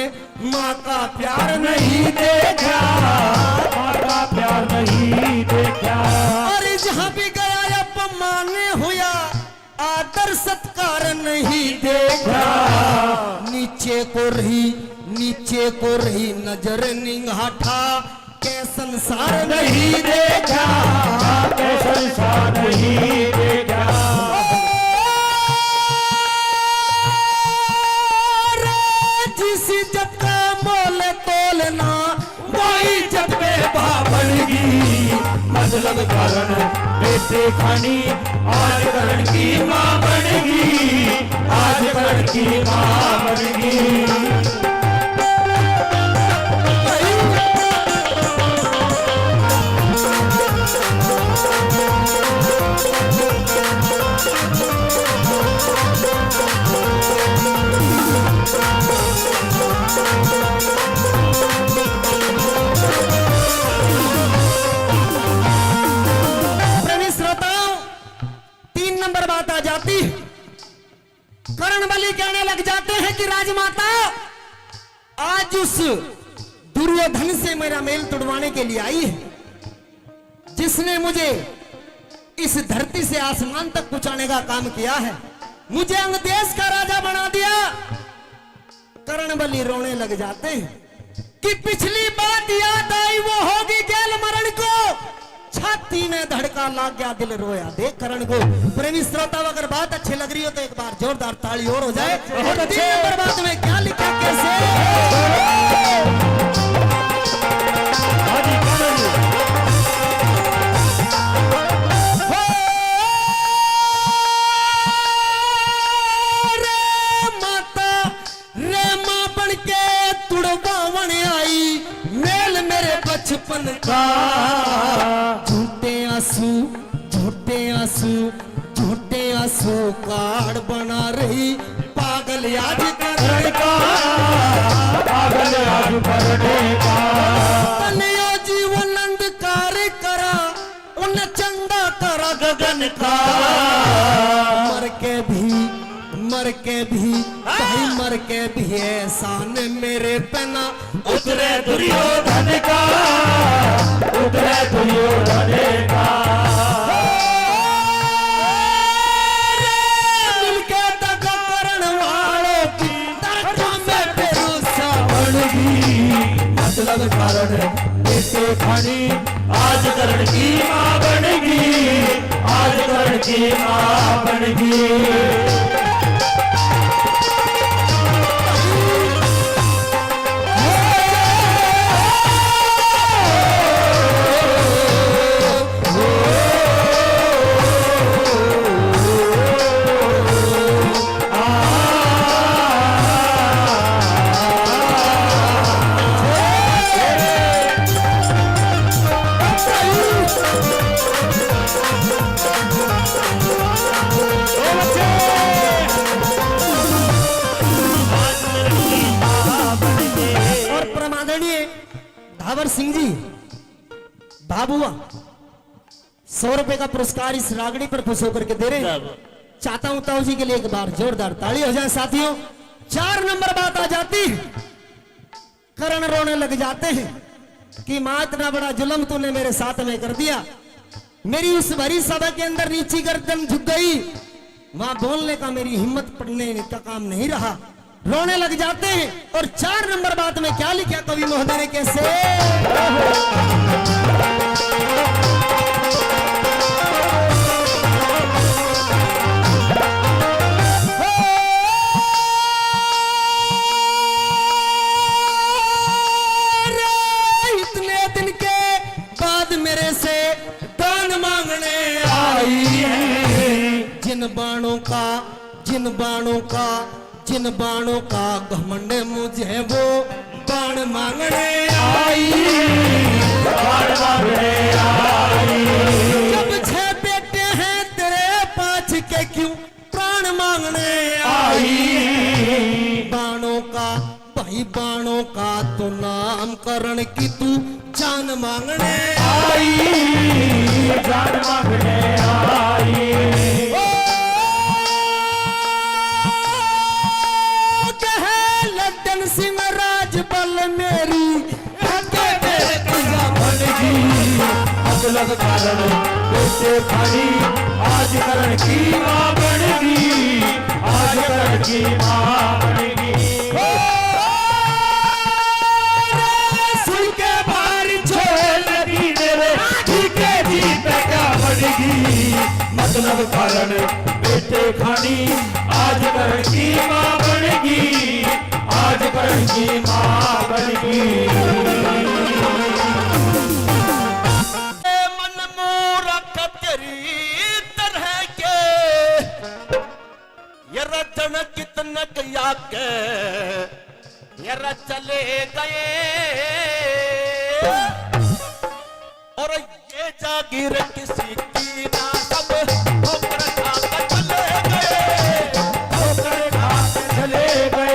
माँ का प्यार नहीं देखा, माँ का प्यार नहीं देखा। और जहाँ भी गया अपमान हुआ आदर सत्कार नहीं देखा। नीचे को रही नजर निगाहा के संसार नहीं देखा, के संसार नहीं देखा। जिस इज्जत का मोल तोलना वही इज्जत पे बनेगी। मतलब कारण बेटे खानी आज करण की मां बनेगी, आज करण की मां बनेगी। कर्णबली कहने लग जाते हैं कि राजमाता आज उस दुर्योधन से मेरा मेल तुड़वाने के लिए आई है, जिसने मुझे इस धरती से आसमान तक पहुंचाने का काम किया है, मुझे अंग देश का राजा बना दिया। कर्णबली रोने लग जाते हैं कि पिछली बात याद आई, वो होगी गैल मरण को। छाती में धड़का लग गया, दिल रोया देख करण को। प्रेमी श्रोता, अगर बात अच्छी लग रही हो तो एक बार जोरदार ताली और हो जाए। और 3 नंबर बात में क्या लिखा कैसे बचपन का झूठे आंसू झूठे आंसू झूठे आंसू कार्ड बना रही पागल आज करण का पागल आज करने का तनयो जीवन अंधकार करा उन चंदा करा गगन का। मर के भी भाई मर के भी एहसान मेरे पना उतरे दुर्योधन का उतरे दुर्योधन का मिलके दगा करण वालों की दरगाह में बेरूसा बनगी मतलब कारण बेटे खानी आज करण की मां बनगी आज करण की मां बनगी। धावर सिंह जी बाबुआ 100 रुपए का पुरस्कार इस रागड़ी पर खुश होकर के दे रहे हैं। चाहता हूं ताऊ जी के लिए एक बार जोरदार ताली हो जाए साथियों। 4 नंबर बात आ जाती, करण रोने लग जाते हैं कि मां इतना बड़ा जुल्म तूने मेरे साथ में कर दिया, मेरी उस भरी सभा के अंदर नीची गर्दन झुक गई, मां बोलने का मेरी हिम्मत पड़ने का काम नहीं रहा। रोने लग जाते हैं। और 4 नंबर बात में क्या लिखा कवि महोदय ने कैसे इतने दिन के बाद मेरे से दान मांगने आई है, जिन बाणों का घमंड मुझे वो बाण मांगने आई, बाण मांगने आई। जब 6 बेटे हैं तेरे 5 के क्यों प्राण मांगने आई। बाणों का तो नामकरण की तू जान मांगने आई जान मांगने आई। सिंह राज बल मेरी बनगी मतलब कारण बेटे खानी आज करण की मां बनगी आज करण की मां बनगी। सुन के बाहर छोड़ लगी मेरे ठीके जी पे क्या बनगी मतलब कारण बेटे खानी आज करण की मां बनगी आज करण की मां बनगी। मन मूरख तेरी तरह के ये रचन कितने किया के ये चले गए और ये जागीर किसी की ना सब ठोकर खाकर चले गए ठोकर खाकर चले गए।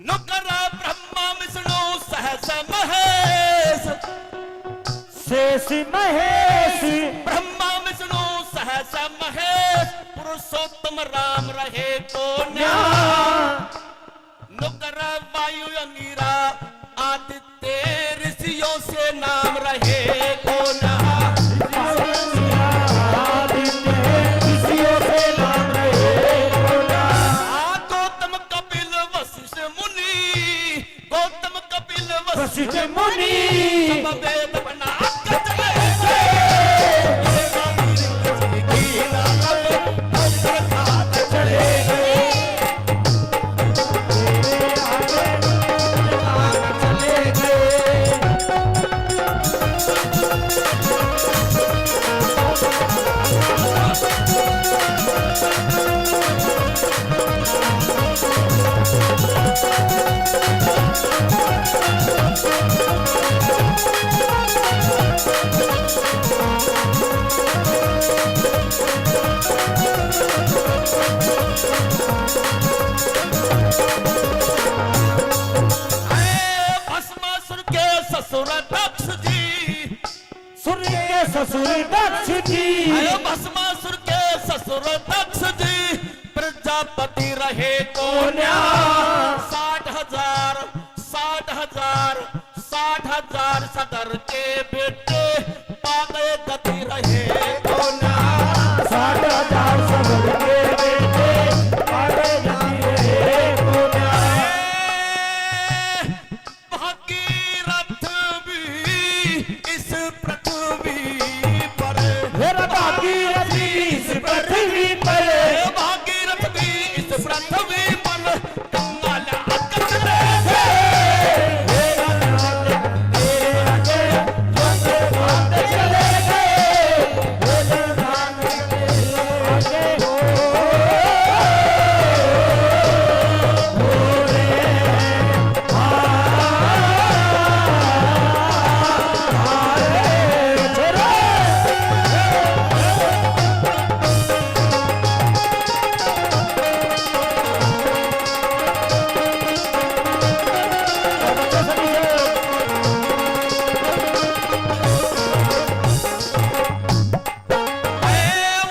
नुकरा ब्रह्मा विष्णु सहस महेश, शेष महेश ब्रह्मा विष्णु सहस महेश, पुरुषोत्तम राम रहे को न्याय। नुकरा वायु अंगिरा आदित्य ऋषियों से नाम रहे को न्याय। ऋषियों से नाम रहे गौतम कपिल वशिष्ठ मुनि, गौतम कपिल वशिष्ठ मुनि सब वेद बना के चले गए। भस्मासुर के ससुर दक्ष जी, सूर्य के ससुर दक्ष जी भस्मासुर के ससुर दक्ष जी, प्रजापति रहे को न्याय। 60,000 60,000 60,000 सदर के बेटे पागल गति रहे को न्याय। 60,000 सबर के बेटे पागल गति रहे को न्याय। भागीरथ भी इस पृथ्वी पर, मेरा भागीरथी इस पृथ्वी पर, भागीरथ भी इस पृथ्वी पर गंगा लाकर चले गए। मेरा नाम तेरे आगे जोते भागते चले गए। मेरा नाम तेरे आगे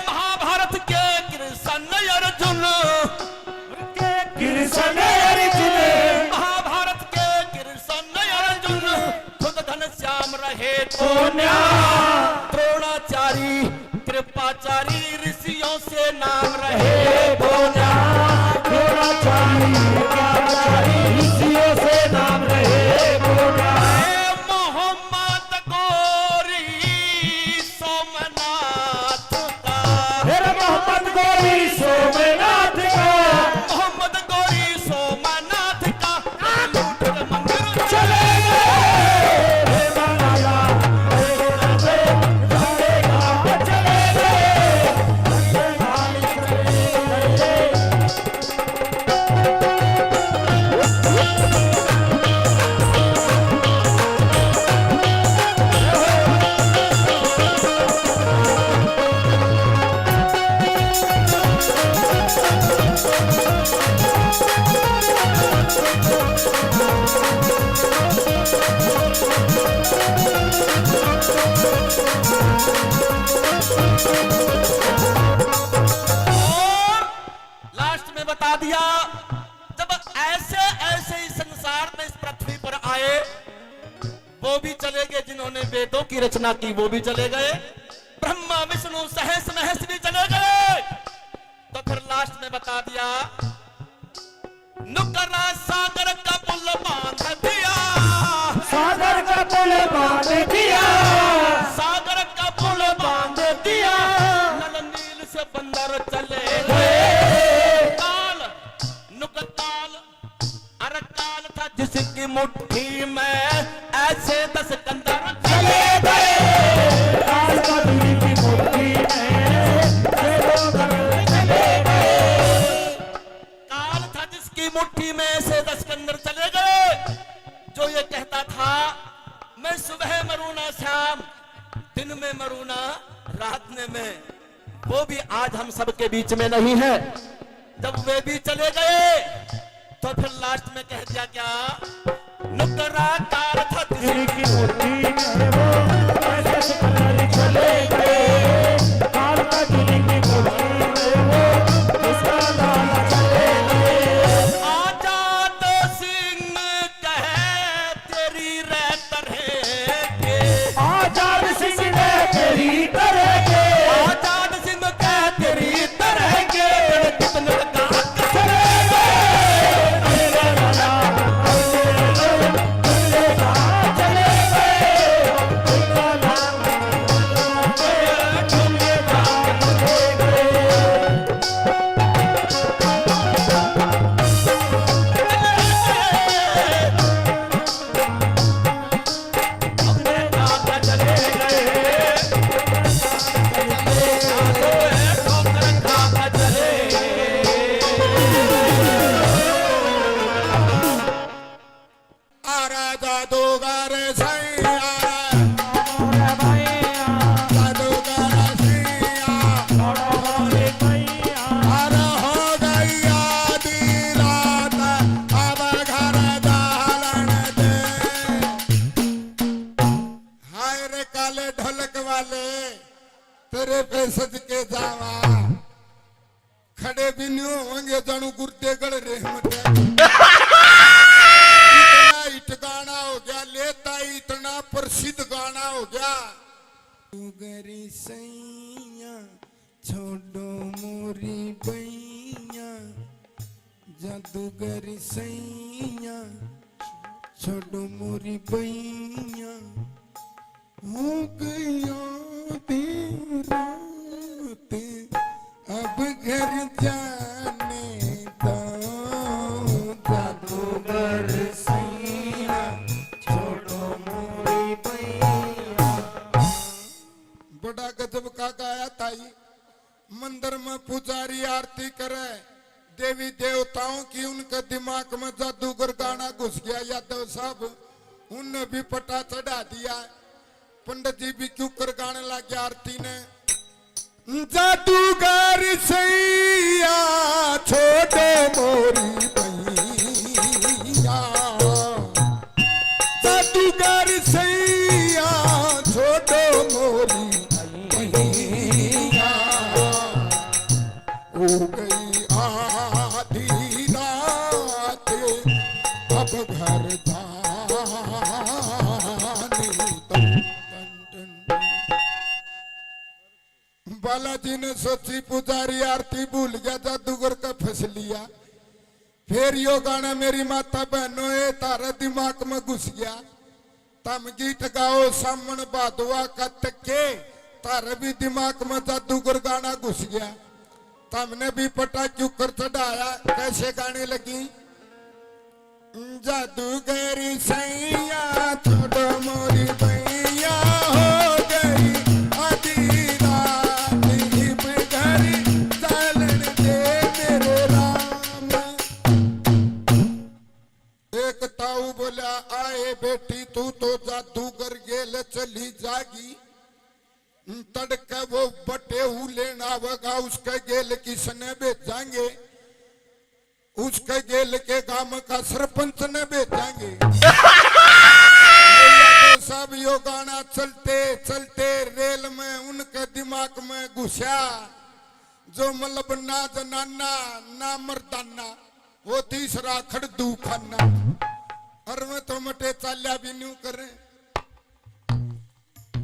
महाभारत के कृष्ण अर्जुन, कृष्ण अर्जुन, महाभारत के कृष्ण अर्जुन, खुद घनश्याम रहे को न्याय। द्रोणाचारी कृपाचारी ऋषियों से नाम रहे को द्रोणाचार्य ऋषियों से नाम रहे को न्याय। मोहम्मद गौरी सोमनाथ का, मेरा मोहम्मद गौरी सोमनाथ का, मोहम्मद गौरी सोमनाथ का लूट के मंदिर चले मेरा नाला मेरे नाथे चलेगा चले गए। और लास्ट में बता दिया, जब ऐसे ऐसे इस संसार में इस पृथ्वी पर आए, वो भी चले गए जिन्होंने वेदों की रचना की, वो भी चले गए, ब्रह्मा विष्णु सहस महेश भी चले गए। तो फिर लास्ट में बता दिया नुकरा सागर का पुल बांध दिया, सागर का पुल बांध दिया, सागर का पुल बांध दिया, नल नील से बंदर चले गए। ताल नुकताल अरे ताल था जिसकी मुट्ठी में ऐसे 10 कंदर चले गए। ताल का दूरी की मुट्ठी में से 2 कंदर चले गए। ताल था जिसकी मुट्ठी में से 10 कंदर चले गए। जो ये कहता था मैं सुबह मरूना शाम, दिन में मरूना रात में, वो भी आज हम सबके बीच में नहीं है। जब वे भी चले गए तो फिर लास्ट में कह दिया क्या, नुकरा तार था दूरी की मुट्ठी में वो ऐसे 10 कंदर चले गए। ताल का दूरी की मुट्ठी में वो उसका ताला चले गए। आजाद सिंह कहे तेरी रहतर है के, आजाद सिंह ने तेरी तरह के, आजाद सिंह कहे तेरी तरह के, कितने का चले गए। चले वाला चले कहाँ चले गए। उनका नाम चले कहाँ चले गए। आरा जादूगर सैया जादूगर सैया अरे हो गई आधी रात अब घर डालन दे। हाय रे काले ढोलक वाले तेरे पे सज के जावा, खड़े भी नहीं होंगे जानू गुर्दे गड़ रहमत हिट गाना हो गया, लेता ही इतना प्रसिद्ध गाना हो गया। जादूगरी सैया छोड़ो मोरी बैया, जादूगरी सैया छोड़ो मोरी बैया, हो गया देर रात अब घर जाने दो। जादूगर सैया छोड़ो मोरी बैया। बड़ा गजब का गाया ताई। मंदिर में पुजारी आरती करे, देवी देवताओं की, उनके दिमाग में जादूगर गाना घुस गया। यादव साहब उनने भी पटा चढ़ा दिया। पंडित जी भी क्यों कर गाने लगे आरती ने, जादूगर सैया छोड़ो मोरी बैया, जादूगर सैया छोड़ो मोरी बैया, हो गई आधी रात अब घर बालाजी ने सोची, पुजारी आरती भूल गया, जादूगर का फंस लिया। फिर यो गाना मेरी माता बहनों ये तारा दिमाग में घुस गया। तम गीत गाओ सामन बादुआ का तके, तारा भी दिमाग में जादूगर गाना घुस गया। तमने भी पटा क्यों कर चढ़ाया, कैसे गाने लगी, जादूगरी सैया छोड़ो मोरी बैया, हो गई आधी रात हिब घर जालन दे मेरे राम। एक ताऊ बोला, आए बेटी तू तो जादूगर गेल चली जागी, तड़के वो बटे हु लेना वगा, उसके गेल किसने भेजांगे, उसके गेल के गांव का सरपंच ने भेजांगे। तो सब यो गाना चलते चलते रेल में उनके दिमाग में घुसा, जो मतलब ना जनाना ना मर्दाना, वो तीसरा खड़दू खाना। और मैं तो मटे चाल्या भी नहीं करे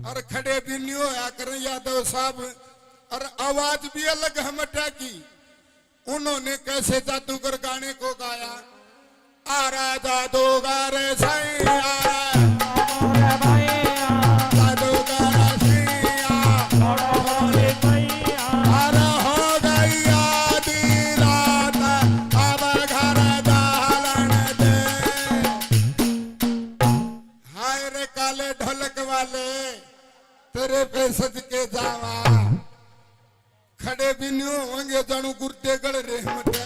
और खड़े भी नहीं होया करें यादव साहब। और आवाज भी अलग है मटा की, उन्होंने कैसे जादूगर गाने को गाया, आ रहा जादूगर सैया जादूगर सैया अरे हो गई आधी रात अब घर डालन दे। हाय रे काले ढोलक वाले तेरे पे सज के जावा, खड़े भी नहीं होंगे जानू गुर्दे गड़ रहमत है।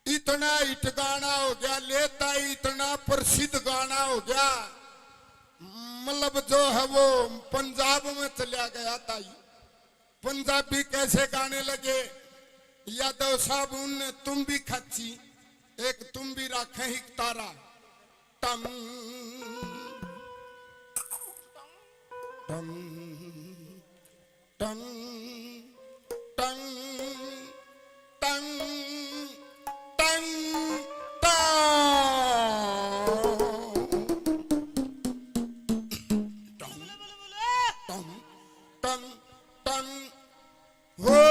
इतना हिट गाना हो गया, लेता ही इतना प्रसिद्ध गाना हो गया, मतलब जो है वो पंजाब में चला गया था। पंजाबी कैसे गाने लगे, यादव साहब उनने तुम भी खच्ची, एक तुम भी रखे ही तारा टम टम टम टम टम टम टम टम टम हो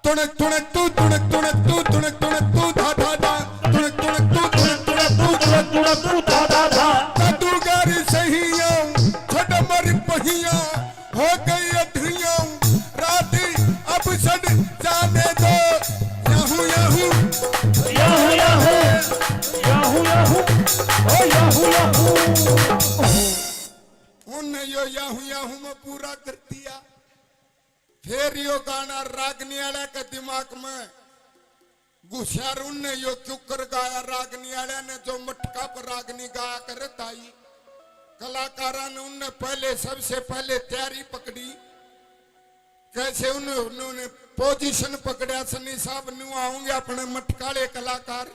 तुणक तुणक तू तुणक तुणक तू तुणक तुणक तू धा धा धा तुणक तुणक तू तुणक तुणक तू जादूगर सहिया छोटा मर पहिया हो गई अधरिया राती अब सड़ जाने दो yahoo yahoo yahoo yahoo yahoo yahoo ओ याहू याहू। उन यो याहू याहू में पूरा कर दिया। फिर यो गाना रागनी वाला के दिमाग में घुसिया, उनने यो क्यों कर गाया, रागनी वाले ने जो मटका पर रागनी गाया करे ताई कलाकारा ने उनने पहले सबसे पहले तैयारी पकड़ी, कैसे उन्होंने पोजीशन पकड़ा। सनी साहब न्यू आऊंगे अपने मटकाले कलाकार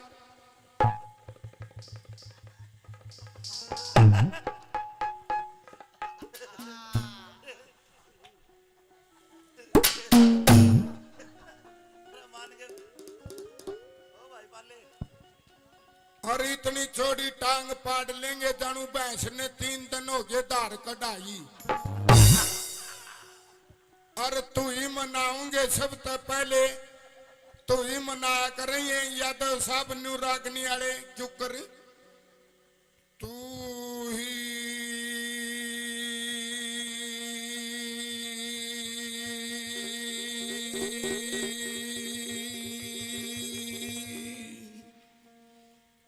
और इतनी चौड़ी टांग पाड़ लेंगे जानू भैंस ने 3 दिन हो गए धार कढ़ाई। और तू ही मनाऊंगे सबसे पहले तू ही मनाया करेंगे यादव साहब न्यू रागनी वाले क्यों करे तू ही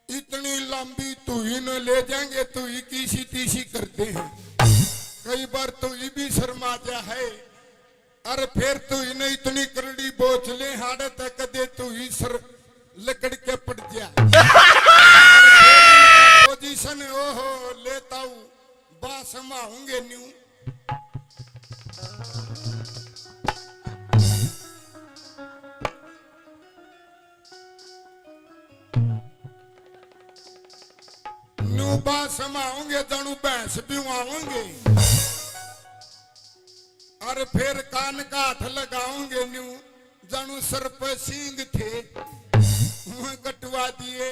इतनी लंबी तू ही न ले जाएंगे, तू ही किसी तीसी करते हैं, कई बार तू ही भी शर्मा जा है। अरे फिर तू ही न इतनी करड़ी बोझले हाड़े तक दे तू ही सर लकड़ के पड़ जा पोजीशन ओहो लेता हूँ बास माऊंगे न्यू न्यू बास माऊंगे जानू भैंस भी आऊंगे। और फिर कान का हाथ लगाओगे न्यू जानू सर पे सींग थे मुंह कटवा दिए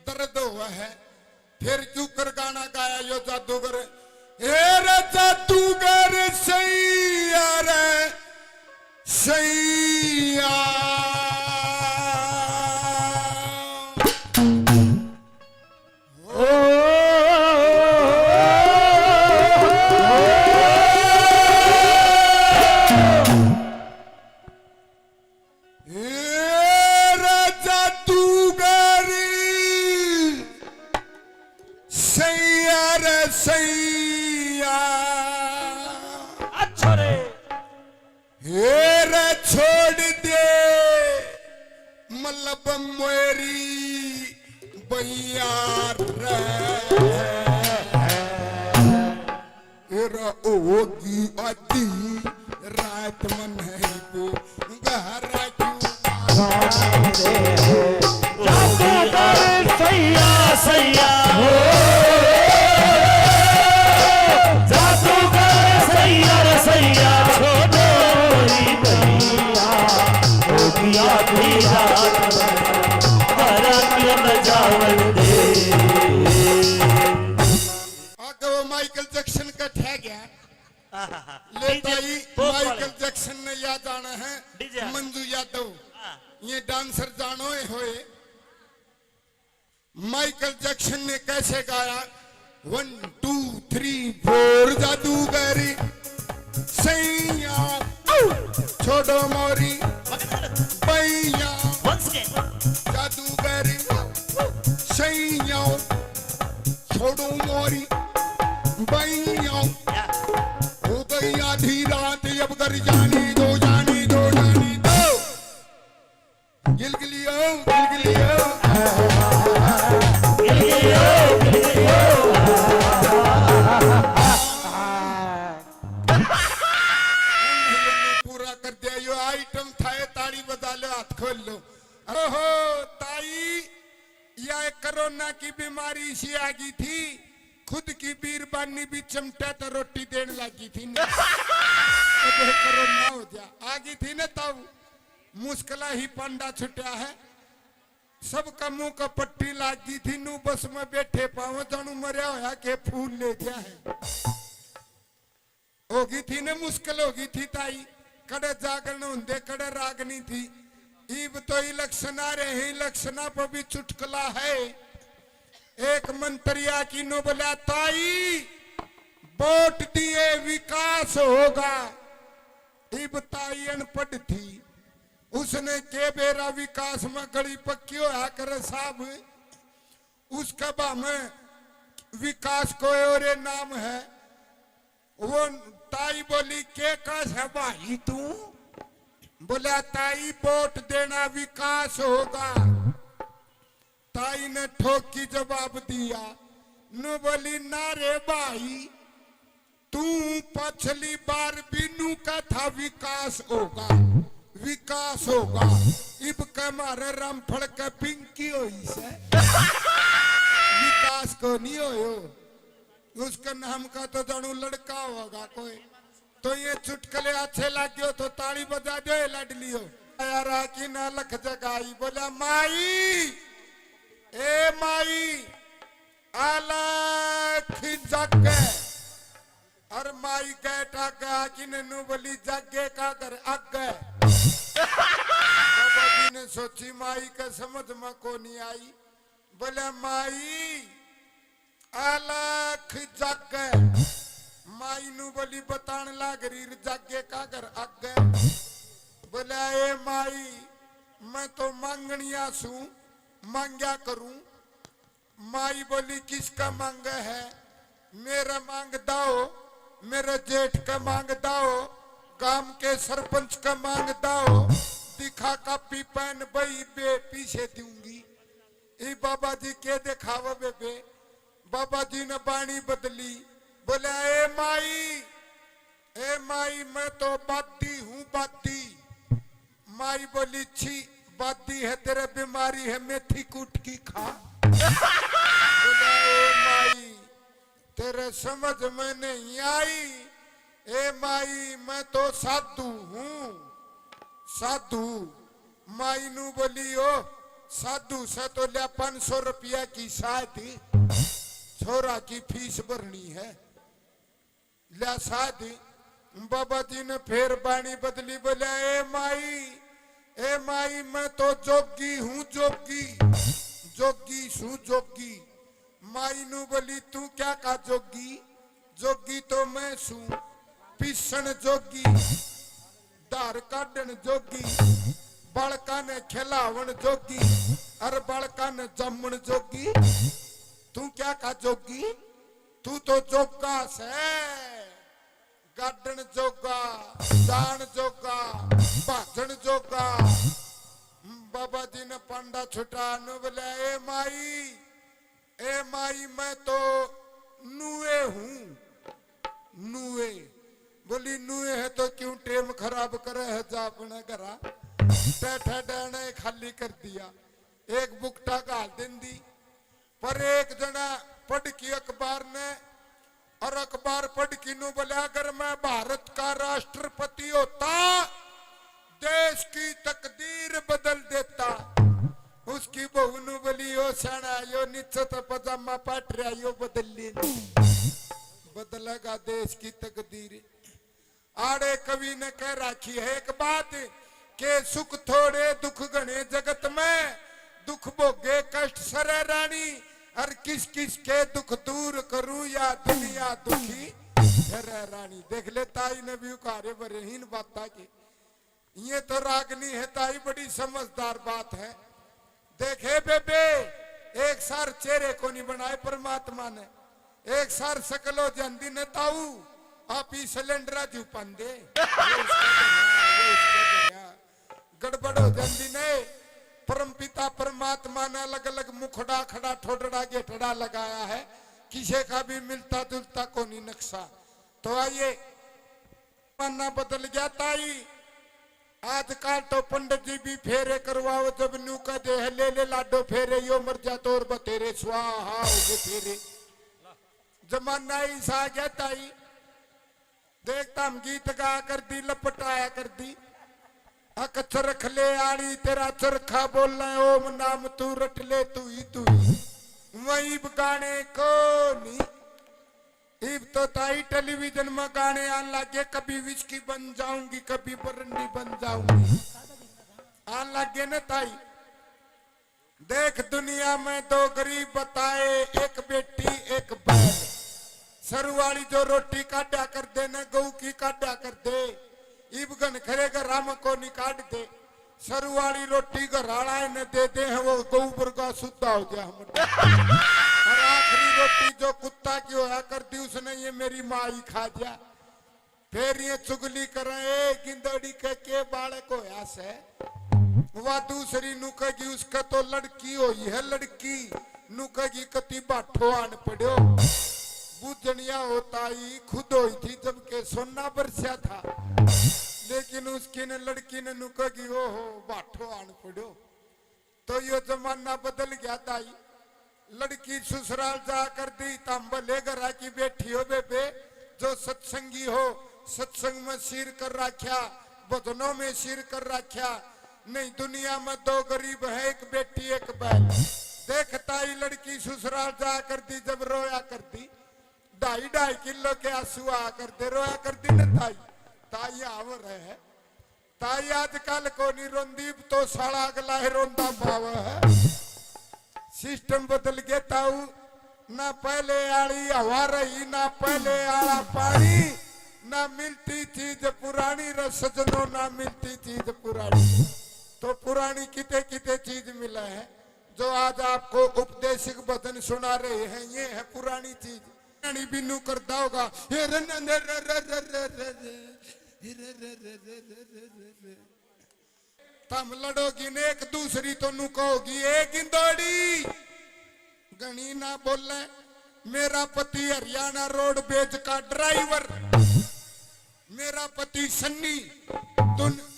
दर्द हुआ है। फिर क्यों कर गाना गाया यो जादूगर, ए रे जादूगर सैया रे सैया सैया अच्छा रे हेरे छोड़ दे मतलब मेरी बैया रे हेरा ओगी आती रात मन है वो गहरा जादूगर सैया सैया हो सैया छोड़ो री भैया हो गया धीरा हरा क्यों न जावन दे। आगे वो माइकल जैक्सन का लेता ही पोप वाले। माइकल जैक्सन ने याद जाना है डीजे। मंजू यादव हाँ। ये डांसर जानो होए माइकल जैक्सन ने कैसे गाया 1 2 3 4 जादूगरी सैया छोड़ो मोरी पैया Once again. जादूगरी सैया छोड़ो मोरी पैया Yeah. हो गई आधी रात अब कर जानी दो जानी दो जानी दो गिलगिलियो पूरा कर दिया यो आइटम था ये ताड़ी बजा लो हाथ खोल लो ओहो ताई यह कोरोना की बीमारी सी आ गई थी खुद की बीरबानी भी चमटा तो रोटी देने लगी थी ना कोरोना हो गया आ गई थी ना तब मुश्किल ही पंडा छुटा है सबका मुंह का पट्टी लाग गई थी नू बस में बैठे पाओ जानू मरिया होया के फूल ले गया है होगी थी ना मुश्किल होगी थी ताई कड़े जागरण होंदे कड़े रागनी थी ईब तो इलेक्शन आ रहे हैं इलेक्शना पर भी चुटकला है एक मंत्रिया की नो बोला ताई वोट दिए विकास होगा ईब ताई अनपढ़ थी उसने के बेरा विकास में गड़ी पक्की होया करे साहब उसका में विकास को और नाम है वो ताई बोली के कास है भाई तू बोला ताई वोट देना विकास होगा ताई ने ठोक की जवाब दिया नु बोली ना रे भाई तू पिछली बार बिनू का था विकास होगा इब के मारे रामफल के पिंकी होई से विकास को नहीं होयो उसका नाम का तो जानू लड़का होगा कोई तो ये चुटकले अच्छे लगे तो ताली बजा दो लडलियो यार की ना लख जगाई बोला माई ए माई अलख जग और माई कहता गया कि नू बोली जगे का कर अगे बाबा जी ने सोची माई का समझ में को नहीं आई बोले माई अलख जग माई नू बोली बतान लाग रही जागे का कर अगे बोले ए माई मैं तो मांगनिया सू मांग्या करूं माई बोली किसका मांग है मेरा मांग दाओ मेरे जेठ का मांग दाओ गांव के सरपंच का मांग दाओ दिखा कापी पेन बई बे पीछे दूंगी ई बाबा जी के दिखावा बेबे बाबा जी ने बाणी बदली बोले ए माई मैं तो बाती हूँ बाती माई बोली छी बाती है तेरे बीमारी है मेथी कूट की खा बोले ए माई तेरे समझ में नहीं आई ए माई मैं तो साधु हूँ साधु माई नू बोली ओ साधु से तो लिया 500 रुपया की शादी छोरा की फीस भरनी है लिया शादी बाबा जी ने फिर बाणी बदली बोले ए माई मैं तो जोगी हूँ जोगी सू जोगी माई नू बोली तू क्या का जोगी तो मैं सू पिसन जोगी धार काटन जोगी बालका ने खिलावन जोगी और बालका ने जमन जोगी तू क्या का जोगी तू तो जोगा से गाडन जोगा जान जोगा भाजन जोगा बाबा जी ने पांडा छुटा न बोले ए माई मैं तो नुए हूँ नुए बोली नुए है तो क्यों टेम खराब करे है जा अपने घरा बैठा डाने खाली कर दिया एक बुकटा गाल दिन दी पर एक जना पढ़ की अखबार ने और अखबार पढ़ की नु बोले अगर मैं भारत का राष्ट्रपति होता देश की तकदीर बदल देता उसकी बहू नु बोली ओ सना यो नीचे तो पजामा पाट रहा यो बदल ले बदलेगा देश की तकदीर आड़े कवि ने कह राखी है एक बात के सुख थोड़े दुख घने जगत में, दुख भोगे कष्ट सरे रानी, और किस किस के दुख दूर करूं या दुनिया दुखी सरे रानी। देख ले ताई ने भी उकारे बरेहीन बात की, ये तो रागनी है ताई, बड़ी समझदार बात है। देखे बेबे एक सार चेहरे को नहीं बनाए परमात्मा ने, एक सार सकलो जंदी ने ताऊ आप ही सिलेंडरा जू पंदे गड़बड़ हो जंदी ने। परम पिता परमात्मा ने अलग अलग मुखड़ा खड़ा ठोडड़ा गेटड़ा लगाया है, किसी का भी मिलता जुलता को नहीं नक्शा। तो आइए मानना बदल गया ताई, आजकल तो पंडित जी भी फेरे करवाओ, जब न्यू का दे ले ले लाडो फेरे यो मर जा तो और बतेरे स्वाहा होगे फेरे। जमाना ऐसा आ गया ताई, देखता हम गीत गा कर दी लपटाया कर दी, अकचरख ले आड़ी तेरा चरखा बोलना ओम नाम तू रट ले तू ही वही गाने को नहीं। इब तो ताई टेलीविजन में गाने आने लगे, कभी विस्की बन जाऊंगी कभी बरंडी बन जाऊंगी आने लगे न ताई। देख दुनिया में दो गरीब बताए, एक बेटी एक बैल, सरू वाली जो रोटी काटा कर दे न गऊ की काटा कर दे, इब गन खरेगा राम को नहीं काट दे, सरू वाली रोटी घराड़ा न दे दे है वो गऊ मुर्गा सुद्धा हो गया हम। और आखिरी रोटी जो कुत्ता की होया कर दी उसने ये मेरी माँ ही खा दिया। फिर ये चुगली करे गिंदड़ी के बालक होया से, वह दूसरी नुकगी उसका तो लड़की हुई है, लड़की नुकगी कति बाठो आन पड़ो बुझनिया होता ही खुद हुई थी जबकि सोना बरसा था, लेकिन उसकी ने लड़की ने नुकगी हो बाठो आन पड़ो। तो यो जमाना बदल गया ताई, लड़की ससुराल जा कर दी तांबले घरा की बैठी हो बेबे, जो सत्संगी हो सत्संग में सिर कर रखा, भजनों में सिर कर रखा। नहीं दुनिया में दो गरीब है, एक बेटी एक बैल। देखता ही लड़की ससुराल जा कर दी, जब रोया कर दी 2.5 किलो के आंसू आ कर दे, रोया कर दी न ताई। ताई आवर है ताई आजकल को नहीं रोंदी, तो साला अगला है रोंदा पाव है। सिस्टम बदल गया ताऊ, ना पहले आड़ी हवा रही ना पहले आड़ा पानी, ना मिलती चीज पुरानी रसजनो ना मिलती चीज पुरानी। तो पुरानी किते किते चीज मिला है, जो आज आपको उपदेशिक भजन सुना रहे हैं, ये है पुरानी चीज। बिन्नू करता होगा तम लड़ोगी ने एक दूसरी तो नु कहोगी ए गिंदोड़ी गणी ना बोले। मेरा पति हरियाणा रोड बेज का ड्राइवर, मेरा पति सन्नी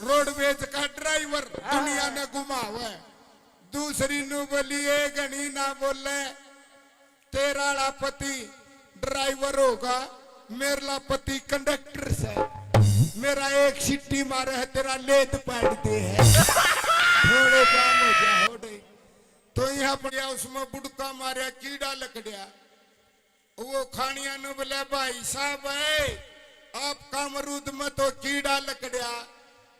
रोडवेज का ड्राइवर दुनिया ने घुमा हुआ है। दूसरी नु बोली ए गणी ना बोले, तेरा पति ड्राइवर होगा, मेरा पति कंडक्टर से, मेरा एक सिट्टी मारे है तेरा लेद पैड दे है थोड़े काम हो गया हो गई। तो यहाँ पड़िया उसमें बुड़का मारा कीड़ा लकड़िया, वो खानिया नु बोले भाई साहब है आपका अमरूद में तो कीड़ा लकड़िया,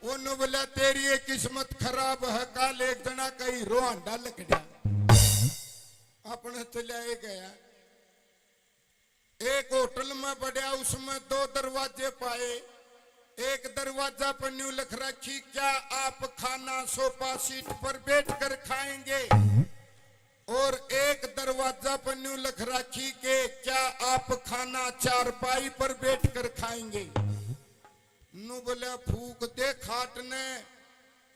वो नु बोले तेरी ये किस्मत खराब है, काल एक जना कहीं रोहांडा लकड़िया। अपने चला गया एक होटल में बढ़िया, उसमें 2 दरवाजे पाए, एक दरवाजा पर न्यू लिख रखी क्या आप खाना सोफा सीट पर बैठकर खाएंगे, और एक दरवाजा पर न्यू लिख रखी के क्या आप खाना चारपाई पर बैठकर खाएंगे। नु बोले फूक दे खाट ने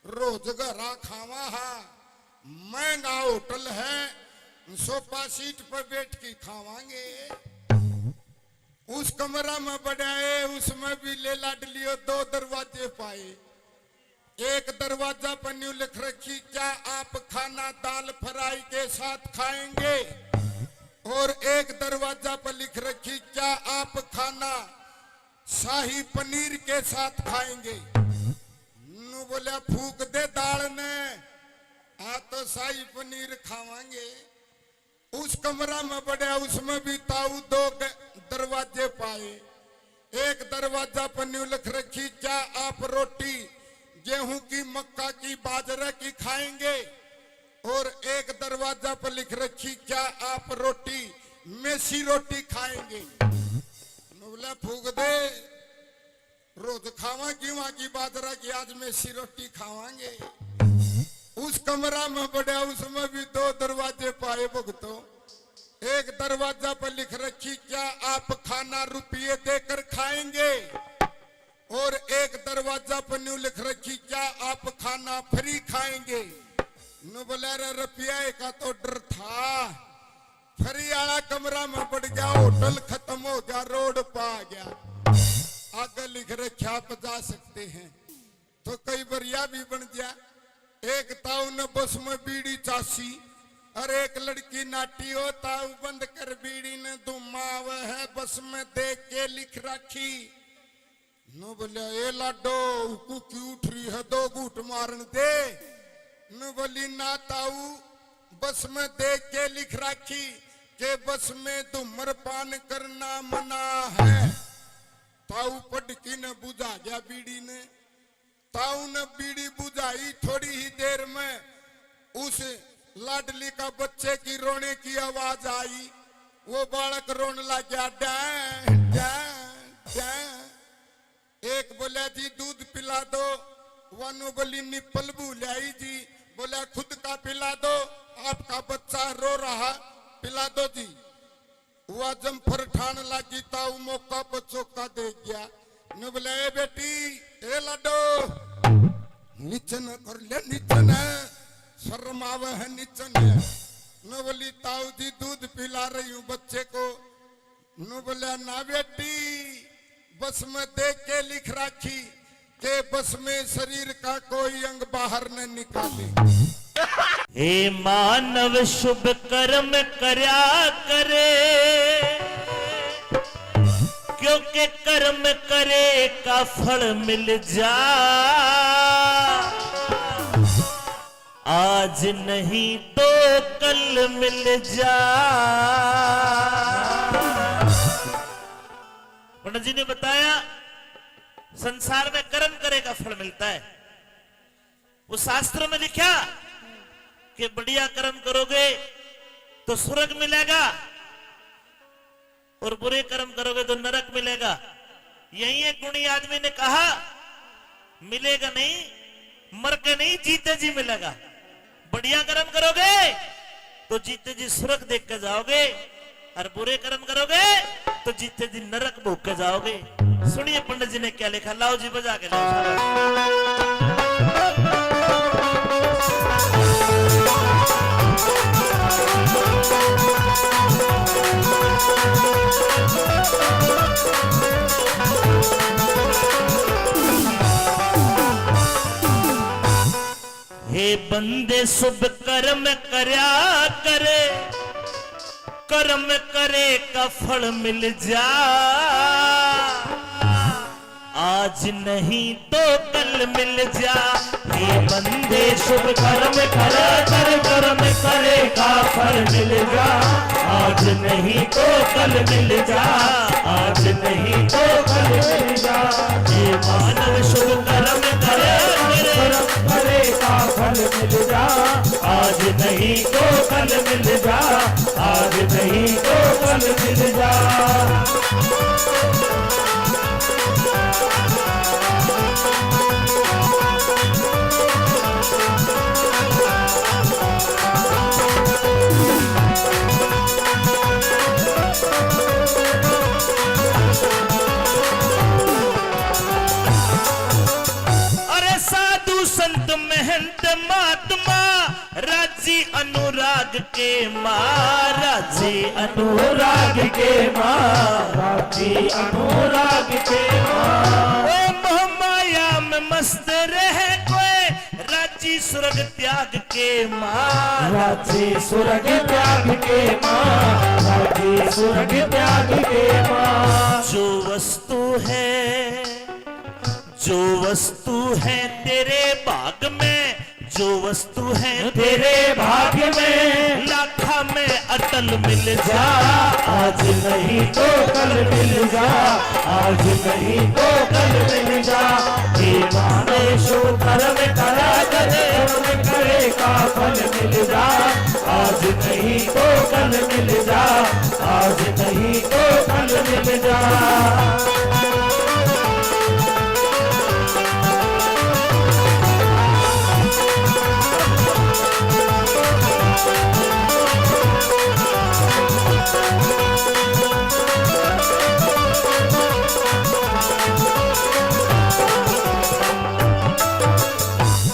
रोज घरा खावा हा, महंगा होटल है, सोफा सीट पर बैठ के खावांगे। उस कमरा में बढ़ाए, उसमें भी ले लाड लियो, 2 दरवाजे पाए, एक दरवाजा पर न्यू लिख रखी क्या आप खाना दाल फ्राई के साथ खाएंगे, और एक दरवाजा पर लिख रखी क्या आप खाना शाही पनीर के साथ खाएंगे। नु बोला फूक दे दाल ने, आ तो शाही पनीर खावांगे। उस कमरा में बढ़िया, उसमें भी ताऊ 2 दरवाजे पाए, एक दरवाजा पर न्यू लिख रखी, क्या आप रोटी गेहूं की, मक्का की, बाजरा की खाएंगे? और एक दरवाजा पर लिख रखी, क्या आप रोटी मेसी रोटी खाएंगे? बोला फूक दे, रोज खावा गेहूं की, बाजरा की, आज मेसी रोटी खावांगे। उस कमरा में बढ़िया, उसमें भी 2 दरवाजे पाए भुगतो। एक दरवाजा पर लिख रखी, क्या आप खाना रुपये देकर खाएंगे? और एक दरवाजा पर न्यू लिख रखी, क्या आप खाना फ्री खाएंगे? नु बोला रुपया का तो डर था, फ्री वाला कमरा में बढ़ गया, होटल खत्म हो गया, रोड पा गया। आगे लिख रखा आप जा सकते हैं, तो कई बार यह भी बन गया। एक ताऊ ने बस में बीड़ी चासी, और एक लड़की नाटी हो, ताऊ बंद कर बीड़ी ने धुमाव है, बस में देख के लिख रखी। नो बोलिया ए लाडो कुकी उठ रही है, 2 घूट मारन दे। नो बोली ना ताऊ, बस में देख के लिख रखी के बस में धूम्रपान करना मना है। ताऊ पटकी ने बुझा गया बीड़ी ने। ताऊ ने बीड़ी बुझाई, थोड़ी ही देर में उस लाडली का बच्चे की रोने की आवाज आई। वो बालक रोने लग गया, डैं डैं डैं। एक बोला जी दूध पिला दो, वनु बोली निप्पल भूलाई जी। बोला खुद का पिला दो, आपका बच्चा रो रहा, पिला दो जी। वह जम्फर ठान लगी, ताऊ मौका पर चौका दे गया। न बोले ए बेटी ए लाडो, नीचे न कर ले, नीचे न शर्म आवे है, नीचे न बोली ताऊ जी दूध पिला रही हूँ बच्चे को। न बोला ना बेटी, बस में देख के लिख रखी के बस में शरीर का कोई अंग बाहर न निकाले। हे मानव शुभ कर्म करया करे, क्योंकि कर्म करे का फल मिल जा। आज नहीं तो कल मिल जा। पंडित जी ने बताया संसार में कर्म करे का फल मिलता है। वो शास्त्र में लिखा कि बढ़िया कर्म करोगे तो स्वर्ग मिलेगा, और बुरे कर्म करोगे तो नरक मिलेगा। यही एक गुणी आदमी ने कहा, मिलेगा नहीं, मर के नहीं, जीते जी मिलेगा। बढ़िया कर्म करोगे तो जीते जी स्वर्ग देख के जाओगे, और बुरे कर्म करोगे तो जीते जी नरक भोग के जाओगे। सुनिए पंडित जी ने क्या लिखा, लाओ जी बजा के लाओ। हे बंदे शुभ कर्म करया करे, कर्म करे का फल मिल जा। आज नहीं तो कल मिल जा। हे बंदे शुभ कर्म करे कर, कर्म करे का फल मिल जा। आज नहीं तो कल मिल जा, आज नहीं तो कल मिल जा। हे मानव शुभ कर्म करे, कर्म करे का फल मिल जा। आज नहीं तो कल मिल जा, आज नहीं तो कल मिल जा। संत महंत महात्मा राजी अनुराग के मां, राजी अनुराग के मां, राजी अनुराग के मां। ओ मोह माया में मस्त रहे कोई, राजी स्वर्ग त्याग के मां, राजी स्वर्ग त्याग के मां, राजी स्वर्ग त्याग के मां। जो वस्तु है, जो वस्तु है तेरे भाग में, जो वस्तु है तेरे भाग में, लाखा में अटक कल मिल जा, आज नहीं तो कल मिल जा, आज नहीं तो कल मिल जा। हे माने शो कर्म करा करे, कर्म करे का फल मिल जा। आज नहीं तो कल मिल जा, आज नहीं तो कल मिल जा।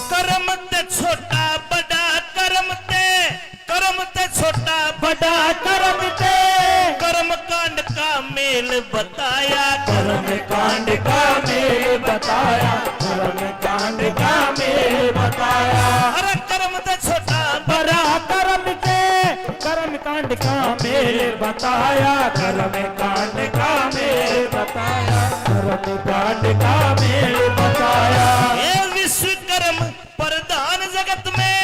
कर्म ते छोटा बड़ा, कर्म ते छोटा बड़ा कर्म ते कर्म कांड का मेल बताया, कर्म कांड का मेल बताया, कर्म कांड का मेल बताया। अरे कर्म ते छोटा बड़ा कर्म ते कर्म कांड का मेल बताया, कर्म कांड का मेल बताया, कर्म कांड का मेल बताया। ये विश्वकर्म प्रधान जगत में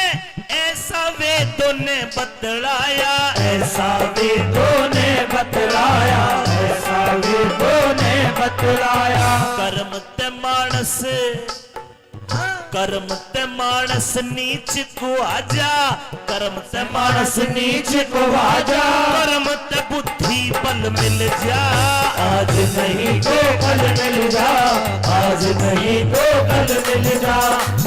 ऐसा वेदों ने बतलाया, ऐसा वेदों ने बतलाया, ऐसा वेदों ने बतलाया। कर्म ते मानस नीच को आजा, कर्म ते मानस नीच को आजा, कर्म ते बुद्धि बल मिल जा। आज नहीं तो कल मिल जा, आज नहीं तो कल मिल जा।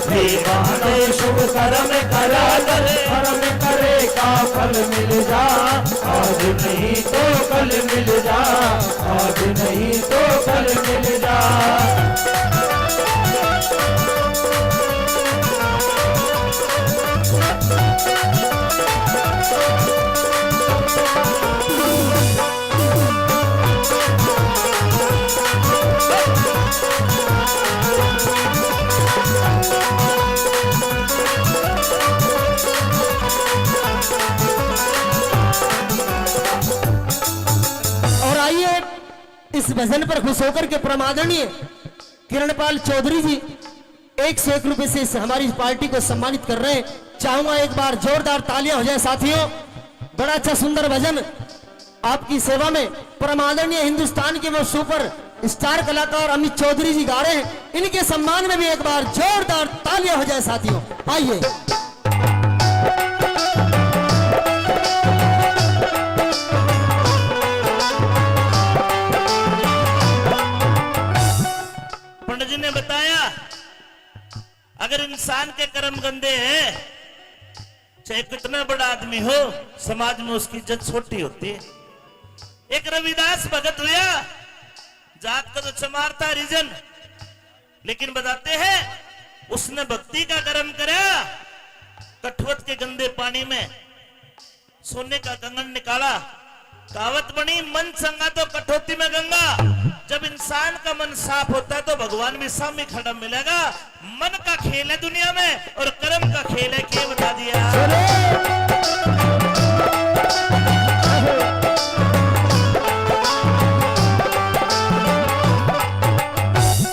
हे माने शुभ कर्म करा करे, कर्म करे का फल मिल जा। आज नहीं तो कल मिल जा, आज नहीं तो कल मिल जा। और आइए इस भजन पर खुश होकर के प्रमादरणीय किरणपाल चौधरी जी 101 रुपए से इस हमारी पार्टी को सम्मानित कर रहे हैं। चाहूंगा एक बार जोरदार तालियां हो जाए साथियों। बड़ा अच्छा सुंदर भजन आपकी सेवा में प्रमादरणीय हिंदुस्तान के वो सुपर स्टार कलाकार अमित चौधरी जी गा रहे हैं। इनके सम्मान में भी एक बार जोरदार तालियां हो जाए साथियों। आइए पंडित जी ने बताया अगर इंसान के कर्म गंदे हैं, चाहे कितना बड़ा आदमी हो, समाज में उसकी इज्जत छोटी होती है। एक रविदास भगत हुआ, जात का तो चमार था रिजन, लेकिन बताते हैं उसने भक्ति का कर्म करा। कठवत के गंदे पानी में सोने का कंगन निकाला, कहावत बनी मन चंगा तो कठौती में गंगा। जब इंसान का मन साफ होता है तो भगवान भी सामने खड़ा मिलेगा। मन का खेल है दुनिया में और कर्म का खेल है, क्या बता दिया।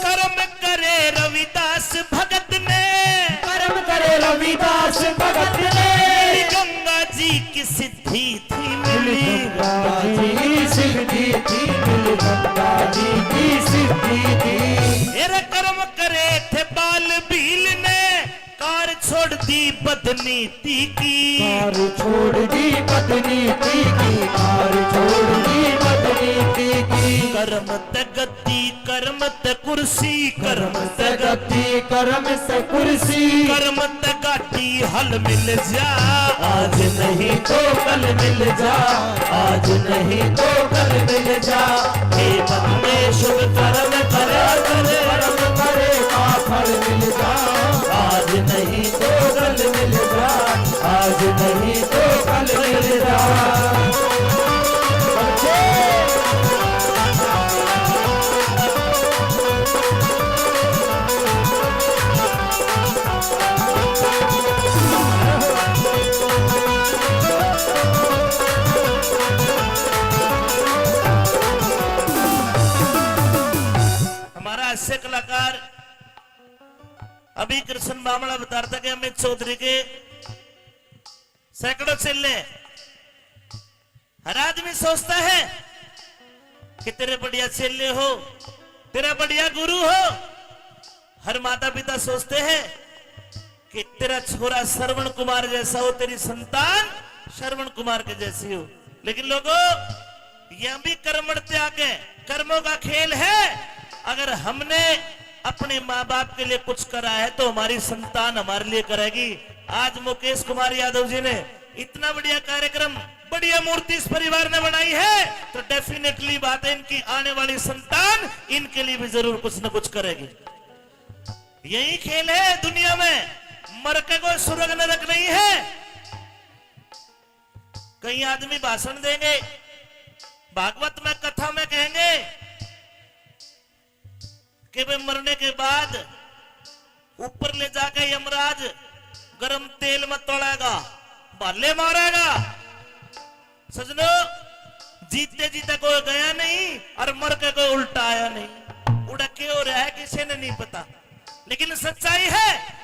कर्म करे रविदास भगत ने, कर्म करे रविदास भगत ने, गंगा जी की सिद्धि थी मिली, गंगा जी की सिद्धि थी मिली, गंगा जी की सिद्धि थी। मेरा कर्म करे थे बाल भील ने, कार छोड़ दी बदनीति की, कार छोड़ दी बदनीति की, कार छोड़ दी बदनीति की। कर्म ते गद्दी कर्म ते कुर्सी, कर्म से गति कर्म से कुर्सी, कर्म ते गाटी हल मिल जा। आज नहीं तो कल मिल जा, आज नहीं तो कल मिल जा। हे बंदे शुभ कर्म करा करे, कर्म करे का फल मिल जा। आज नहीं तो कल मिल जा, आज नहीं तो कल मिल जा। हमारा हास्य कलाकार अभी कृष्ण बामड़ा बता रहा था कि अमित चौधरी के सैकड़ों चेले हर आदमी सोचता है कि तेरे बढ़िया चेले हो, तेरा बढ़िया गुरु हो। हर माता पिता सोचते हैं कि तेरा छोरा श्रवण कुमार जैसा हो, तेरी संतान श्रवण कुमार के जैसी हो। लेकिन लोगों, यह भी कर्म त्याग है, कर्मों का खेल है। अगर हमने अपने माँ बाप के लिए कुछ करा है तो हमारी संतान हमारे लिए करेगी। आज मुकेश कुमार यादव जी ने इतना बढ़िया कार्यक्रम, बढ़िया मूर्ति इस परिवार ने बनाई है, तो डेफिनेटली बात है इनकी आने वाली संतान इनके लिए भी जरूर कुछ न कुछ करेगी। यही खेल है दुनिया में, मर के कोई स्वर्ग नरक नहीं है। कई आदमी भाषण देंगे, भागवत में कथा में कहेंगे कि वे मरने के बाद ऊपर ले जाके यमराज गरम तेल में तोड़ेगा, भाले मारेगा। सजनो, जीते जीते कोई गया नहीं और मर के कोई उल्टा आया नहीं। उड़ा क्यों रहा है किसी ने नहीं पता, लेकिन सच्चाई है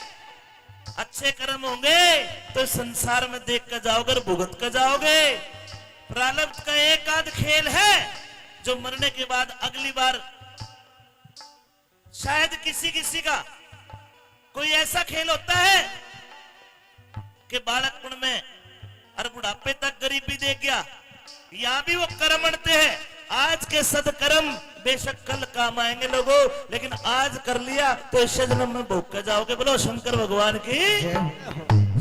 अच्छे कर्म होंगे तो संसार में देख कर जाओगे और भुगत कर जाओगे। प्रारब्ध का एक आध खेल है जो मरने के बाद अगली बार शायद किसी किसी का कोई ऐसा खेल होता है कि बालकपन में और बुढ़ापे तक गरीबी देख गया। यहां भी वो कर्म बढ़ते हैं। आज के सदकर्म बेशक कल काम आएंगे लोगों, लेकिन आज कर लिया तो इस जन्म में भोग कर जाओगे। बोलो शंकर भगवान की।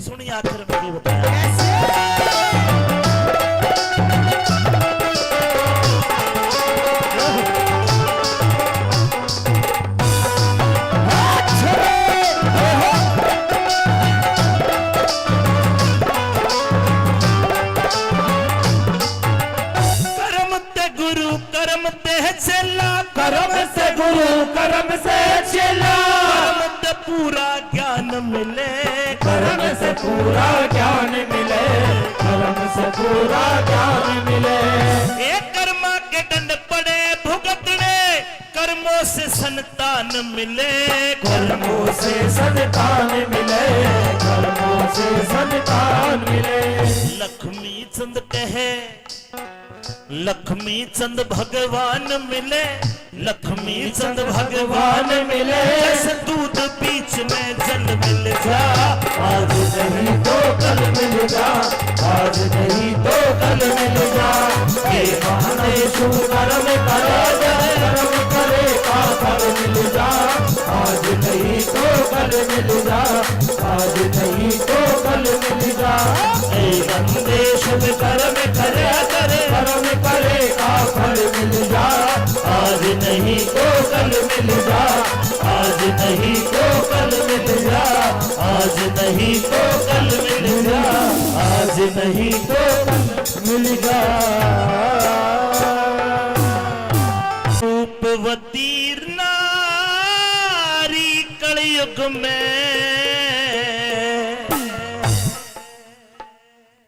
सुनिए आखिर में भी बताया, कर्म से गुरु कर्म से चेला, कर्म से पूरा ज्ञान मिले, कर्म से पूरा ज्ञान मिले, कर्म से पूरा ज्ञान मिले। एक कर्मा के दंड पड़े भुगतने, कर्मों से संतान मिले, कर्मों से संतान मिले, कर्मों से संतान मिले। लक्ष्मी चंद कहे लक्ष्मी चंद भगवान मिले, लक्ष्मी चंद भगवान मिले। जैसे दूध बीच में जल मिल जा, आज नहीं तो कल मिल जा, आज नहीं तो कल मिल जा। ये महादेशु कर्म करे जाए, कर्म करे का फल मिल जा। आज नहीं तो कल मिल जा, आज नहीं तो कल मिल जा। ये महादेशु कर्म करे करे, कर्म करे का फल मिल जा। आज नहीं तो कल मिल जा, आज नहीं तो कल मिल जा, आज नहीं तो कल मिल जा, आज नहीं तो कल मिल जा। रूपवती नारी कलयुग में,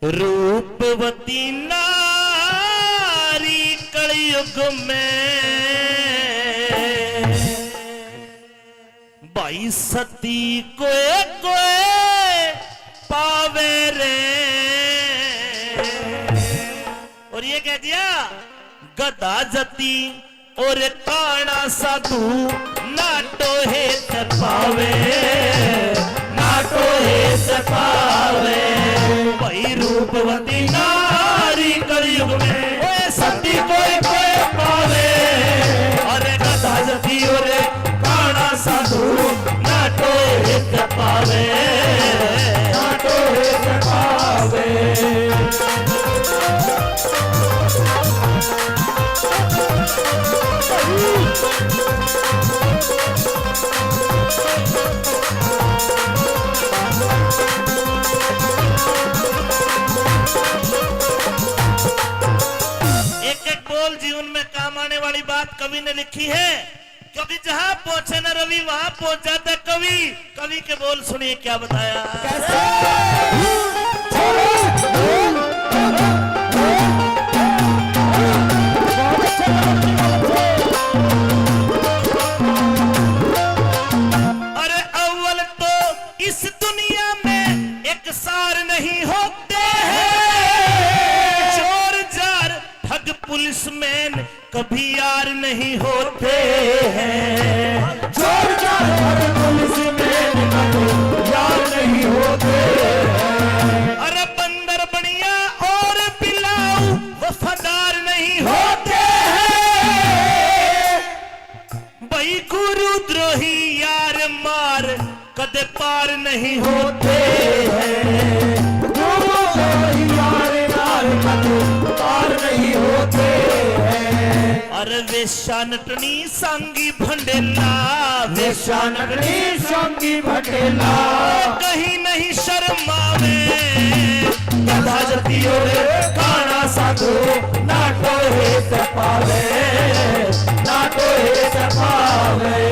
रूपवती नारी कलयुग में, भाई सती कोई पावे रे। और ये कह दिया गदा जती और काना साधु, नाटो हे पावे, नाटो हे पावे। भाई रूपवती नारी कलयुग में, ओए सती कोई पावे। अरे गदा जती और काना साधु, नाटो हे पावे, नाटो हे पावे। एक एक बोल जीवन में काम आने वाली बात कवि ने लिखी है, क्योंकि जहां पहुंचे न रवि वहां पहुंच जाता कवि। कवि के बोल सुनिए क्या बताया। अरे अव्वल तो इस दुनिया में एक सार नहीं होते हैं, चोर जार दुश्मन कभी यार नहीं होते हैं। जोरदार हर पुलिस में यार नहीं होते। अरे बंदर बढ़िया और बिलाऊ वफादार नहीं होते हैं। भाई गुरु द्रोही यार मार कदे पार नहीं होते हैं। पार नहीं होते हैं। अरे वेश्या नटनी सांगी भंडेला, वेश्या नटनी सांगी भंडेला, कहीं नहीं शर्मावे। गधा जतियों रे काना साधु नाटो हे तपावे, नाटो हे तपावे।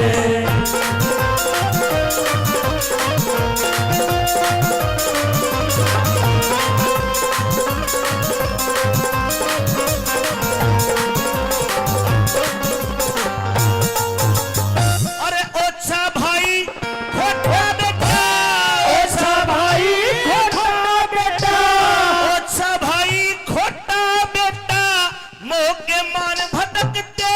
अरे ओछा भाई खोटा बेटा, ओछा भाई खोटा बेटा, ओछा भाई खोटा बेटा, मोके मान भटकते।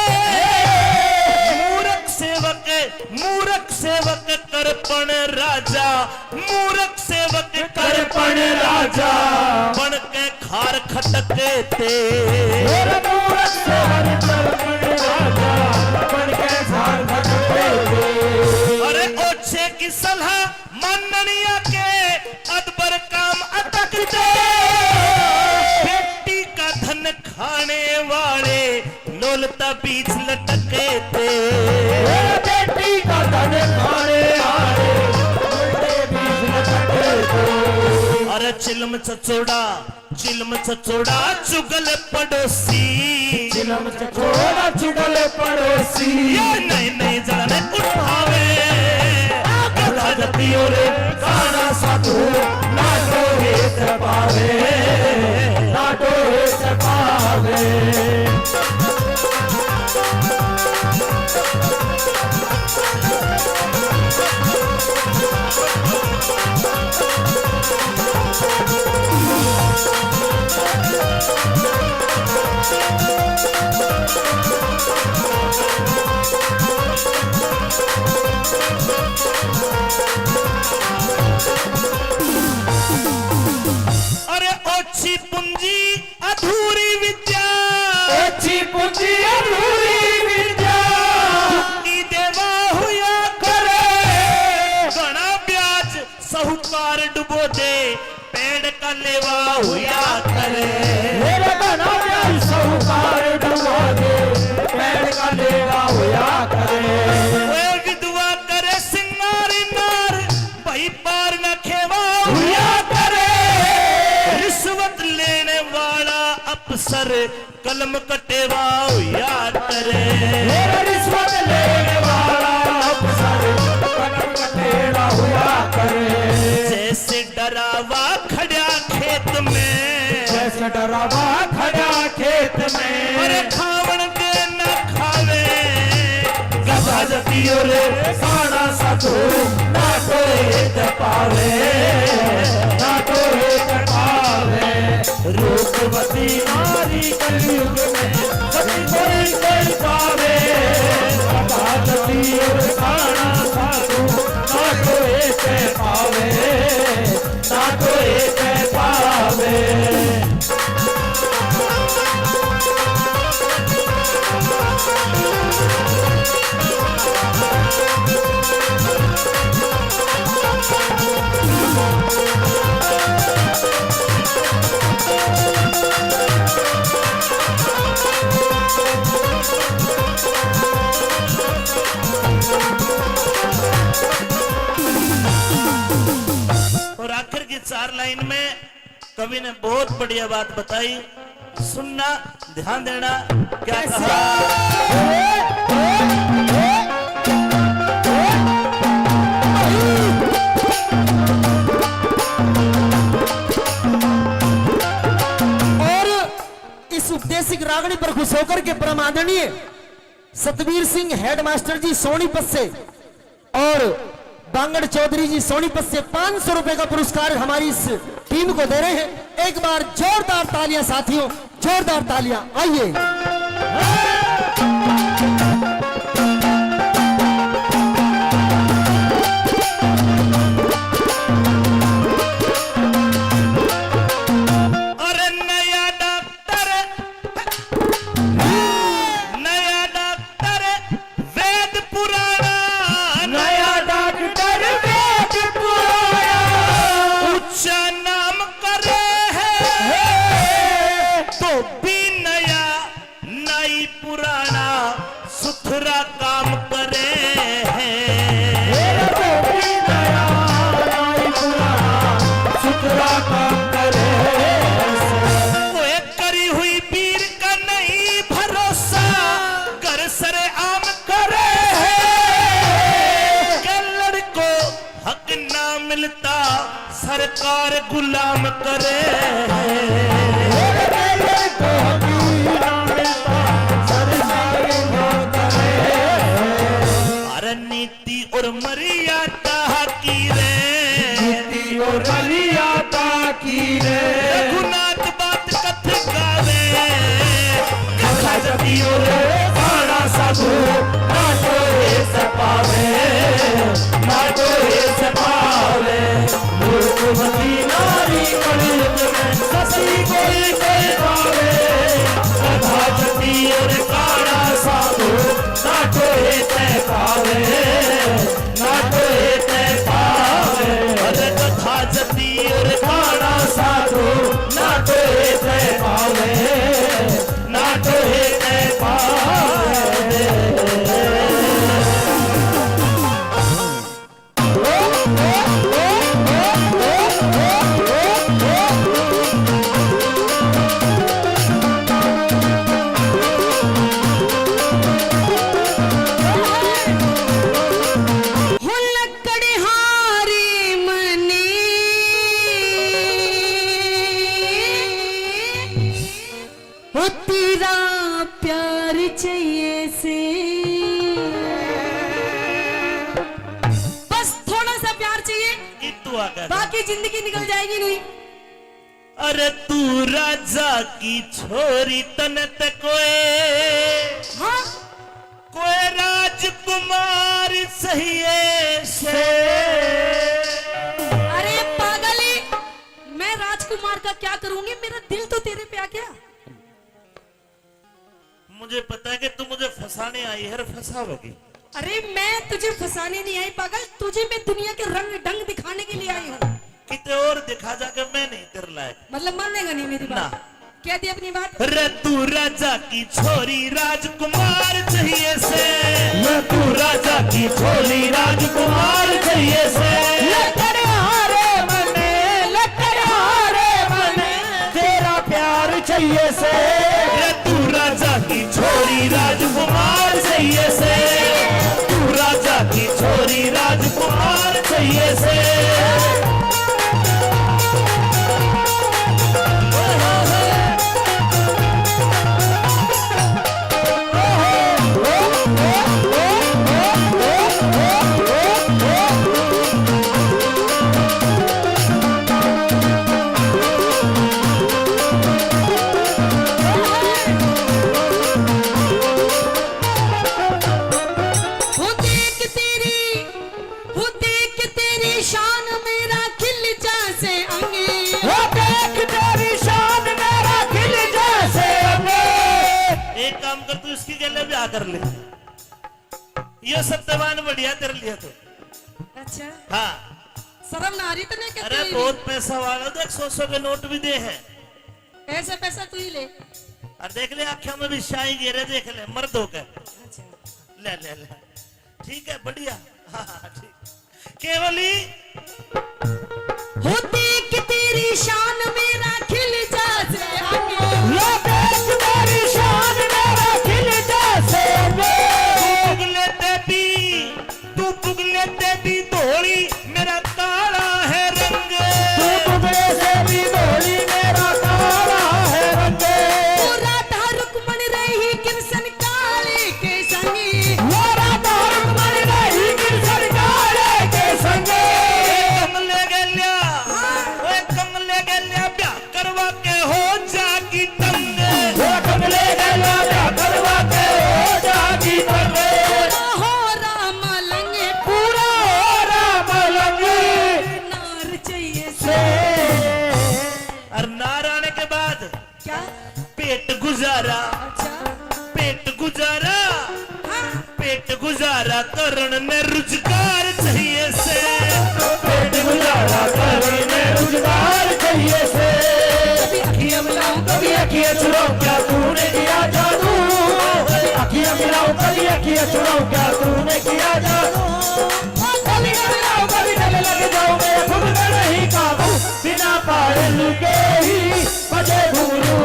मूर्ख सेवक करपण राजा, मूर्ख सेवक करपण राजा, बन के खार खटकते। मेरा मूरत सेवक करपण राजा, बन के खार खटकते थे। अरे ओछे की सलाह माननिया के अदबर काम अटकते। बेटी का धन खाने वाले लोलता बीच लटके थे। मेरा बेटी का धन खाने वाले उल्टे बीच लटके थे। अरे चिलम चचोड़ा चुगल पड़ोसी, चिलम चचोड़ा चुगल पड़ोसी, ये नई जड़ने उठावे। गधा जतियों रे काना साधु नाटो हे तपावे, नाटो हे तपावे। अरे ओछी पूंजी अधूरी विद्या, ओछी पूंजी अधूरी विद्या, की देवा हुआ करे। बड़ा ब्याज साहूकार डुबो दे, पेड़ का लेवा हुआ करे। मेरे बना प्यार साहूकार डुबो दे, पेड़ का लेवा हुआ करे। वे विधवा करे सिंगारी नार, भाई पार न खेवा हुआ करे। रिश्वत लेने वाला अफसर कलम कटेवा हुआ करे। मेरा रिश्वत लेने वाला अफसर कलम कटेड़ा हुआ करे। जैसे डरावा खड़ा खेत में, जैसे डरावा खड़ा खेत में, अरे खावण दे न खावे। गधा जतियों रे काना साधु नाटो हे तपावे, नाटो हे तपावे। रूपवती नारी कलयुग में सभी कोई कर पावे। गधा जतियों रे काना साधु नाटो हे तपावे, नाटो हे तपावे। और आखिर की 4 लाइन में कवि ने बहुत बढ़िया बात बताई। सुनना, ध्यान देना क्या कहा। और इस उपदेशिक रागणी पर खुश होकर के परम आदरणीय सतवीर सिंह हेडमास्टर जी सोनीपत से और बांगड़ चौधरी जी सोनीपत से 500 रुपए का पुरस्कार हमारी इस टीम को दे रहे हैं। एक बार जोरदार तालियां साथियों, जोरदार तालियां। आइए। धोबी नया नाई पुराना सुथरा काम करे मेरा धोबी नया नाई पुराना सुथरा काम करे कोई करी हुई पीर का नहीं भरोसा कर सरे आम करे कलर को हक ना मिलता सरकार गुलाम करे अरे नीति और मर्यादा की रे नीति और मर्यादा की रे रघुनाथ बात कथ गावे कथा जती और खाना साधु ना तो ये सपावे ना तो ये सपावे मूर्खमती नारी कलयुग में ससी कोई कोई पावे कथा जती और खाना साधु ना तो ये तय पावे ना तो ये तय पावे अरे कथा जती और खाना साधु ना तो ये तय पावे ना तो ये तय पावे हो लकड़हारी मनी हो तेरा प्यार चाहिए से बस थोड़ा सा प्यार चाहिए तू आकर बाकी जिंदगी निकल जाएगी नहीं। अरे तू राजा की छोरी तन कोए हाँ कोई राजकुमार सही से अरे पागली मैं राजकुमार का क्या करूंगी मेरा दिल तो तेरे पे आ गया। मुझे पता है कि तू मुझे फंसाने आई है, फंसाओगी। अरे मैं तुझे फंसाने नहीं आई पागल, तुझे मैं दुनिया के रंग ढंग दिखाने के लिए आई हूँ। कितने और दिखा जाके मैं नहीं तेरे लायक। मतलब मानेगा नहीं मेरी बात? क्या दी अपनी बात? रे तू राजा की छोरी राजकुमार चाहिए से, तू राजा की छोरी राजकुमार चाहिए से लकड़हारे मने तेरा प्यार चाहिए से रे तू राजा की छोरी राजकुमार चाहिए से, तू राजा की छोरी राजकुमार चाहिए से हो देख तेरी शान मेरा खिल जासे अंगे। वो देख तेरी शान मेरा खिल जैसे अंगे। एक काम कर, तू इसकी गले ब्याह कर ले, ये सत्यवान बढ़िया तेरे लिए तो। अच्छा हाँ शर्म ना आ रही तो नहीं कहती? अरे बहुत पैसा वाला, देख 100 के नोट भी दे हैं। ऐसा पैसा तू ही ले। और देख ले आँखों में भी शाही गिरे, देख ले मर्द होकर। अच्छा ले ले ले, ठीक है बढ़िया। हाँ हाँ ठीक। केवली हो देख तेरी शान मेरा खिल जासे अंगे। वो देख तेरी शान मेरा खिल जैसे अंगे। तू पुगले तेरी धोली मेरा काला है रंग। तू दुबले से भी धोली मेरा काला है रंग। वो राधा रुक्मण रही कृष्ण काले के संगी। वो राधा रुक्मण रही कृष्ण काले के संगे। कमले गल्या, ओए कमले गल्या ब्याह करवा के हो जागी तंग। वो कमले गला ब्याह करवा के हो जागी तंग। हो राम लंगे पूरा हो राम लंगे नार चाहिए से। और नार आने के बाद क्या? पेट गुजारा, अच्छा पेट गुजारा, हाँ पेट गुजारा करण ने रुजगार चाहिए से। पेट गुजारा करने रोजगार चाहिए से कभी अखियां मिलाऊं कभी अखियां चुराऊं क्या तूने किया जादू अखियां मिलाऊं कभी अखियां चुराऊं क्या तूने किया जादू कभी न मिलाऊं कभी गले लग जाऊं मैं खुद में नहीं काबू बिना पायल के ही बजे घुंघरू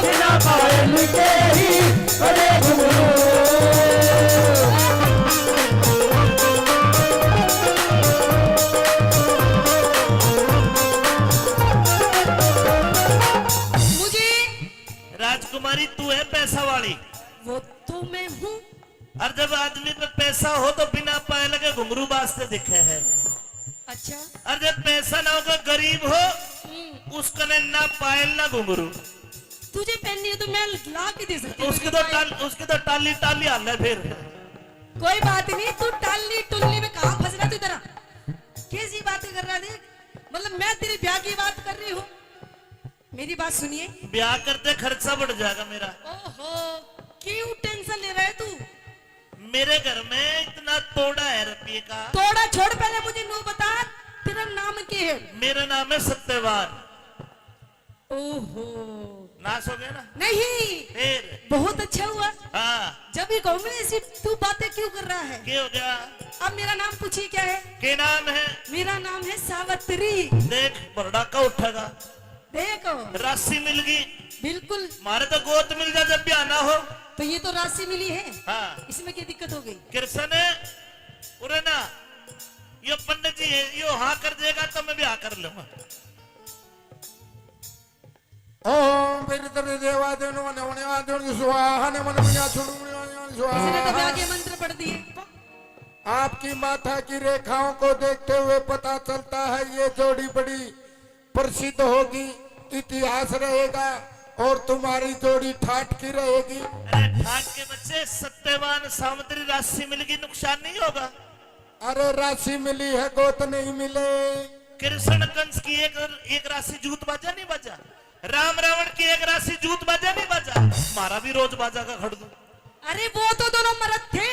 बिना पायल के ही बजे घुंघरू मुझे राजकुमारी तू है पैसा वाली, वो तो मैं हूँ। और जब आदमी पे पैसा हो तो बिना पायल के घुंघरू वास्ते दिखे है, अच्छा और जब पैसा ना होगा गरीब हो उसका ना पायल ना घुंघरू, तुझे पहननी है तो मैं ला के दे सकती हूँ। उसकी तो टाली टाली हाल है फिर। कोई बात नहीं, तू टालनी टुलनी में कहाँ फंस रहा तू इधर? कैसी बातें कर रहा देख, मतलब मैं तेरे ब्याह की बात कर रही हूँ। मेरी बात सुनिए। ब्याह करते खर्चा बढ़ जाएगा मेरा। ओहो, क्यों टेंशन ले रहा है तू? मेरे घर में इतना तोड़ा है रुपये का। थोड़ा छोड़, पहले मुझे नो बता, तेरा नाम क्या है? मेरा नाम है सत्यवान। ओहो, नाश हो गया ना नहीं, फिर। बहुत अच्छा हुआ। हाँ, जब ये कहूँ मैं ऐसी तू बातें क्यों कर रहा है? क्या हो गया? अब मेरा नाम पूछिए क्या है? क्या नाम है? मेरा नाम है सावित्री। देख बरडा का उठेगा, देखो राशि मिल गई। बिल्कुल, मारे तो गोत मिल जाए जब भी आना हो। तो ये तो राशि मिली है, हाँ, इसमें क्या दिक्कत हो गई? कृष्ण उरे ना यो पंडित जी है, यो हाँ कर देगा तो मैं भी हाँ कर लूंगा। ओम पेरितरे देवादेवनो नवनिवादेवनो स्वाहा नमनमया इसने तो स्वाहा। ब्याह के मंत्र पढ़ दिए। आपकी माथा की रेखाओं को देखते हुए पता चलता है ये जोड़ी बड़ी प्रसिद्ध होगी, इतिहास रहेगा और तुम्हारी जोड़ी ठाठ की रहेगी। अरे ठाक के बच्चे, सत्यवान सावित्री राशि मिल गई, नुकसान नहीं होगा। अरे राशि मिली है, गोत नहीं मिले। कृष्ण कंस की एक राशि जूत बाजा नहीं बाजा, राम रावण की एक राशि जूत बाजा नहीं बाजा, हमारा भी रोज बाजा का खड़ दूं। अरे वो तो दोनों मर्द थे,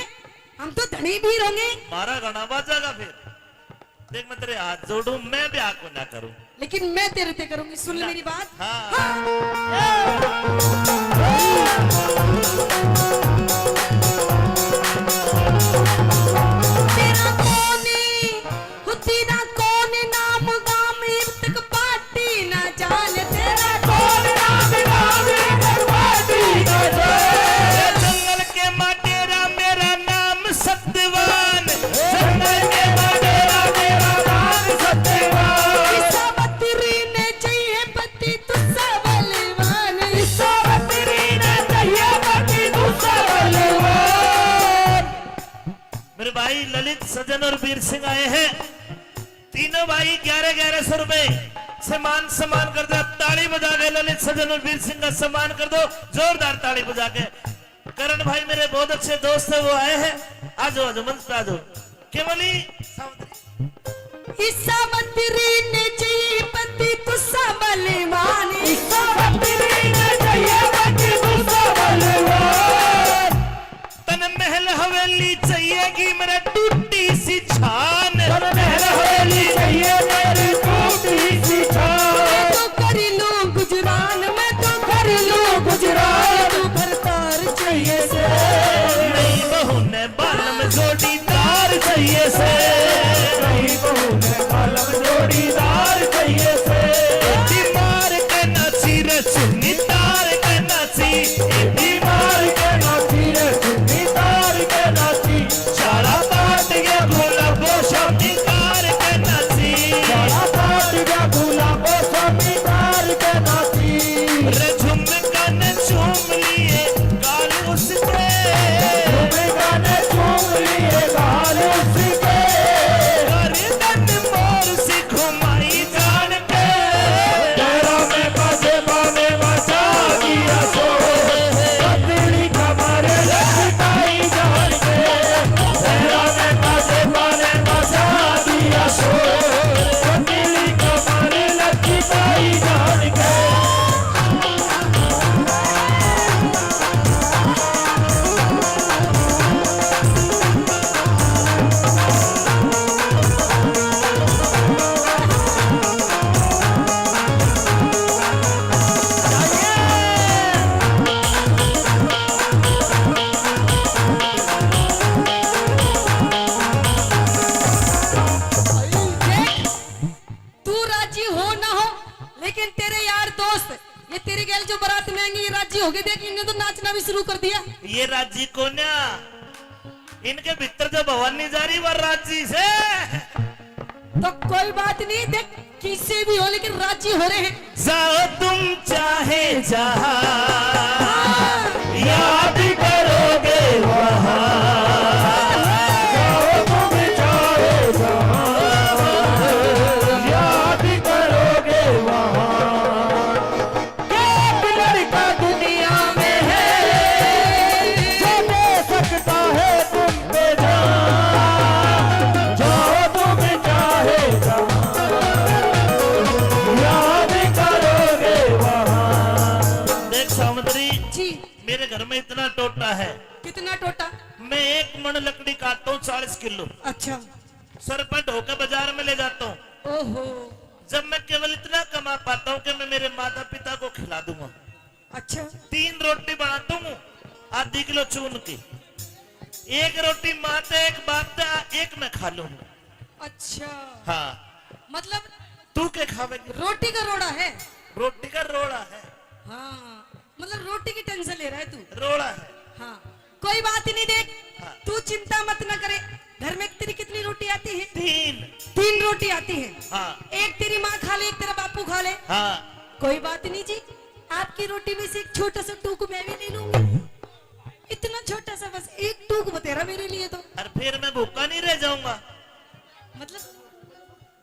हम तो धनी भी होंगे। मारा गणा बाजा का फिर। देख मैं तेरे हाथ जोड़ू, मैं ब्याह को ना करूं। लेकिन मैं तेरे ते करूंगी, सुन ले मेरी बात। हाँ। तेरा कौने हुती ना कौने नाम गाम तक पाटी ना जाने, तेरा कौन नाम गाम तक पाटी ना जाने। जंगल के माटेरा मेरा नाम सत्यवान, जंगल के माटेरा मेरा नाम सत्यवान। सावित्री ने चाहिए पति तुझसा बलवान, सावित्री ने चाहिए पति दूसरा बलवान। मेरे भाई ललित सजन और वीर सिंह आए हैं, तीनों भाई 1100 रुपए से मान सम्मान कर दो। ताली बजा के ललित सजन और वीर सिंह का सम्मान कर दो, जोरदार ताली बजा के। करण भाई मेरे बहुत अच्छे दोस्त है, वो आए हैं। आज आज मंच पे आ जाओ। केवली सावित्री सावित्री ने चाहिए पति तुझसा बलवान, सावित्री ने चाहिए पति दूसरा बलवान। तन महल हवेली चाहिएगी मेरा टूटी सी छान, तन महल हवेली चाहिए मेरी टूटी सी छान। मैं तो कर लूं गुजरान, मैं तो कर लूं गुजरान, तू भरतार चाहिए से। नई बहू ने बालम जोड़ीदार चाहिए से, नहीं बहू ने बालम जोड़ीदार चाहिए से। मार के नाची रे चुन्नी गैल जो बारात में आएंगे ये राजी हो गए, देख इन्होंने तो नाचना भी शुरू कर दिया। ये राजी कोन्या, इनके भीतर जो भवानी जा रही वो राजी से। तो कोई बात नहीं, देख किससे भी हो लेकिन राजी हो रहे हैं। जाओ तुम चाहे जहां, हाँ, याद करोगे वहाँ, जाओ तुम चाहे जहाँ, याद करोगे वहाँ। एक लड़का दुनिया में है जो दे सकता है तुम पे जान, जाओ तुम चाहे जहाँ, याद करोगे वहाँ। देख समुद्री, जी मेरे घर में इतना टोटा है, कितना टोटा? मैं 1 मन लकड़ी काटता हूँ 40 किलो, अच्छा, सर पर ढोकर बाजार में ले जाता हूँ। ओहो, जब मैं केवल इतना कमा पाता हूँ कि मैं मेरे माता पिता को खिला दूंगा। अच्छा 3 रोटी बनाता हूँ आधी किलो चून की, 1 रोटी माँ से 1 बाप से 1 मैं खा लूंगा। अच्छा, हाँ, मतलब तू क्या खावेगी? रोटी का रोड़ा है। रोटी का रोड़ा है। हाँ, मतलब रोटी की टेंशन ले रहा है तू। रोड़ा है। हाँ, कोई बात नहीं, देख हाँ। तू चिंता मत न करे। घर में तेरी कितनी रोटी आती है? 3। रोटी आती है। हाँ। एक तेरी माँ खा ले, एक तेरा बापू खा ले। हाँ, कोई बात नहीं जी, आपकी रोटी में से एक छोटा सा टूक मैं भी ले लूंगी। इतना छोटा सा, बस एक टूक बतेरा मेरे लिए तो। और फिर मैं भूखा नहीं रह जाऊंगा। मतलब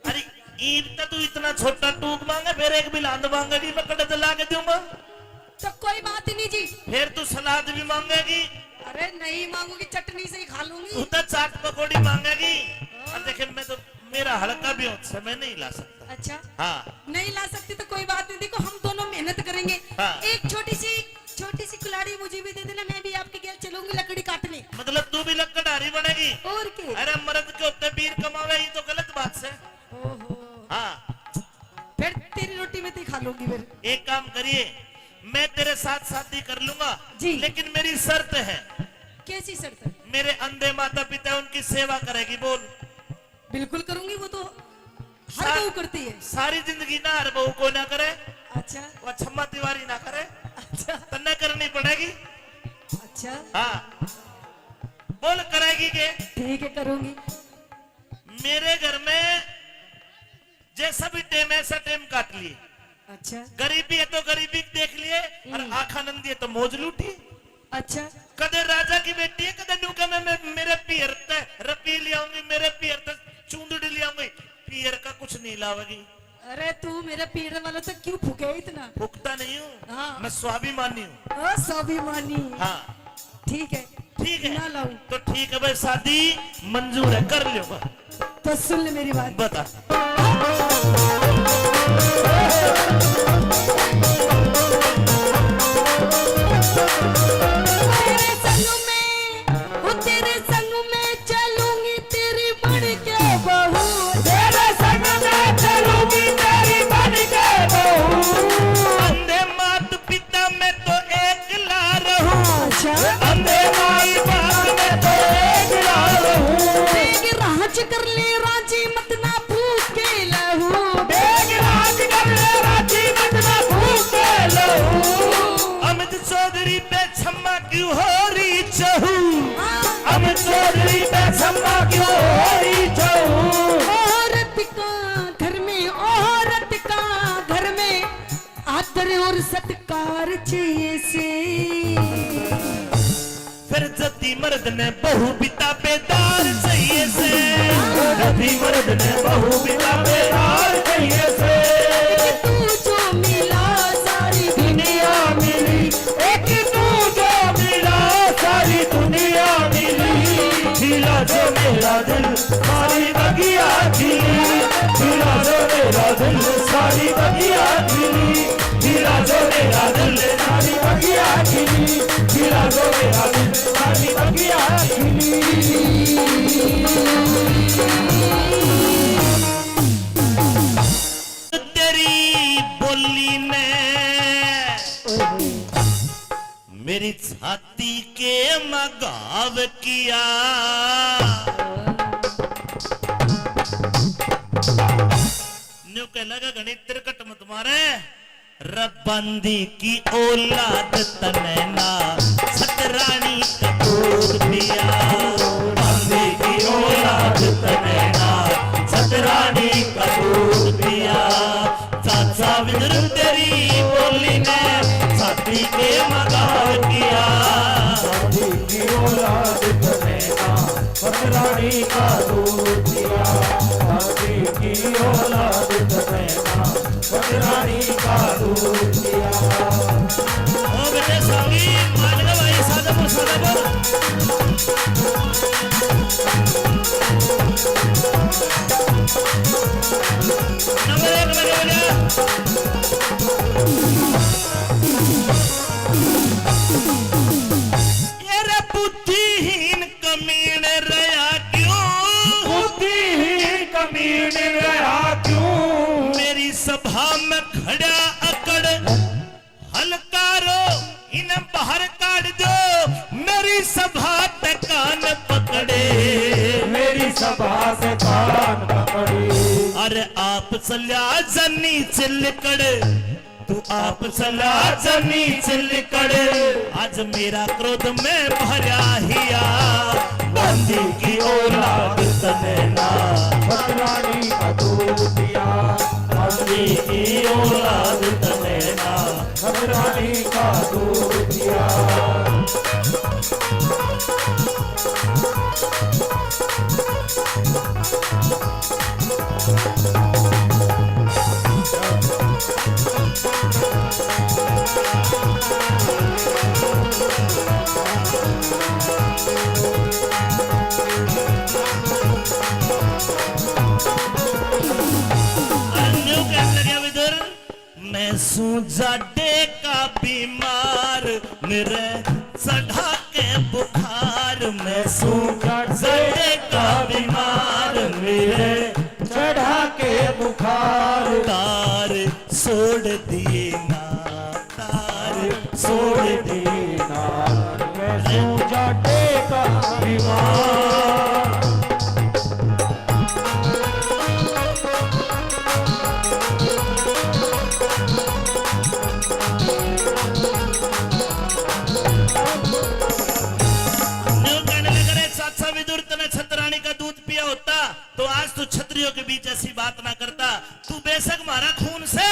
अरे ईद तक तू इतना छोटा टूक मांगे, फिर एक बिलांद मांगेगी, मैं कड़े ला के दूंगा। तो कोई बात नहीं जी। फिर तू सलाद भी मांगेगी। अरे नहीं मांगूंगी, चटनी से ही खा लूंगी। तू तो चाट पकौड़ी मांगेगी। और देखे मैं तो, मेरा हल्का भी होता मैं नहीं ला सकता। अच्छा, हाँ, नहीं ला सकती तो कोई बात नहीं, देखो हम दोनों मेहनत करेंगे। हाँ। एक छोटी सी कुल्हाड़ी मुझे भी दे देना, मैं भी आपके गेल चलूंगी लकड़ी काटने। मतलब तू भी लकड़हारी बनेगी। और क्या? अरे मर्द के होते वीर कमावे, ये तो गलत बात से। ओहो, हाँ, फिर तेरी रोटी में तो ही खा लूंगी फिर। एक काम करिए, मैं तेरे साथ शादी कर लूंगा जी। लेकिन मेरी शर्त है, कैसी शर्त है? मेरे अंधे माता पिता उनकी सेवा करेगी। बोल। बिल्कुल करूंगी, वो तो हर सा- बहू करती है। सारी जिंदगी ना हर बहू को ना करे, अच्छा वो छम्मा तिवारी ना करे, अच्छा तन्ने करनी पड़ेगी। अच्छा, हाँ, बोल करेगी के? ठीक है करूंगी। मेरे घर में जैसा भी टेम ऐसा टेम काट लिए। अच्छा गरीबी है तो गरीबी देख लिए, और आखानंदी है तो मौज लूटी। अच्छा, कदे राजा की बेटी है, कदे न्यू मैं मेरे पियर ते रपी ले आऊंगी, मेरे पियर ते चूंदड़ी ले आऊंगी, पियर का कुछ नहीं लावेगी। अरे तू मेरा पीड़ वाला तो क्यों फूके इतना? भुगता नहीं हूँ। हाँ। मैं स्वाभिमानी हूँ। स्वाभिमानी। हाँ, ठीक है, ठीक है ना लाऊं तो ठीक है भाई, शादी मंजूर है, कर लो। तो सुन ले मेरी बात। बता। तेरे संग में चलूंगी, तेरी बन के बहू। तेरे संग में चलूंगी तेरी बन के बहू। अंधे मात पिता में तो एक ला रहूं, अच्छा, अंधे माई बाप में तो एक लाल हूँ। बेग राज कर ले राजी मत ना भूखे लहू। बेग राज कर ले राजी मत ना भूखे लहू। अमित चौधरी पे छम्मा क्यों हो रही चहू? अमित चौधरी पे छम्मा क्यों हो रही चहू? औरत का घर में, औरत का घर में आदर और सत्कार चाहिए से। फिर जति मर्द ने बहु पिता बेदार चाहिए से। जति मर्द ने बहू बिना बेदार चाहिए से। तू जो मिला सारी दुनिया मिली, एक तू जो मिला सारी दुनिया मिली। खिला जो मेरा दिल सारी बगिया खिली, खिला जो मेरा दिल सारी बगिया खिली। खिला जो मेरा दिल सारी बगिया खिली, खिला जो मेरा दिल सारी बगिया खिली। तेरी बोली ने मेरी छाती के मगाव किया। न्यू कह लगा गणित तिरकट मत मारे, रबंदी की औलाद तनैना सतरानी का दूध पिया, बंदी की औलाद तनैना सतरानी का दूध पिया। चाचा विदुर तेरी बोली ने छाती के मगार किया, बंदी की औलाद तनैना सतरानी का दूध पिया, बंदी की औलाद तनैना सतरानी का दूध पिया। ओ बेटे संगी मान लो भाई सादापुर सादापुर। नंबर 1 बजे बोलिया। ये रे बुद्धिहीन कमीने रहा क्यों, बुद्धिहीन कमीने रहा क्यों, मेरी सभा में खड़ा अकड़ हलकारो इन्हें बाहर काट दो, मेरी सभा पे कान पकड़े, मेरी सभा से कान पकड़े। अरे आप चला जनी चिलकड़, तू आप चला जनी चिलकड़, आज मेरा क्रोध में भरा हिया, बंदी की औलाद तनैना सतरानी का दूध पिया, बंदी की औलाद तनैना। सतरानी का दूध पिया। मैं सूजाडे का बीमार, मेरे चढ़ा के बुखार, मैं सूजाडे का बीमार, मेरे चढ़ा के बुखार, तार छोड़ दिए ना, तार छोड़ दिए देना मैं सूजाडे का बीमार। छतरानी का दूध पिया होता तो आज तू छतरियों के बीच ऐसी बात ना करता। तू बेशक मारा खून से,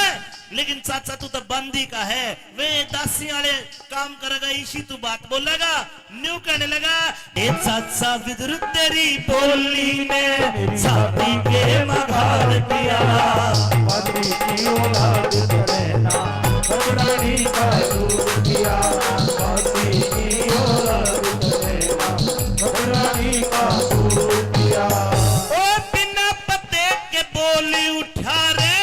लेकिन चाचा तू तो बंदी का है, वे दासी वाले काम करेगा इसी तू बात बोलेगा। न्यू कहने लगा ए चाचा विदुर तेरी बोली ने छाती के मगार किया, बंदी की औलाद तनैना सतरानी का दूध पिया, बंदी की औलाद तनैना सतरानी का दूध पिया। ओ बिना पते के बोली उठा रे,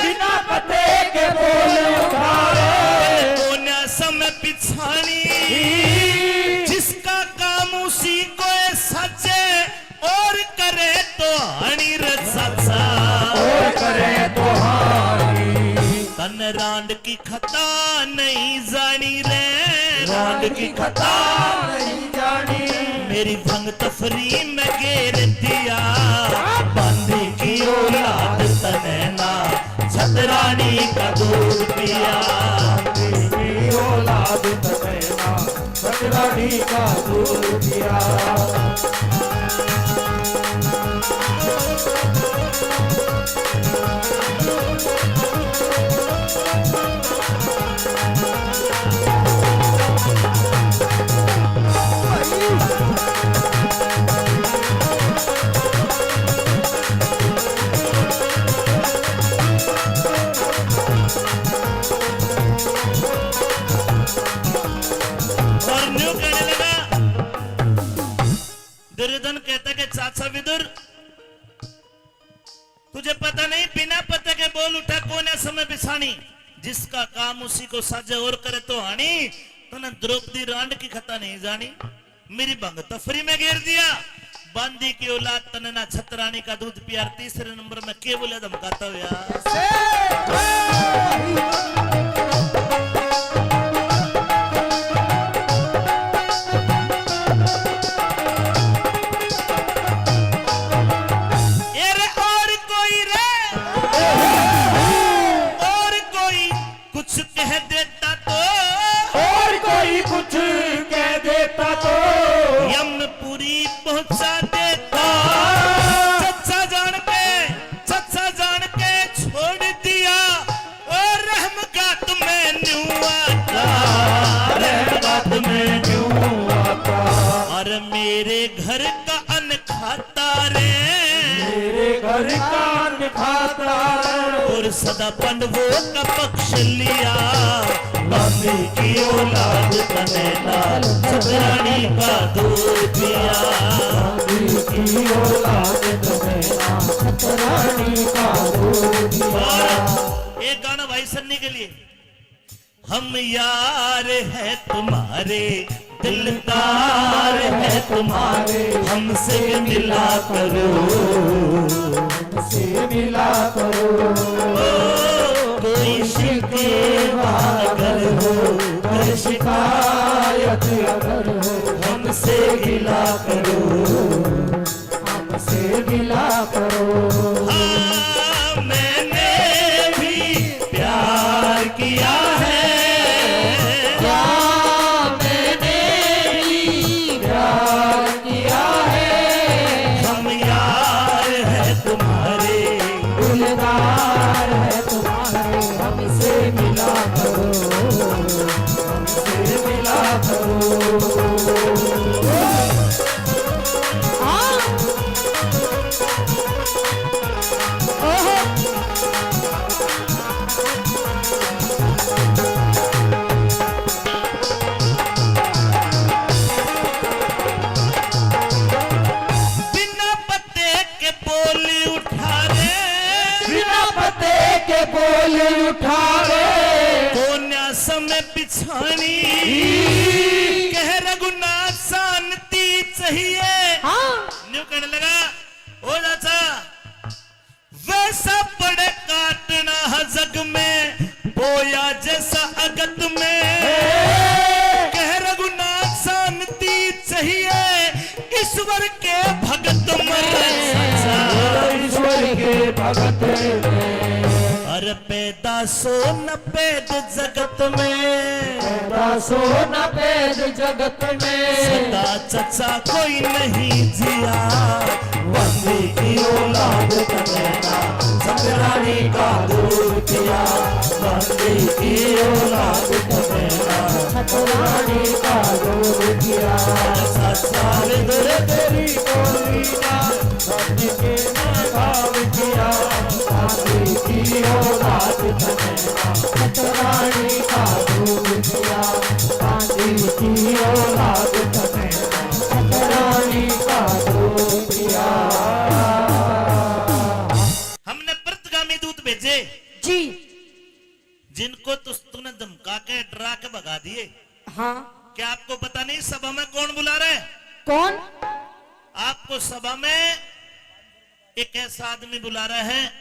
बिना पते के बोल उठा रे, कोना समय पिछानी, जिसका काम उसी को सचे और करे तो हनी रे चाचा, और करे तो हारी। तन रांड की खता नहीं जानी रे, रांड की खता नहीं जानी, मेरी भंग तफरी में घेर दिया, बंदी की औलाद तनैना छतरानी का दूध पिया, बंदी की औलाद तनैना सतरानी का दूध पिया। और न्यू कहने लगा, दुर्योधन कहता कि चाचा विदुर तुझे पता नहीं, बिना पता के बोल उठा कोने समय बिछानी, जिसका काम उसी को साजे और करे तो हानि, तूने द्रौपदी रांड की खता नहीं जानी, मेरी भंग तफरी में घेर दिया, बंदी की औलाद तनैना छतरानी का दूध पिया। तीसरे नंबर में के बोले धमकाता हो यार, को यमपुरी पहुंचा देता। चचा जान के छोड़ दिया और रहमगात में न्यू आता, रहमत में क्यों आता, और मेरे घर का अन्न खाता रे, मेरे घर का अन्न खाता है, और सदा पंडवों का पक्ष लिया। मम्मी की औलाद कनेला सतरानी का दूध पिया। मम्मी की औलाद कनेला सतरानी का दूध पिया। और एक गाना भाई सन्नी के लिए। हम यार है तुम्हारे, दिलदार है तुम्हारे, हमसे मिला करो, से मिला करो, कोई शिकवा अगर हो, कर शिकायत अगर हो, हमसे गिला करो। हमसे गिला करो। हाँ, मैंने भी प्यार किया है, प्यार किया है, हम यार है तुम्हारे, दिलदार है तुम्हारे, हमसे मिला करो, हमसे मिला करो। बिना पत्ते के बोली उठा रे, बिना पते के बोले उठा रे, कोन्या समय पिछानी, कह रघुनाथ शांति चाहिए। न्यू कहने लगा, ओ चाचा वैसा पड़े काटना है जग में, बोया जैसा अगत में, कह रघुनाथ शांति चाहिए, ईश्वर के भगत में। ईश्वर के भगत में, अरे पैदा सो न पैद जगत में, दासो न पैद जगत में, सदा चचा कोई नहीं जिया। मम्मी की औलाद कनेला सतरानी का दूध पिया। मम्मी की औलाद कनेला सतरानी का दूध पिया। साल दर तेरी बोली ना मम्मी के नाम किया। मम्मी की औलाद कनेला सतरानी का दूध पिया। मम्मी की औलाद कनेला सतरानी का दूध पिया। हमने व्रतगामी दूत भेजे जी जिनको तूने धमका के डरा के भगा दिए। हाँ क्या आपको पता नहीं सभा में कौन बुला रहे? कौन? आपको सभा में एक ऐसा आदमी बुला रहा है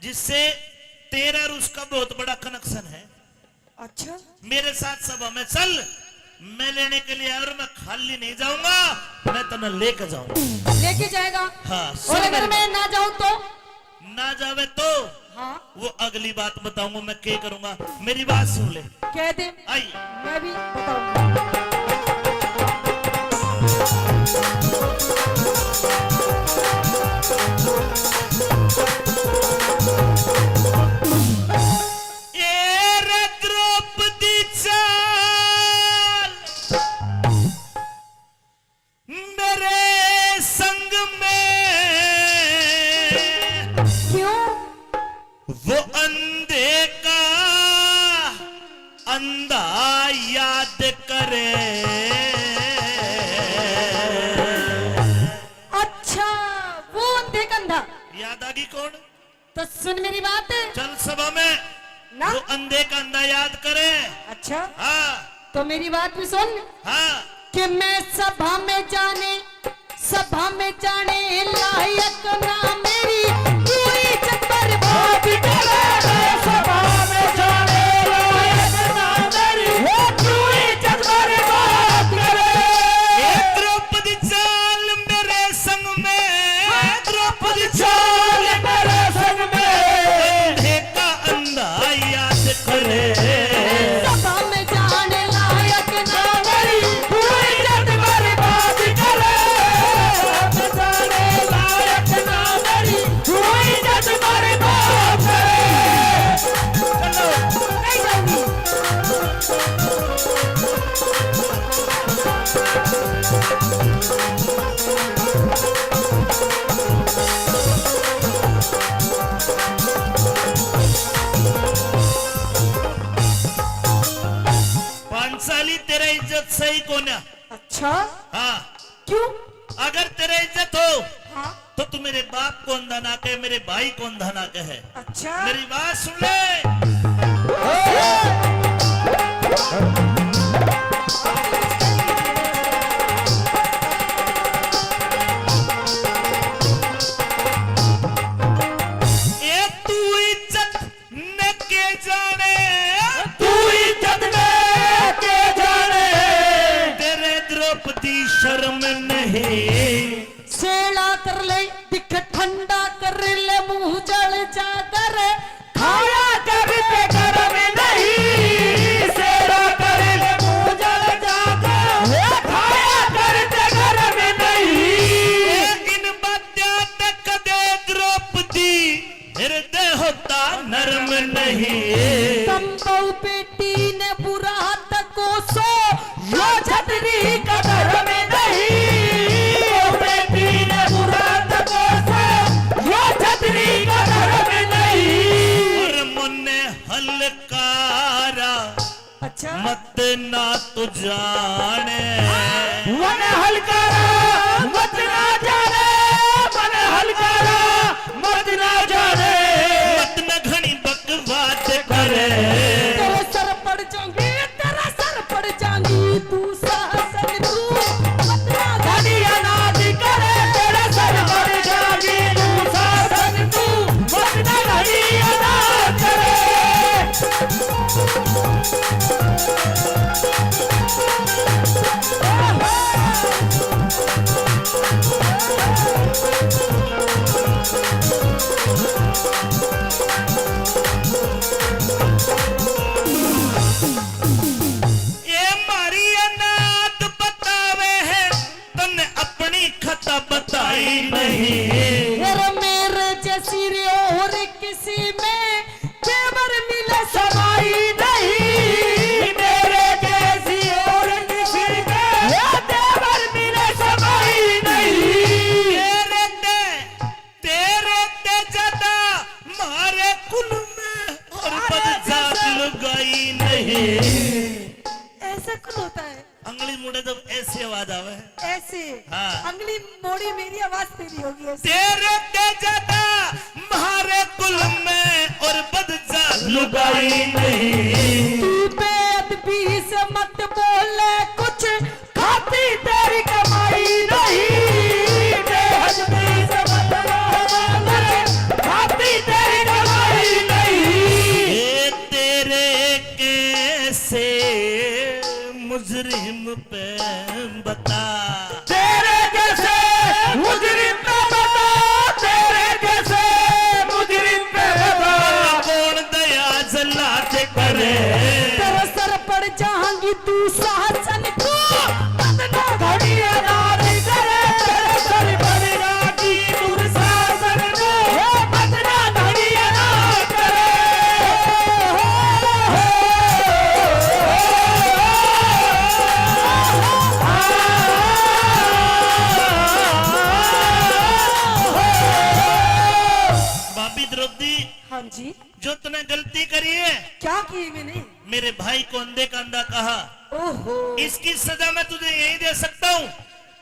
जिससे तेरा और उसका बहुत बड़ा कनेक्शन है। अच्छा मेरे साथ सभा में चल, मैं लेने के लिए और मैं खाली नहीं जाऊंगा, मैं तुम्हें लेकर जाऊंगा। लेके जाएगा? हाँ और सुन अगर मेरी मैं ना जाऊं तो? ना जावे तो हाँ वो अगली बात बताऊंगा मैं क्या करूंगा। मेरी बात सुन ले। कह दे, आई मैं भी बताऊंगा। ए रे द्रौपदी चाल मेरे संग में, क्यों? वो अंधे का अंधा याद करे। अच्छा वो अंधे कंधा। याद आ गई कौन? तो सुन मेरी बात। चल सभा में ना वो अंधे का अंधा याद करे। अच्छा हाँ तो मेरी बात भी सुन हाँ कि मैं सभा में जाने लायक ना मेरी पूरी चक्कर बात करे। सभा में जाने लायक ना मेरी पूरी चक्कर बात करे। ए द्रौपदी चाल मेरे संग में, द्रौपदी चाल मेरे संग में अंधे का अंधा याद करे। सभा में जाने लायक ना मेरी पूरी चक्कर पांचाली तेरा इज्जत सही कोन्या। अच्छा हाँ, क्यों? अगर तेरा इज्जत हो हाँ तो तू मेरे बाप को अंधा ना कहे, मेरे भाई को अंधा ना कहे। अच्छा मेरी बात सुन ले। ये तू इज्जत न के जाने, तू इज्जत न के जाने, तेरे द्रौपदी शर्म नहीं। सेला कर ले दिख ठंडा कर ले मुंह जल जा कर खाया कर पे घर में नहीं। सेला कर ले मुंह जल जा कर खाया कर पे घर में नहीं। इन बात्या तक दे द्रौपदी हृदय होता नर्म नहीं। तंबू बेटी ने बुरा तको सो यो छतरी कदर में नहीं। ओ बेटी ने बुरा तको सो यो छतरी कदर में नहीं। और मुन्ने हलकारा अच्छा मत ना तू जाने। मन हलकारा मत ना जाने, मन हलकारा मत ना जाने, मत न घनी बकवास करे। तेरे सर पड़ जाऊंगी, तेरा सर पड़ जाऊंगी, तू सासन तू मत ना धनी अनाज करे, तेरे सर पर जागी तू शासन तू, मत ना धनी अनाज करे। ये मारी अनाथ बतावे है, तन्ने अपनी खता बताई नहीं। और मेरे जैसी रे और किसी में जेवर मिले समाई नहीं। मेरे जैसी और किसी में तेवर मिले समाई नहीं। तेरे ते ज्यादा मारे कुल में और बदजात लुगाई नहीं। ऐसा कुछ होता है अंगली मुड़े तो ऐसी आवाज आवे। ऐसे हाँ। अंगली मोड़ी मेरी आवाज तेरी होगी ऐसे। तेरे ते ज्यादा मारे कुल में और बदजात लुगाई नहीं। तू बेअदबी से मत बोले कुछ, खाती तेरी कमाई नहीं। बेअदबी से मत बोले खाती तेरी कमाई नहीं। ये तेरे कैसे मुजरिम पे बता। तेरे जैसे मुजरिम पे बता, तेरे जैसे मुजरिम पे बता, कौन दया जला के करे। तेरे सर पड़ जाएंगी तू शासन को मत ना धनी अनाज करे, तेरे सर पर जागी तू शासन को, मत ना धनी अनाज करे। भाभी द्रौपदी, हाँ जी जो तूने गलती करी है, क्या किए मैंने? मेरे भाई को अंधे का अंधा कहा, ओहो इसकी सजा मैं तुझे यही दे सकता हूँ,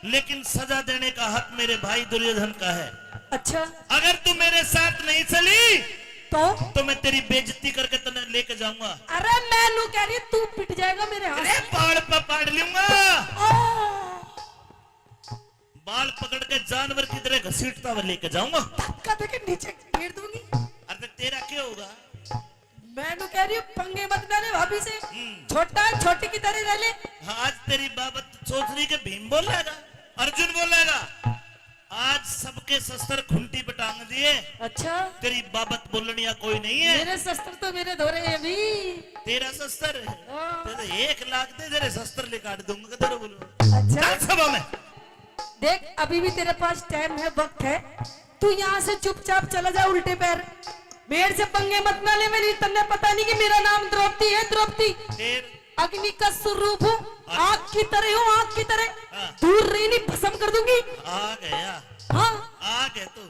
लेकिन सजा देने का हक मेरे भाई दुर्योधन का है। अच्छा अगर तू मेरे साथ नहीं चली तो मैं तेरी बेइज्जती करके तुझे लेके जाऊंगा। अरे मैं नू कह रही तू पिट जाएगा मेरे अरे हाथ। बाल पकड़ लूंगा, ओ, बाल पकड़ के जानवर की तरह घसीटता हुआ लेके जाऊंगा। धक्का देके नीचे गिर दूंगी। अरे तेरा क्या होगा? मैं नू कह रही हूँ पंगे मत डाले भाभी से, छोटा है छोटी की तरह रह ले। हाँ, आज तेरी बाबत सोच रही कि भीम बोलेगा, अर्जुन बोलेगा। आज सबके शस्त्र खुंटी पे टांग दिए, अच्छा तेरी बाबत बोलनिया कोई नहीं है। मेरे शस्त्र तो मेरे धोरे हैं अभी। तेरा शस्त्र है, हाँ। तेरे 1 लाख दे, तेरे शस्त्र ले काट दूंगा। तेरे बोलो अच्छा चल सभा में। देख अभी भी तेरे पास टाइम है, वक्त है, तू यहाँ से चुपचाप चला जा उल्टे पैर। मेरे से पंगे मत ना ले, मेरी तन्ने पता नहीं कि मेरा नाम द्रौपदी है। द्रौपदी अग्नि का स्वरूप हूँ, आग की तरह हूँ, आग की तरह हाँ। दूर रही नहीं, भस्म कर दूंगी। आ गया हाँ आ गए तू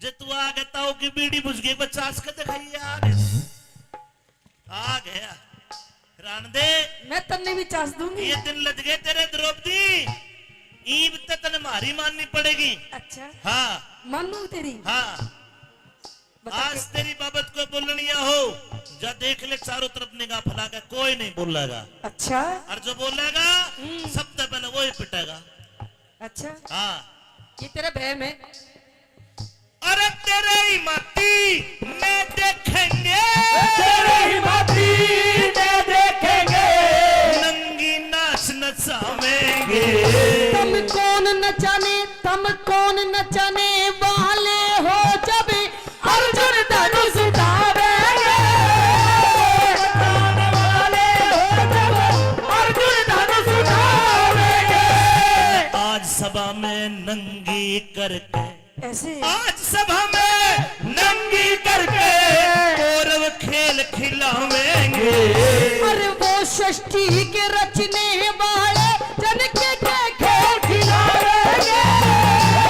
जे तू आ गए ताऊ की बीड़ी बुझ गई 50 का दिखाइए आ गया रान दे मैं तन्ने भी चास दूंगी। ये दिन लग गए तेरे द्रौपदी ईब तो तने मारी माननी पड़ेगी। अच्छा हाँ मानू तेरी। हाँ बता आज तेरी बाबत को बोलनिया हो जा देख ले चारों तरफ निगाह फैला के कोई नहीं बोलेगा। अच्छा और जो बोलेगा सबसे पहले वो ही पिटेगा। अच्छा हाँ ये तेरा बहम है। अरे तेरे ही माती में देखेंगे तेरे ही माटी में देखेंगे नंगी नाच नचावेंगे। तुम कौन नचाने वाले हो जब अर्जुन धनुष उठावेंगे। नचाने वाले हो जब अर्जुन धनुष उठावेंगे। आज सभा में नंगी करके ऐसे आज सभा में नंगी करके कौरव खेल खिलावेंगे। अरे वो षष्ठी के रचने वाले जन के खेल खिलावेंगे।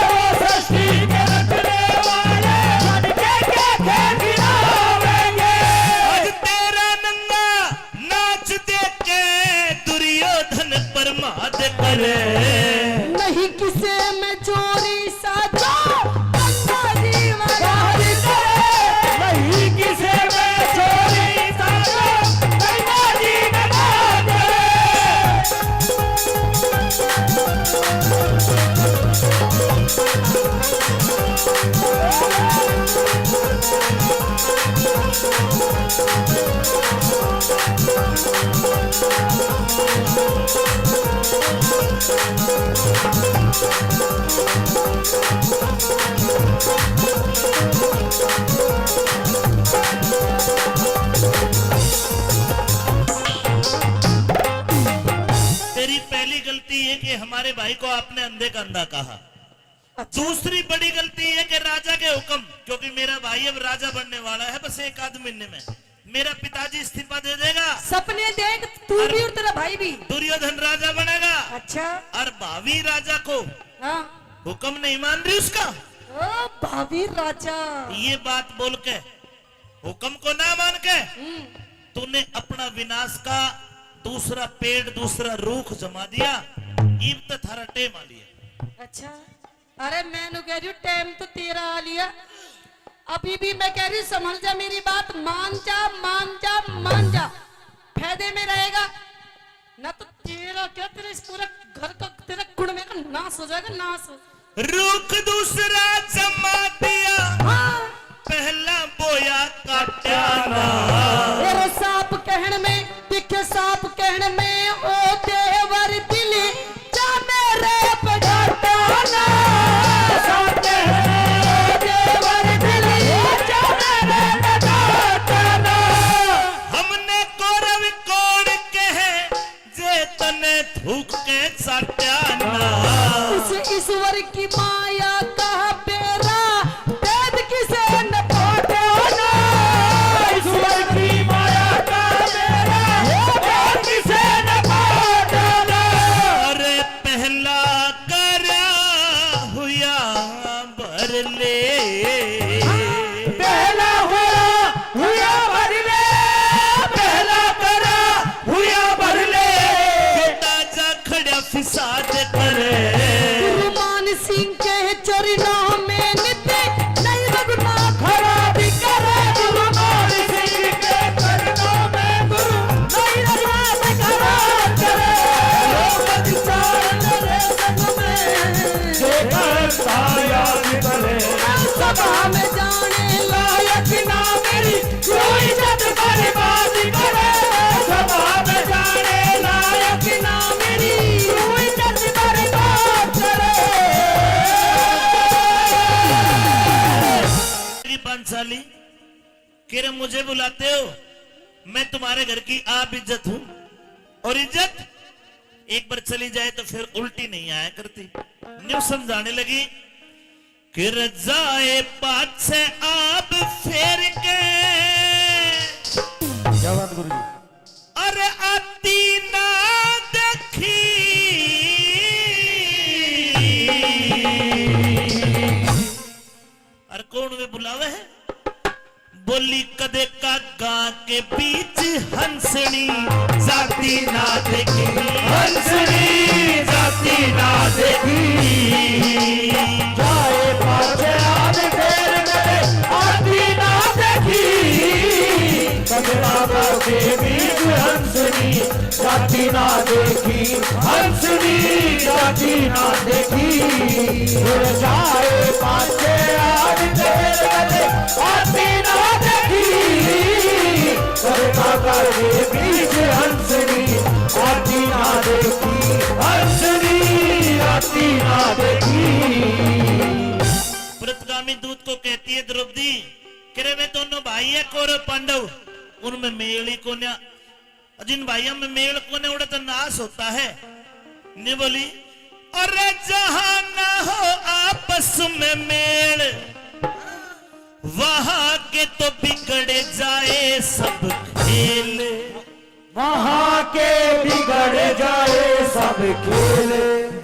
वो षष्ठी के रचने वाले जन के खेल खिलावेंगे। आज तेरा नंगा नाच देख के दुर्योधन प्रमाद करे। नहीं किसे में चोरी साजा नहीं किसे में चोरी साजा गंगा जी ने बात तेरी पहली गलती है कि हमारे भाई को आपने अंधे का अंधा कहा। दूसरी बड़ी गलती है कि राजा के हुक्म, क्योंकि मेरा भाई अब राजा बनने वाला है बस एक आध महीने में। मेरा पिताजी इस्तीफा दे देगा, सपने देख तू भी और तेरा भाई भी। दुर्योधन राजा बनेगा अच्छा और भावी राजा को हाँ हुक्म नहीं मान रही उसका। ओ भाभी राजा। ये बात बोल के हुक्म को ना मान के तूने अपना विनाश का दूसरा पेड़ दूसरा रूख जमा दिया। ईब तो थारा टेम आ लिया। अच्छा अरे मैं कह रही हूँ टाइम तो तेरा आ लिया। अभी भी मैं कह रही हूँ समझ जा मेरी बात, मान जा मान जा मान जा, फायदे में रहेगा ना तो तेरा क्या तेरे इस पूरे घर का तेरा कुड़ में का नाश हो जाएगा, नाश। रूख दूसरा जमा दिया हाँ पहला बोया काटा ना। तेरे सांप कहन में दिखे सांप कहन में ओ देवर दिली जा मेरे पगाटा ना। साथे हैं देवर दिली जा मेरे पगाटा ना। हमने कौरव कोण कहे जे तने थूक के साट्या ना। उस ईश्वर की माया का बेरा वेद किसे न पाटा ना। ईश्वर की माया का मेरा वेद किसे न पाटा ना। अरे पहला करा हुआ भर ले पहला हुआ भर ले पहला करा हुआ भर ले। ताजा खड़ा फिसाद करे। गुरुमान सिंह के चरणों में नित्य नहीं रघुना खराबी करे गुरु मान सिंह के चरणों में गुरु नहीं रघुनाथ खराब करे। लोग विचार मेरे संग में देखकर साया निकले। सभा में जाने लायक ना मेरी कोई इज्जत बर्बाद करे। सभा में जाने लायक ना मेरी कोई इज्जत बर्बाद करे। पांचाली कि रे मुझे बुलाते हो, मैं तुम्हारे घर की आप इज्जत हूं और इज्जत एक बार चली जाए तो फिर उल्टी नहीं आया करती। न्यू समझाने लगी कि रजाए पात से आप फेर के क्या बात गुरु जी? अरे आती ना देखी अरे कौन वे बुलावे है बोली कदे का गा के बीच हंसनी जाती ना देखी हंसनी जाती ना देखी जाए पाछे आने फेर गए आती ना देखी कदरा के बीच हंसनी जाती ना देखी हंसनी जाती ना देखी फिर जाए पाछे आने फेर गए आती ना देखी कदरा के बीच हंसनी आती ना देखी हंसनी आती ना देखी व्रतगामी दूत को कहती है द्रौपदी करे वे दोनों भाई है कौरव पांडव उनमें मेल ही को न जिन भाइयों में मेल को न उड़े तो नाश होता है ने बोली और जहां ना हो आपस में मेल वहां के तो बिगड़े जाए सब खेल वहां के बिगड़ जाए सब खेल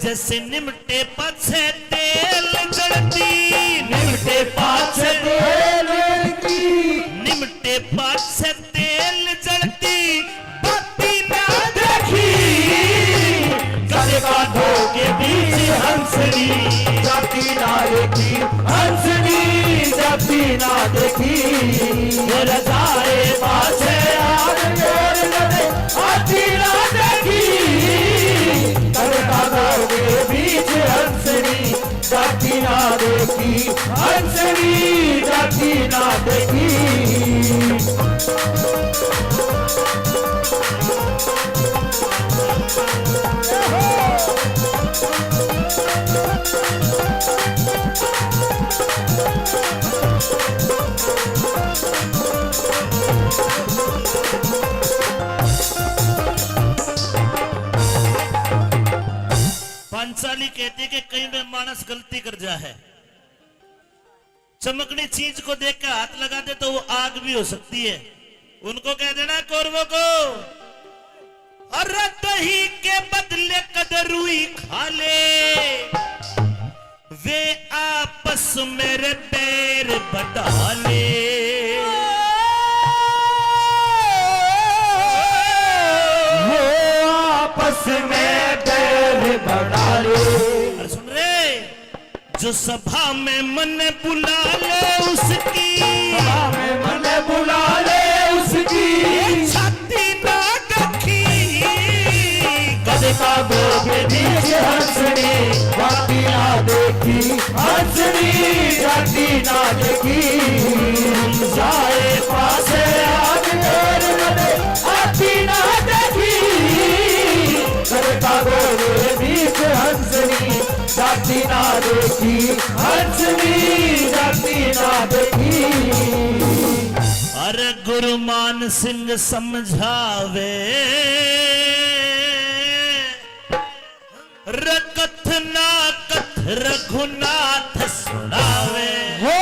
जैसे निमटे पाछे तेल जड़ती निमटे पाछे तेल की निमटे पाछे तेल जड़ती बाती ना देखी गले कांधों के बीच हंसनी जाती ना देखी हंसनी जाती ना देखी फिर जाए पाछे आग जोर गले आती ना देखी गले कांधों के बीच हंसनी जाती ना देखी हंसनी जाती ना देखी पांचाली कहती है कि कहीं में मानस गलती कर जा है चमकनी चीज को देख के हाथ लगा दे तो वो आग भी हो सकती है उनको कह देना कौरवों को अरे दही के बदले कदरुई खा ले वे आपस मेरे पैर बटा ले आपस में बैर बढ़ा ले अरे सुन रे जो सभा में मन बुला ले उसकी हमें मन बुला ले उसकी छाती ना रखी कद काबो के बीच हंसनी जाती ना देखी हंसनी जाती ना देखी जाए पासे आग जोर गले आती ना देखी कद काबो के बीच हंसनी जाती ना देखी हंसनी जाती ना देखी अरे गुरुमान सिंह समझावे रकथ ना कथ रघुनाथ सुनावे हो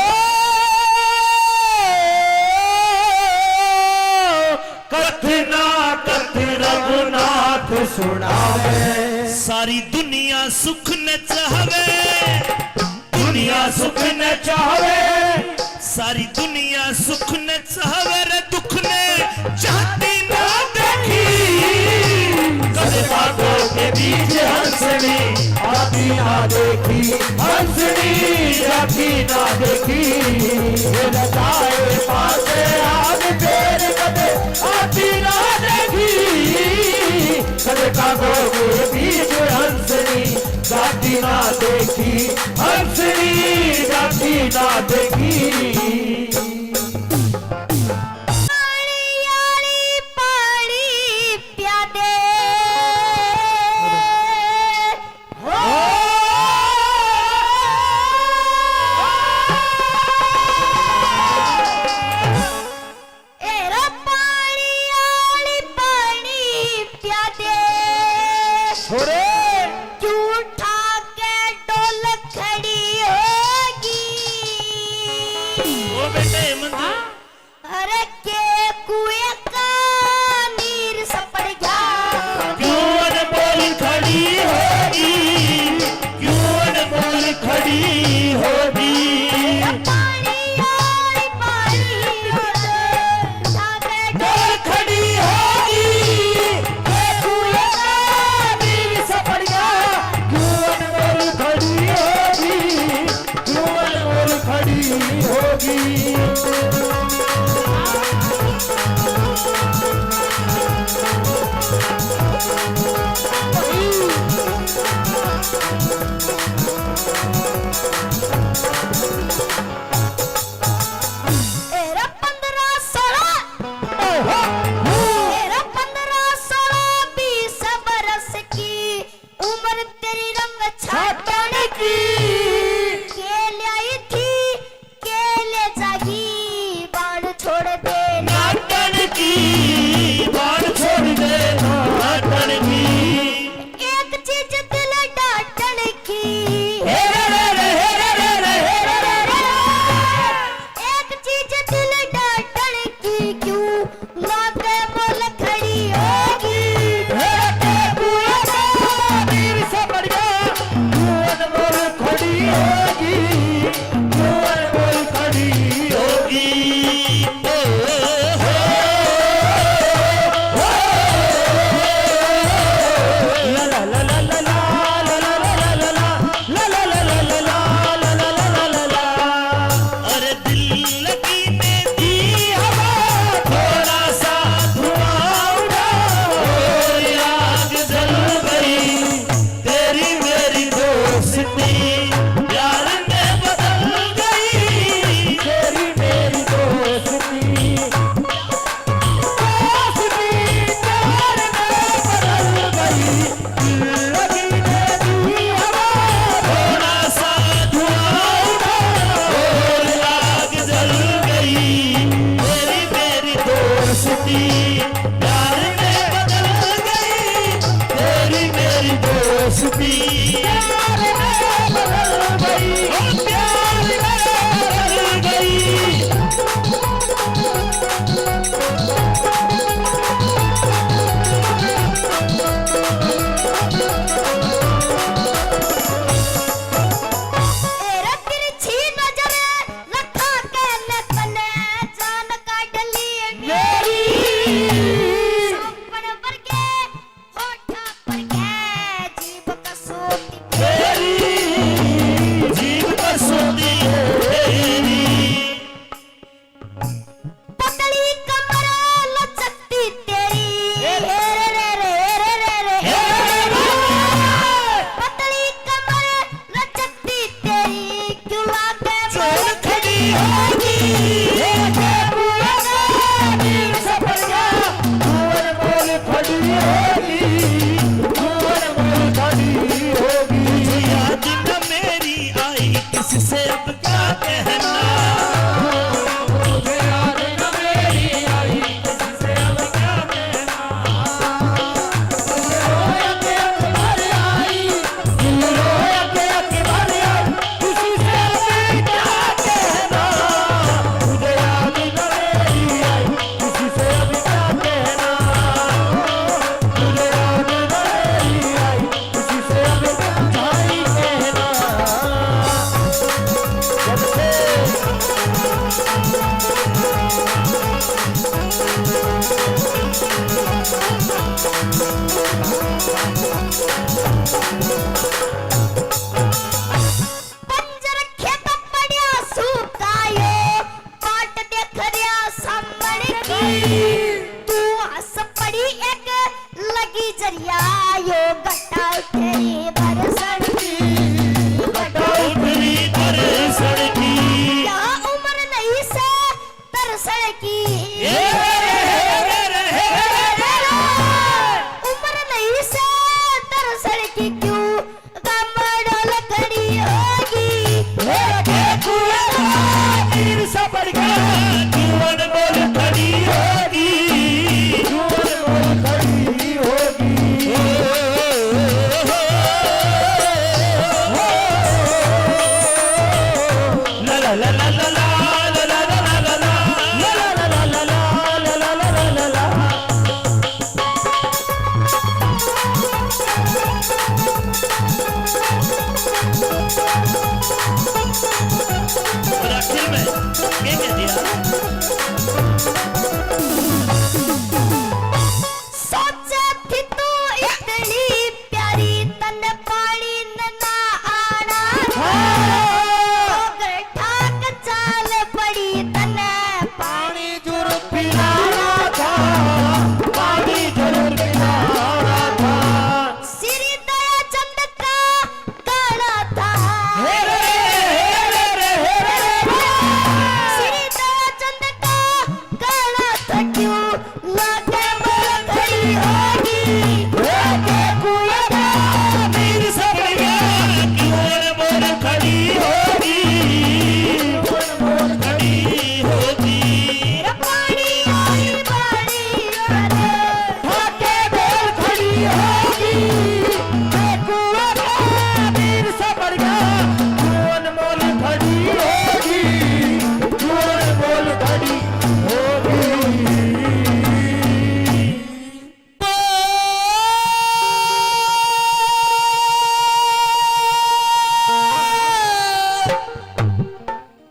कथना कथ रघुनाथ सुनावे सारी दुनिया सुख न चाहवे दुनिया सुख न चाहे सारी दुनिया सुख न चाहवे रे दुख ने चाहती ना देखी कद बातों के बीच हंसनी आती ना देखी हंसनी जाती ना देखी फिर जाए पासे आग फेर कदे आती ना देखी कद कागों के बीच हंसनी जाती ना देखी हंसनी जाती ना देखी यारी पानी प्यादे एरा पानी यारी पानी प्यादे झूठा के डोल खड़ी होगी ओ बेटे हेमंत अरे के कुएं का नीर सपट दोस्ती प्यार में बदल गई, ओ प्यार में बदल गई। तेरा तिरछी नजर रखा के तने जान काट ली मेरी सपन पर के होठा पर के जीभ कसोटी तेरी जीव कसौटी तेरी, पतली कमर लचकती तेरी रे रे रे रे रे रे पतली कमर लचकती तेरी क्यों लागे चोर खड़ी होगी कुंवर बोल खड़ी होगी, कुंवर बोल खड़ी होगी। याद न मेरी आई किससे अब क्या कहना, मुझे याद न मेरी आई, किससे अब क्या कहना। दिल रोया के अखबार आई, दिल रोया के अखबार आई, किससे अब क्या कहना। मुझे याद न मेरी आई, किससे अब क्या कहना। मुझे याद न मेरी आई, किससे अब क्या कहना। जब से पंजर खेत पड़िया सुकायो काट देख रिया सामने की तू हंस पड़ी एक लगी जरिया यो गट्टा तेरी बरसण की गट्टा उतरी दर्शन की क्या उम्र नहीं से तरसण की उम्र नहीं से तरसण की क्यों गमड़ लकड़ी होगी तीर सा पड़ गया जीवन बोल खड़ी होगी, कुंवर बोल खड़ी होगी। ला ला ला ला ला ला ला ला ला ला ला और आखिर में ये कह दिया, सोचे थी तू इतनी प्यारी तन पानी ना आना तो ठाक चाल पड़ी तने पानी जरूर पिलाना था, पानी जरूर पिलाना था। श्री दया चंद का गाना था श्री दया चंद का गाना था क्यों लागे मोर खड़ी होगी तीर सा पड़ गया जीवन बोल खड़ी होगी, खड़ी होगी। पानी आई बारी भागे बोल खड़ी होगी, कुंवर वीर सा बढ़ गया, कुंवर बोल खड़ी होगी, कुंवर बोल खड़ी होगी।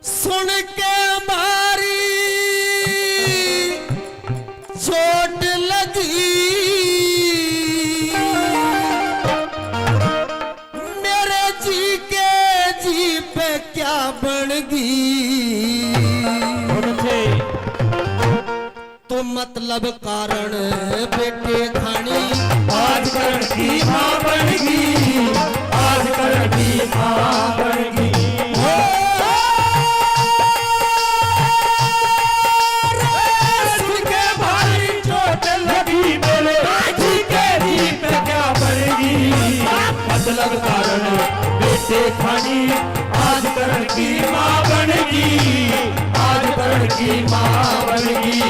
सुन के मारी चोट लगी मेरे जी के जी पे क्या बन गई तो मतलब कारण बेटे खानी आज करण की माँ बन गई, आज करण की माँ बन गई। सुन के भारी चोट लगी मेरे जी के जी पे क्या बनेगी। मतलब कारण बेटे खानी आज करण की माँ बनेगी, आज करण की माँ बनेगी।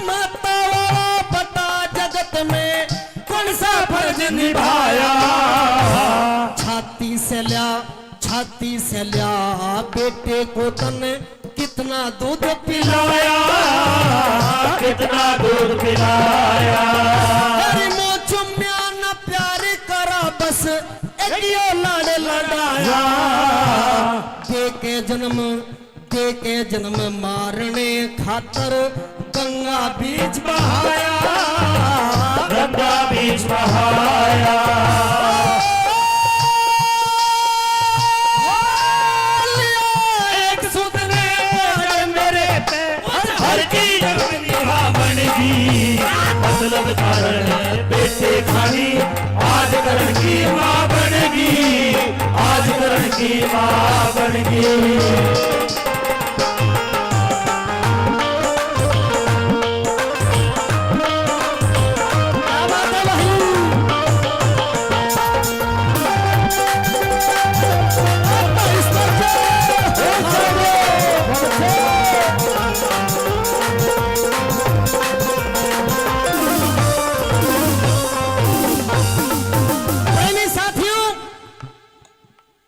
माता वाला पता जगत में कौन सा फर्ज निभाया छाती से लिया बेटे को तने कितना दूध पिलाया कितना दूध पिलाया अरे मोचुम्या न प्यार करा बस एक यो लाड़ लड़ाया दे के जन्म मारने खातर गंगा बीच बहाया गंगा बीच बहाया एक सुध ने मेरे पे हर की बनेगी मतलब कारण बेटे खानी आज करण की माँ बनेगी आज करण की माँ बनेगी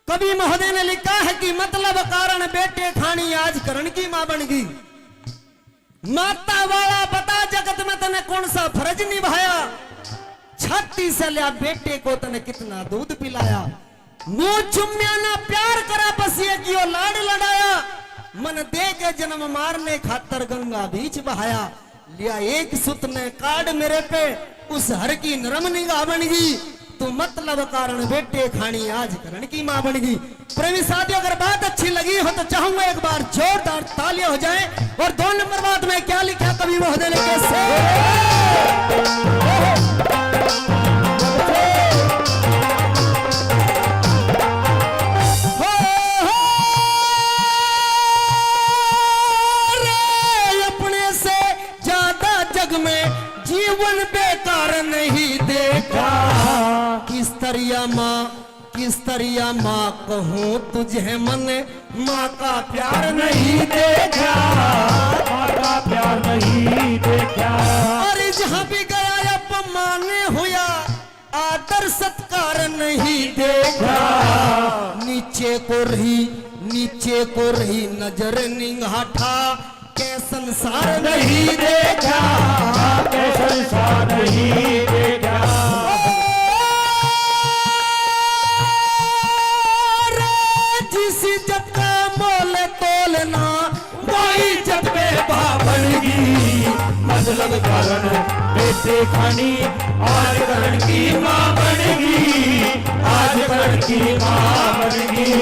कवि महोदय ने लिखा है कि मतलब कारण बेटे खानी आज करण की मां बन गई माता वाला बता जगत में तने कौन सा फर्ज निभाया छाती से लिया बेटे को तने कितना दूध पिलाया मुंह चुम्या ना प्यार करा बस ये कियो लाड़ लड़ाया मन दे के जन्म मारने खातर गंगा बीच बहाया लिया एक सुत ने काट मेरे पे उस हर की नरम निगाह बन गई तो मतलब कारण बेटे खानी आज करण की मां बन गई प्रेमी साथियों अगर बात अच्छी लगी हो तो चाहूंगा एक बार जोरदार तालियां हो जाएं और 2 नंबर बात में क्या लिखा कवि महोदय ने कैसे अपने से ज्यादा जग में जीवन बेकार नहीं देखा किस तरिया माँ कहूँ तुझे मन माँ का प्यार नहीं देखा माँ का प्यार नहीं देखा अरे जहाँ भी गया अपमान हुआ आदर सत्कार नहीं देखा नीचे को रही नजर निगाहा के संसार नहीं देखा के संसार नहीं देखा जिस इज्जत का मोल तोलना वही इज्जत में बनेगी मतलब कारण बेटे खानी आज करण की माँ बनेगी आज करण की माँ बनेगी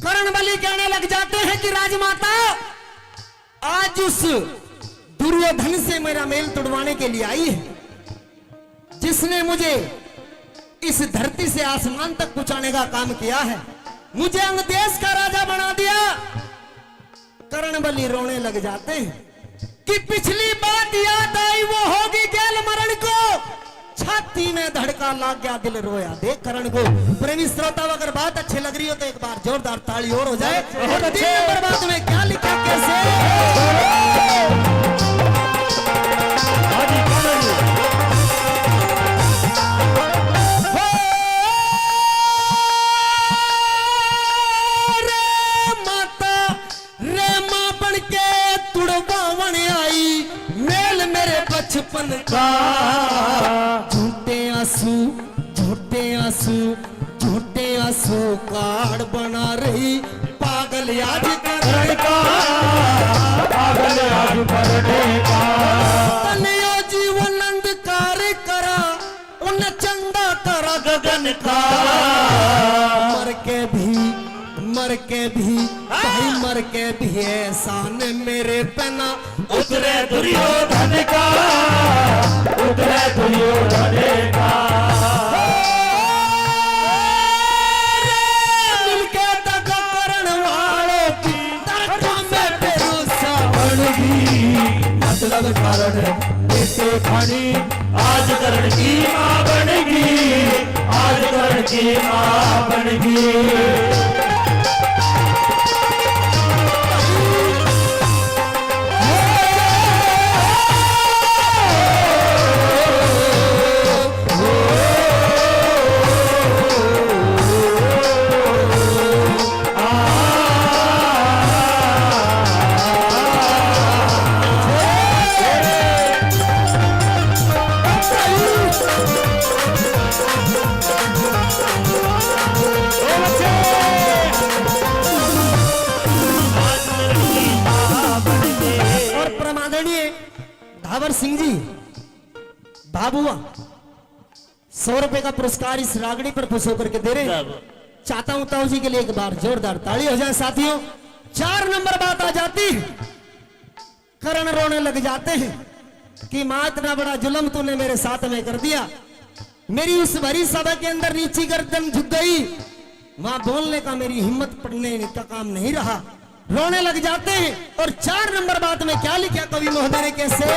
करण बलि कहने लग जाते हैं कि राजमाता आज उस दुर्योधन से मेरा मेल तुड़वाने के लिए आई है जिसने मुझे इस धरती से आसमान तक पहुंचाने का काम किया है मुझे अंग देश का राजा बना दिया करण बलि रोने लग जाते हैं कि पिछली बात याद आई वो होगी गैल मरण को छाती में धड़का लाग गया दिल रोया देख करण को प्रेमी श्रोता अगर बात अच्छी लग रही हो तो एक बार जोरदार ताली और हो जाए और 3 नंबर बात में क्या लिखा कैसे रे मां बन के तुड़वावन आई मेल मेरे बचपन का झूठे आंसू कार्ड बना रही पागल आज करण का पागल आज करने का तनयो जीवन अंधकार करा उन चंदा करा गगन का मर के भी भाई मर के भी एहसान मेरे पे ना उतरे दुर्योधन का उतरे मतलब कारण बेटे खानी आज करण की मां बनेगी, आज करण की मां बनेगी। और परमादरणीय धावर सिंह जी भाबुआ 100 रुपए का पुरस्कार इस रागड़ी पर खुश होकर के दे रहे हैं। चाहता हूं ताऊ जी के लिए एक बार जोरदार ताली हो जाए साथियों। 4 नंबर बात आ जाती है, करण रोने लग जाते हैं कि मां इतना बड़ा जुल्म तूने मेरे साथ में कर दिया। मेरी उस भरी सभा के अंदर नीची गर्दन झुक गई, वहां बोलने का मेरी हिम्मत पड़ने का काम नहीं रहा। रोने लग जाते हैं। और 4 नंबर बात में क्या लिखा कवि महोदय ने कैसे,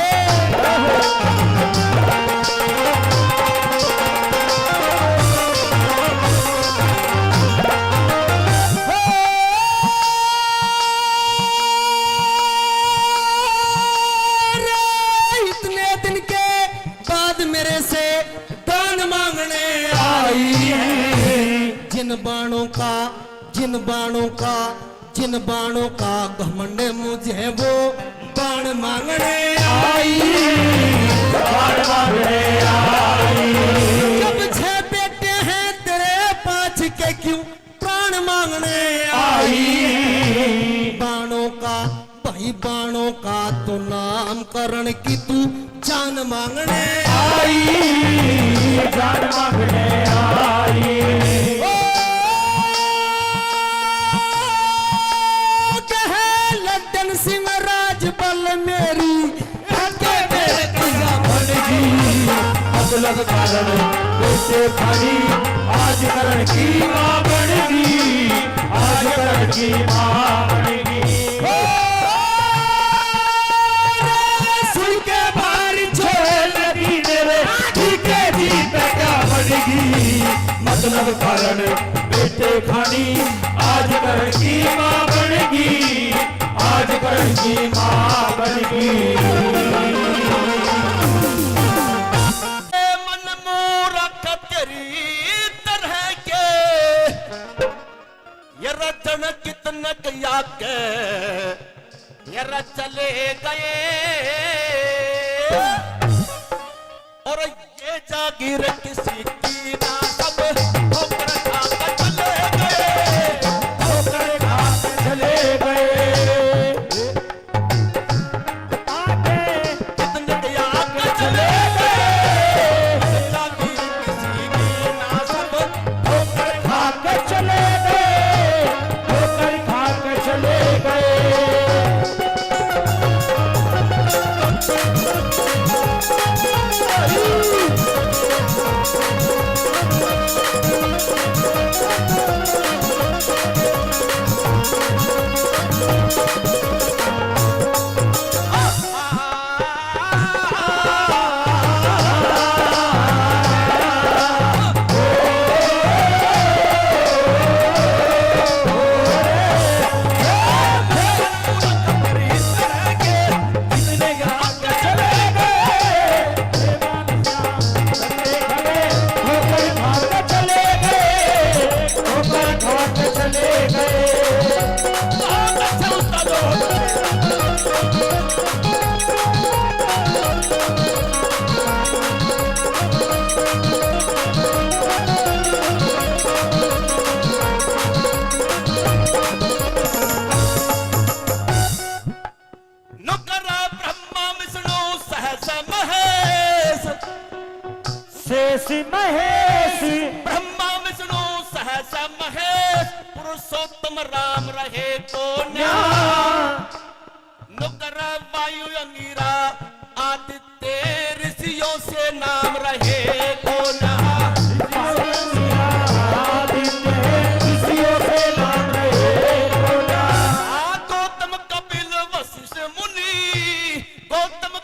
इतने दिन के बाद मेरे से दान मांगने आई है। जिन बाणों का घमंड मुझे वो बाण मांगने आई, बाण मांगने आई। जब 6 बेटे हैं तेरे 5 के क्यों प्राण मांगने आई। बाणों का तो नाम करण की तू जान मांगने आई, जान मांगने आई। लड्डन सिंह राजबल मेरी बनेगी, मतलब कारण बेटे खानी आज करण की मां बनेगी, आज करण की मां बनेगी। सुन के बाहर छोड़ लगी मेरे के जी पे क्या बनेगी, मतलब कारण बेटे खानी आज करण की मां बनेगी, आज करण की मां बनेगी। मन मूरख तेरी तरह के ये रचन कितने गया के ये चले गए और ये जागीर किसी की ना सब ठोकर खा के चले गए, ठोकर खा के चले गए। कितने गया के चले गए, जागीर किसी की ना सब ठोकर खा के चले गए, ठोकर खा के चले गए। महेश ब्रह्मा विष्णु सहस महेश पुरुषोत्तम राम रहे तो नुकर वायु अंगिरा आदित्य ऋषियों से नाम रहे तो गौतम कपिल वशिष्ठ मुनि गौतम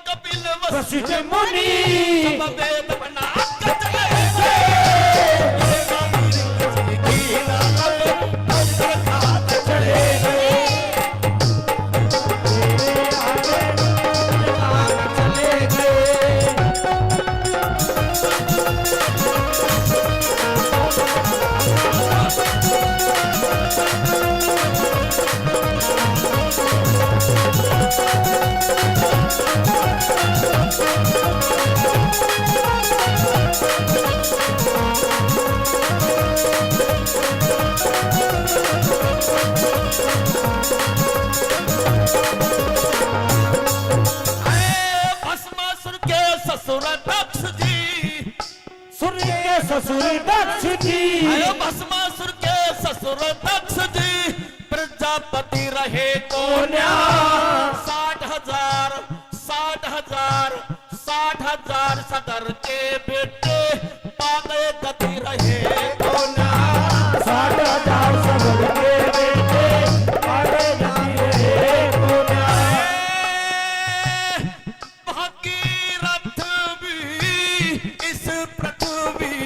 भस्मासुर के ससुर दक्ष जी, सूर्य के ससुर दक्ष जी, अरे भस्मासुर के ससुर दक्ष जी, प्रजापति रहे कोन्या। 60,000 सगर के बेटे पा गए गति रहे कोन्या। 60,000 सगर के बेटे आगे गति रहे कोन्या। भागीरथ भी इस पृथ्वी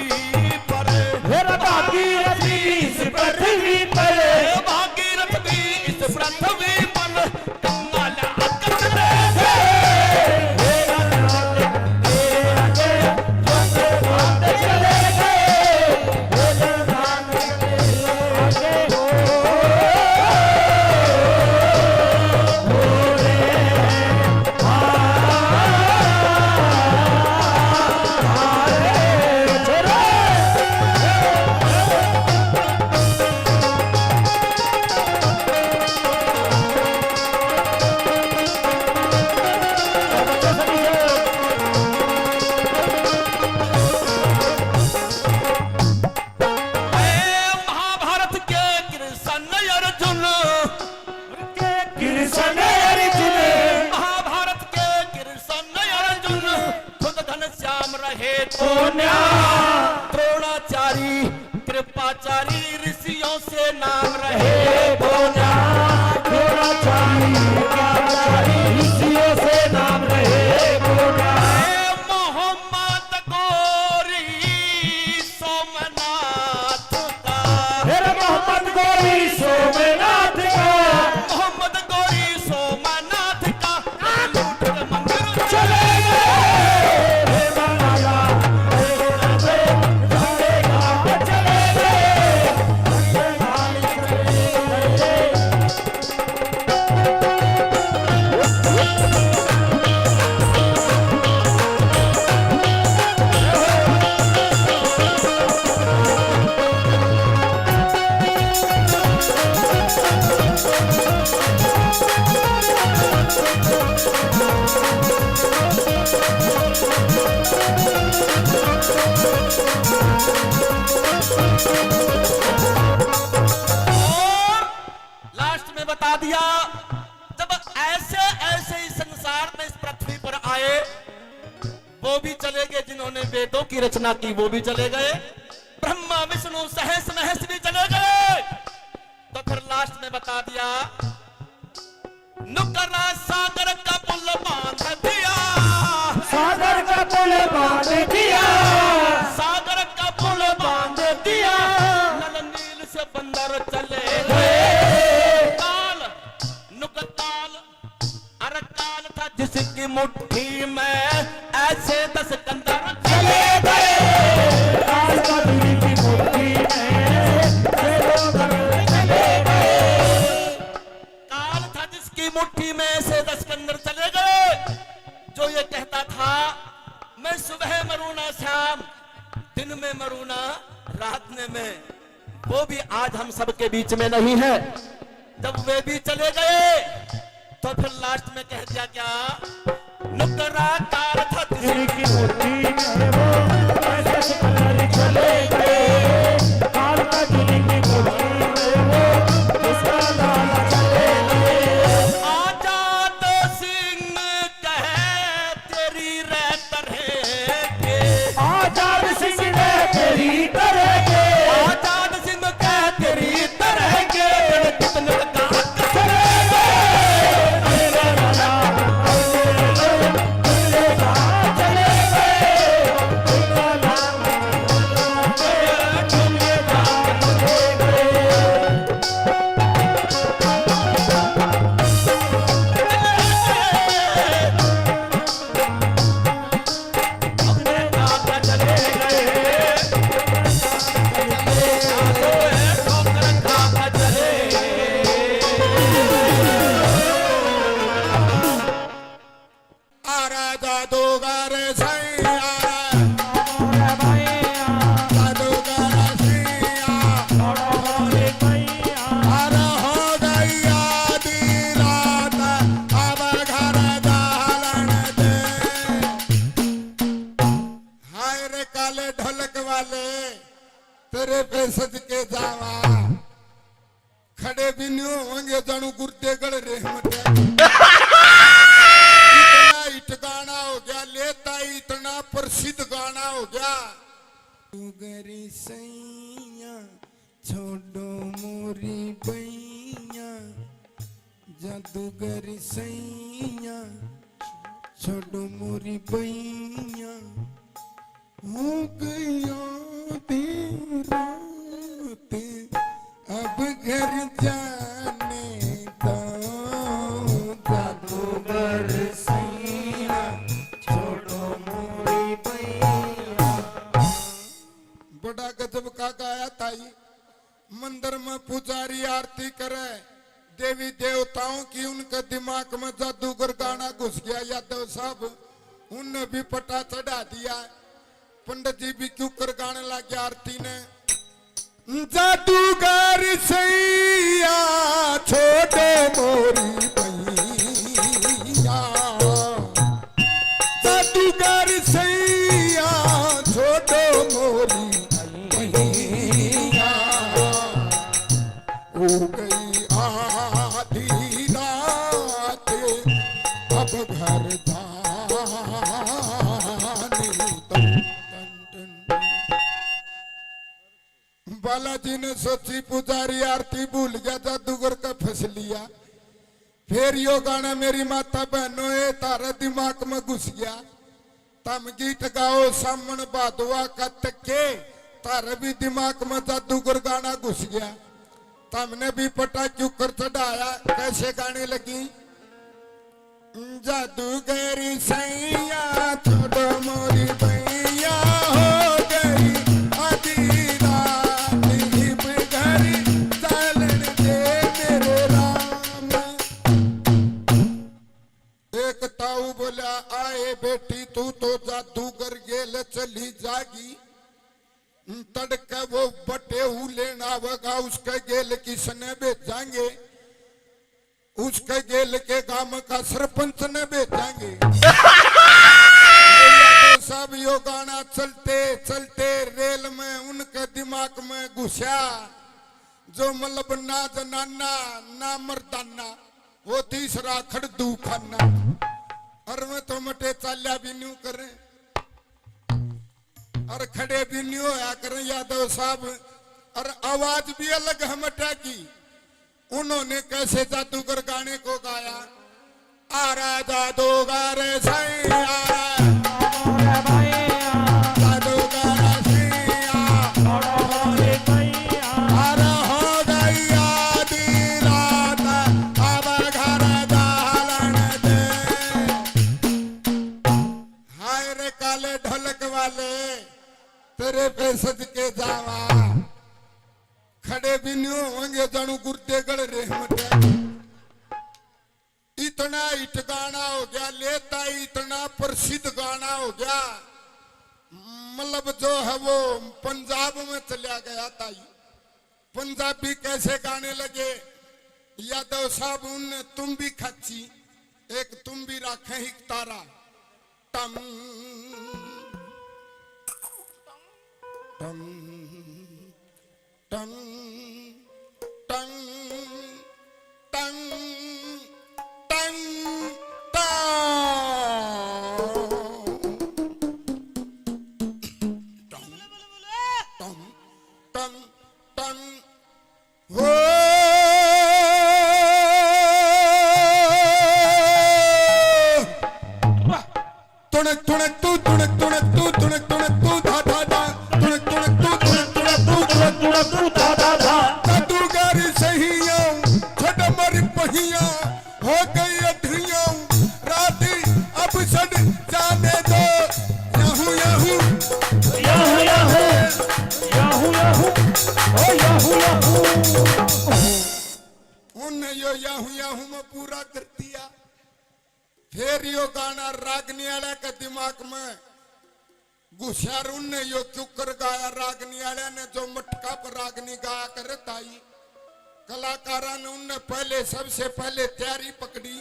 पर, मेरा भागीरथ इस पृथ्वी पर, भागीरथ भी इस पृथ्वी पर गंगा लाकर महाभारत के कृष्ण अर्जुन, कृष्ण अर्जुन, महाभारत के कृष्ण अर्जुन खुद घनश्याम रहे कोन्या। द्रोणाचारी कृपाचारी ऋषियों से नाम रहे कोन्या। द्रोणाचारी कृपाचारी ऋषियों से नाम रहे कोन्या। मोहम्मद गौरी सोमनाथ का, मेरा मोहम्मद गौरी सोमनाथ का, मोहम्मद गौरी सोमनाथ का लूट के मंदिर चले गए। हे बाला, हे बाबे, चलेगा, चले गए। और लास्ट में बता दिया, जब ऐसे ऐसे इस संसार में इस पृथ्वी पर आए, वो भी चले गए जिन्होंने वेदों की रचना की, वो भी चले गए। ब्रह्मा विष्णु सहस महस भी चले गए। तो फिर लास्ट में बता दिया, नुकरा सागर का पुल बांध दिया, सागर का पुल बांध दिया, सागर का पुल बांध दिया, नल नील से बंदर चले गए। काल नुकताल अरकाल था जिसकी मुट्ठी में ऐसे 10 कंदर चले गए। काल का दूरी की मुट्ठी में से लोग चले गए। काल था जिसकी मुट्ठी में से 10 कंदर चले गए, जो ये कहता था मैं सुबह मरूना शाम, दिन में मरूना रात में, वो भी आज हम सबके बीच में नहीं है। जब वे भी चले गए तो फिर लास्ट में कह दिया क्या, नुकरा काल था दूरी की मुट्ठी में वो ऐसे कलर चले गए। काल का दूरी की मुट्ठी में वो उसका लाला चले गए। आजाद सिंह कहे तेरी रहतर है के, आजाद सिंह ने तेरी तरह के, आजाद सिंह कहे तेरी तरह के, कितने का चले गए। मेरा लाला, चले गए, चले गए। हारे काले ढोलक वाले तेरे पे सज के जावा खड़े भी नहीं होंगे जानू गुर्दे गड़ रहमत इतना हिट गाना हो गया लेता ही इतना प्रसिद्ध गाना हो गया गरी सैया छोड़ो मोरी बैया जादूगर सैया छोड़ो मोरी बैया हो गया रात अब घर जाने दो जादूगर सैया छोड़ो मोरी बैया बड़ा गजब का गाया ताई मंदिर में पुजारी आरती करे देवी देवताओं की उनके दिमाग में जादूगर गाना घुस गया यादव साहब उनने भी पटा चढ़ा दिया पंडित जी भी क्यों कर गाने लगे आरती ने जादूगर सैया छोड़ो मोरी भैया जादूगर सैया छोड़ो मोरी भैया हो गई आधी रात अब घर जाने दो। बालाजी ने सोची पुजारी आरती भूल गया जादूगर का फंस लिया फिर यो गाना मेरी माता बहनों ये तारा दिमाग में घुस गया तम गीत गाओ सामन बादुआ का तके तारे भी दिमाग में जादूगर गाना घुस गया तमने भी पटा क्यों कर चढ़ाया कैसे गाने लगी जादूगरी सैया छोड़ो मोरी भैया हो गई आधी रात हिप घरी चलन दे मेरे राम एक ताऊ बोला आए बेटी तू तो जादूगर गेल चली जागी तड़के वो बटे लेना होगा उसके गेल किसने भेजांगे उसके गेल के गांव का सरपंच ने भेजांगे सब यो गाना चलते चलते रेल में उनके दिमाग में घुसा जो मतलब ना जनाना ना मर्दाना वो तीसरा खड़दू खाना और मैं तो मटे चाल्या भी नहीं करे और खड़े भी नहीं होया करें यादव साहब और आवाज भी अलग हमटा की उन्होंने कैसे जादूगर गाने को गाया आ रहा जादूगर सैया जादूगर सैया अरे हो गई आधी रात अब घर जालन दे हाय रे काले ढोलक वाले तेरे पे सज के जावा खड़े भी नहीं होंगे जानू गुर्दे गड़ रहमत इतना हिट गाना हो गया लेता ही इतना प्रसिद्ध गाना हो गया मतलब जो है वो पंजाब में चला गया ताई पंजाबी कैसे गाने लगे यादव साहब उनने तुम भी खच्ची एक तुम भी रखे ही तारा टम टम टम टम टम टम टम टम टम हो तुणक तुणक तू तुणक तुणक तू तुणक तुणक तू धा धा धा तुणक तुणक तू तुणक तुणक तू तुणक तुणक तू धा धा धा जादूगर सहिया छड़ मरी पहिया हो गई अधरिया राती अब सद जाने दो yahoo yahoo yahoo yahoo yahoo yahoo ओ याहू याहू उन्हें यो याहू याहू में पूरा कर दिया फिर यो गाना रागनी वाले के दिमाग में घुसा उनने यो क्यों कर गाया रागनी वाले ने जो मटका पर रागनी गाया करे ताई कलाकारा ने उनने पहले सबसे पहले तैयारी पकड़ी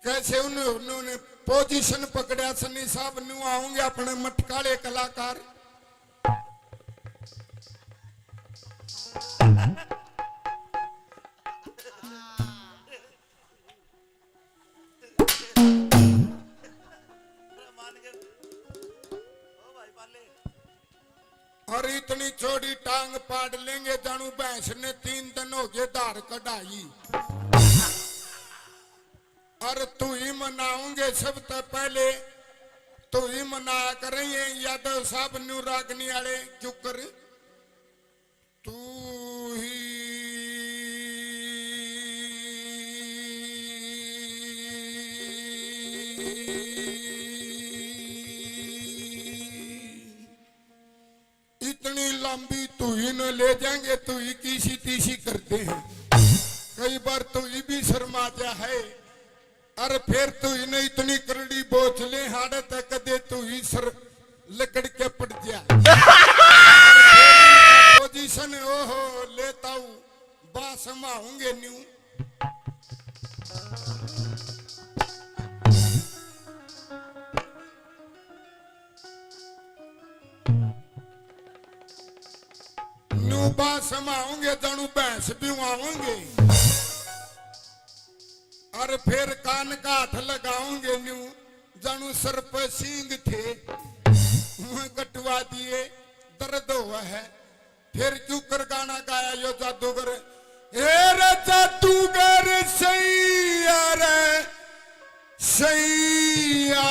कैसे उन्होंने पोजीशन पकड़िया सनी साहब न्यू आऊंगे अपने मटकाले कलाकार और इतनी छोटी टांग पाड़ लेंगे जानू भैंस ने 3 दिन हो गए धार कढ़ाई और तू ही मनाऊंगे सब तो पहले तू ही मनाया करेंगे यादव साहब न्यू रागनी वाले क्यों कर तू ही इतनी लंबी तू ही न ले जाएंगे तू ही किसी तीसी करते हैं कई बार तू ही भी शर्मा जा है और फिर तू ही नहीं इतनी करड़ी बोझले हाड़े तक दे तू ही सर लकड़ के पड़ जा पोजीशन ओहो लेता हूँ बास माऊंगे न्यू न्यू बास माऊंगे जानू भैंस भी आऊंगे और फिर कान का हाथ लगाऊंगे न्यू जानू सर पर सींग थे मुंह कटवा दिए दर्द हुआ है फिर क्यों कर गाना गाया यो जादूगर ए रे जादूगर सैया रे सैया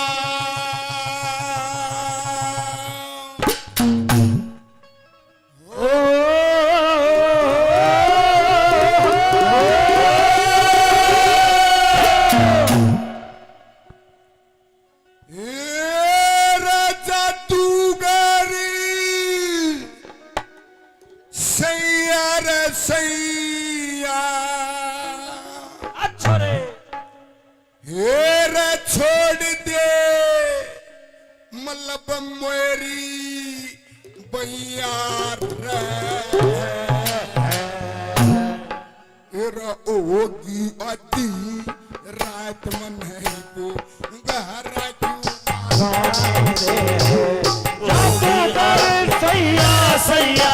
अच्छा रे हेरा छोड़ दे मतलब मेरी भैया हेरा होगी आधी रात मन है वो गहरा सैया सैया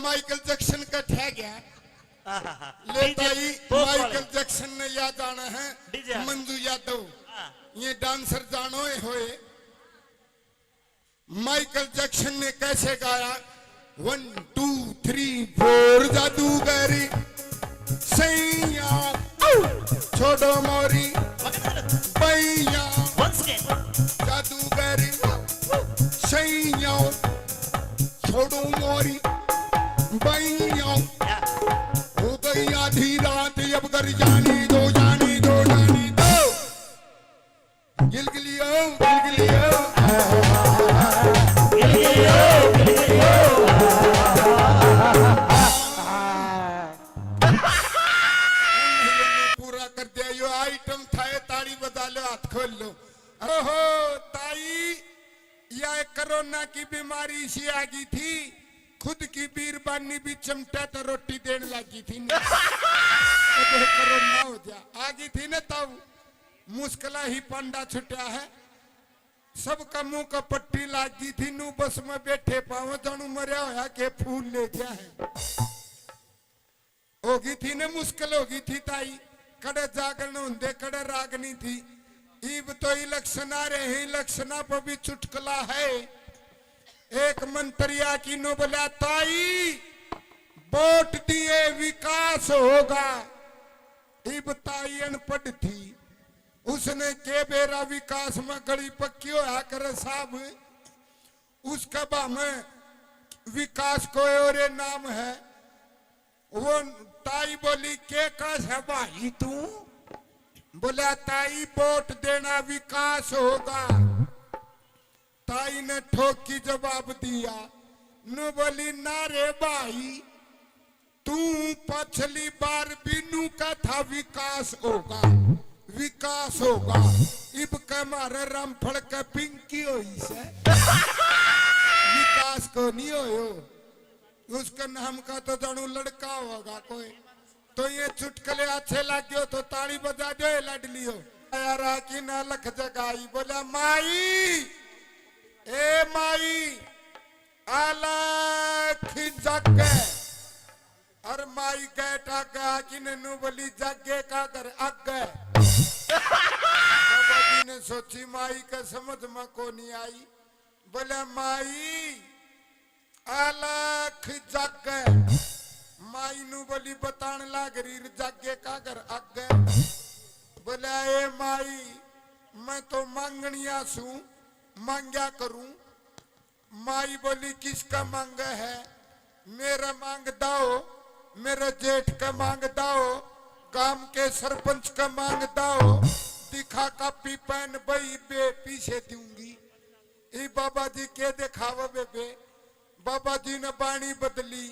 माइकल जैक्सन का ठह गया लेता ही माइकल जैक्सन ने याद जाना है मंजू यादव ये डांसर जानो होए माइकल जैक्सन ने कैसे गाया 1 2 3 4 जादूगरी सैया छोड़ो मोरी भैया जादूगरी सैया छोड़ो मोरी भैया हो गई आधी रात अब कर जानी दो जानी दो जानी दो गिलगिलियो गिलगिलियो पूरा कर दिया यो आइटम था ताड़ी बजा लो हाथ खोल लो ओहो ताई यह कोरोना की बीमारी सी आ गई थी खुद की बीरबानी भी चमटा तो रोटी देने लगी थी कोरोना हो जा आ गई थी ना तब मुश्किला ही पंडा छुटा है सबका मुंह का पट्टी लगी थी नू बस में बैठे पाओ जानू मरिया होया के फूल ले गया है होगी थी ना मुश्किल होगी थी ताई कड़े जागरण होंगे कड़े रागनी थी ईब तो इलेक्शन आ रहे हैं इलेक्शना पर भी चुटकला है एक मंत्रिया की नो बोला ताई वोट दिए विकास होगा ईब ताई अनपढ़ थी उसने के बेरा विकास में गड़ी पक्की होया करे साहब उसका बा में विकास को और नाम है वो ताई बोली के कास है भाई तू बोला ताई वोट देना विकास होगा ताई ने ठोक की जवाब दिया नु बोली ना रे भाई तू पिछली बार बिनू का था विकास होगा विकास होगा। इब के मारे रामफल के पिंकी होई से विकास को नहीं होयो। उसका नाम का तो जानू लड़का होगा कोई। तो ये चुटकले अच्छे लगे तो ताली बजा दो लडलियो। यार की ना लख जगाई बोला माई ए माई अलख जगे और माई गेटा का कि ननु बोली जगे का कर अगे। बाबा जी ने सोची माई का समझ में को नहीं आई। बोले माई अलख जगे। माई नु बोली बतान लाग रही जगे का कर अगे। बोले ए माई मैं तो मांगनिया सू मांग्या करूं। माई बोली किसका मांग है? मेरा मांग दाओ, मेरे जेठ का मांग दाओ, गांव के सरपंच का मांग दाओ। दिखा कापी पेन बई बे पीछे दूंगी। ई बाबा जी के दिखावा बेबे। बाबा जी ने बाणी बदली।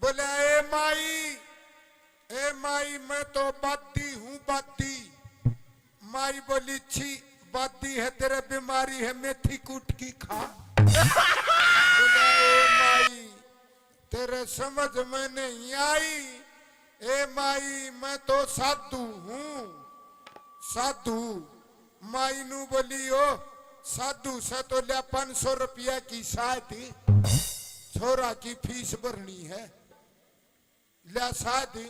बोले ए माई मैं तो बाती हूँ बाती। माई बोली छी बाती है तेरे बीमारी है मेथी कूट की खा। बोले ए माई तेरे समझ में नहीं आई। ए माई मैं तो साधु हूँ साधु। माई नु बोली ओ साधु से तो लिया 500 रुपया की शादी छोरा की फीस भरनी है लिया शादी।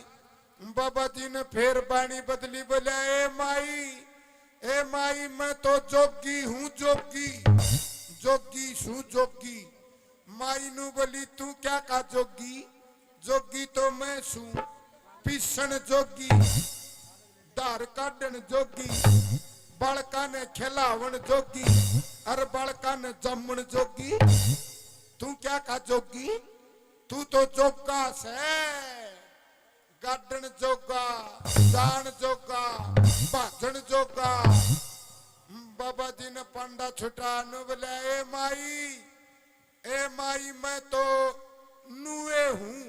बाबा जी ने फिर बाणी बदली। बोले ए माई मैं तो जोगी हूँ जोगी जोगी सू जोगी। माई नु बोली तू क्या का जोगी? जोगी तो मैं सू पिसन जोगी धार काटन जोगी बालका ने खिलावन जोगी और बालका ने जमन जोगी। तू क्या का जोगी? तू तो जोगा से गाडन जोगा जान जोगा भाजन जोगा। बाबा जी ने पांडा छुटा नु बोला ए माई मैं तो नुए हूँ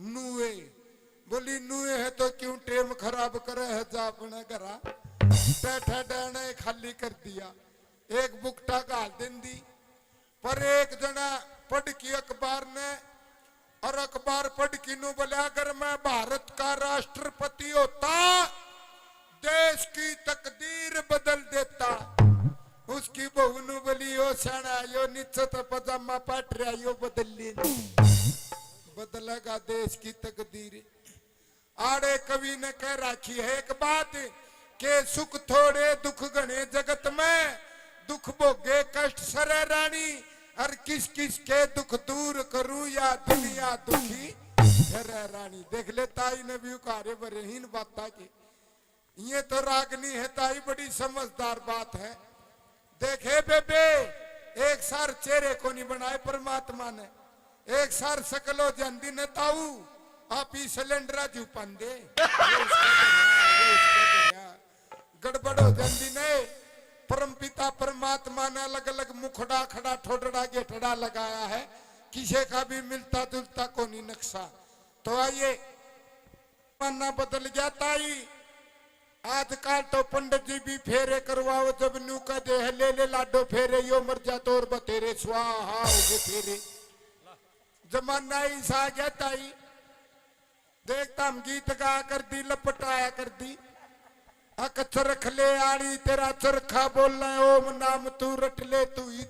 नुए। बोली नुए है तो क्यों टेम खराब करे है जा अपने घरा। बैठा डाने खाली कर दिया। एक बुकटा गाल दिन दी। पर एक जना पढ़ की अखबार ने और अखबार पढ़ की नु बोले अगर मैं भारत का राष्ट्रपति होता देश की तकदीर बदल देता। उसकी बहू नु बोली ओ सना यो नीचे तो पजामा पाट रहा यो बदल ले बदलेगा देश की तकदीर। आड़े कवि ने कह राखी है एक बात के सुख थोड़े दुख घने जगत में दुख भोगे कष्ट सरे रानी। हर किस किस के दुख दूर करूं या दुनिया दुखी सरे रानी। देख ले ताई ने भी उकारे बरेहीन बात की। ये तो रागनी है ताई बड़ी समझदार बात है। देखे बेबे एक सार चेहरे को नहीं बनाए परमात्मा ने। एक सार सकलो जंदी ने ताऊ आप ही सिलेंडरा जू पंदे गड़बड़ हो जंदी ने। परमपिता परमात्मा ने अलग अलग मुखड़ा खड़ा ठोडड़ा गेटड़ा लगाया है। किसी का भी मिलता जुलता को नहीं नक्शा। तो आइए मानना बदल गया ताई। आजकल तो पंडित जी भी फेरे करवाओ जब न्यू का दे ले लाडो फेरे यो मर जा तो और बतेरे स्वाहा हो गए फेरे। जमाना ही सा गया ताई। देखता हम गीत गा कर दी लपटाया कर दी। अक चरख ले आड़ी तेरा चरखा बोलना ओम नाम तू रट ले तू ही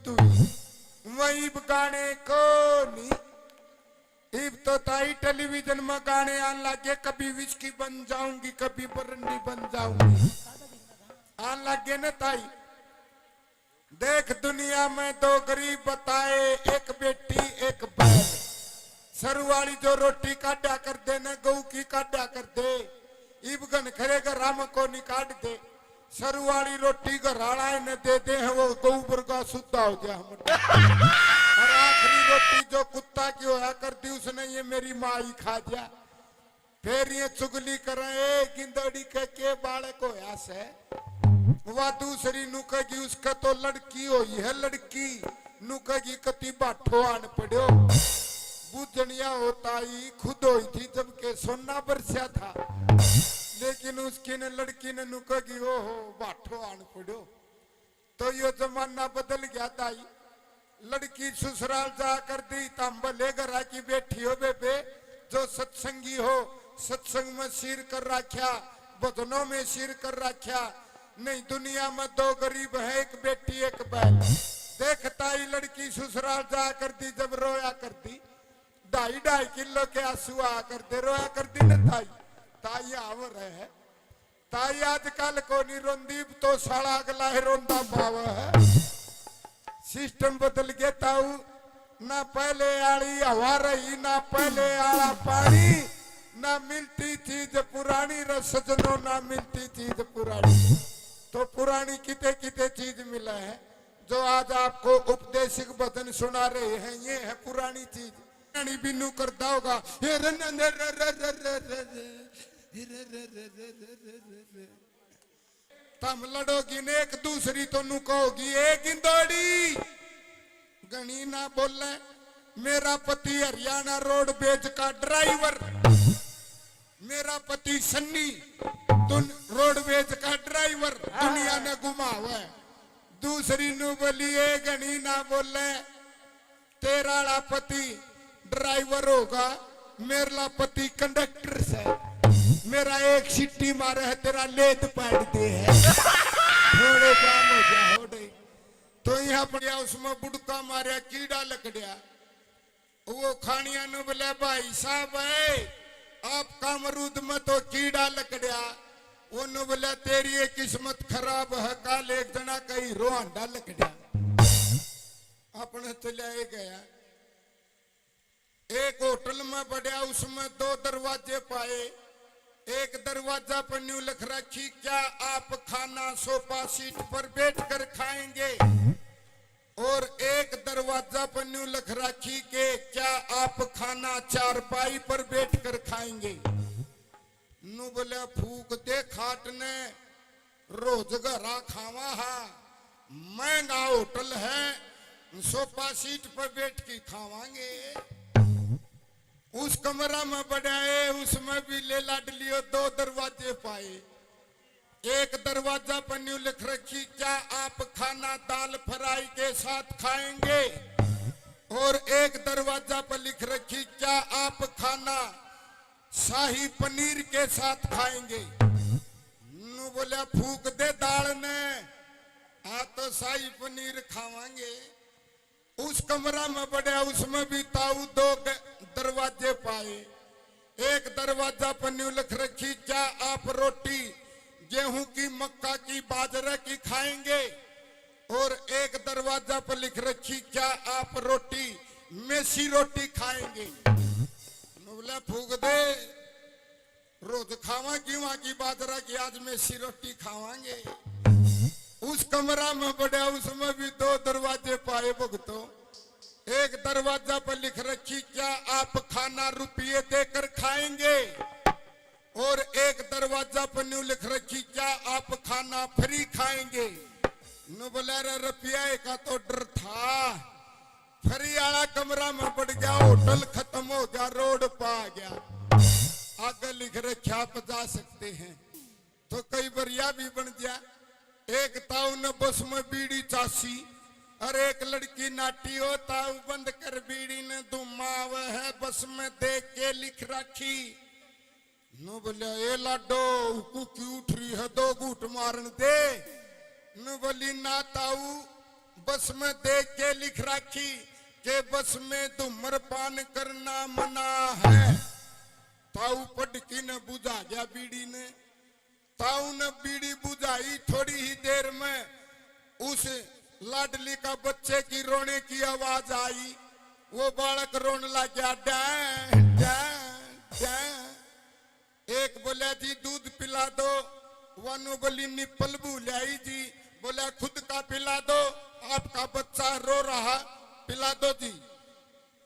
वही गाने को नहीं। इब तो ताई टेलीविजन में गाने आने लगे। कभी विस्की बन जाऊंगी कभी बरंडी बन जाऊंगी आने लगे न ताई। देख दुनिया में दो गरीब बताए एक बेटी एक बैल। सरवाली जो रोटी काटा कर दे न गऊ की काटा कर दे। इब गन खरे का राम को निकाट दे। सरवाली रोटी का राणा न दे दे है वो गऊ वर्गा सुद्धा हो गया। और आखिरी रोटी जो कुत्ता की होया करती उसने ये मेरी माँ ही खा दिया। फिर ये चुगली करे गिंदड़ी के बालक होया से। वह दूसरी नुकगी उसका तो लड़की हुई है लड़की नुकगी कति बाठो आन पड़ो। बुझनिया होता ही खुद हुई थी जब के सोना बरसा था। लेकिन उसकी ने लड़की ने नुकगी ओ हो बाठो आन पड़ो। तो यो जमाना बदल गया ताई। लड़की ससुराल जा कर दी तम भले घर की बैठी हो बेबे जो सत्संगी हो सत्संग में सिर कर रख्या भजनों में सिर कर रख्या। नहीं दुनिया में दो गरीब है एक बेटी एक बैल। देखता ही लड़की ससुराल जा कर दी जब रोया करती 2.5 किलो के आंसू आ करते रोया करती न ताई। ताई आवर है ताई आजकल को नहीं रोंदी तो साला अगला है रोंदा पावा है। सिस्टम बदल गया ताऊ ना पहले आड़ी हवा रही ना पहले आड़ा पानी ना मिलती चीज पुरानी रसजनों ना मिलती चीज पुरानी। तो पुरानी किते किते चीज मिला है जो आज आपको उपदेशिक वचन सुना रहे हैं ये है पुरानी चीज। पुरानी बिन्नू करता होगा तम लड़ोगी ने एक दूसरी तो नु कहोगी एक इंदौड़ी गणी ना बोले। मेरा पति हरियाणा रोडवेज का ड्राइवर मेरा पति सन्नी रोडवेज का ड्राइवर दुनिया ने घुमा हुआ है। दूसरी नु बोली गणी ना बोले तेरा पति ड्राइवर होगा मेरा पति कंडक्टर से मेरा एक सिट्टी मारे है तेरा लेत पाड़ते है थोड़े काम हो गया हो गई। तो यहाँ पर उसमें बुड़का मारे कीड़ा लकड़िया वो खानिया नु बोले भाई साहब है आपका अमरूद में तो कीड़ा लकड़िया वो नु बोले तेरी ये किस्मत खराब है काल एक जना कहीं रोहांडा लकड़िया अपने चले गया। एक होटल में बढ़िया उसमें 2 दरवाजे पाए। एक दरवाजा पर न्यू लिख रखी क्या आप खाना सोफा सीट पर बैठकर खाएंगे और एक दरवाजा पर न्यू लिख रखी के क्या आप खाना चारपाई पर बैठकर खाएंगे। नु बोले फूक दे खाट ने रोज घरा खावा हा महंगा होटल है सोफा सीट पर बैठ के खावांगे। उस कमरा में बढ़ाए उसमें भी ले लाडलियो 2 दरवाजे पाए। एक दरवाजा पर न्यू लिख रखी क्या आप खाना दाल फ्राई के साथ खाएंगे और एक दरवाजा पर लिख रखी क्या आप खाना शाही पनीर के साथ खाएंगे। नु बोला फूक दे दाल ने आ तो शाही पनीर खावांगे। उस कमरा में बढ़िया उसमें भी ताऊ 2 दरवाजे पाए। एक दरवाजा पर न्यू लिख रखी क्या आप रोटी गेहूं की मक्का की बाजरे की खाएंगे और एक दरवाजा पर लिख रखी क्या आप रोटी मेसी रोटी खाएंगे। बोले फूक दे रोज खावा की वहां की बाजरा की आज मेसी रोटी खावांगे। उस कमरा में बढ़िया उसमें भी 2 दरवाजे पाए भुगतो। एक दरवाजा पर लिख रखी क्या आप खाना रुपये देकर खाएंगे और एक दरवाजा पर न्यू लिख रखी क्या आप खाना फ्री खाएंगे। नु बोला रुपया का तो डर था फ्री वाला कमरा में बढ़ गया होटल खत्म हो गया रोड पा गया आगे लिख रखे आप जा सकते हैं। तो कई बार यह भी बन गया एक ताऊ ने बस में बीड़ी चासी और एक लड़की नाटी हो ताऊ बंद कर बीड़ी ने धुमाव है बस में देख के लिख रखी। नु बोलिया ए लाडो कुकी उठ रही है 2 घूट मारन दे। नु बोली ना ताऊ बस में देख के लिख रखी के बस में धूम्रपान करना मना है। ताऊ पटकी ने बुझा गया बीड़ी ने। ताऊ ने बीड़ी बुझाई थोड़ी ही देर में उस लाडली का बच्चे की रोने की आवाज आई। वो बालक रोने लग गया डैं डैं डैं। एक बोला जी दूध पिला दो वनु बोली निप्पल बुलाई जी बोला खुद का पिला दो आपका बच्चा रो रहा पिला दो जी।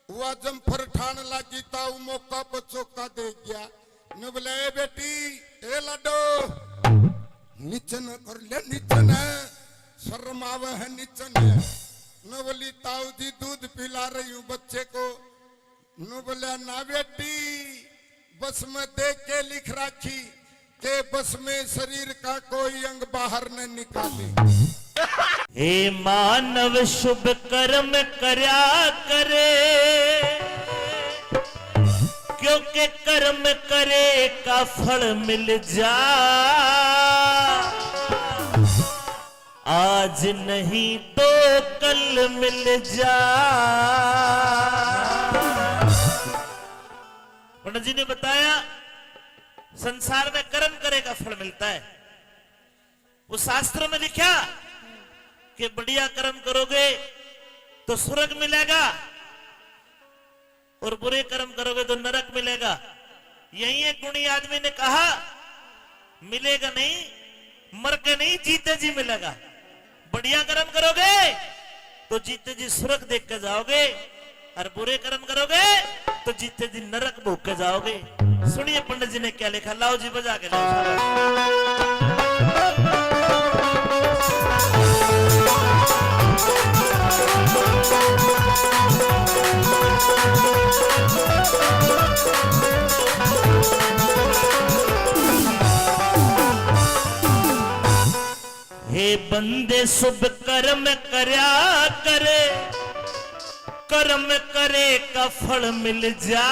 वह जम्फर ठान लगी ताऊ मौका पर चौका दे गया। न बोला ए बेटी ए लाडो निचन कर ले निचन शर्मावे है निचन है। न बोली ताऊ जी दूध पिला रही हूँ बच्चे को। न बोला ना बेटी बस में देख के लिख रखी के बस में शरीर का कोई अंग बाहर न निकाले। हे मानव शुभ कर्म करया करे, क्योंकि कर्म करे का फल मिल जा। आज नहीं तो कल मिल जा। पंडित जी ने बताया संसार में कर्म करे का फल मिलता है। वो शास्त्र में लिखा कि बढ़िया कर्म करोगे तो स्वर्ग मिलेगा और बुरे कर्म करोगे तो नरक मिलेगा। यही एक गुणी आदमी ने कहा मिलेगा नहीं, मर के नहीं जीते जी मिलेगा। बढ़िया कर्म करोगे तो जीते जी स्वर्ग देख के जाओगे और बुरे कर्म करोगे तो जीते जी नरक भोग के जाओगे। सुनिए पंडित जी ने क्या लिखा, लाओ जी बजा के लाओ। हे बंदे शुभ कर्म करया करे, कर्म करे का फल मिल जा।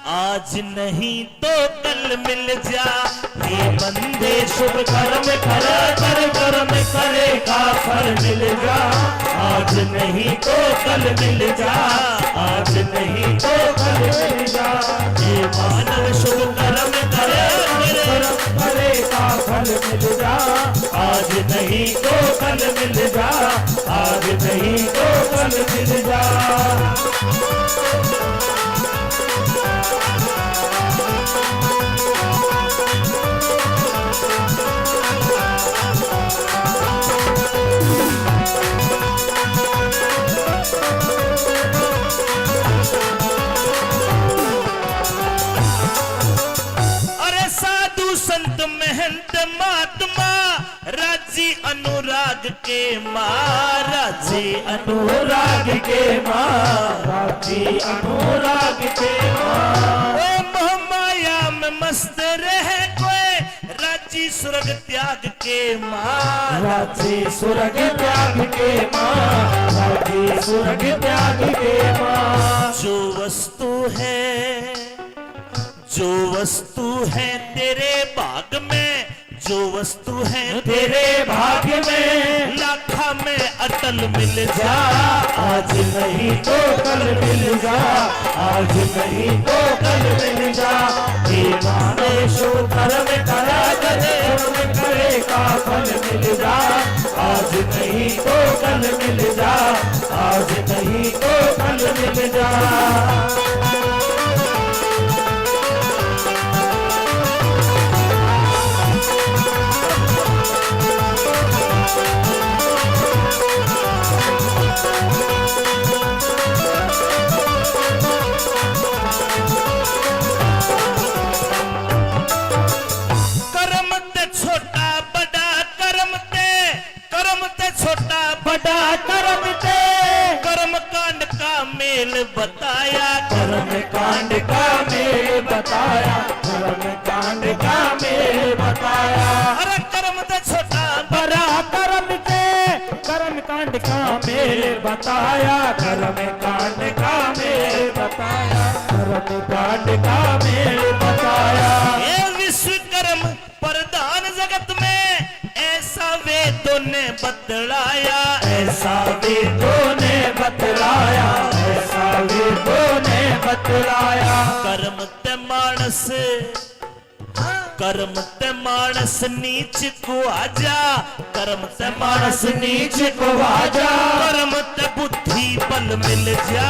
आज नहीं तो कल मिल जा। हे बंदे शुभ कर्म करा कर, कर्म करे का फल मिल जा। आज नहीं तो कल मिल जा, आज नहीं तो कल मिल जा। हे मानव शुभ कर्म करे, कर्म करे का फल मिल जा। आज नहीं तो कल मिल जा, आज नहीं तो कल मिल जा। संत महंत महात्मा राजी अनुराग के मां, राजी अनुराग के मां, राजी अनुराग के मां। ओ मोहमाया में मस्त रहे कोई राजी स्वर्ग त्याग के मां, राजी स्वर्ग त्याग के मां, राजी स्वर्ग त्याग के मां। जो वस्तु है तेरे भाग में, जो वस्तु है तेरे भाग में, लाखा में अटल मिल जा। आज नहीं तो कल मिल जा, आज नहीं तो कल मिल जा। हे माने शुभ कर्म करा करे, कर्म करे का फल मिल जा। आज नहीं तो कल मिल जा, आज नहीं तो कल मिल जा। कर्म कांड का मेल बताया, कर्म कांड का मेल बताया, कर्म कांड का मेल बताया। अरे कर्म तो छोटा बड़ा कर्म ते कर्म कांड का मेल बताया, कर्म कांड का मेल बताया, कर्म कांड का मेल बताया। ये विश्वकर्म प्रधान जगत में ऐसा वेदों ने बतलाया, ऐसा वेदों ने बतलाया, ऐसा वेदों ने बतलाया। कर्म ते मानस, कर्म ते मानस नीच को आजा, कर्म ते मानस नीच को आजा। कर्म ते बुद्धि बल मिल जा।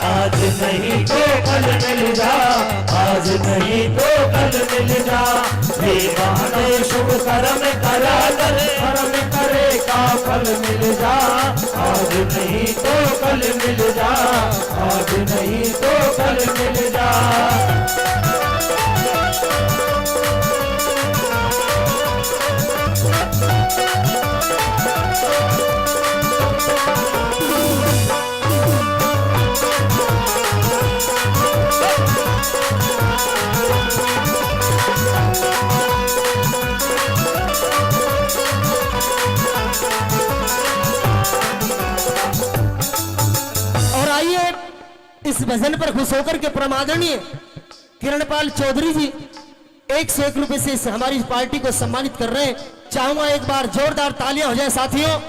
आज नहीं तो कल मिल जा, आज नहीं तो कल मिल जा। हे माने शुभ कर्म करा करे, कर्म करे का फल मिल जा। आज नहीं तो कल मिल जा, आज नहीं तो कल मिल जा। इस भजन पर खुश होकर के परमादरणीय किरणपाल चौधरी जी 101 रुपए से इस हमारी पार्टी को सम्मानित कर रहे हैं। चाहूंगा एक बार जोरदार तालियां हो जाए साथियों।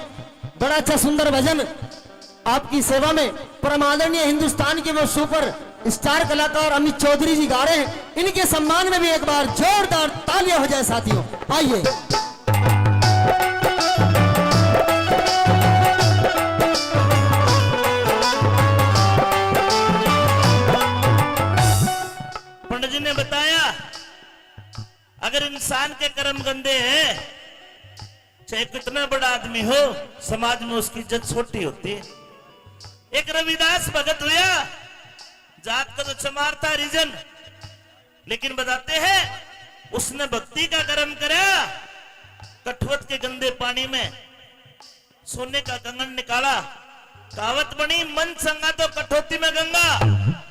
बड़ा अच्छा सुंदर भजन आपकी सेवा में परमादरणीय हिंदुस्तान के वो सुपर स्टार कलाकार अमित चौधरी जी गा रहे हैं। इनके सम्मान में भी एक बार जोरदार तालियां हो जाए साथियों। आइए पंडित जी ने बताया अगर इंसान के कर्म गंदे हैं, चाहे कितना बड़ा आदमी हो, समाज में उसकी इज्जत छोटी होती है। एक रविदास भगत हुआ, जात का तो चमार था रीजन, लेकिन बताते हैं उसने भक्ति का कर्म करा। कठवत के गंदे पानी में सोने का कंगन निकाला, कहावत बनी मन संगा तो कठौती में गंगा।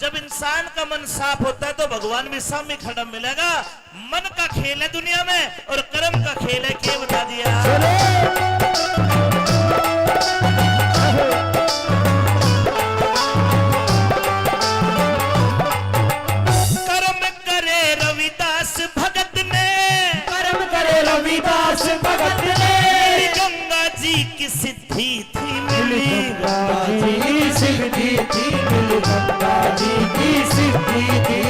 जब इंसान का मन साफ होता है तो भगवान भी सामने खड़ा मिलेगा। मन का खेल है दुनिया में और कर्म का खेल है, क्या बता दिया। कर्म करे रविदास भगत ने, कर्म करे रविदास भगत ने, गंगा जी की सिद्धि थी मिली, गंगा जी सिद्धि थी मिली, गंगा जी की सिद्धि थी।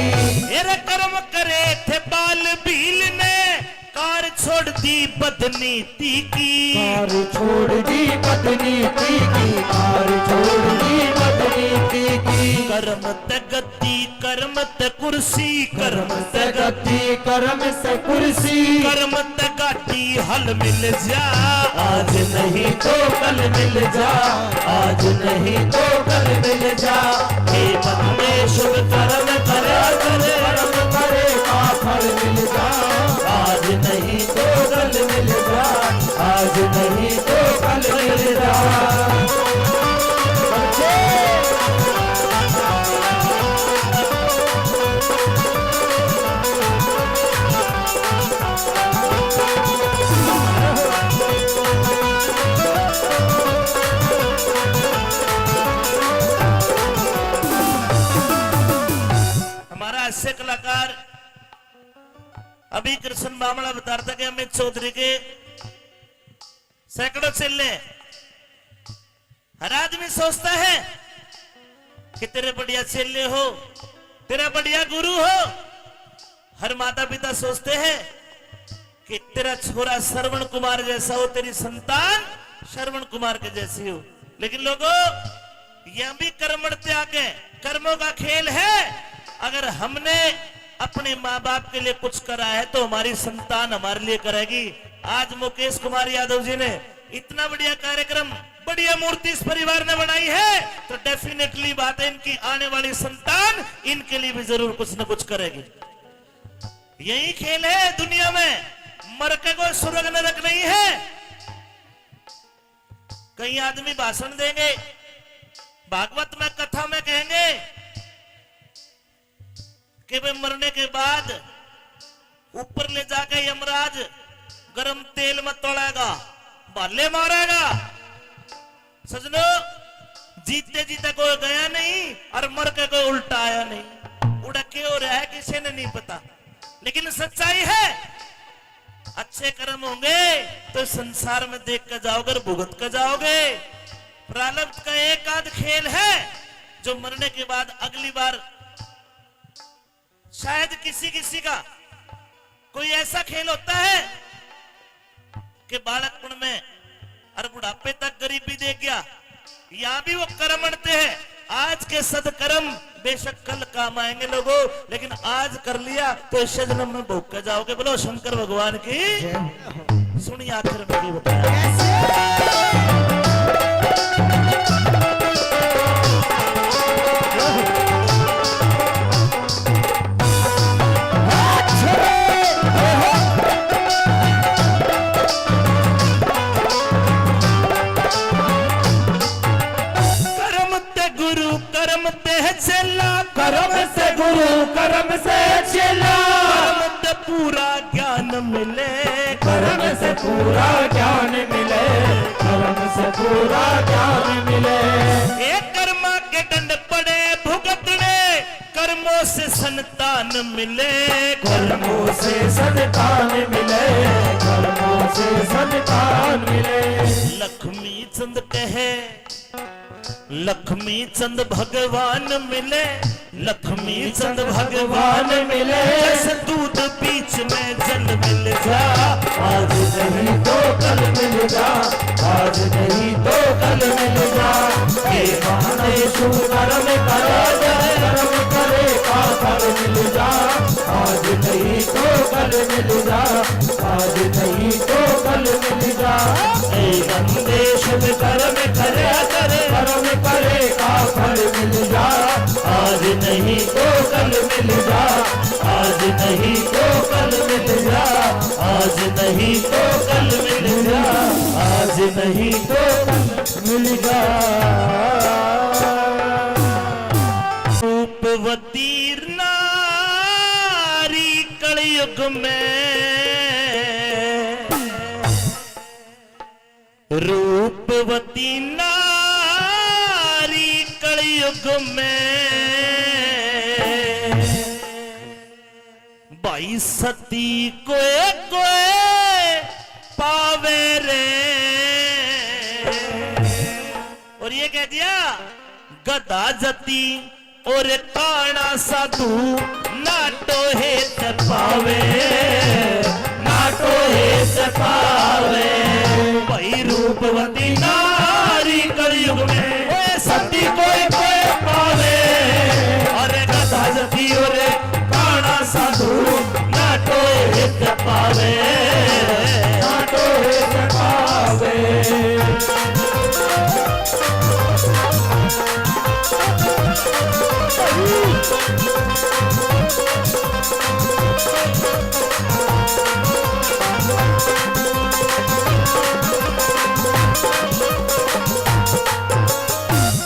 मेरे कर्म करे थे बाल भील ने, कार छोड़ दी बदनीति की, कार छोड़ दी बदनीति की, कार छोड़ दी बदनीति की। कर्म ते गद्दी कर्म ते कुर्सी, कर्म से गद्दी कर्म से कुर्सी, कर्म ते गाटी हल मिल जा। आज नहीं तो कल मिल जा, आज नहीं तो कल मिल जा। हे मन में शुभ कर्म करा करे, कर्म करे का फल मिल जा, आज नहीं तो कल मिल जा, आज नहीं तो कल मिल जा। हमारा हास्य कलाकार अभी कृष्ण बामला बता रहा था कि अमित चौधरी के सैकड़ों चेले। हर आदमी सोचता है कि तेरे बढ़िया चेले हो, तेरा बढ़िया गुरु हो। हर माता पिता सोचते हैं कि तेरा छोरा श्रवण कुमार जैसा हो, तेरी संतान श्रवण कुमार के जैसी हो। लेकिन लोगों, यह भी कर्म त्याग है, कर्मों का खेल है। अगर हमने अपने माँ बाप के लिए कुछ करा है तो हमारी संतान हमारे लिए करेगी। आज मुकेश कुमार यादव जी ने इतना बढ़िया कार्यक्रम, बढ़िया मूर्ति इस परिवार ने बनाई है, तो डेफिनेटली बात है इनकी आने वाली संतान इनके लिए भी जरूर कुछ न कुछ करेगी। यही खेल है दुनिया में, मर के कोई स्वर्ग नरक नहीं है। कई आदमी भाषण देंगे, भागवत में कथा में कहेंगे कि वे मरने के बाद ऊपर ले जाके यमराज गरम तेल में तोड़ेगा, भाले मारेगा। सजनो, जीते जीते कोई गया नहीं और मर के कोई उल्टा आया नहीं। उड़ा क्यों हो रहा है किसी ने नहीं पता, लेकिन सच्चाई है अच्छे कर्म होंगे तो संसार में देख कर जाओगे, भुगत कर जाओगे। प्रारब्ध का एक आध खेल है जो मरने के बाद अगली बार शायद किसी किसी का कोई ऐसा खेल होता है कि बालकपन में और बुढ़ापे तक गरीबी देख गया। यहां भी वो कर्म अड़ते हैं। आज के सदकर्म बेशक कल काम आएंगे लोगों, लेकिन आज कर लिया तो इस जन्म में भोग कर जाओगे। बोलो शंकर भगवान की। सुनिए आखिर में भी बताया। कर्म ते चेला, कर्म से गुरु कर्म से चेला, कर्म ते पूरा ज्ञान मिले, कर्म से पूरा ज्ञान मिले, कर्म से पूरा ज्ञान मिले। एक कर्म के दंड पड़े भुगतने से संतान मिले, कर्मों से संतान मिले, कर्मों से संतान मिले। लक्ष्मी चंद कहे, लक्ष्मी चंद भगवान मिले, लक्ष्मी चंद भगवान मिले। जैसे दूध बीच में जल मिल जा, आज नहीं तो कल मिल जा, आज नहीं तो कल मिल जा। ये बहाने शुभ कर्म करे, कर्म करे का फल मिल जा। आज नहीं तो कल मिल जा, आज नहीं तो कल मिल जा। ए बंदे शुभ कर्म करे, कर्म करे का फल मिल जा। आज नहीं तो कल मिल जा, आज नहीं तो कल मिल जा, आज नहीं तो कल मिल जा, आज नहीं तो कल मिल जा। रूपवती नारी कलयुग में, रूपवती नारी कलयुग में, भाई सती कोए पावे रे। और ये कह दिया गदा जती और काना साधु नाटो हे पावे, नाटो हे पावे। भाई रूपवती नारी कलयुग में ओए सती कोई पावे, अरे गदा जती और काना साधु नाटो हे पावे, नाटो हे पावे।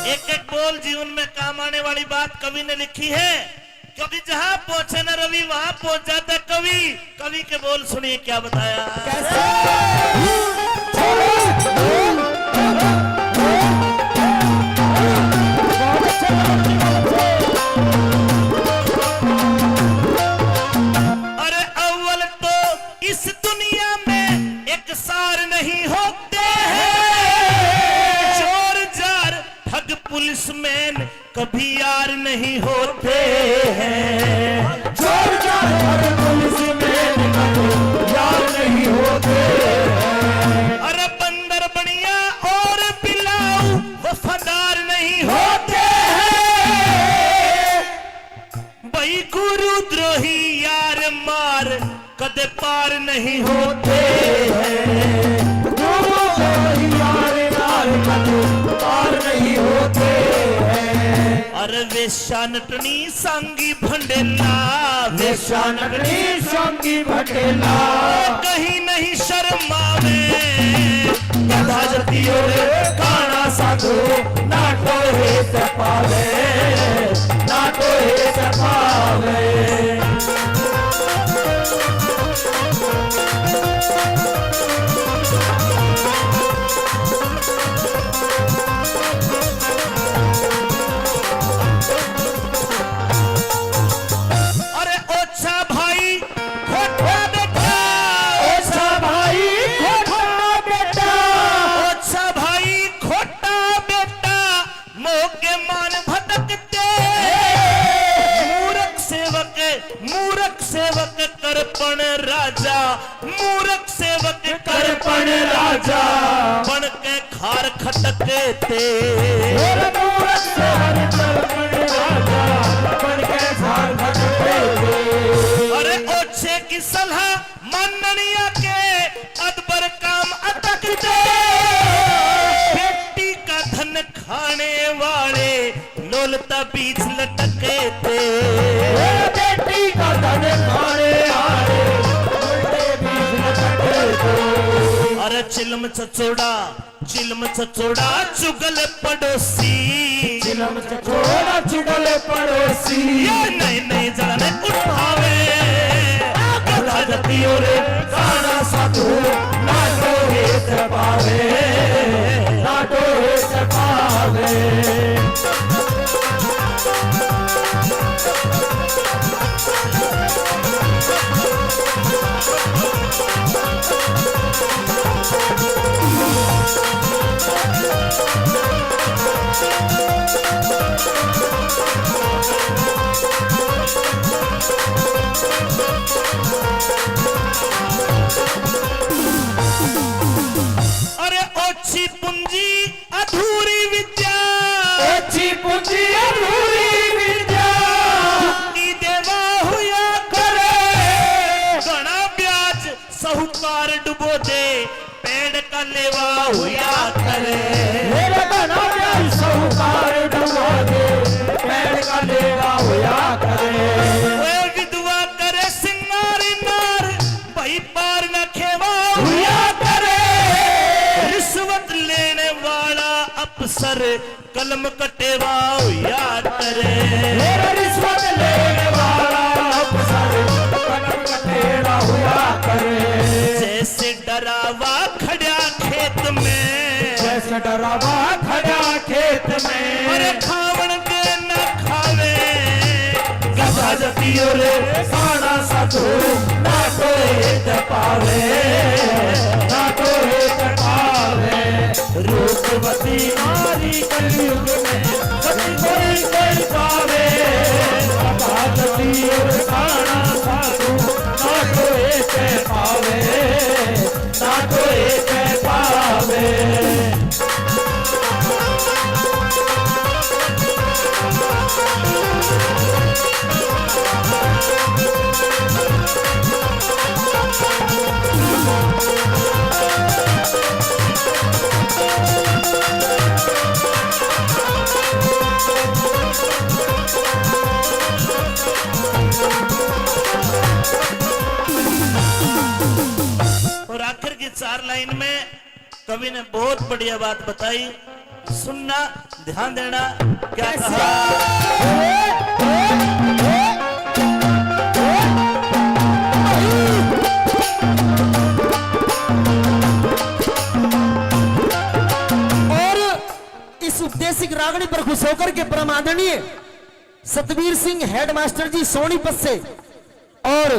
एक एक बोल जीवन में काम आने वाली बात कवि ने लिखी है, क्योंकि जहां पहुंचे न रवि वहां पहुंच जाता है कवि। कवि के बोल सुनिए क्या बताया। अरे अव्वल तो इस दुनिया में एक सार नहीं होते हैं, चोर जार ठग पुलिसमैन कभी यार नहीं होते हैं। चोर जार पुलिसमैन कभी यार नहीं होते हैं। अरे बंदर बनिया और बिलाऊ वफादार नहीं होते हैं। भाई गुरु द्रोही यार मार कदे पार नहीं होते हैं। गुरु द्रोही यार मार कदे पार नहीं होते हैं। अरे वेश्या नटनी सांगी भंडेला, वेश्या नटनी सांगी भंडेला, कहीं नहीं शर्मावे। गधा जती और काना साधु नाटो हे पावे, नाटो हे पावे। अरे ओछा भाई खोटा बेटा, ओछा भाई खोटा बेटा, ओछा भाई खोटा बेटा, मोह के मान भटकते। मूर्ख सेवक करपण राजा, मूर्ख सेवक करपण राजा, बन के खार खटकते। मूर्ख सेवक करपण राजा, बन के खार खटकते। अरे ओछे की सलाह माननिया के अदबर काम अटकते। बेटी का धन खाने वाले लोलता बीच लटके थे। बेटी का धन खाने वाले लोलते बीच लटके थे। अरे चिलम चचोड़ा चुगल पड़ोसी, चिलम चचोड़ा चुगल पड़ोसी, ये नहीं जड़ने उठावे। गधा जती और काना साधु नाटो हे पावे, नाटो हे पावे। अरे ओछी पूंजी अधूरी विद्या अच्छी पूंजी अधूरी विद्या की देवा हुआ करे घना ब्याज साहूकार डुबो दे पेड़ का लेवा हुआ करे मेरे बना प्यार साहूकार डुबो दे पेड़ का लेवा हुआ करे ओए विधवा करे सिंगारी नार भाई पार न खेवा हुआ करे रिश्वत लेने वाला अफसर कलम कटेवा हुआ करे मेरा रिश्वत लेने वाला अफसर कलम कटेड़ा हुआ करे जैसे डरावा खड़ा खेत में जैसे डरावा खड़ा खेत में अरे खावण दे न खावे गधा जतियो रे खाना साधु ना तो एक पावे ना तो एक पावे रूपवती नारी कलयुग में पति कोई कोई पावे गधा जतियो रे खाना साधु ना तो एक पावे ना तो एक पावे और आखिर की 4 लाइन में कवि ने बहुत बढ़िया बात बताई सुनना ध्यान देना क्या कहा और इस उपदेशिक रागणी पर खुश होकर के परम आदरणीय सतवीर सिंह हेडमास्टर जी सोनीपत से और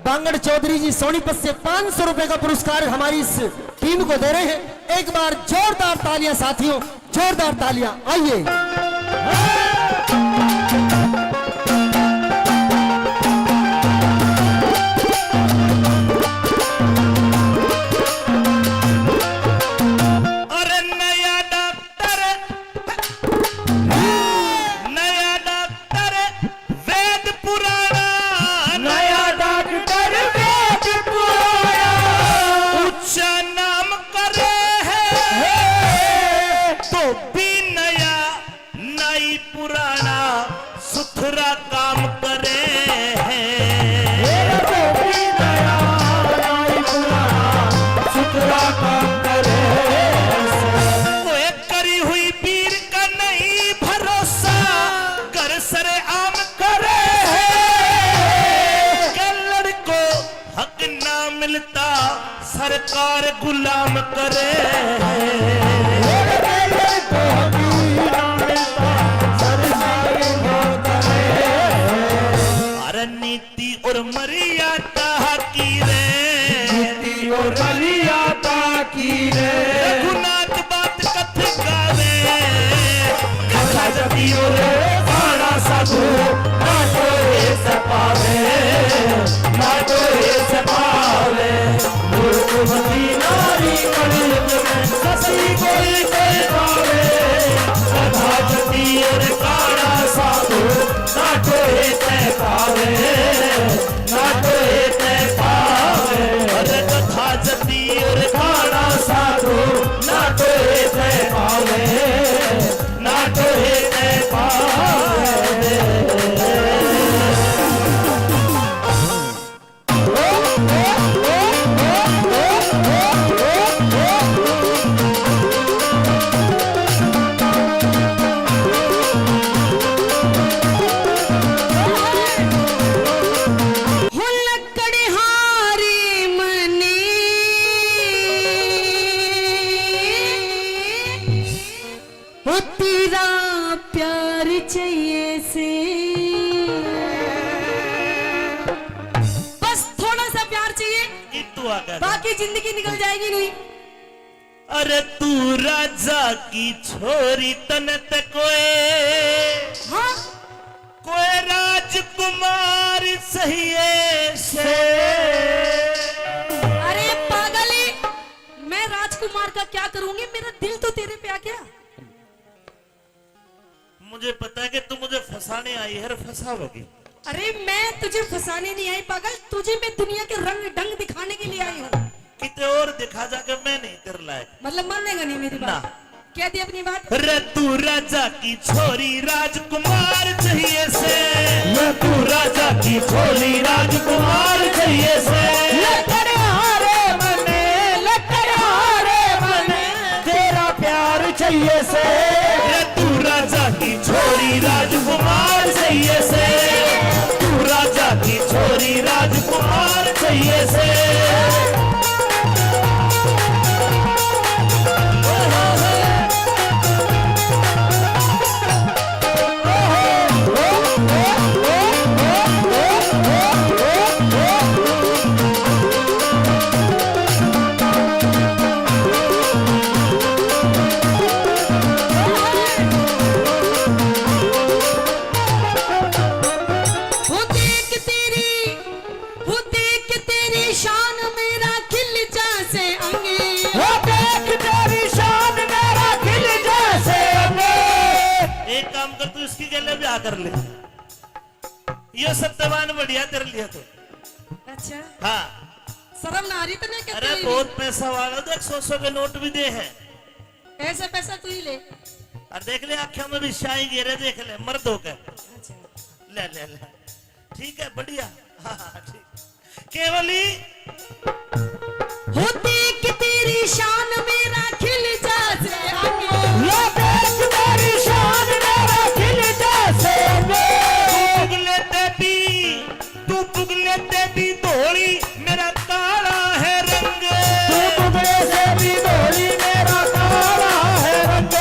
बांगड़ चौधरी जी सोनीपत से 500 रुपए का पुरस्कार हमारी इस टीम को दे रहे हैं। एक बार जोरदार तालियां साथियों, जोरदार तालियां। आइए अरे नया डॉक्टर वेद पुराना नया डॉक्टर वेद पुराना ऊंचा नाम करे है तो भी नया नई पुराना सुथरा काम करे है मेरा तो भी नया नाई पुराना सुथरा काम करे वो एक करी हुई पीर का नहीं भरोसा कर सरे आम करे है के लड़को हक ना मिलता सरकार गुलाम करे मेरे को भी ना मिलता सरकार गुलाम करे अरे नीति और मर्यादा की रे नीति और मर्यादा की रे रघुनाथ बात कथ गावे कथा जतियो रे खाना साधु ना तो ऐसे पावे ना तो ऐसे पावे रूपवती नारी कलयुग में ससी कोई कोई पावे कथा जतियो रे खाना साधु ना तो ऐसे पावे ना तो ऐसे पावे अरे कथा जती और खाना साधु ना तो ऐसे पावे ना तो ऐसे पावे हुलकड़ी हारी मनी वो तेरा प्यार चाहिए से बस थोड़ा सा प्यार चाहिए ई तू हुआ कर बाकी जिंदगी निकल जाएगी नहीं। अरे तू राजा की छोरी तने ते कोई हाँ कोई राजकुमार सही से। अरे पागली, मैं राजकुमार का क्या करूंगी, मेरा दिल तो तेरे पे आ गया। मुझे पता है कि तू मुझे फंसाने आई है, फंसाओगी। अरे मैं तुझे फंसाने नहीं आई पागल, तुझे मैं दुनिया के रंग ढंग दिखाने के लिए आई हूँ। कितने और दिखा जाके मैं नहीं तेरे लायक। मतलब मानेगा नहीं मेरी बात? ना। कह दी अपनी बात। रे तू राजा की छोरी राजकुमार चाहिए से, तू राजा की छोरी राजकुमार चाहिए से। लखन हारे मने तेरा प्यार चाहिए से। रे तू राजा की छोरी राजकुमार चाहिए से, तू राजा की छोरी राजकुमार चाहिए से। वो देख तेरी शान मेरा खिल जासे अंगे। वो देख तेरी शान मेरा खिल जैसे अंगे। एक काम कर, तू इसकी गले ब्याह कर ले, ये सत्यवान बढ़िया तेरे लिए तो। अच्छा हाँ शर्म ना आ रही तो नहीं कहती? अरे बहुत पैसा वाला, देख 100-100 के नोट भी दे है। ऐसे पैसा तू ही ले। और देख ले आँखों में भी शाही गिरे, देख ले मर्द हो गए। अच्छा ले ले ले, ठीक है बढ़िया। हाँ ठीक। केवली वो देख तेरी शान मेरा खिल जासे अंगे। वो देख तेरी शान मेरा खिल जैसे अंगे। तू पुगले ते भी धोली, मेरा काला है रंग। तू टुकड़े से भी धोली मेरा काला है रंग।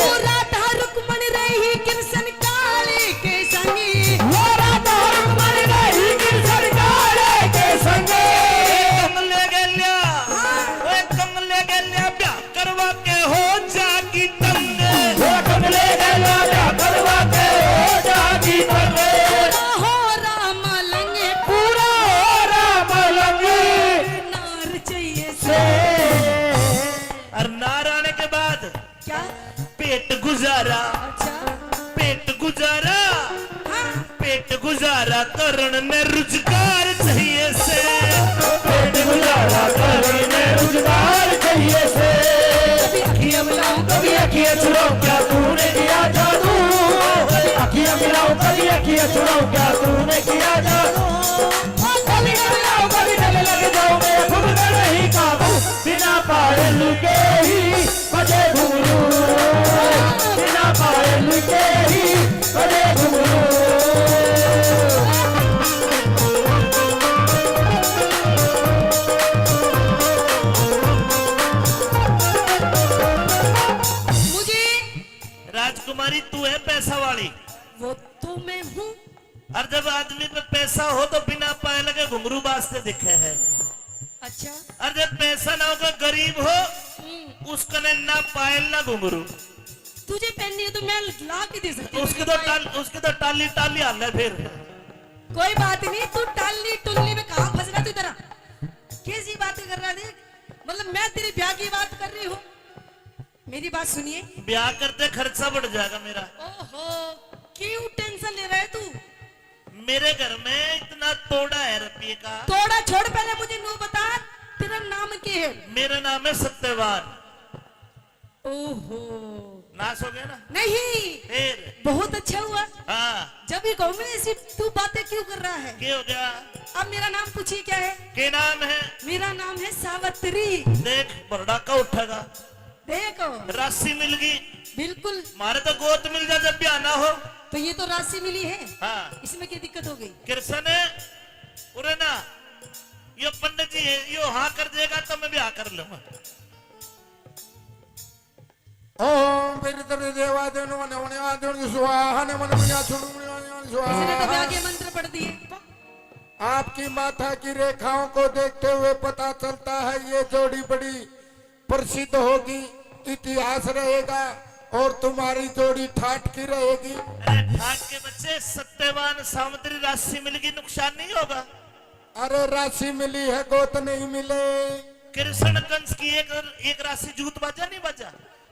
वो राधा रुक्मण रही कृष्ण काले के संगी। वो राधा रुक्मणी रही कृष्ण काले के संगे। कमले गल्या, ओए कमले गल्या ब्याह करवा के हो जागी तंग। वो कमले गला ब्याह करवा के हो जागी तंग। हो राम लंगे पूरा हो राम लंगे नार चाहिए से। और नार आने के बाद क्या? पेट गुजारा, अच्छा पेट गुजारा, हाँ पेट गुजारा करण ने रुजगार चाहिए से। पेट गुजारा करने रोजगार चाहिए से। कभी अखियां मिलाऊं कभी अखियां छुड़ाऊं क्या तूने किया जादू। अखियां मिलाऊं कभी अखियां छुड़ाऊं क्या तूने किया जादू। कभी मिलाऊं कभी गले लग जाऊं मैं खुद में नहीं काबू। बिना पायल के ही बजे घुंघरू। बिना पायल के ही बजे घुंघरू। मुझे राजकुमारी तू है पैसा वाली, वो तो मैं हूँ। और जब आदमी पे पैसा हो तो बिना पायल के घुंघरू बाजते दिखे है। अच्छा और जब पैसा ना होगा गरीब हो, उसका ना पायल ना घुंघरू, तुझे पहननी है तो मैं ला के दे सकती तो हूँ। उसके तो टाली टाली हाल है फिर। कोई बात नहीं, तू टाली टुल्ली में कहाँ फंस रहा तू इधर आ। कैसी बातें कर रहा है? मतलब मैं तेरी ब्याह की बात कर रही हूँ, मेरी बात सुनिए। ब्याह करते खर्चा बढ़ जाएगा मेरा। ओहो क्यों टेंशन ले रहा है तू? मेरे घर में इतना तोड़ा है रुपये का। थोड़ा छोड़, पहले मुझे नो बता तेरा नाम क्या है? मेरा नाम है सत्यवान। ओहो नाश हो गया ना नहीं, फिर। बहुत अच्छा हुआ। हाँ जब भी कहूँ मैं ऐसी तू बातें क्यों कर रहा है? क्या हो गया? अब मेरा नाम पूछिए क्या है? के नाम है? मेरा नाम है सावित्री। देख बरड़ा का उठेगा, देखो राशि मिल गई। बिल्कुल, मारे तो गोद मिल जाए जब ब्याह ना हो। तो ये तो राशि मिली है, हाँ इसमें क्या दिक्कत हो गई? कृष्ण उरे ना, यो पंडित जी है, यो हाँ कर देगा तो मैं ब्याह कर लूंगा। ओम विरतरे देवादेव नमः नमः स्वाहा नमः नमः इसने तो ब्याह के मंत्र पढ़ दिए। आपकी माथा की रेखाओं को देखते हुए पता चलता है ये जोड़ी बड़ी प्रसिद्ध होगी, इतिहास रहेगा और तुम्हारी जोड़ी ठाट की रहेगी। अरे ठाट के बच्चे, सत्यवान सामंतरी राशि मिलेगी, नुकसान नहीं होगा। अरे राशि मिली है, गोत नहीं मिले। कृष्ण कंस की एक राशि जूत बाजा नहीं बाजा,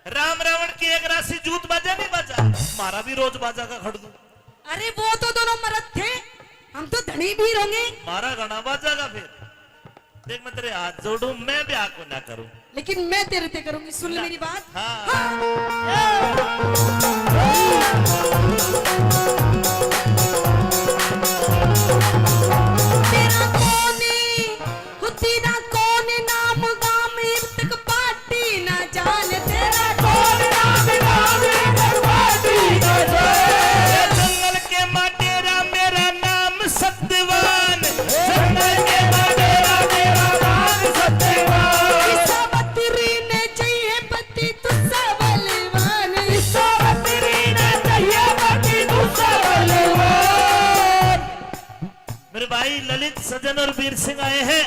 राम रावण की एक राशि जूत बाजा नहीं बाजा, हमारा भी रोज बाजा का खड़ दूं। अरे वो तो दोनों मर्द थे, हम तो धनी भी होंगे। मारा गाना बाजा का फिर देख, मैं तेरे हाथ जोड़ू, मैं ब्याह को ना करूं, लेकिन मैं तेरे ते करूंगी, सुन ले मेरी बात। हाँ। तेरा कौने हुती ना कौने नाम गाम तक पाटी ना जान, तेरा कौन नाम गाम पाटी ना जान। जंगल के माटेरा मेरा नाम सत्यवान, जंगल के माटेरा मेरा नाम सत्यवान। सावत्री ने चाहिए पति तुझसे बलवान, सावत्री ने चाहिए पति तुझसे बलवान। मेरे भाई ललित, सजन और वीर सिंह आए हैं,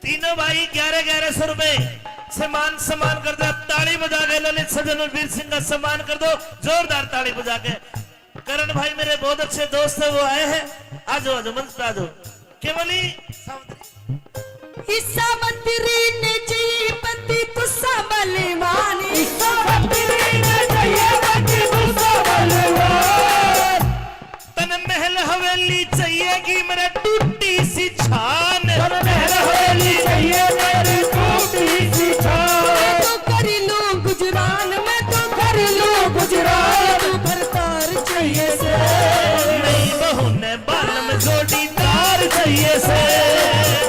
तीनों भाई 11-1100 रुपए से मान सम्मान कर दो। अब ताली बजा के ललित, सजन और वीर सिंह का सम्मान कर दो, जोरदार ताली बजा के। करण भाई मेरे बहुत अच्छे दोस्त है, वो आए हैं, आ जाओ मंच पे आ जाओ। केवली सावत्री ने चाहिए पति तुझसे बलवान, सावत्री ने चाहिए पति तुझसे बलवान। तन महल हवेली चाहिएगी मेरा टूटी सी छान, तन महल हवेली चाहिए मेरी टूटी सी छान। मैं तो कर लूं गुजरान, मैं तो कर लूं गुजरान, तू भरतार चाहिए से। नई बहू ने बालम जोड़ीदार चाहिए से,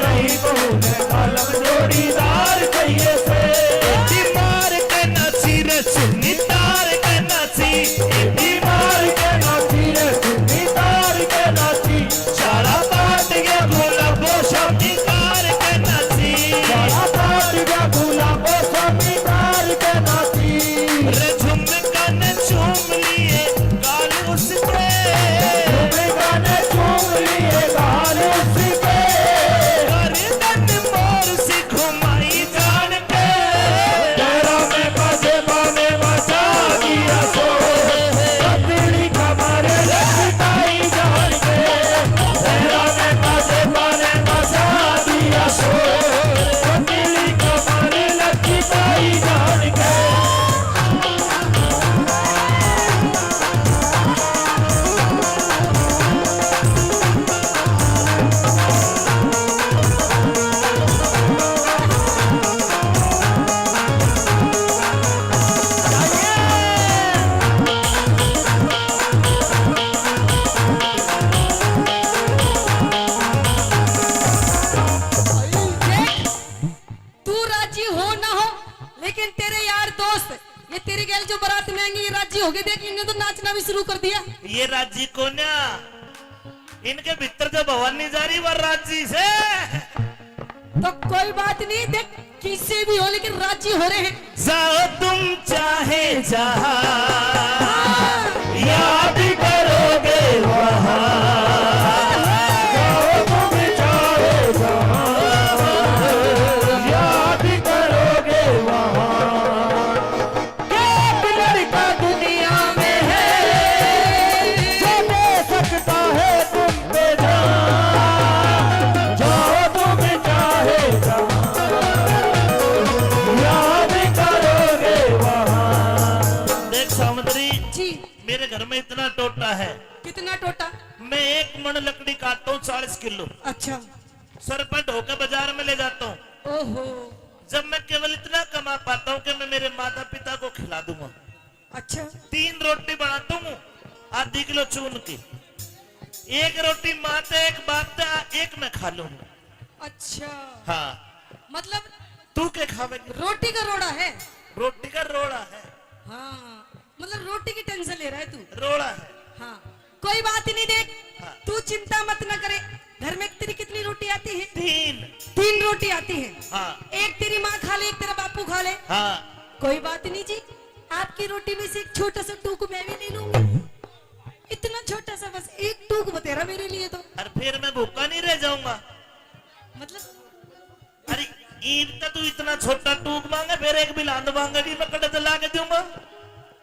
नहीं बहू ने बालम जोड़ीदार चाहिए से। बीमार के नाची रे सुनी तार के नाची, बीमार के नाची रे सुनी तार के नाची। चारा पाट के गुलाबो शमीदार के नाची, बड़ा काट गया गुलाबो स्वामीदार के नाची। रे झुमका ने चूम लिए गाल उसके, झुमका ने चूम लिए गाल उसके। गर्दन मोर सी घुमाई जान के, तेरा में बाजे बाने बचा दिया सो। पतली कमर लचकाई जान के। तेरा में बाजे बाने बचा दिया सो। पतली कमर लचकाई जान के। तू राजी हो ना हो, लेकिन तेरे यार दोस्त ये तेरी गैल जो बारात में आएंगे, ये राजी हो गए। देख इन्होंने तो नाचना भी शुरू कर दिया। ये राजी कोन्या, इनके भीतर जो भवानी जा रही वो राजी से। तो कोई बात नहीं, देख किससे भी हो, लेकिन राजी हो रहे हैं। जाओ तुम चाहे जहां, याद करोगे वहाँ। जाओ तुम चाहे जहाँ। याद करोगे वहाँ। एक लड़का दुनिया में है जो दे सकता है तुम पे जान। जाओ तुम चाहे जहाँ। याद करोगे वहाँ। देख सामंतरी, जी मेरे घर में इतना टोटा है, कितना टोटा? मैं 1 मन लकड़ी काटता हूँ 40 किलो, अच्छा। सर पर ढोकर बाजार में ले जाता हूँ। ओहो, जब मैं केवल इतना कमा पाता हूँ कि मैं मेरे माता पिता को खिला दूंगा। अच्छा 3 रोटी बनाता हूँ आधी किलो चून की, 1 रोटी माँ ते, 1 बाप ते, 1 मैं खा लूंगा। अच्छा, हाँ, मतलब तू क्या खावेगी? रोटी का रोड़ा है। रोटी का रोड़ा है। हाँ, मतलब रोटी की टेंशन ले रहा है तू। रोड़ा है। हाँ, कोई बात नहीं। देख हाँ। तू चिंता मत न करे। घर में तेरी कितनी रोटी आती है? 3। रोटी आती है। हाँ। एक तेरी माँ खा ले, एक तेरा बापू खा ले। हाँ, कोई बात नहीं जी, आपकी रोटी में से एक छोटा सा टूक मैं भी ले लूंगी। इतना छोटा सा बस एक टूक बतेरा मेरे लिए तो और फिर मैं भूखा नहीं रह जाऊंगा। मतलब अरे ईद का तू इतना छोटा टूक मांगे, फिर एक बिलांद मांगेगी, मैं कड़े ला के दूंगा।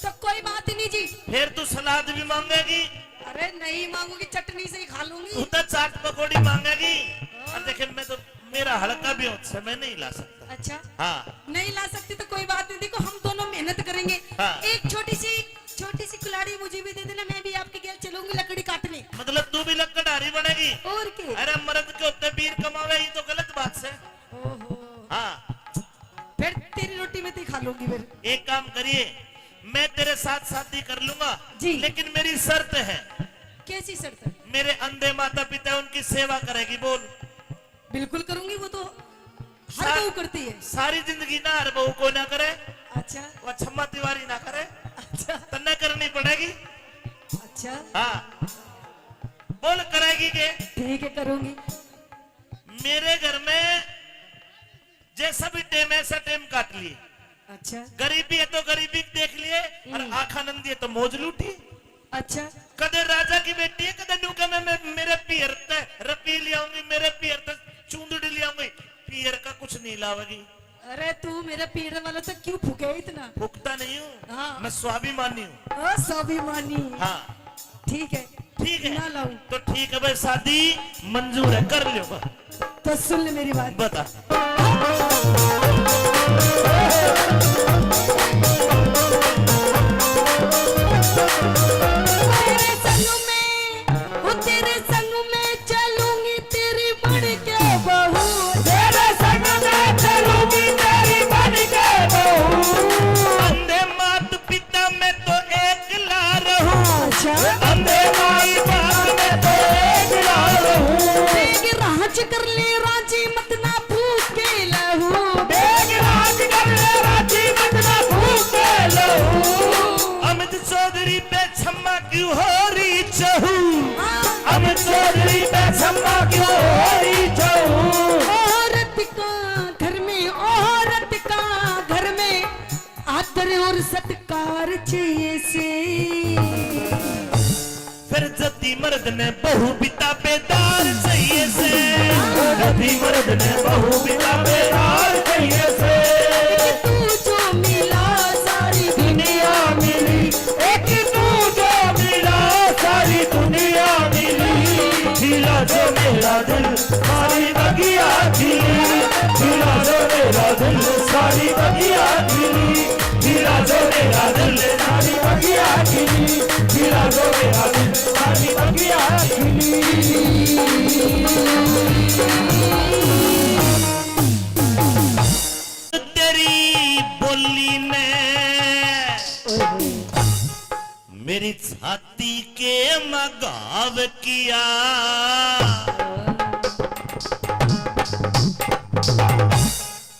तो कोई बात ही नहीं जी। फिर तू सलाद भी मांगेगी, अरे नहीं मांगूंगी, चटनी से ही खा लूंगी। तू तो चाट पकौड़ी मांगेगी। और देखे मैं तो मेरा हल्का भी होता मैं नहीं ला सकता। अच्छा हाँ नहीं ला सकती तो कोई बात नहीं, देखो हम दोनों मेहनत करेंगे। हाँ। एक छोटी सी कुल्हाड़ी मुझे भी दे देना, मैं भी आपके घर चलूंगी लकड़ी काटने। मतलब तू भी लकड़हारी बनेगी। और क्या? अरे मर्द के होते वीर कमावे, ये तो गलत बात से। ओहो हाँ फिर तेरी रोटी में तो ही खा लूंगी फिर। एक काम करिए, मैं तेरे साथ शादी कर लूंगा जी। लेकिन मेरी शर्त है, कैसी शर्त है? मेरे अंधे माता पिता उनकी सेवा करेगी। बोल। बिल्कुल करूंगी, वो तो हर सा- बहू करती है। सारी जिंदगी ना हर बहू को ना करे, अच्छा वो छम्मा तिवारी ना करे, अच्छा तन्ने करनी पड़ेगी। अच्छा हाँ बोल करेगी के? ठीक है करूंगी। मेरे घर में जैसा भी टेम ऐसा टेम काट लिए। अच्छा गरीबी है तो गरीबी देख लिए, और आखानंदी है तो मौज लूटी। अच्छा कदे राजा की बेटी है, कदे न्यूका मैं मेरे पियर ते रपी ले आऊंगी, मेरे पियर ते चूंदड़ी ले आऊंगी, पियर का कुछ नहीं लावेगी। अरे तू मेरा पीड़ने वाला तो क्यों फूके इतना? भुगता नहीं हूँ। हाँ। मैं स्वाभिमानी हूँ। स्वाभिमानी। हाँ ठीक है ठीक है ना लाऊं तो ठीक है भाई, शादी मंजूर है, कर लियो। तो सुन ले मेरी बात। बता। तेरे संग में वो तेरे संग में चलूंगी, तेरी बन के बहू। तेरे संग में चलूंगी तेरी बन के बहू। अंधे मात पिता में तो एक ला रहूं, अच्छा अंधे माई बाप में तो एक लाल हूँ। बेग राज कर ले राजी मत ना भूखे लहू। बेग राज कर ले राजी मत ना भूखे लहू। अमित चौधरी पे क्षमा क्यों हो रही चहू, अमित चौधरी पे क्षमा क्यों हो रही चहू। औरत का घर में आदर और सत्कार चाहिए से। फिर जति मर्द ने बहु पिता बेदार चाहिए से। रति मर्द ने बहु पिता बेदार चाहिए से। तू जो मिला सारी दुनिया मिली, एक तू जो मिला सारी दुनिया मिली। खिला जो मेरा दिल सारी बगिया खिली, खिला जो मेरा दिल सारी बगिया खिली। खिला जो मेरा दिल सारी बगिया खिली, खिला जो मेरा दिल सारी बगिया खिली। तेरी बोली ने मेरी छाती के मगाव किया।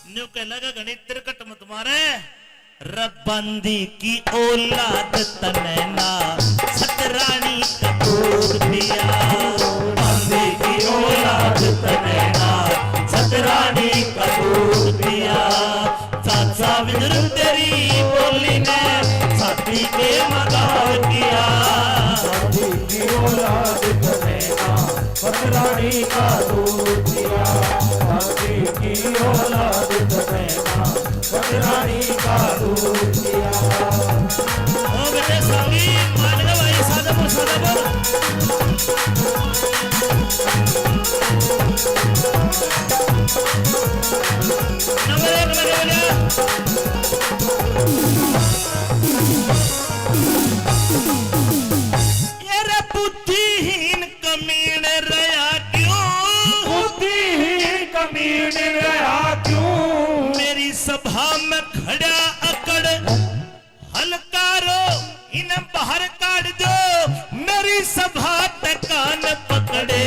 न्यू कह लगा घनी तिरकट मत मारे, रबंदी की औलाद तनैना सतरानी कपूर दिया। बंदी की औलाद तनैना सतरानी कपूर दिया। चाचा विद्र तेरी बोली ने छाती के मगाव किया। बंदी की औलाद तनैना सतरानी का दूध दिया। बंदी की औलाद तनैना सतरानी का दूध दिया। ओ बेटे संगी मान लो भाई, सादा बोल। नंबर एक लगे बोलिया। ये रे बुद्धिहीन कमीन रहा क्यों, बुद्धिहीन कमीने रहा क्यों। मेरी सभा में खड़ा अकड़ हलकारो इन्हें बाहर काट दो, मेरी सभा पे कान पकड़े।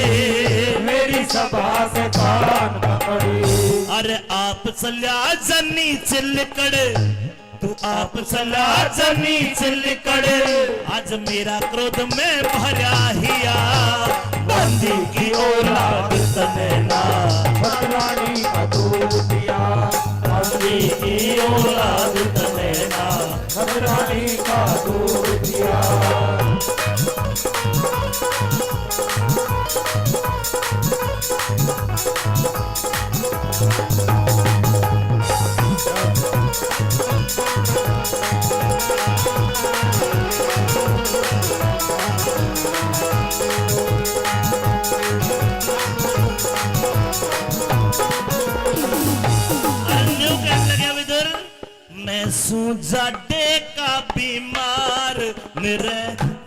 मेरी सभा से कान पकड़ी। अरे आप चल्या जनी चिलकड़, तू आप चला जनी चिलकड़। आज मेरा क्रोध में भरा हिया। बंदी की औलाद तनैना सतरानी का दूध दिया। बंदी की औलाद तनैना सतरानी का दूध दिया। अन्यों कहने लगे विदुर, मैं जाडे का बीमार, मेरे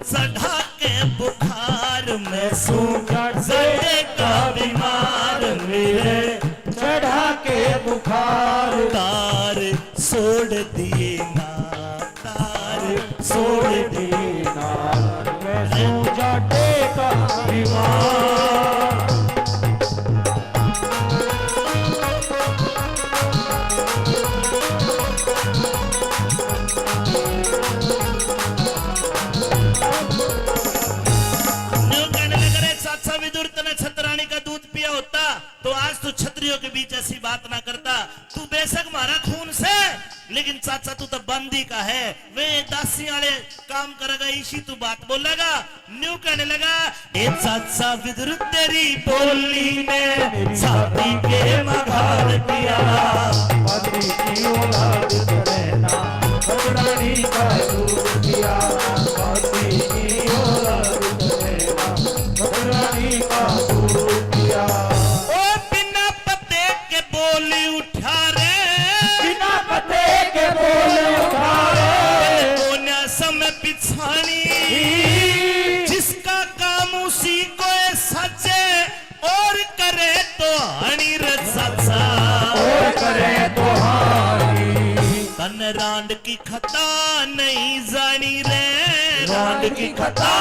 चढ़ा के बुखार। मैं जाडे का बीमार, मेरे चढ़ा के बुखार तार छोड़ दिए ना, तार छोड़ दिए ना। मैं जाटे का बीमार न्यू कहने लगे, रे चाचा विदुर, तने छतरानी का दूध पिया होता तो आज तू छतरियों के बीच ऐसी बात ना करता। तू बेशक मारा खून से, लेकिन चाचा तू तो बंदी का है, वे दासी वाले काम करेगा, इसी तू बात बोलेगा। न्यू कहने लगा, ए चाचा विदुर, तेरी बोली ने छाती के मघार दिया। पति की औलाद रहना छतरानी का दूध पिया। पति की औलाद रहना छतरानी का दूध पिया। ओ बिना पते के बोली उठा रे, बिना पते के बोले उठाए कोन्या समय पिछानी, जिसका काम उसी को सचे और करे तो हनी रे चाचा। और करे तो हारी तन रांड की खता नहीं जानी रे, रांड की खता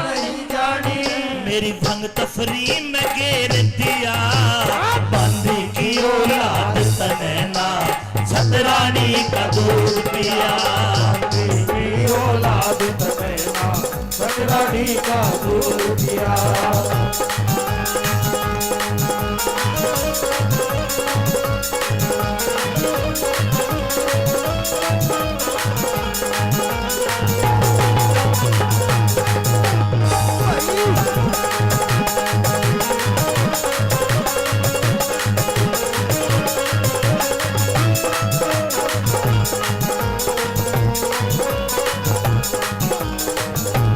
नहीं जानी। मेरी भंग तफरी में घेर दिया। बंदी की औलाद तने ना छतरानी का दूध पिया। पति की औलाद रहना छतरानी का दूध पिया।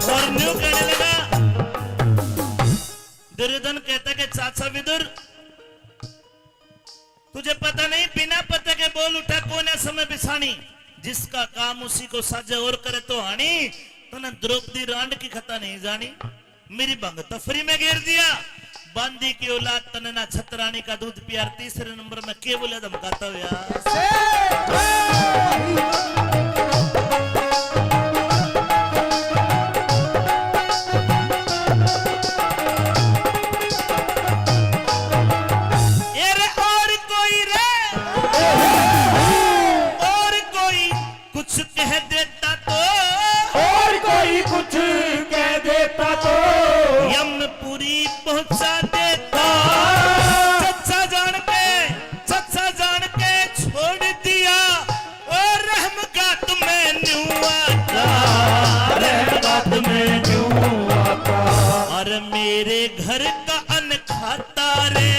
और न्यू कहने लगा, दुर्योधन कहता कि चाचा विदुर, तुझे पता नहीं, बिना पते के बोल उठा कोने समय बिछानी, जिसका काम उसी को साजे और करे तो हानि। तूने द्रौपदी रांड की खता नहीं जानी, मेरी भंग तफरी में घेर दिया। बंदी की औलाद तने ना छतरानी का दूध पिया। तीसरे नंबर में के बोले धमकाता हो यार। ये रे और कोई रे, और कोई कुछ कह देता तो, और कोई कुछ कह देता तो यमपुरी पहुंचा देता। चच्चा जान के छोड़ दिया। और रहम का तुम्हें न्यू आता, रहम का तुम्हें न्यू आता। और मेरे घर का अन्न खाता रे,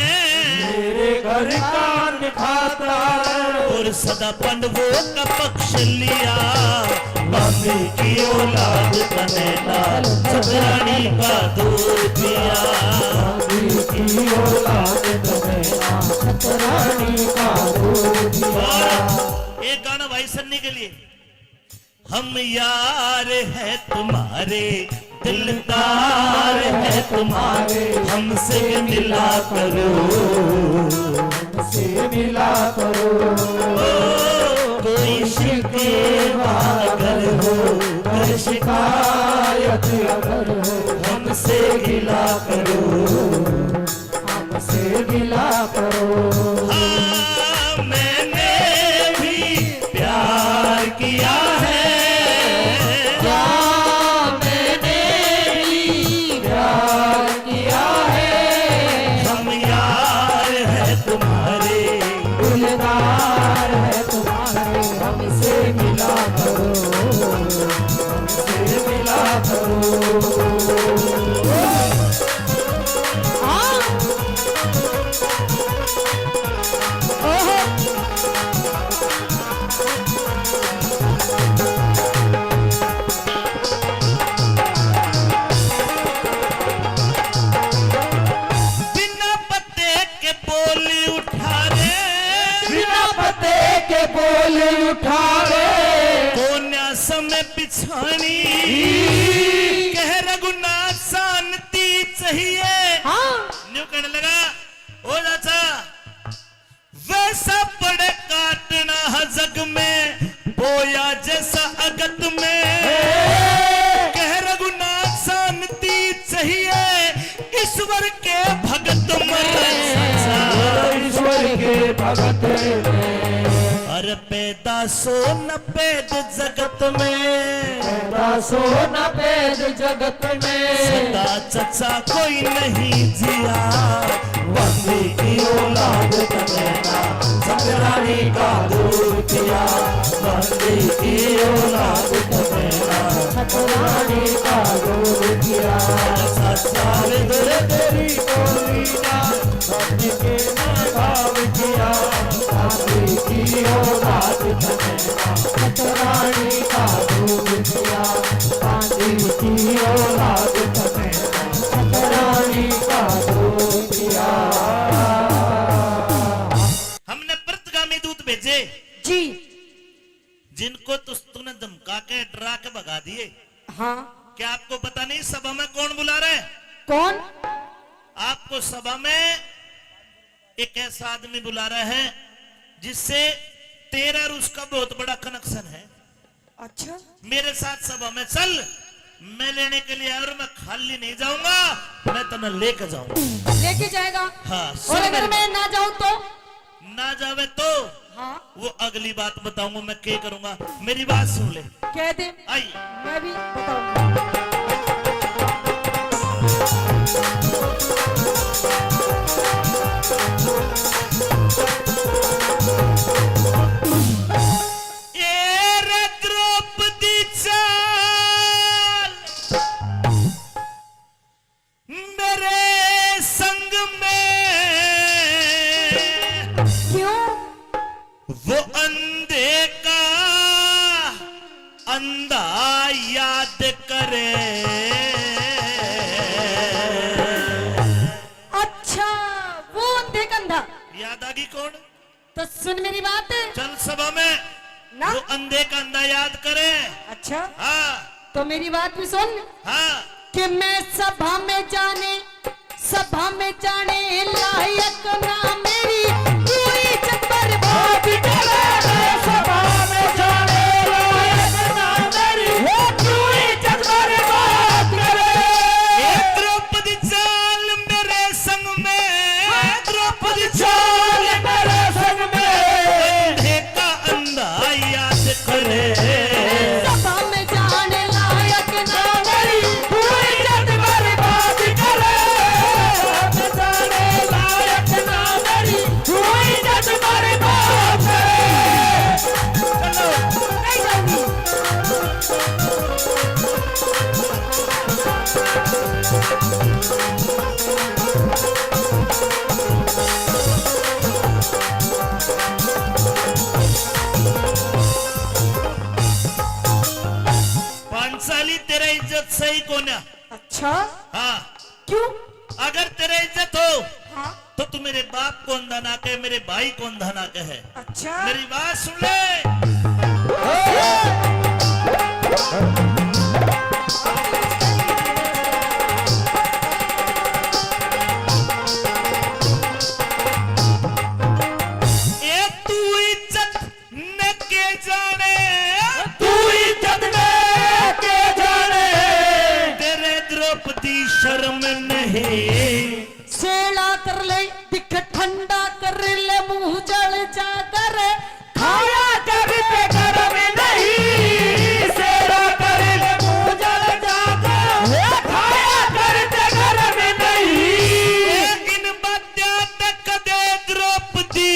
मेरे घर का अन्न खाता है। और सदा पंडवों का पक्ष लिया। बंदी की औलाद तने नाल छतरानी का दूध पिया। बंदी की औलाद रहना छतरानी का दूध पिया। और एक गाना भाई सन्नी के लिए, हम यार है तुम्हारे, दिलदार है तुम्हारे, हमसे मिला करो, से मिला करो। कोई शिकवा अगर हो, अगर शिकायत अगर हो हमसे गिला करो। हमसे गिला करो। हाँ, मैंने भी प्यार किया है, मैंने भी प्यार किया है। हम यार है तुम्हारे, दिलदार है तुम्हारे। हमसे मिला करो, हमसे मिला करो। हाँ बिछानी कह रघुनाथ शांति चाहिए हाँ न्यू कहने लगा ओ चाचा वैसा पड़े काटना है जग में बोया जैसा अगत में कह रघुनाथ शांति चाहिए ईश्वर के भगत में ईश्वर के भगत में अरे पैदा सो न पैद जगत में दासो न पैद जगत में सदा चचा कोई नहीं जिया बंदी की औलाद करेना संग्रामी का दूर किया बंदी की औलाद करेना संग्रामी का दूर किया सारे दर तेरी कोरीना बंदी के भाव किया बंदी की औलाद करेना संग्रामी का दूर किया बंदी की औलाद करेना संग्रामी का दूर किया। हमने प्रतिगामी दूत भेजे जी जिनको तूने धमका के डरा के भगा दिए हाँ क्या आपको पता नहीं सभा में कौन बुला रहे हैं? कौन आपको सभा में एक ऐसा आदमी बुला रहा है जिससे तेरा और उसका बहुत बड़ा कनेक्शन है अच्छा मेरे साथ सभा में चल मैं लेने के लिए आया और मैं खाली नहीं जाऊंगा मैं तुम्हें लेकर जाऊंगा लेके जाएगा हाँ और सुन अगर मेरी मैं ना जाऊं तो ना जावे तो हाँ वो अगली बात बताऊंगा मैं क्या करूंगा मेरी बात सुन ले कह दे आई मैं भी बताऊंगा ये रे द्रौपदी चाल मेरे संग में क्यों वो अंधे का अंधा याद करे अच्छा वो अंधे कंधा याद आ गई कौन तो सुन मेरी बात चल सभा में ना वो अंधे का अंधा याद करे अच्छा हाँ तो मेरी बात भी सुन हाँ कि मैं सभा में जाने लायक ना मेरी पूरी चक्कर बात करे सभा में जाने लायक ना मेरी पूरी चक्कर बात करे ये द्रौपदी चाल मेरे संग में द्रौपदी चाल मेरे संग में अंधे का अंधा याद करे सभा में जाने लायक ना मेरी पूरी चक्कर बात करे जाने लायक ना मेरी पूरी चक्कर बात करे चलो नहीं जाऊंगी पांचाली तेरा इज्जत सही कोन्या अच्छा हाँ क्यों अगर तेरा इज्जत हो हाँ तो तू मेरे बाप को अंधा ना कहे मेरे भाई को अंधा ना कहे अच्छा मेरी बात सुन ले ए तू इज्जत न के जाने तू इज्जत में के जाने तेरे द्रौपदी शर्म नहीं सेला कर ले दिख ठंडा कर ले मुंह जल जा कर खाया करते घर में नहीं सेवा करे पूजल जाकर खाया करते घर में नहीं इन बात्या तक दे द्रौपदी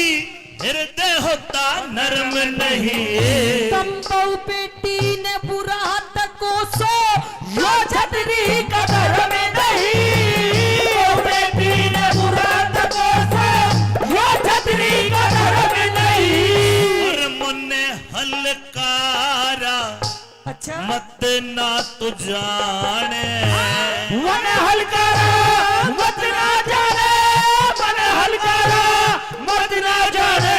हृदय होता नरम नहीं कंबऊ बेटी ने बुरा तको सो यो छतरी कदर में नहीं ओ बेटी ने बुरा तको से यो छतरी कदर में नहीं और मुन्ने हलकारा अच्छा मत ना तू जाने मन हलकारा मत ना जाने मन हलकारा मत ना जाने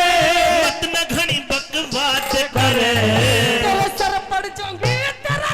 मत न घनी बकवाद करे तेरे सर पड़ जाऊंगी तेरा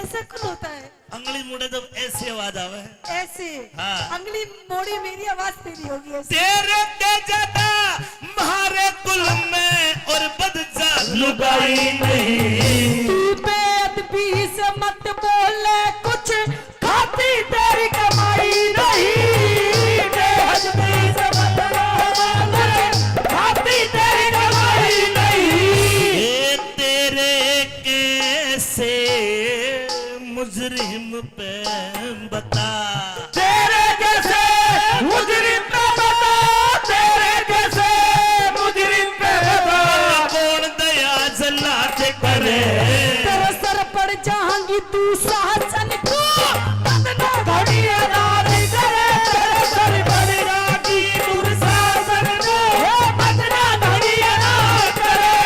ऐसा कौन होता है? अंगली मुड़े तो ऐसी आवाज आवे। ऐसे हाँ। अंगली मोड़ी मेरी आवाज तेरी होगी ऐसे। तेरे ते ज्यादा म्हारे कुल में और बदजा लुगाई नहीं। तू बेअदबी से मत बोले कुछ, खाती तेरी कमाई नहीं। बेअदबी से मत बोले, खाती तेरी कमाई नहीं। ये तेरे कैसे मुजरिम पे बता, तेरे जैसे मुजरिम पे बता, तेरे जैसे मुजरिम पे बता, कौन दया जला के करे। तेरे सर पड़ जाएंगी तू शासन को, बदला घड़ी अदार करे, तेरे सर पर रागी दुर्शासन को, बदला घड़ी अदार करे।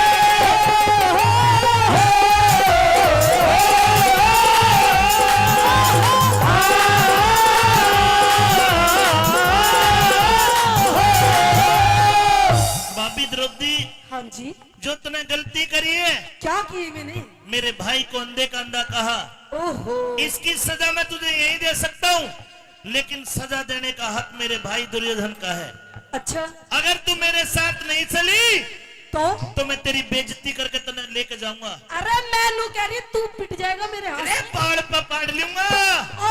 भाभी द्रौपदी, हाँ जी, जो तूने गलती करी है, क्या की मैंने? मेरे भाई को अंधे का अंधा कहा, ओहो, इसकी सजा मैं तुझे यही दे सकता हूँ, लेकिन सजा देने का हक मेरे भाई दुर्योधन का है। अच्छा अगर तू मेरे साथ नहीं चली तो? तो मैं तेरी बेइज्जती करके तने लेके जाऊंगा। अरे मैं नू कह रही तू पिट जाएगा मेरे हाथ अरे से। बाल पकड़ लूंगा, ओ,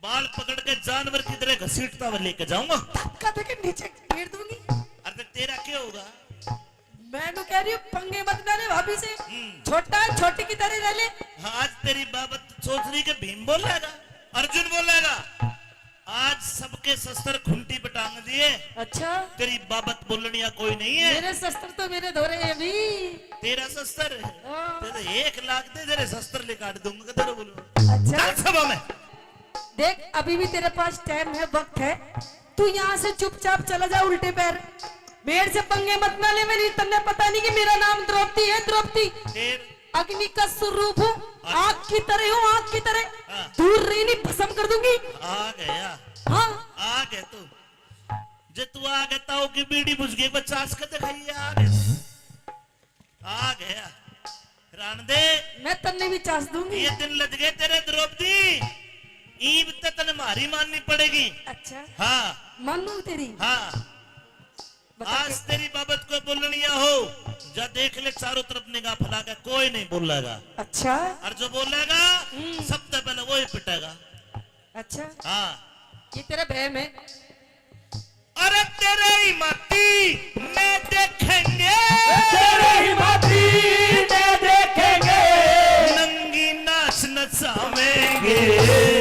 बाल पकड़ के जानवर की तरह घसीटता हुआ लेके जाऊंगा। धक्का देके नीचे गिर दूंगी। अरे तेरा क्या होगा? मैं नू कह रही हूँ पंगे मत डाले भाभी से, छोटा है छोटी की तरह रह ले। हाँ, आज तेरी बाबत सोच रही कि भीम बोलेगा, अर्जुन बोलेगा। आज सबके शस्त्र खुंटी पे टांग दिए, अच्छा तेरी बाबत बोलनिया कोई नहीं है। मेरे शस्त्र तो मेरे धोरे हैं अभी। तेरा शस्त्र हाँ। तेरे 1 लाख दे, तेरे शस्त्र ले काट दूंगा। तेरे बोलूं अच्छा चल सभा में। देख अभी भी तेरे पास टाइम है, वक्त है, तू यहाँ से चुपचाप चला जा उल्टे पैर। मेरे से पंगे मत ना ले, मेरी तन्ने पता नहीं कि मेरा नाम द्रौपदी है। द्रौपदी फिर अग्नि का स्वरूप हूँ, आग की तरह हूँ, आग की तरह हाँ। दूर रही नहीं, भस्म कर दूंगी। आ गया, हाँ आ गए तू। जे तू आ गया ताऊ की बीड़ी बुझ गई, 50 का दिखाइए। आ गए, आ गया रान दे। मैं तन्ने भी चास दूंगी। ये दिन लग गए तेरे द्रौपदी, ईब तक तने मारी माननी पड़ेगी। अच्छा हाँ मानू तेरी? हाँ, बता आज तेरी बाबत को बोलनिया हो जा, देख ले चारों तरफ निगाह फैला के, कोई नहीं बोलेगा। अच्छा और जो बोलेगा सबसे पहले वो ही पिटेगा। अच्छा हाँ, ये तेरा बहम है। अरे तेरे ही माती में देखेंगे, तेरे ही माटी में देखेंगे, नंगी नाच नचावेंगे।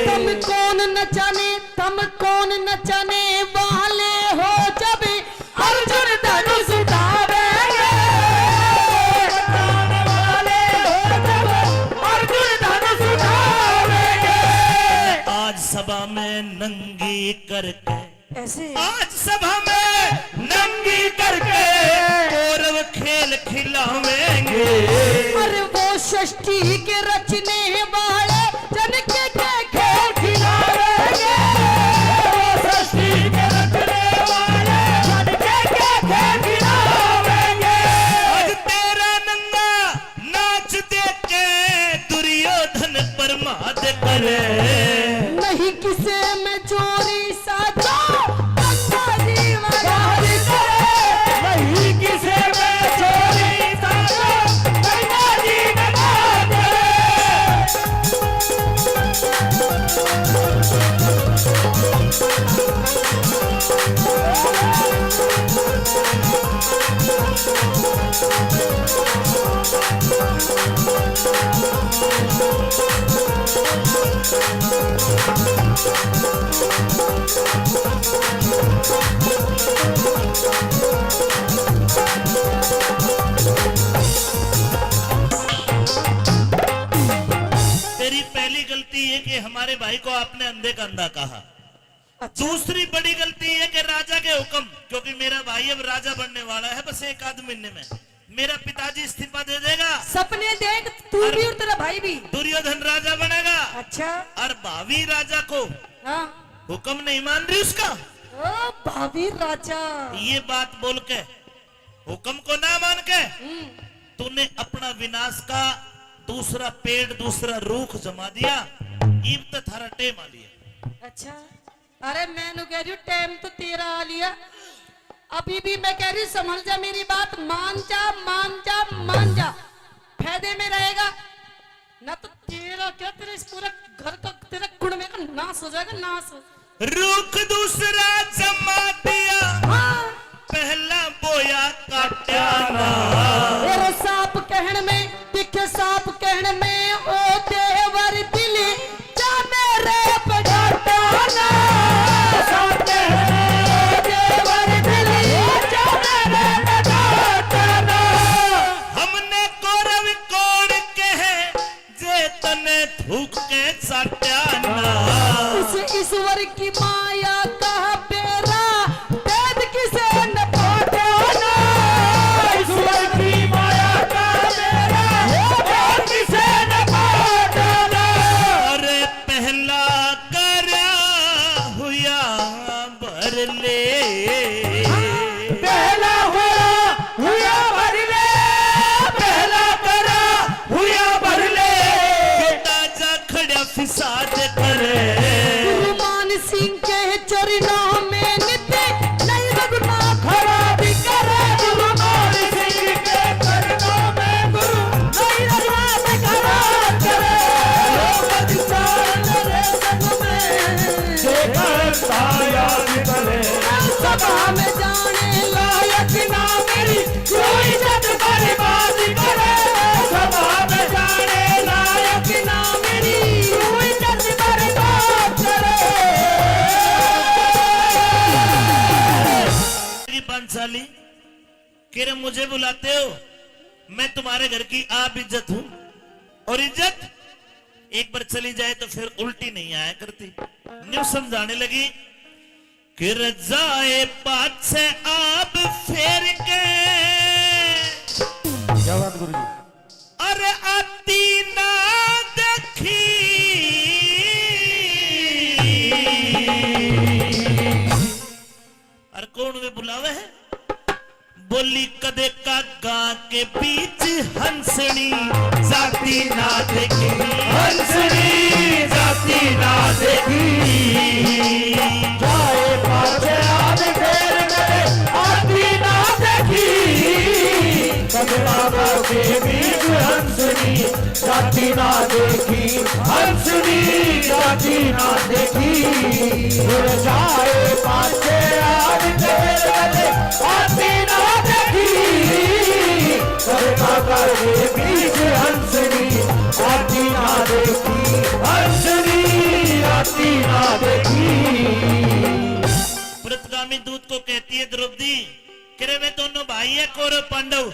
तुम कौन न जाने, तुम कौन न जाने वाले हो, जब अर्जुन धनुष उठावेंगे। बताने वाले हो जब अर्जुन धनुष उठावेंगे। आज सभा में नंगी करके, ऐसे आज सभा में नंगी करके कौरव खेल खिलावेंगे। अरे वो षष्ठी के रचने वाले जन के खेल खिलावेंगे। वो षष्ठी के रचने वाले जन के खेल खिलावेंगे। आज तेरा नंगा नाच देख के दुर्योधन प्रमाद करे। नहीं किसे में चोरी साधो, गंगा जी गाली करे, नहीं किसे में चोरी साधो, गंगा जी में बात तेरी पहली गलती है कि हमारे भाई को आपने अंधे का अंधा कहा। दूसरी बड़ी गलती है कि राजा के हुक्म, क्योंकि मेरा भाई अब राजा बनने वाला है, बस 1 आध महीने में मेरा पिताजी इस्तीफा दे देगा, सपने देख, तू भी और तेरा भाई भी। दुर्योधन राजा बनेगा। अच्छा और भावी राजा को हाँ, हुक्म नहीं मान रही उसका, ओ भाभी राजा। ये बात बोल के हुक्म को ना मान के तूने अपना विनाश का दूसरा पेड़ दूसरा रूख जमा दिया, ईब तो थारा टेम आ लिया। अच्छा, अरे मैंने कह रही हूँ टाइम तो तेरा आ लिया। अभी भी मैं कह रही हूँ समझ जा मेरी बात, मान जा मान जा मान जा, फायदे में रहेगा ना तो तेरा क्या, तेरे इस पूरे घर का तेरा कुड़मे का नाश हो जाएगा, नाश हो। रूख दूसरा जमा दिया, हाँ। पहला बोया काटा ना। तेरे सांप कहण में, दिखे सांप कहण में, ओ देवर दिल जा मेरे पड़ाता ना। सांप कहण में, देवर दिल जा मेरे पड़ाता ना। हमने कौरव कोड़ कहे जे तने थूक के साट्या ना। इस ईश्वर की माया का बेरा वेद किसे न पाता ना। ईश्वर की माया का बेरा वेद किसे न पाता ना। अरे पहला करा हुआ भर ले, पहला हुआ भर ले, पहला करा हुआ भर ले। ताजा खड़ा फिसाद करे। गुरुमान सिंह के चरणों में नित्य नहीं रघुना खड़ा भी करे। गुरुमान सिंह के चरणों में गुरु नहीं रघुना भी खड़ा करे। लोग विचार करे संग में, देखता याद करे। सभा में जाने लायक ना मेरी कोई इज्जत बर्बाद करे। सभा में जाने लायक ना मेरी कोई इज्जत बर्बाद करे। पांचाली किरे मुझे बुलाते हो, मैं तुम्हारे घर की आप इज्जत हूं, और इज्जत एक बार चली जाए तो फिर उल्टी नहीं आया करती। न्यू समझाने लगी कि रजाए पात से आप फेर के, क्या बात गुरु जी? अरे आती ना देखी। अरे कौन वे बुलावे है? बोली कदे का गा के बीच हंसनी जाती ना देखी। हंसनी जाती ना देखी। जाए पाछे आद फेर मेरे आती ना देखी। कदमा के बीच हंसनी जाती ना देखी। हंसनी जाती ना देखी। फिर जाए पाछे आद फेर मेरे आती ना देखी। कदमा के बीच हंसनी आती ना देखी। हंसनी आती ना देखी। व्रतगामी दूत को कहती है द्रौपदी, करे वे दोनों भाई है कौरव पांडव,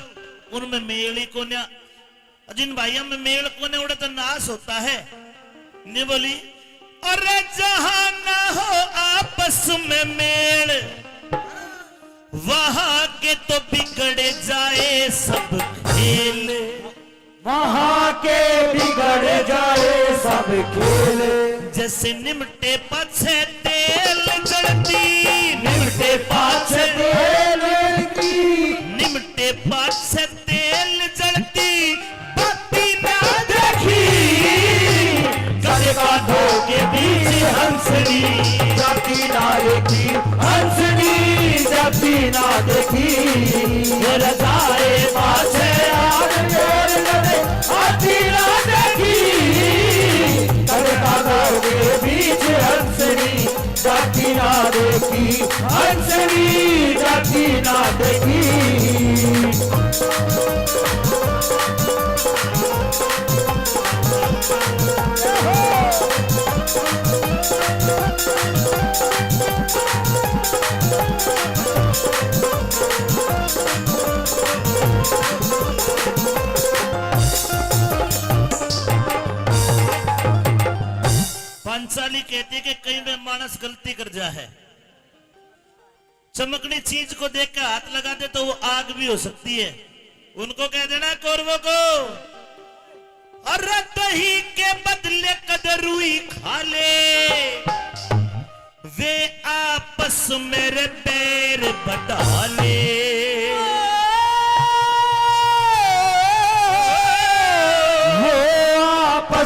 उनमें मेल ही कोन्या, जिन भाइयों में मेल कोने उड़े तो नाश होता है। ने बोली अरे जहां ना हो आपस में मेल, वहां के तो बिगड़ जाए सब खेल। वहां के बिगड़ जाए सब खेल। जैसे निमटे पाछे तेल जड़ती, निमटे पाछे तेल की। निमटे पाछे तेल जड़ती, बाती ना देखी गले कांधों के बीच हंसनी जाती ना देखी। हंसनी जाती ना देखी। रजाए पाछे आग फेर गले आती ना देखी। गले कांधों के बीच हंसनी जाती ना देखी। हंसनी जाती ना देखी। पांचाली कहती है कि कहीं में मानस गलती कर जा है, चमकनी चीज को देख के हाथ लगा दे तो वो आग भी हो सकती है। उनको कह देना कौरवों को, अरे दही के बदले कदरुई खा ले, वे आपस मेरे पैर बढ़ा ले।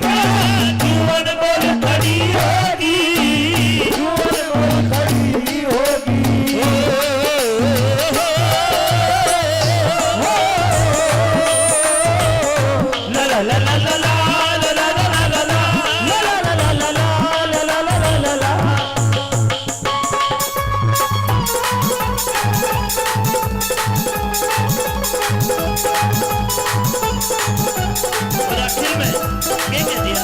बढ़ गया जुअन बोल खड़ी होगी जुअन बोल खड़ी होगी ला ला ला ला ला ला ला ला ला ला ला ला और आखिर में क्या कह दिया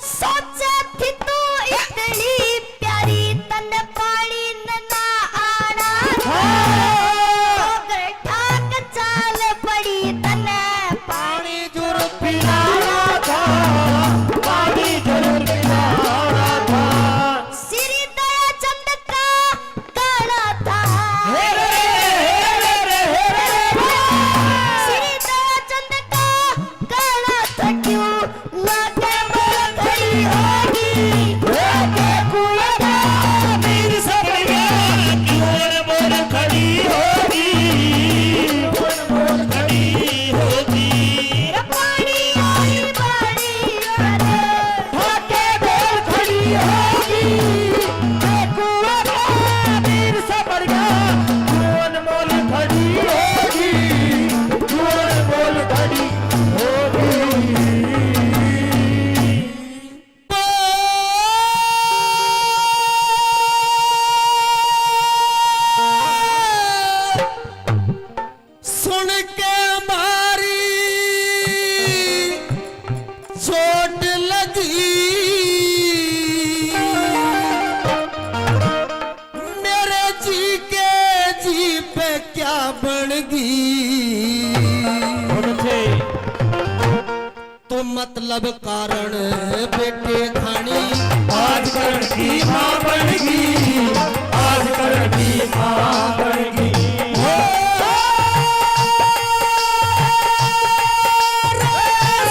सोचा थी तू इतनी प्यारी तन पानी ना आना ठोकर ठाक चाल पड़ी तन पानी जरूर पिलाना था पानी जरूर पिलाना था श्री दया चंद का गाना था श्री दया चंद का गाना था क्यों लाके बोल खड़ी होगी लाके कुएं मेरी सपनिया जुअन बोल खड़ी होगी जुअन बोल खड़ी होगी पानी आई बाड़ी अरे ढाके बोल खड़ी होगी कुएं वीर से बढ़ गया जुअन बोल खड़ी होगी जुअन बोल खड़ी होगी सुन के मारी चोट लगी मेरे जी के जी पे क्या बन गई तो मतलब कारण बेटे खानी आज करण की मां बन गई आज करण की मां बन गई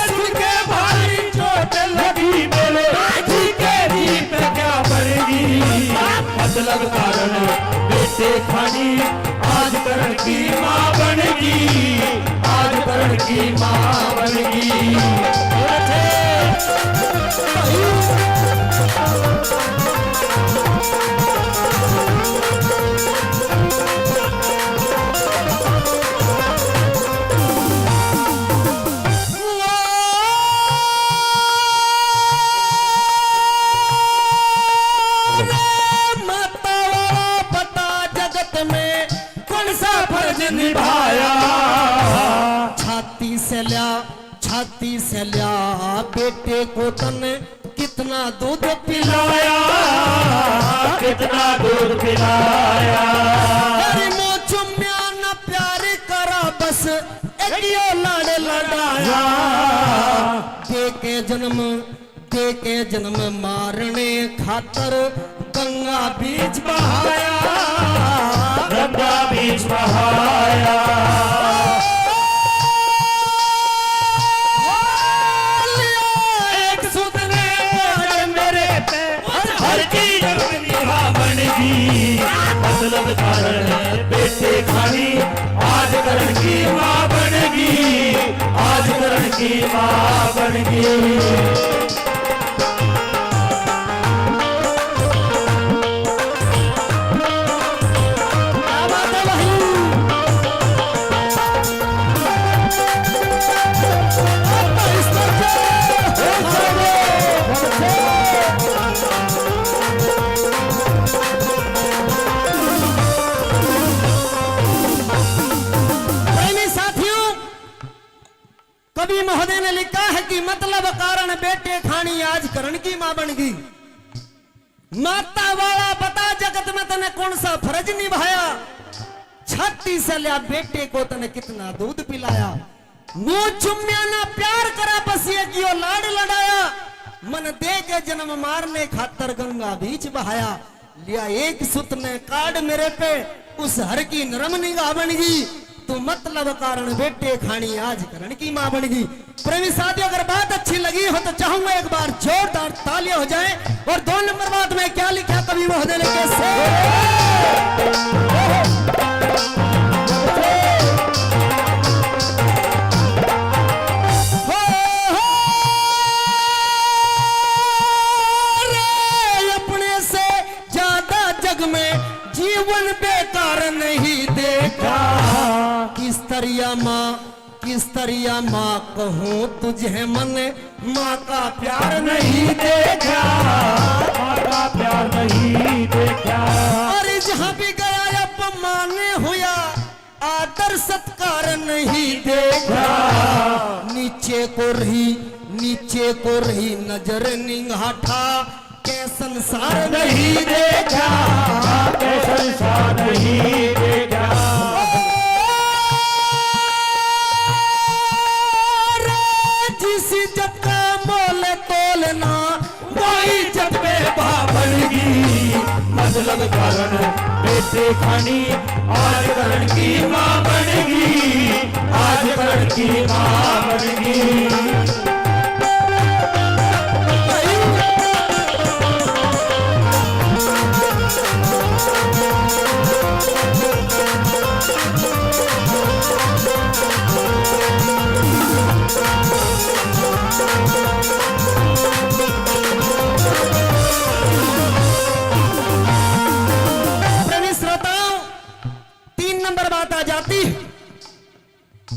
सुन के भारी चोट लगी मेरे जी के जी पे क्या पड़ेगी मतलब कारण बेटे खानी आज करण की मां बनेगी आज करण की मां बनेगी माता वाला पता जगत में कौन सा फर्ज निभाया छाती से लिया बेटे को तने कितना दूध पिला पिलाया कितना दूध पिलाया अरे मो चुम्या न प्यार करा बस एक यो लाड़ लड़ाया दे के जन्म मारने खातर गंगा बीच बहाया गंगा बीच बहाया एक सुत ने मेरे पे हर चीज निभा बनेगी मतलब कारण बेटे खानी आज करण की मां बनेगी आज करण की मां बनेगी कवि महोदय ने लिखा है कि मतलब कारण बेटे खानी आज करण की मां बन गई माता वाला बता जगत में तने कौन सा फर्ज निभाया छाती से लिया बेटे को तने कितना दूध पिलाया मुंह चुम्या ना प्यार करा बस ये कियो लाड़ लड़ाया मन दे के जन्म मारने खातर गंगा बीच बहाया लिया एक सुत ने काट मेरे पे उस हर की नरम निगाह बन गई तो मतलब कारण बेटे खानी आज करण की मां बन गई। प्रेमी साथियों अगर बात अच्छी लगी हो तो चाहूंगा एक बार जोरदार तालियां हो जाए। और 2 नंबर बात में क्या लिखा कवि महोदय ने कैसे जीवन बेकार नहीं देखा। किस तरिया माँ कहूँ तुझे मन माँ का प्यार नहीं देखा। माँ का प्यार नहीं देखा। और जहाँ भी गया अपमान हुआ आदर सत्कार नहीं देखा। नीचे को रही नजर निगाठा के संसार नहीं देखा। के संसार नहीं देखा। जिस इज्जत का मोल तोलना वही इज्जत में बाबड़गी। मतलब कारण बेटे खानी आज करण की माँ बनेगी। आज करण की माँ बनेगी।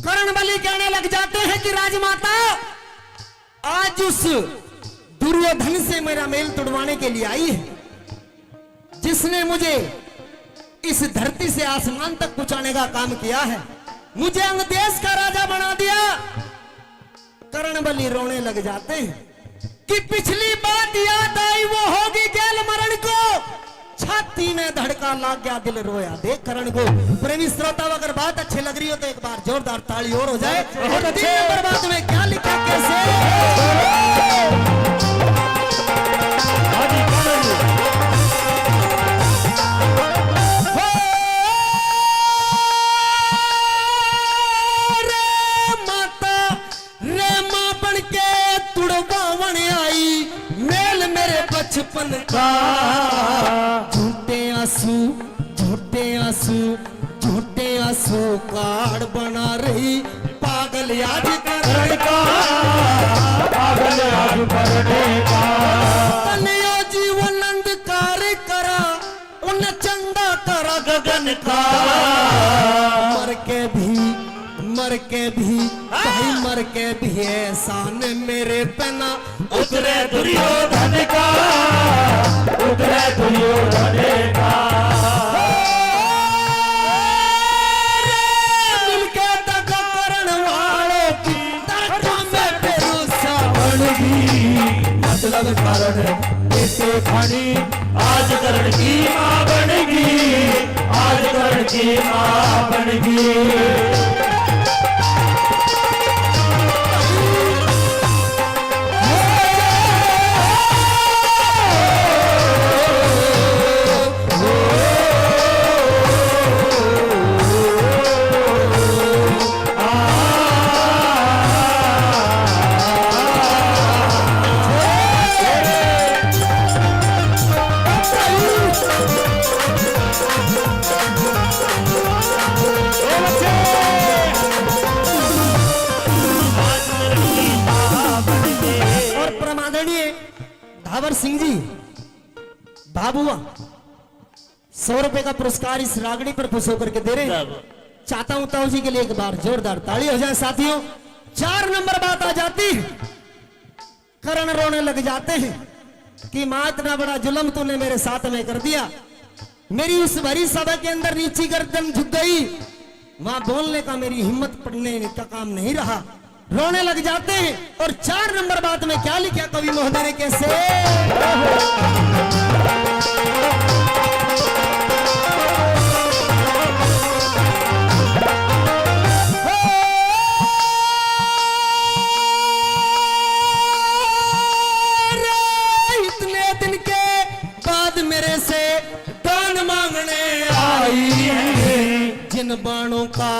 कर्णबली कहने लग जाते हैं कि राजमाता आज उस दुर्योधन से मेरा मेल तुड़वाने के लिए आई है, जिसने मुझे इस धरती से आसमान तक पहुंचाने का काम किया है, मुझे अंग देश का राजा बना दिया। कर्णबली रोने लग जाते हैं कि पिछली बात याद आई वो होगी गैल मरण को। छाती में धड़का लग गया, दिल रोया देख करण को। प्रेमी श्रोता अगर बात अच्छी लग रही हो तो एक बार जोरदार ताली और हो जाए। और 3 नंबर बात में क्या लिखा कैसे बचपन का। झूठे आंसू कार्ड बना रही पागल आज करण का। पागल आज करने का। तनयो जीवन अंधकार करा उन चंदा करा गगन का। मर के भी एहसान मेरे पना उतरे दुर्योधन का। उतरे दुर्योधन का। मिलके दगा करण वालों की दरगाह में बेरूसा बनगी। मतलब कारण बेटे खानी आज करण की माँ बनेगी। आज करण की माँ बनेगी। धावर सिंह जी बाबुआ 100 रुपए का पुरस्कार इस रागड़ी पर खुश होकर के दे रहे हैं। चाहता हूं ताऊ जी के लिए एक बार जोरदार ताली हो जाए साथियों। 4 नंबर बात आ जाती है। करण रोने लग जाते हैं कि मां इतना बड़ा जुल्म तूने मेरे साथ में कर दिया। मेरी उस भरी सभा के अंदर नीची गर्दन झुक गई। मां बोलने का मेरी हिम्मत पड़ने का काम नहीं रहा। रोने लग जाते हैं। और 4 नंबर बात में क्या लिखा कवि महोदय ने कैसे इतने दिन के बाद मेरे से दान मांगने आई है। जिन बाणों का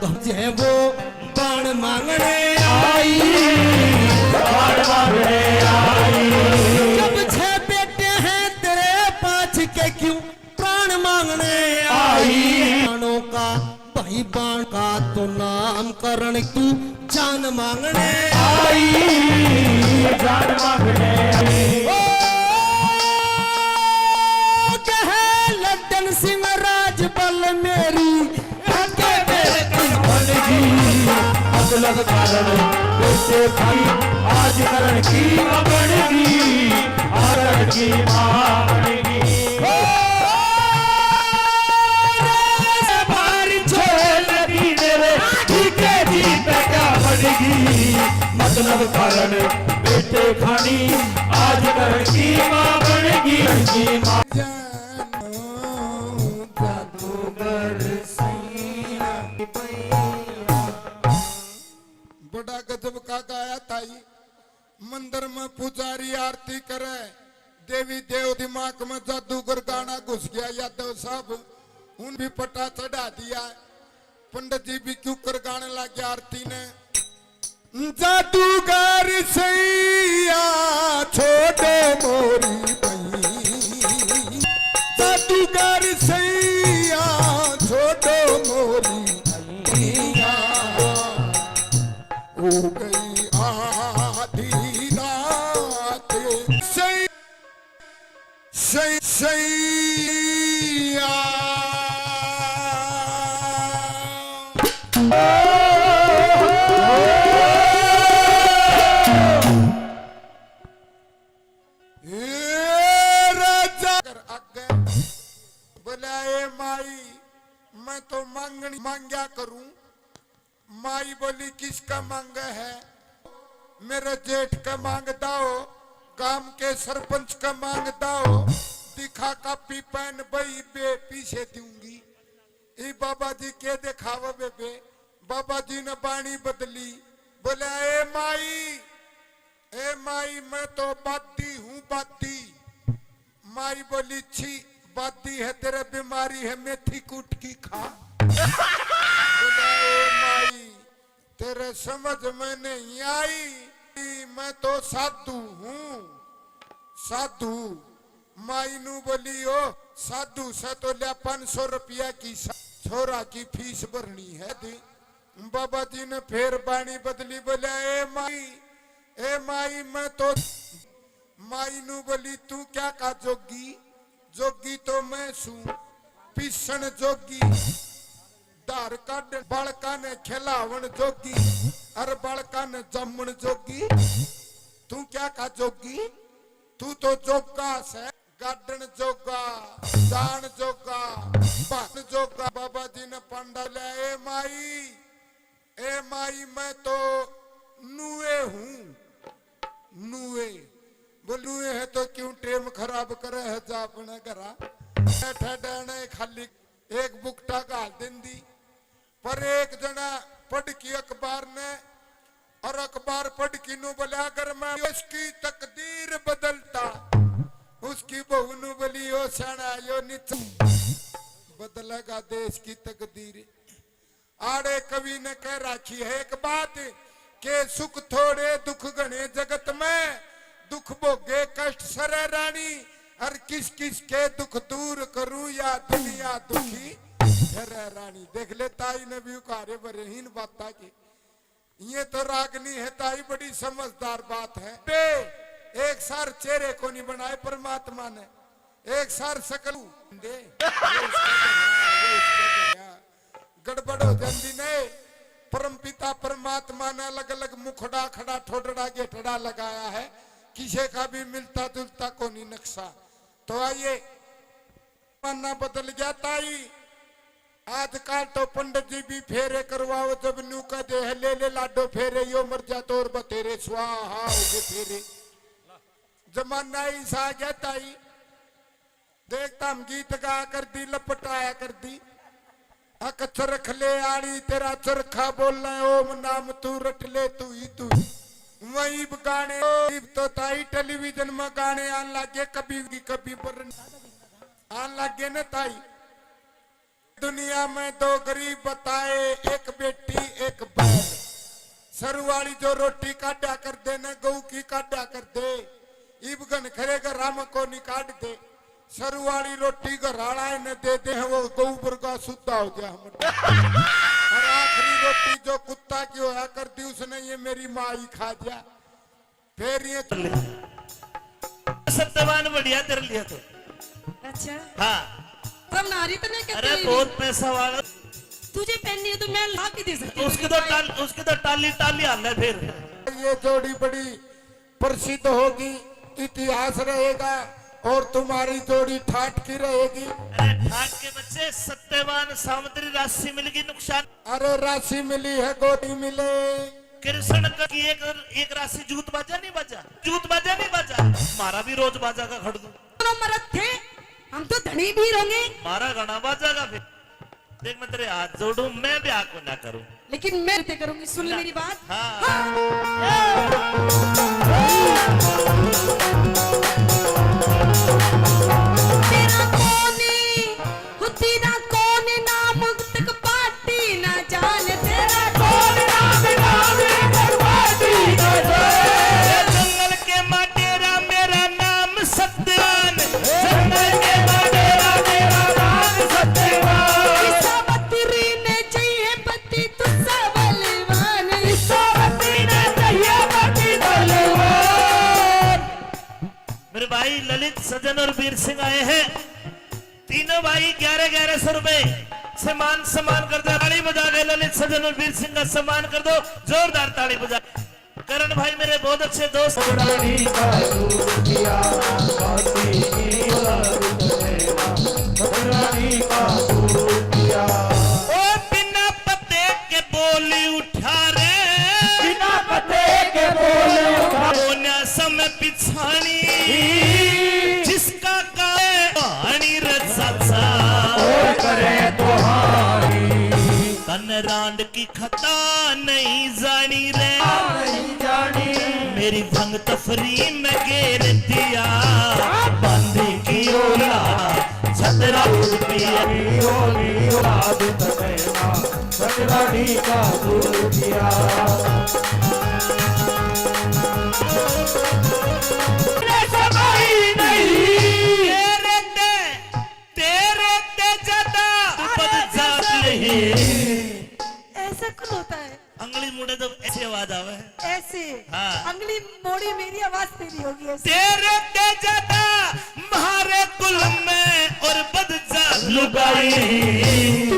गज है वो बाण मांगने आई। जब 6 बेटे हैं तेरे 5 के क्यों प्राण मांगने आई। बाणों का भाई बाण का तो नाम करण तू जान मांगने आई। जान मांगने आई। मतलब कारण बेटे खाई आज करण की मां बनेगी आरण की मां बनेगी भारी छोड़ लगी देवे ठीक है जी पे क्या बनेगी मतलब कारण बेटे खानी आज करण की मां बनेगी की मां बड़ा गजब का गाया ताई मंदिर में पुजारी आरती करे देवी देव दिमाग में जादूगर गाना घुस गया यादव साहब उन भी पटा चढ़ा दिया पंडित जी भी क्यों कर गाने लगे आरती ने जादूगर सैया छोड़ो मोरी बही जादूगर सैया छोड़ो मोरी बहिया हो गई आधी रात सैया बोला माई मैं तो मांगनी मांग्या करूं माई बोली किसका मांग है मेरे जेठ का मांग दाओ गांव के सरपंच का मांग दाओ दिखा कापी पेन बई बे पीछे दूंगी ई बाबा जी के दिखावा बेबे बाबा जी ने बाणी बदली बोले ए माई मैं तो बाती हूँ बाती माई बोली छी बाती है तेरे बीमारी है मेथी कूट की खा बोले ए माई तेरे समझ में नहीं आई मैं तो साधु हूँ साधु माई नू बोली ओ साधु से तो लिया 500 रुपया की छोरा की फीस भरनी है दी बाबा जी ने फिर बाणी बदली बोले ए माई मैं तो माई नू बोली तू क्या का जोगी जोगी तो मैं सू पिसन जोगी धार काट बालका ने खिलावन जोगी अरे बालका ने जमन जोगी तू क्या का जोगी तू तो जोगा से गार्डन जोगा जान जोगा बन जोगा बाबा जी ने पंडा ले ए माई मैं तो नुए हूँ नुए बोलुए है तो क्यों टेम खराब करे है जा अपने घरा बैठा डाने खाली एक बुकटा गाल दिन दी पर एक जना पढ़ की अखबार ने और अखबार पढ़ की नु बोले अगर मैं उसकी तकदीर बदलता उसकी बहू नु बोली ओ सना यो नीच बदलेगा देश की तकदीर आड़े कवि ने कह राखी है एक बात के सुख थोड़े दुख घने जगत में दुख भोगे कष्ट सरे रानी हर किस किस के दुख दूर करूं या दुनिया दुखी सरे रानी देख ले ताई ने भी उकारे बरहीन बात की ये तो रागनी है ताई बड़ी समझदार बात है बे एक सार चेहरे को नहीं बनाए परमात्मा ने एक सार सकल दे गड़बड़ हो जाती ने परम पिता परमात्मा ने अलग अलग मुखड़ा खड़ा ठोडड़ा गेठड़ा लगाया है किसी का भी मिलता जुलता को नहीं नक्शा तो आइए मानना बदल गया ताई आजकल तो पंडित जी भी फेरे करवाओ जब न्यू का देह ले लाडो फेरे यो मर जा तो और बतेरे स्वाहा होगे फेरे जमाना ही सा गया ताई देखता हम गीत गा कर दी लपटाया कर दी अक चरख ले आड़ी तेरा चरखा बोलना ओम नाम तू रट ले तू ही वही गाने तो ताई टेलीविजन में गाने आन लगे कभी पर आन लगे न ताई दुनिया में दो गरीब बताए एक बेटी एक बैल सरवाली जो रोटी काटा कर दे न गऊ की काटा कर दे इबगन खरेगा राम को निकाट दे सरवाली रोटी को राणा न दे दे वो गऊ का सुद्धा हो गया और आखिरी रोटी जो कुत्ता की होया करती उसने ये मेरी माँ ही खा दिया फिर ये सत्यवान बढ़िया कर लिया तो अच्छा हाँ तब नारी तो नहीं अरे कहती बहुत पैसा वाला तुझे पहननी है तो मैं ला के दे सकती हूँ। उसके तो टाली हाल है फिर। ये जोड़ी बड़ी प्रसिद्ध होगी, इतिहास रहेगा और तुम्हारी जोड़ी ठाट की रहेगी। अरे ठाक के बच्चे, सत्यवान सामग्री राशि मिलेगी, नुकसान। अरे राशि मिली है, गोटी मिले। कृष्ण की एक राशि जूत बाजा नहीं बाजा। मारा भी रोज बाजा का खड़ दूं। दोनों मर्द थे, हम तो धनी भी होंगे। मारा घना बाजा का फिर। देख मैं तेरे हाथ जोड़ू, मैं भी आंख ना करूं, लेकिन मैं ते करूंगी। सुन ले मेरी बात। हाँ। तेरा कौने हुती ना कौने नाम तक पाटी ना जान। तेरा कौन नाम पाटी ना जान। जंगल के माटेरा मेरा नाम सत्यवान। जंगल के माटेरा मेरा नाम सत्यवान। ईसावती ने चाहिए पति तुझसे बलवान। ईसावती ने चाहिए पति बलवान। मेरे भाई ललित, सजन और वीर सिंह आए हैं। तीनों भाई 11-1100 रुपए से मान सम्मान कर दो। ताली बजा के ललित, सजन और वीर सिंह का सम्मान कर दो। जोरदार ताली बजा। करण भाई मेरे बहुत अच्छे दोस्त। रानी का दूध दिया, बाती की औलाद देना। रानी का दूध दिया, ओ बिना पते के बोली उठा रे, बिना पते के बोले उठा। बोना समय पिछानी, जिसका काए कहानी रचा और करे तोहारी, तन रांड की खता नहीं जानी रे। नहीं जानी मेरी भंग तफरी में घेर दिया, बंदी की औलाद छतरा पिया। होली औलाद देना। रानी का दूध दिया, तेरे ते ज्यादा बद जात नहीं। ऐसा कौन होता है? अंगली मुड़े तो ऐसी आवाज आवे। ऐसे हाँ। अंगली मोड़ी मेरी आवाज तेरी होगी ऐसे। तेरे ते ज्यादा म्हारे कुल में और बद जात लुगाई।